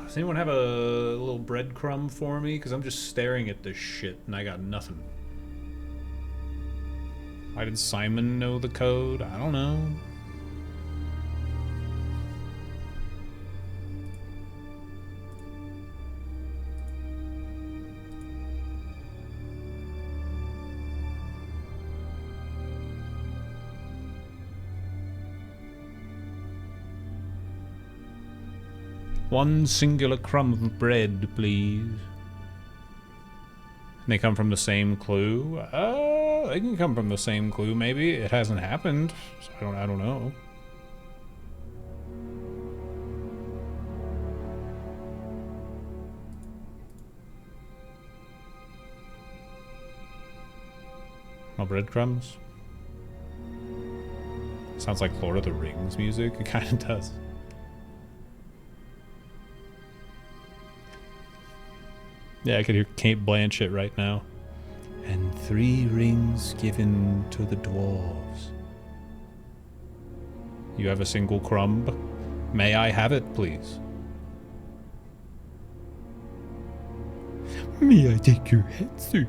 Does anyone have a little breadcrumb for me? Because I'm just staring at this shit and I got nothing. Why did Simon know the code? I don't know. One singular crumb of bread, please. They come from the same clue? They can come from the same clue, maybe. It hasn't happened, so I don't know. No breadcrumbs? Sounds like Lord of the Rings music. It kind of does. Yeah, I could hear Kate Blanchett right now. And 3 rings given to the dwarves. You have a single crumb? May I have it, please? May I take your hat, sir?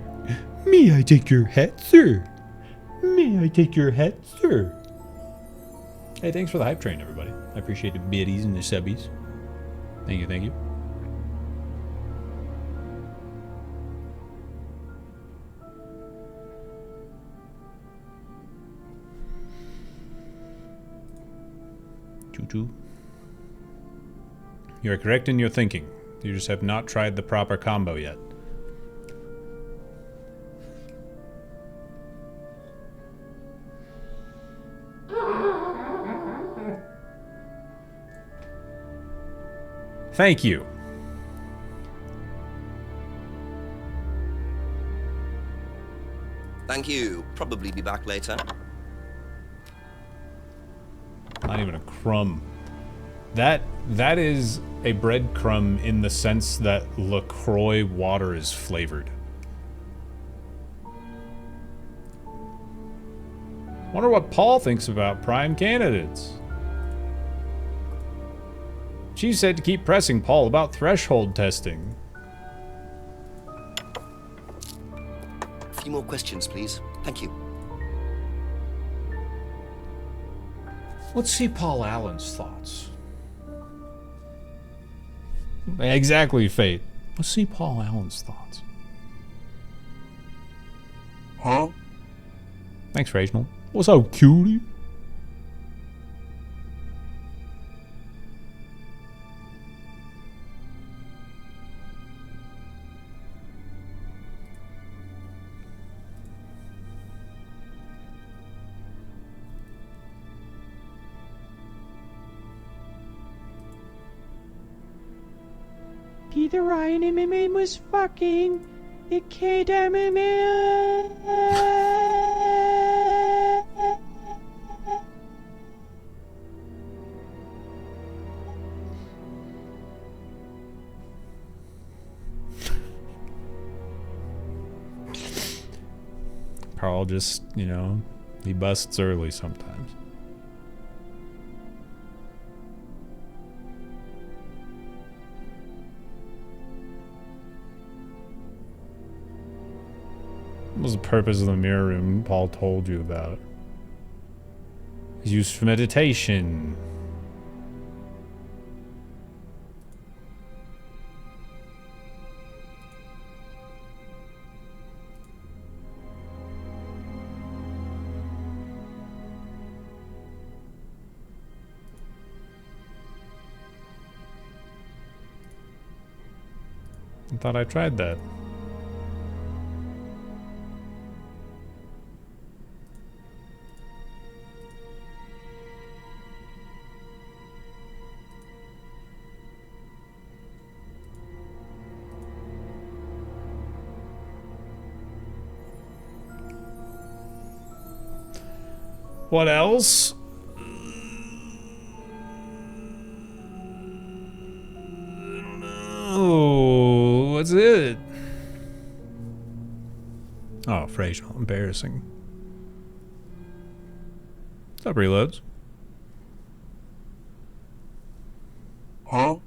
May I take your hat, sir? May I take your hat, sir? Hey, thanks for the hype train, everybody. I appreciate the biddies and the subbies. Thank you, thank you. Choo-choo. You are correct in your thinking. You just have not tried the proper combo yet. Thank you. Thank you. Probably be back later. Not even a crumb. That is a breadcrumb in the sense that LaCroix water is flavored. Wonder what Paul thinks about prime candidates. She said to keep pressing Paul about threshold testing. A few more questions, please. Thank you. Let's see Paul Allen's thoughts. Exactly, Fate. Let's see Paul Allen's thoughts. Huh? Thanks, Reginald. What's up, cutie? Peter Ryan and Mimi was fucking. It came down Carl just, you know, he busts early sometimes. What was the purpose of the mirror room Paul told you about? It's used for meditation. I thought I tried that. What else? Oh, what's it? Oh, Fraser, embarrassing. What's up, Reloads? Huh?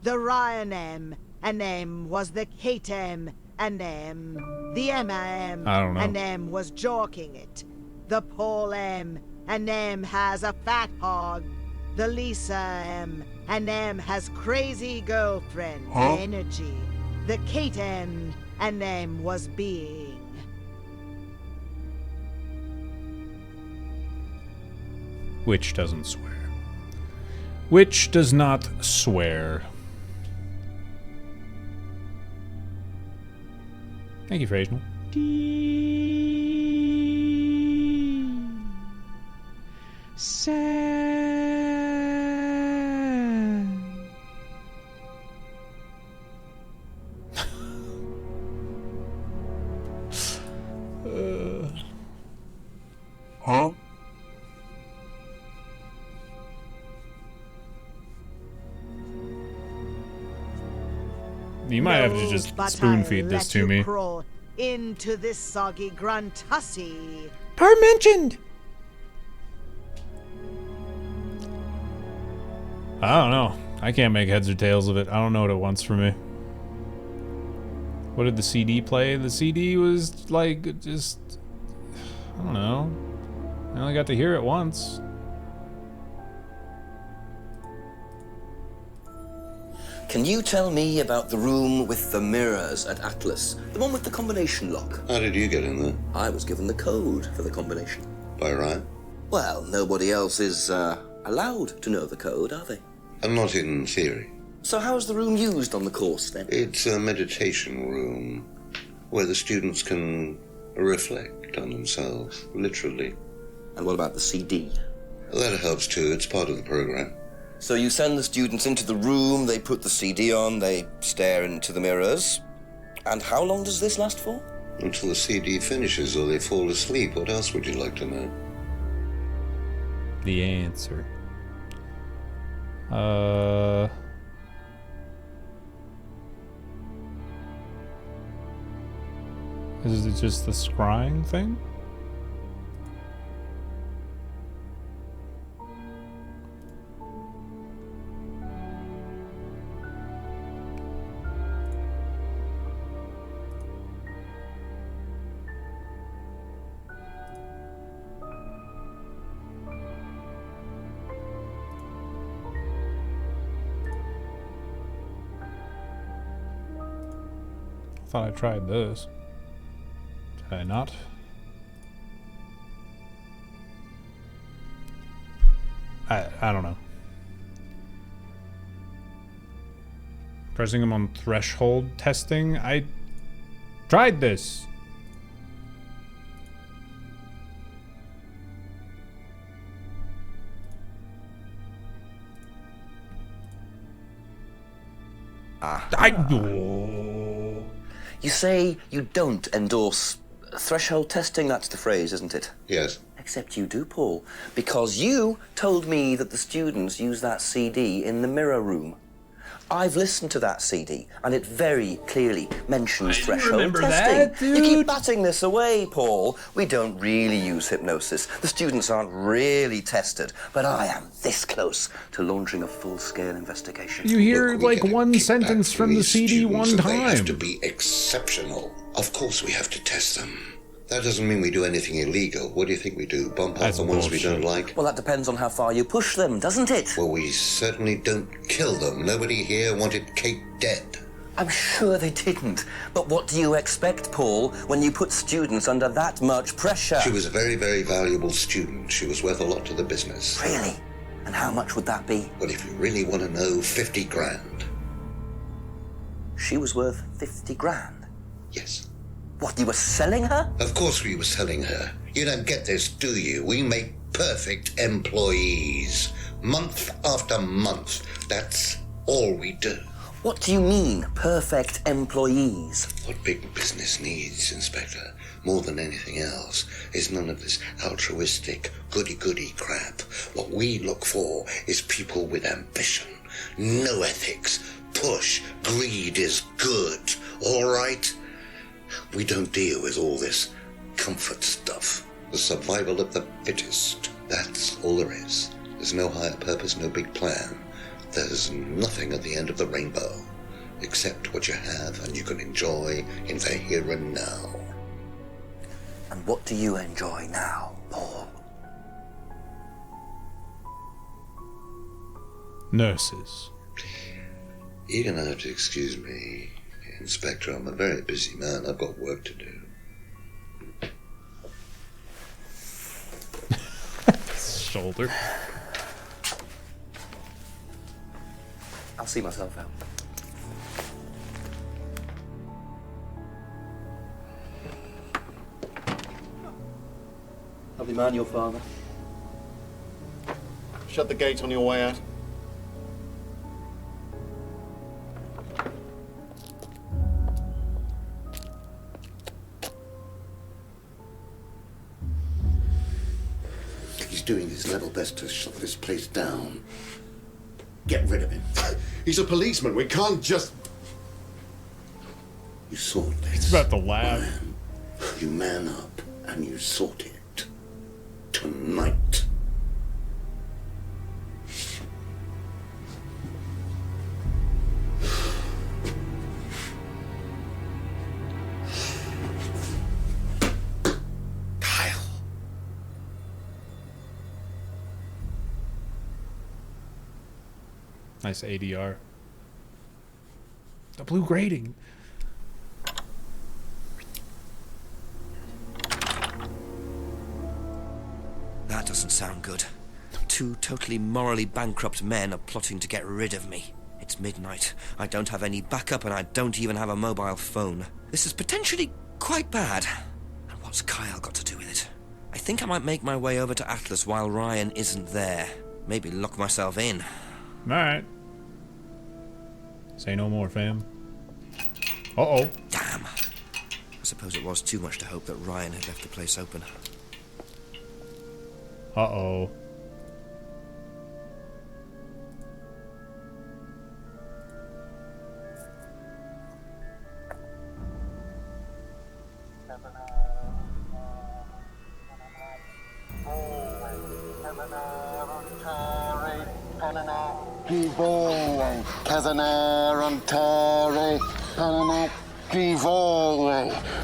The Ryan M, and M was the Kate M, and M, the Emma M, I don't know. and M was jorking it. The Paul M, and M has a fat hog. The Lisa M, and M has crazy girlfriend Huh? energy. The Kate M, and M was being. Which doesn't swear. Which does not swear. Thank you, Frational. Huh? You might have to just spoon feed this to me. Crawl into this soggy gruntussy. Part mentioned. I don't know. I can't make heads or tails of it. I don't know what it wants from me. What did the CD play? The CD was like just, I don't know. I only got to hear it once. Can you tell me about the room with the mirrors at Atlas? The one with the combination lock? How did you get in there? I was given the code for the combination. By Ryan? Well, nobody else is allowed to know the code, are they? And not in theory. So how's the room used on the course, then? It's a meditation room where the students can reflect on themselves, literally. And what about the CD? That helps too. It's part of the program. So you send the students into the room, they put the CD on, they stare into the mirrors. And how long does this last for? Until the CD finishes or they fall asleep. What else would you like to know? The answer. Is it just the scrying thing? I thought I tried this. Did I not? I don't know. Pressing them on threshold testing? I tried this. You say you don't endorse threshold testing, that's the phrase, isn't it? Yes. Except you do, Paul, because you told me that the students use that CD in the mirror room. I've listened to that CD, and it very clearly mentions threshold testing. That, dude. You keep batting this away, Paul. We don't really use hypnosis. The students aren't really tested, but I am this close to launching a full-scale investigation. You hear like one sentence from the CD one They have time. to be exceptional. Of course we have to test them. That doesn't mean we do anything illegal. What do you think we do? Bump out the ones we don't like? Well, that depends on how far you push them, doesn't it? Well, we certainly don't kill them. Nobody here wanted Kate dead. I'm sure they didn't. But what do you expect, Paul, when you put students under that much pressure? She was a very, very valuable student. She was worth a lot to the business. Really? And how much would that be? Well, if you really want to know, 50 grand. She was worth 50 grand? Yes. What, you were selling her? Of course we were selling her. You don't get this, do you? We make perfect employees. Month after month. That's all we do. What do you mean, perfect employees? What big business needs, Inspector, more than anything else, is none of this altruistic, goody-goody crap. What we look for is people with ambition, no ethics, push, greed is good, all right? We don't deal with all this comfort stuff. The survival of the fittest. That's all there is. There's no higher purpose, no big plan. There's nothing at the end of the rainbow, except what you have and you can enjoy in the here and now. And what do you enjoy now, Paul? Nurses. You're gonna have to excuse me, Inspector. I'm a very busy man. I've got work to do. shoulder. I'll see myself out. Lovely man, your father. Shut the gate on your way out. He's doing his level best to shut this place down. Get rid of him. He's a policeman. We can't just... You sort this. It's about the lab. You man up and you sort it. Tonight. Nice ADR. The blue grating. That doesn't sound good. Two totally morally bankrupt men are plotting to get rid of me. It's midnight. I don't have any backup and I don't even have a mobile phone. This is potentially quite bad. And what's Kyle got to do with it? I think I might make my way over to Atlas while Ryan isn't there. Maybe lock myself in. Alright. Say no more, fam. Uh-oh. Damn. I suppose it was too much to hope that Ryan had left the place open. Uh-oh.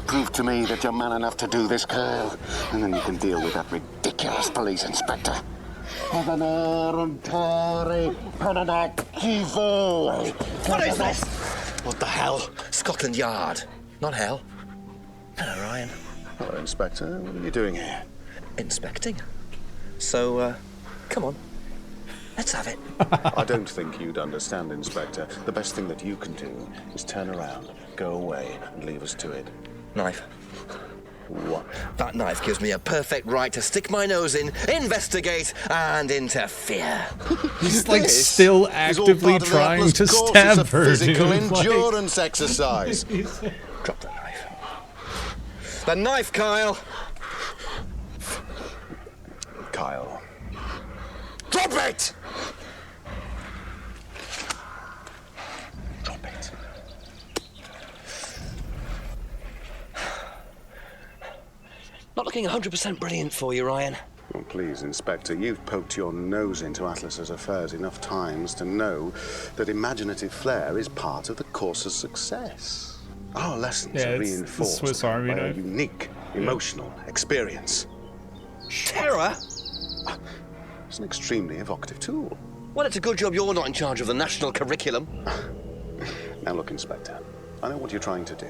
Prove to me that you're man enough to do this, Kyle, and then you can deal with that ridiculous police inspector. What is this? What the hell? Scotland Yard. Not hell. Hello, Ryan. Hello, Inspector. What are you doing here? Inspecting? So, come on. Let's have it. I don't think you'd understand, Inspector. The best thing that you can do is turn around, go away, and leave us to it. Knife. What? That knife gives me a perfect right to stick my nose in, investigate, and interfere. He's like still actively trying to stab her. Physical dude. endurance exercise. Drop the knife. The knife, Kyle. Kyle. Drop it! Drop it. Not looking 100% brilliant for you, Ryan. Well, please, Inspector, you've poked your nose into Atlas's affairs enough times to know that imaginative flair is part of the course's success. Our lessons are reinforced Swiss Army by a knife. unique emotional experience. Terror? It's an extremely evocative tool. Well, it's a good job you're not in charge of the national curriculum. Now look, Inspector, I know what you're trying to do.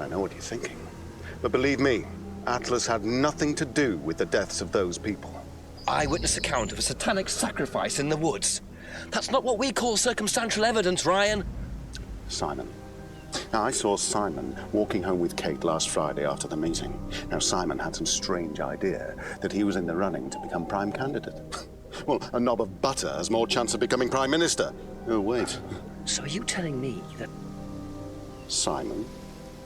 I know what you're thinking. But believe me, Atlas had nothing to do with the deaths of those people. Eyewitness account of a satanic sacrifice in the woods. That's not what we call circumstantial evidence, Ryan. Simon. Now, I saw Simon walking home with Kate last Friday after the meeting. Now, Simon had some strange idea that he was in the running to become prime candidate. Well, a knob of butter has more chance of becoming prime minister. Oh, wait. So are you telling me that Simon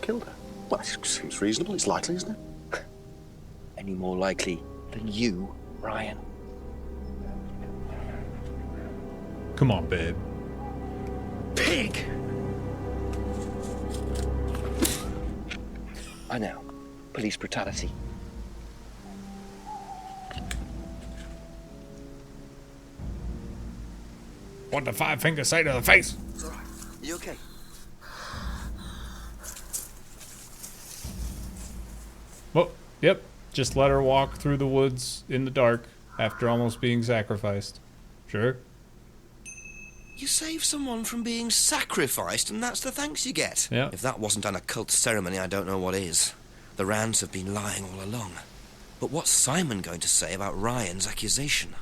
killed her? Well, it seems reasonable. It's likely, isn't it? any more likely than you, Ryan? Come on, babe. Pig! I know. Police brutality. What the five fingers say to the face? It's all right. You okay? Well, yep. Just let her walk through the woods in the dark after almost being sacrificed. Sure. You save someone from being sacrificed, and that's the thanks you get. Yeah. If that wasn't an occult ceremony, I don't know what is. The Rands have been lying all along. But what's Simon going to say about Ryan's accusation?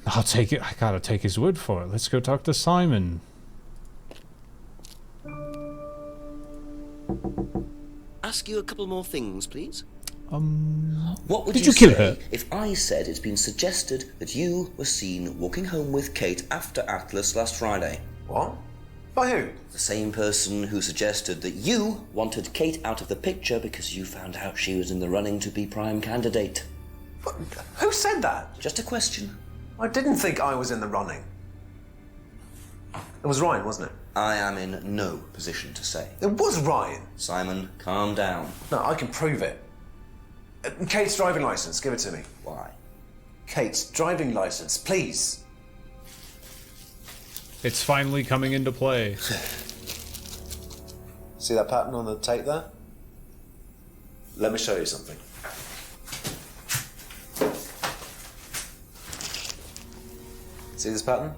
I'll take it. I gotta take his word for it. Let's go talk to Simon. Ask you a couple more things, please. What would did you you kill say her? if I said it's been suggested that you were seen walking home with Kate after Atlas last Friday? What? By who? The same person who suggested that you wanted Kate out of the picture because you found out she was in the running to be prime candidate. What? Who said that? Just a question. I didn't think I was in the running. It was Ryan, wasn't it? I am in no position to say. It was Ryan. Simon, calm down. No, I can prove it. Kate's driving license, give it to me. Why? Kate's driving license, please. It's finally coming into play. See that pattern on the tape there? Let me show you something. See this pattern?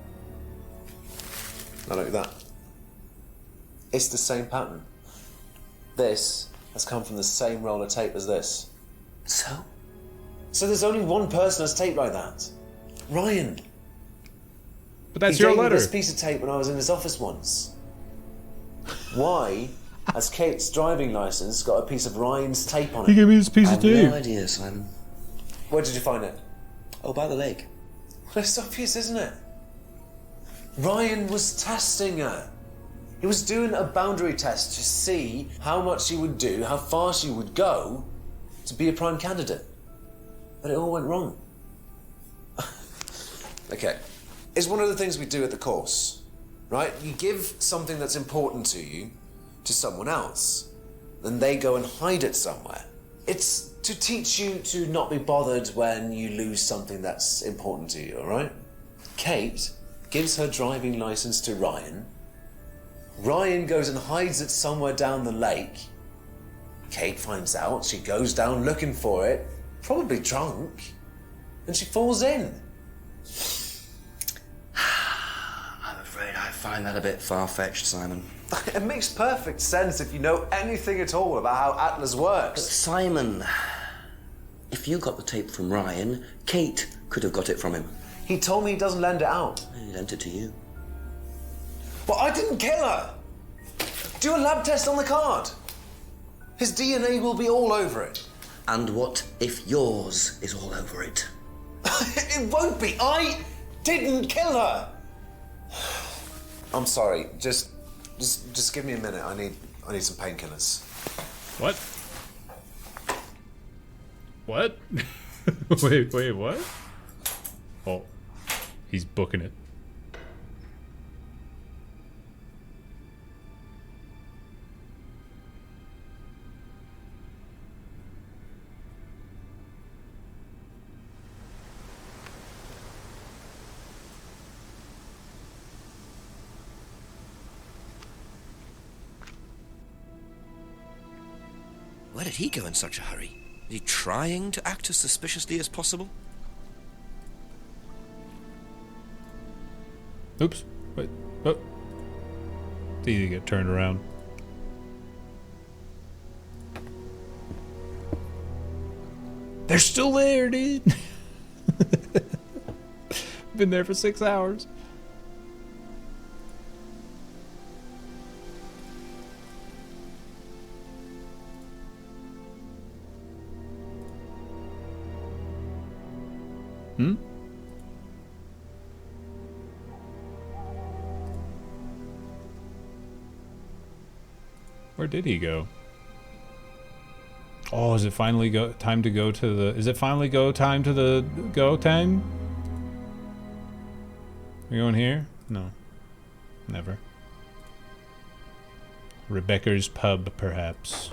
Now look at that. It's the same pattern. This has come from the same roll of tape as this. So? So there's only one person that's taped like that. Ryan. But that's He your gave me letter. this piece of tape when I was in his office once. Why has Kate's driving license got a piece of Ryan's tape on it? He gave me this piece I of have tape. no idea, Simon. Where did you find it? Oh, by the lake. Well, it's obvious, isn't it? Ryan was testing her. He was doing a boundary test to see how much she would do, how far she would go to be a prime candidate. But it all went wrong. Okay. It's one of the things we do at the course, right? You give something that's important to you to someone else, then they go and hide it somewhere. It's to teach you to not be bothered when you lose something that's important to you, all right? Kate gives her driving license to Ryan. Ryan goes and hides it somewhere down the lake. Kate finds out, she goes down looking for it, probably drunk, and she falls in. I'm afraid I find that a bit far-fetched, Simon. It makes perfect sense if you know anything at all about how Atlas works. But Simon, if you got the tape from Ryan, Kate could have got it from him. He told me he doesn't lend it out. He lent it to you. But I didn't kill her! Do a lab test on the card. His DNA will be all over it. And what if yours is all over it? It won't be. I didn't kill her. I'm sorry. Just give me a minute. I need some painkillers. What? What? wait, what? Oh, he's booking it. Where did he go in such a hurry? Is he trying to act as suspiciously as possible? Oops. Wait. Oh. It's easy to get turned around. They're still there, dude. Been there for 6 hours. Hmm? Where did he go? Oh, is it finally time to go to the... Is it finally time to the go time? We going here? No. Never. Rebecca's pub, perhaps.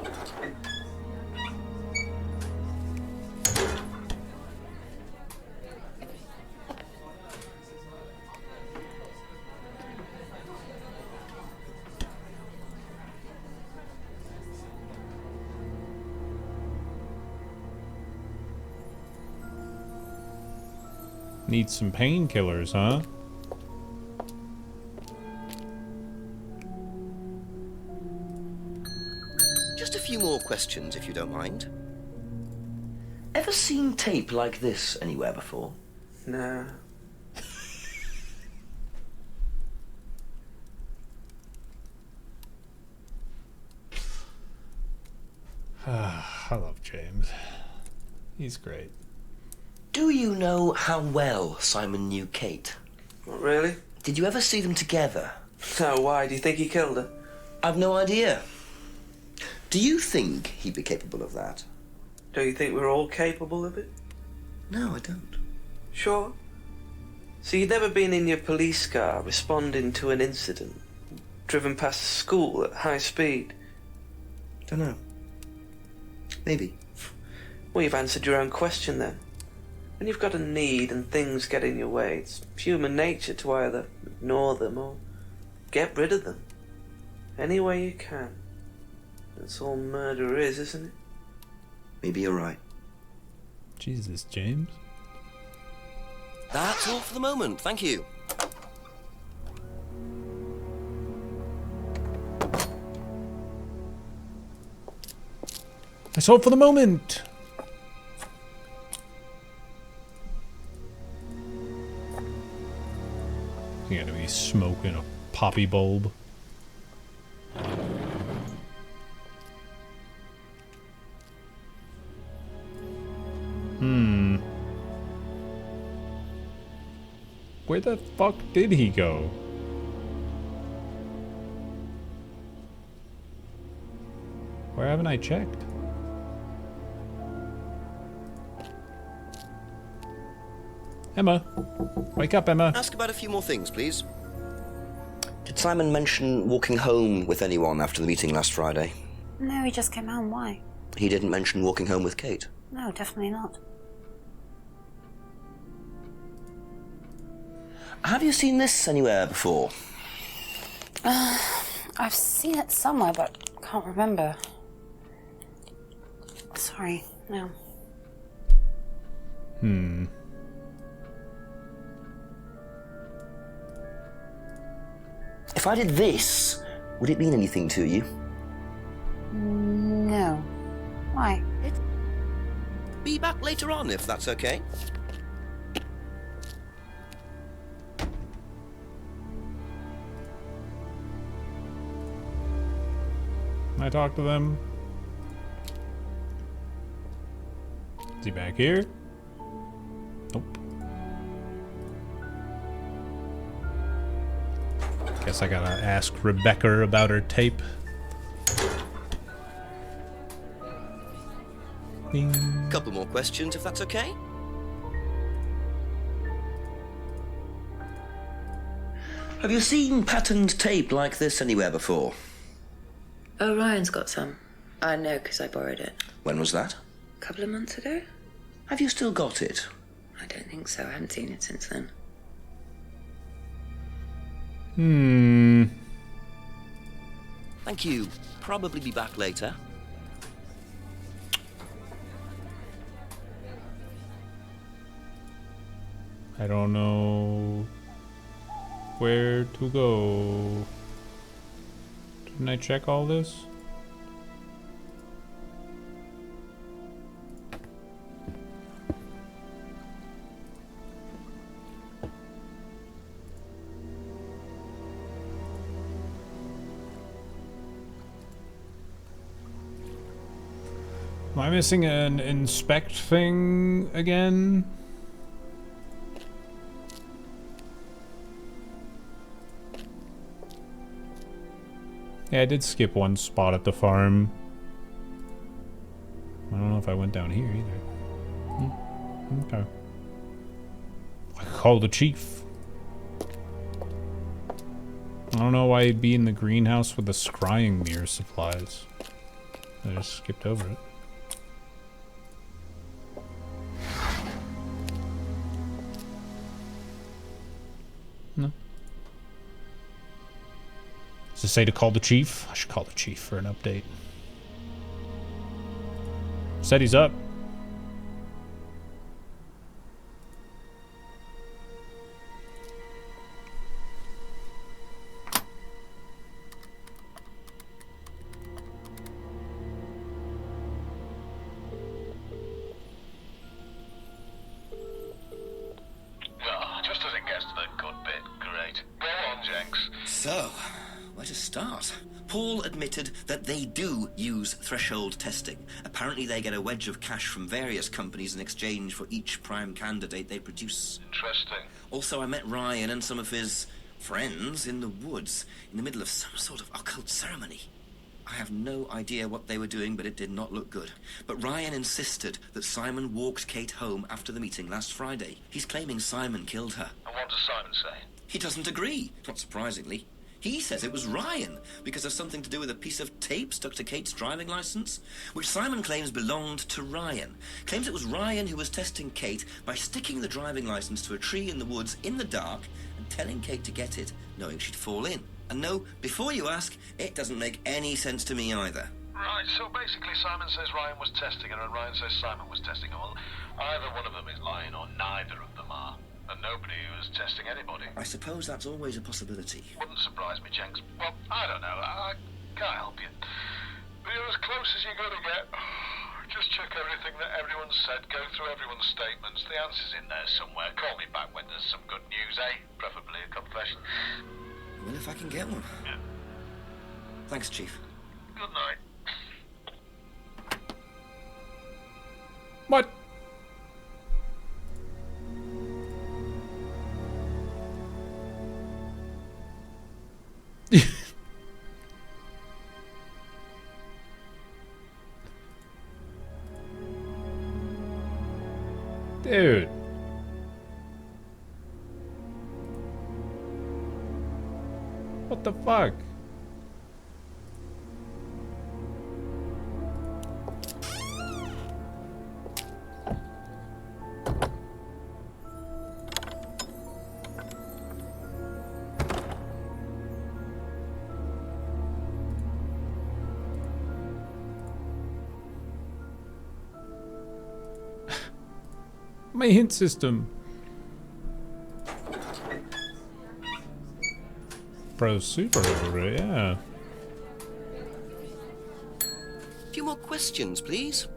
Need some painkillers, huh? Just a few more questions, if you don't mind. seen tape like this anywhere before? No. I love James. He's great. Do you know how well Simon knew Kate? Not really. Did you ever see them together? No, why? Do you think he killed her? I've no idea. Do you think he'd be capable of that? Do you think we're all capable of it? No, I don't. Sure. So you'd never been in your police car responding to an incident, driven past a school at high speed? Don't know. Maybe. Well, you've answered your own question then. When you've got a need and things get in your way, it's human nature to either ignore them or get rid of them. Any way you can. That's all murder is, isn't it? Maybe you're right. Jesus, James. That's all for the moment. Thank you. That's all for the moment. You gotta be smoking a poppy bulb. Where the fuck did he go? Where haven't I checked? Emma. Wake up, Emma. Ask about a few more things, please. Did Simon mention walking home with anyone after the meeting last Friday? No, he just came home. Why? He didn't mention walking home with Kate? No, definitely not. Have you seen this anywhere before? I've seen it somewhere, but can't remember. Sorry, no. If I did this, would it mean anything to you? No. Why? Be back later on, if that's okay. Can I talk to them? Is he back here? Nope. Guess I gotta ask Rebecca about her tape. Ding. Couple more questions, if that's okay. Have you seen patterned tape like this anywhere before? Oh, Ryan's got some. I know because I borrowed it. When was that? A couple of months ago? Have you still got it? I don't think so. I haven't seen it since then. Thank you. Probably be back later. I don't know where to go. Didn't I check all this? Am I missing an inspect thing again? Yeah, I did skip one spot at the farm. I don't know if I went down here either. Okay. I call the chief. I don't know why he'd be in the greenhouse with the scrying mirror supplies. I just skipped over it. No. Does it say to call the chief? I should call the chief for an update. Said he's up. So, where to start? Paul admitted that they do use threshold testing. Apparently they get a wedge of cash from various companies in exchange for each prime candidate they produce. Interesting. Also, I met Ryan and some of his friends in the woods in the middle of some sort of occult ceremony. I have no idea what they were doing, but it did not look good. But Ryan insisted that Simon walked Kate home after the meeting last Friday. He's claiming Simon killed her. And what does Simon say? He doesn't agree, not surprisingly. He says it was Ryan, because of something to do with a piece of tape stuck to Kate's driving license, which Simon claims belonged to Ryan. Claims it was Ryan who was testing Kate by sticking the driving license to a tree in the woods in the dark and telling Kate to get it, knowing she'd fall in. And no, before you ask, it doesn't make any sense to me either. Right, so basically Simon says Ryan was testing her and Ryan says Simon was testing her. Well, either one of them is lying or neither of them are. And nobody was testing anybody. I suppose that's always a possibility. Wouldn't surprise me, Jenks. Well, I don't know. I can't help you. But you're as close as you're going to get. Just check everything that everyone's said. Go through everyone's statements. The answer's in there somewhere. Call me back when there's some good news, eh? Preferably a confession. Well, if I can get one. Yeah. Thanks, Chief. Good night. What? Dude. What the fuck? My hint system. Pro Super, yeah. A few more questions, please.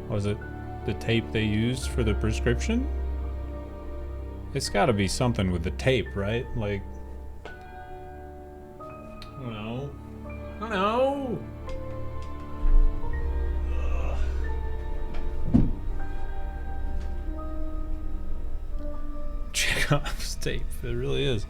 Was it the tape they used for the prescription? It's gotta be something with the tape, right? Like... I don't know. I don't know! Chekhov's tape, it really is.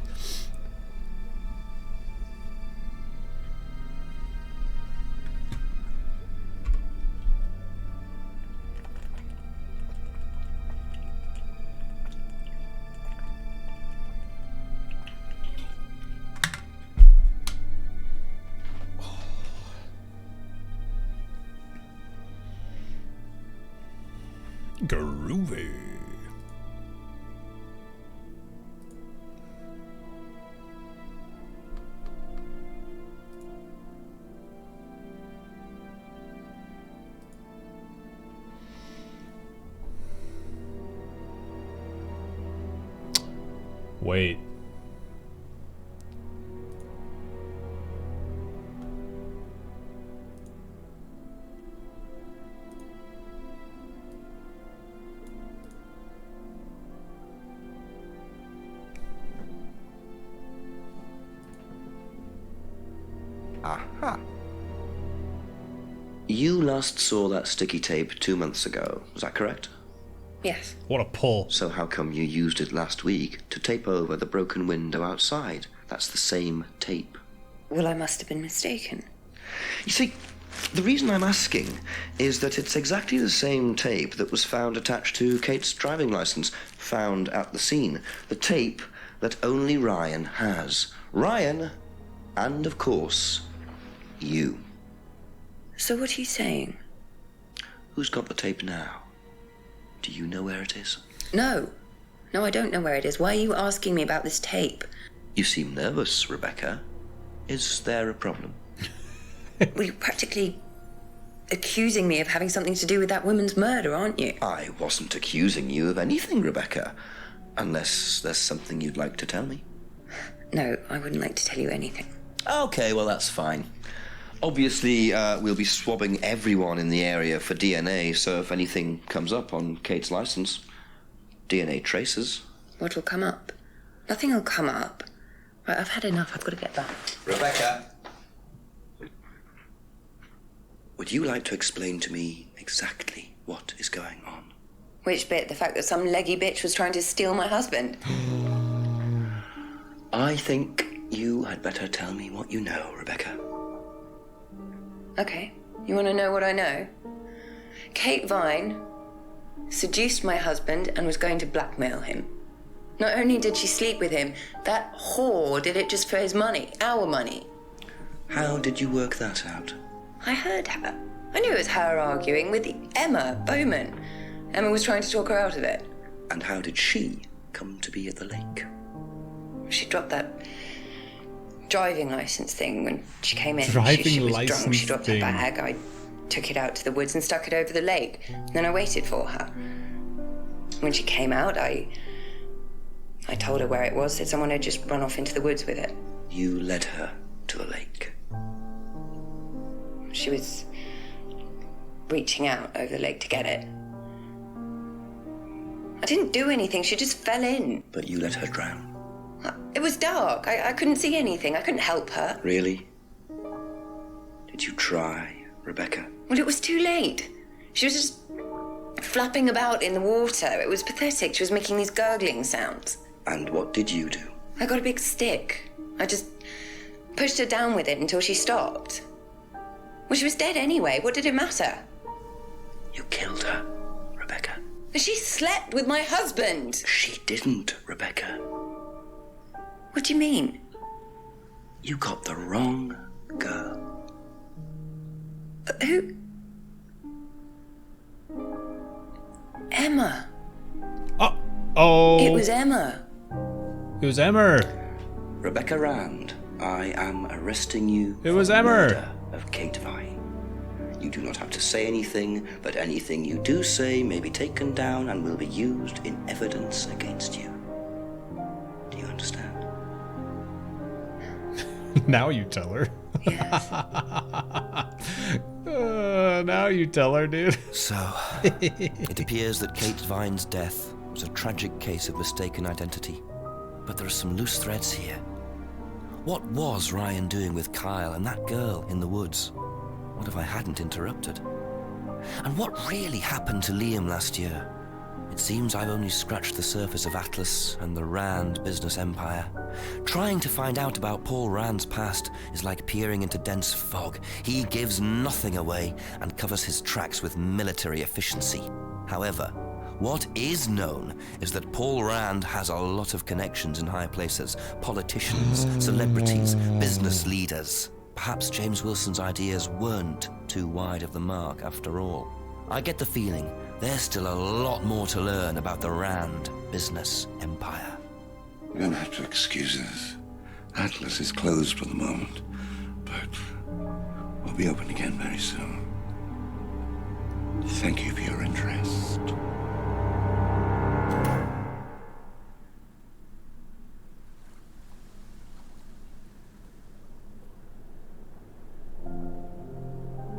Groovy. Wait. Aha. You last saw that sticky tape 2 months ago, is that correct? Yes. What a pull. So how come you used it last week to tape over the broken window outside? That's the same tape. Well, I must have been mistaken. You see, the reason I'm asking is that it's exactly the same tape that was found attached to Kate's driving license, found at the scene. The tape that only Ryan has. Ryan, and of course, you. So what are you saying? Who's got the tape now? Do you know where it is? No, No, I don't know where it is. Why are you asking me about this tape? You seem nervous, Rebecca. Is there a problem? Well, you're practically accusing me of having something to do with that woman's murder, aren't you? I wasn't accusing you of anything, Rebecca. Unless there's something you'd like to tell me. No, I wouldn't like to tell you anything. Okay, well, that's fine. Obviously, we'll be swabbing everyone in the area for DNA, so if anything comes up on Kate's license, DNA traces. What will come up? Nothing will come up. Right, I've had enough. I've got to get back. Rebecca! Would you like to explain to me exactly what is going on? Which bit? The fact that some leggy bitch was trying to steal my husband? I think you had better tell me what you know, Rebecca. Okay. You want to know what I know? Kate Vine seduced my husband and was going to blackmail him. Not only did she sleep with him, that whore did it just for his money, our money. How did you work that out? I heard her. I knew it was her arguing with Emma Bowman. Emma was trying to talk her out of it. And how did she come to be at the lake? She dropped that driving license thing when she came in. Driving was license drunk. She dropped thing. her bag. I took it out to the woods and stuck it over the lake. Then I waited for her. When she came out, I told her where it was, that someone had just run off into the woods with it. You led her to a lake. She was reaching out over the lake to get it. I didn't do anything. She just fell in. But you let her drown. It was dark. I couldn't see anything. I couldn't help her. Really? Did you try, Rebecca? Well, it was too late. She was just flapping about in the water. It was pathetic. She was making these gurgling sounds. And what did you do? I got a big stick. I just pushed her down with it until she stopped. Well, she was dead anyway. What did it matter? You killed her, Rebecca. She slept with my husband. She didn't, Rebecca. What do you mean? You got the wrong girl. Who? Emma. Oh. It was Emma. It was Emmer. Rebecca Rand, I am arresting you. It was for the Emmer. murder of Kate Vine. You do not have to say anything, but anything you do say may be taken down and will be used in evidence against you. Do you understand? Now you tell her. Yes. Now you tell her, dude. So, it appears that Kate Vine's death was a tragic case of mistaken identity. But there are some loose threads here. What was Ryan doing with Kyle and that girl in the woods? What if I hadn't interrupted? And what really happened to Liam last year? It seems I've only scratched the surface of Atlas and the Rand business empire. Trying to find out about Paul Rand's past is like peering into dense fog. He gives nothing away and covers his tracks with military efficiency. However, what is known is that Paul Rand has a lot of connections in high places. Politicians, celebrities, business leaders. Perhaps James Wilson's ideas weren't too wide of the mark after all. I get the feeling there's still a lot more to learn about the Rand business empire. You're gonna have to excuse us. Atlas is closed for the moment, but we'll be open again very soon. Thank you for your interest.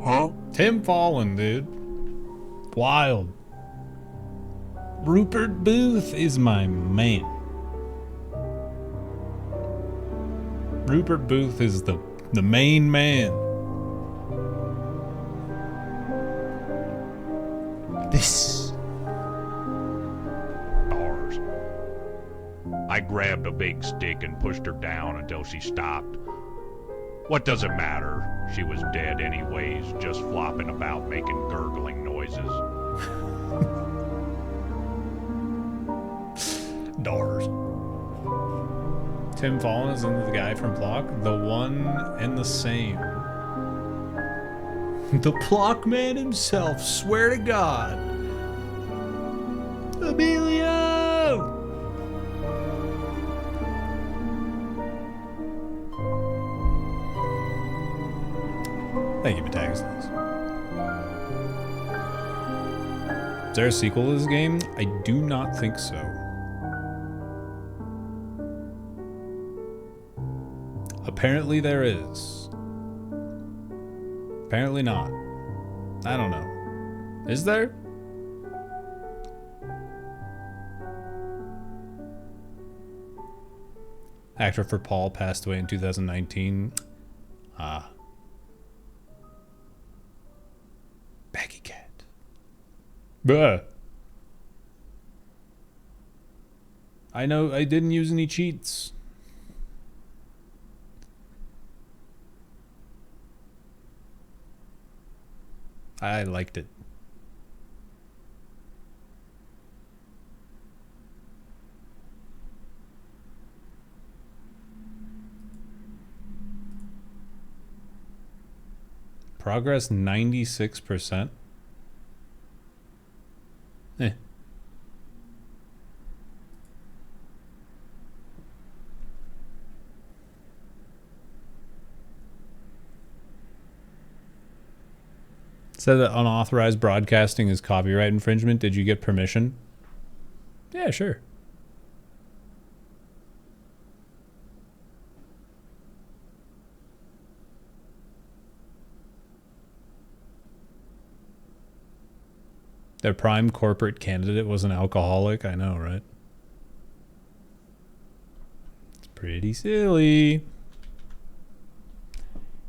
Huh? Tim Fallon, dude. Wild. Rupert Booth is my man. Rupert Booth is the main man. This. Ours. I grabbed a big stick and pushed her down until she stopped. What does it matter? She was dead anyways, just flopping about making gurgling noises. Doors. Tim Fallon is in The Guy from Block, the one and the same. The Block man himself, swear to God. Emilio! Thank you, Metaxas. Is there a sequel to this game? I do not think so. Apparently there is. Apparently not. I don't know. Is there? Actor for Paul passed away in 2019. Ah. Baggy cat. Bruh. I know I didn't use any cheats. I liked it. Progress 96%. Eh. Said that unauthorized broadcasting is copyright infringement. Did you get permission? Yeah, sure. Their prime corporate candidate was an alcoholic. I know, right? It's pretty silly.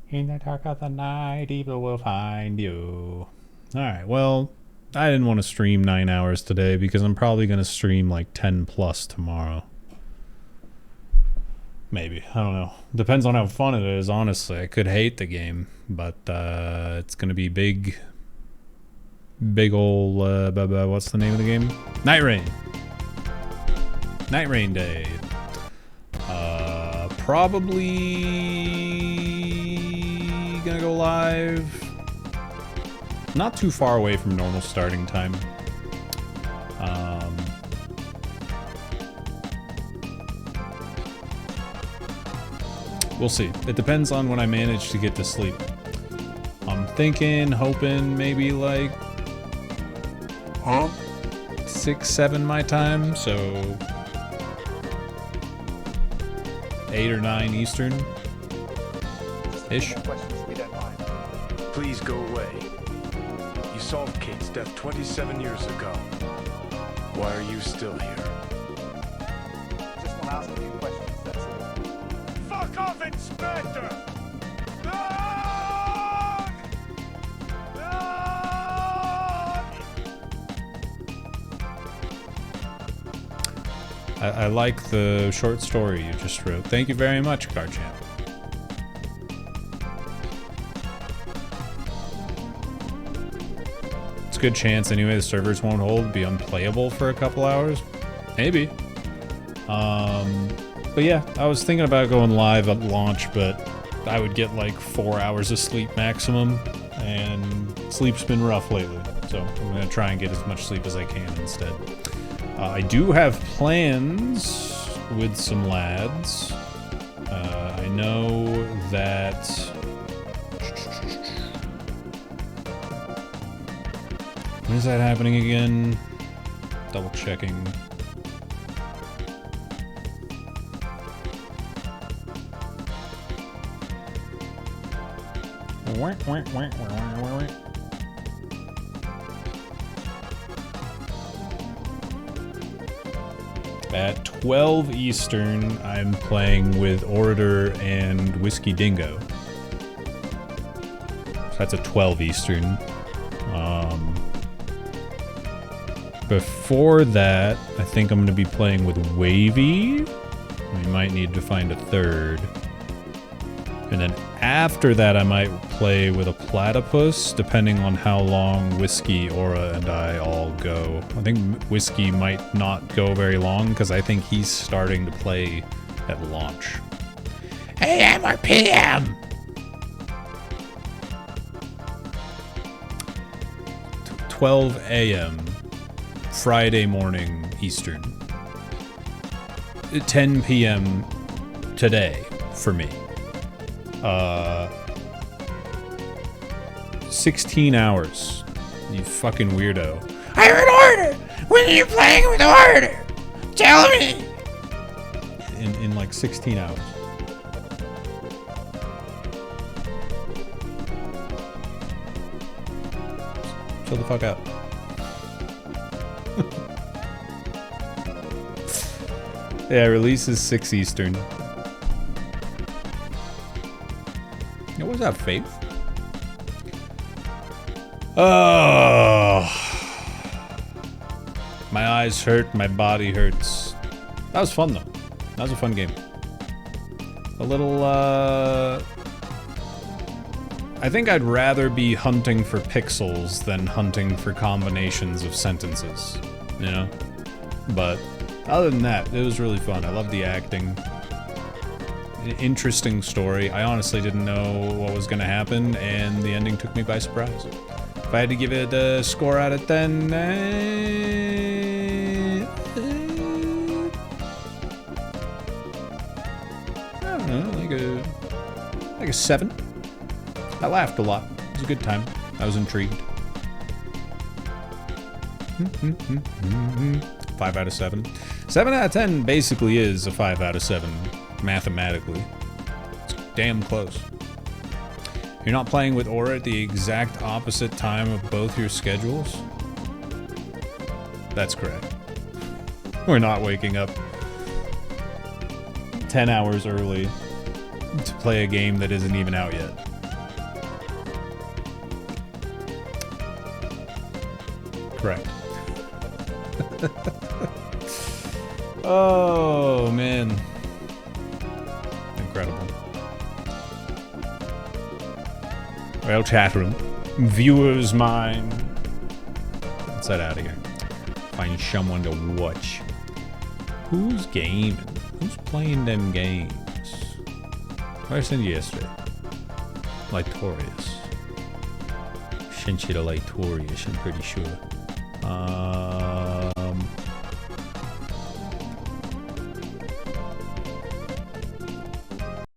In the dark of the night, evil will find you. Alright, well, I didn't want to stream 9 hours today because I'm probably going to stream like 10 plus tomorrow. Maybe. I don't know. Depends on how fun it is, honestly. I could hate the game, but it's going to be big ol' what's the name of the game? Night Rain. Night Rain Day. Probably gonna go live not too far away from normal starting time. We'll see. It depends on when I manage to get to sleep. I'm thinking, hoping maybe like 6, 7 my time, so 8 or 9 Eastern ish. Please go away. You solved Kate's death 27 years ago. Why are you still here? Just want to ask a few questions, that's all. Fuck off, Inspector! I like the short story you just wrote. Thank you very much, Garchamp. It's a good chance anyway the servers won't hold, be unplayable for a couple hours. Maybe. But yeah, I was thinking about going live at launch, but I would get like 4 hours of sleep maximum, and sleep's been rough lately, so I'm gonna try and get as much sleep as I can instead. I do have plans with some lads. I know that when is that happening again? Double checking. At 12 Eastern, I'm playing with Orator and Whiskey Dingo. So that's at 12 Eastern. Before that, I think I'm going to be playing with Wavy. We might need to find a third. And then after that, I might play with a Platypus, depending on how long Whiskey, Aura, and I all go. I think Whiskey might not go very long, because I think he's starting to play at launch. AM or PM? 12 a.m. Friday morning Eastern. 10 p.m. today for me. 16 hours. You fucking weirdo. I heard order! When are you playing with order? Tell me! In like 16 hours. Chill the fuck out. Yeah, release is 6 Eastern. What was that, Faith? Oh, my eyes hurt, my body hurts. That was fun though. That was a fun game. A little, I think I'd rather be hunting for pixels than hunting for combinations of sentences, you know? But other than that, it was really fun. I loved the acting. Interesting story. I honestly didn't know what was gonna happen, and the ending took me by surprise. If I had to give it a score out of 10, I don't know, like a 7. I laughed a lot. It was a good time. I was intrigued. 5 out of 7. 7 out of 10 basically is a 5 out of 7, mathematically. It's damn close. You're not playing with Aura at the exact opposite time of both your schedules? That's correct. We're not waking up 10 hours early to play a game that isn't even out yet. Correct. Oh, man. Incredible. Well, chat room. Viewers mine. Let's head out of here. Find someone to watch. Who's gaming? Who's playing them games? What I sent you yesterday? Lightorious. Sent you to Lightorious, I'm pretty sure.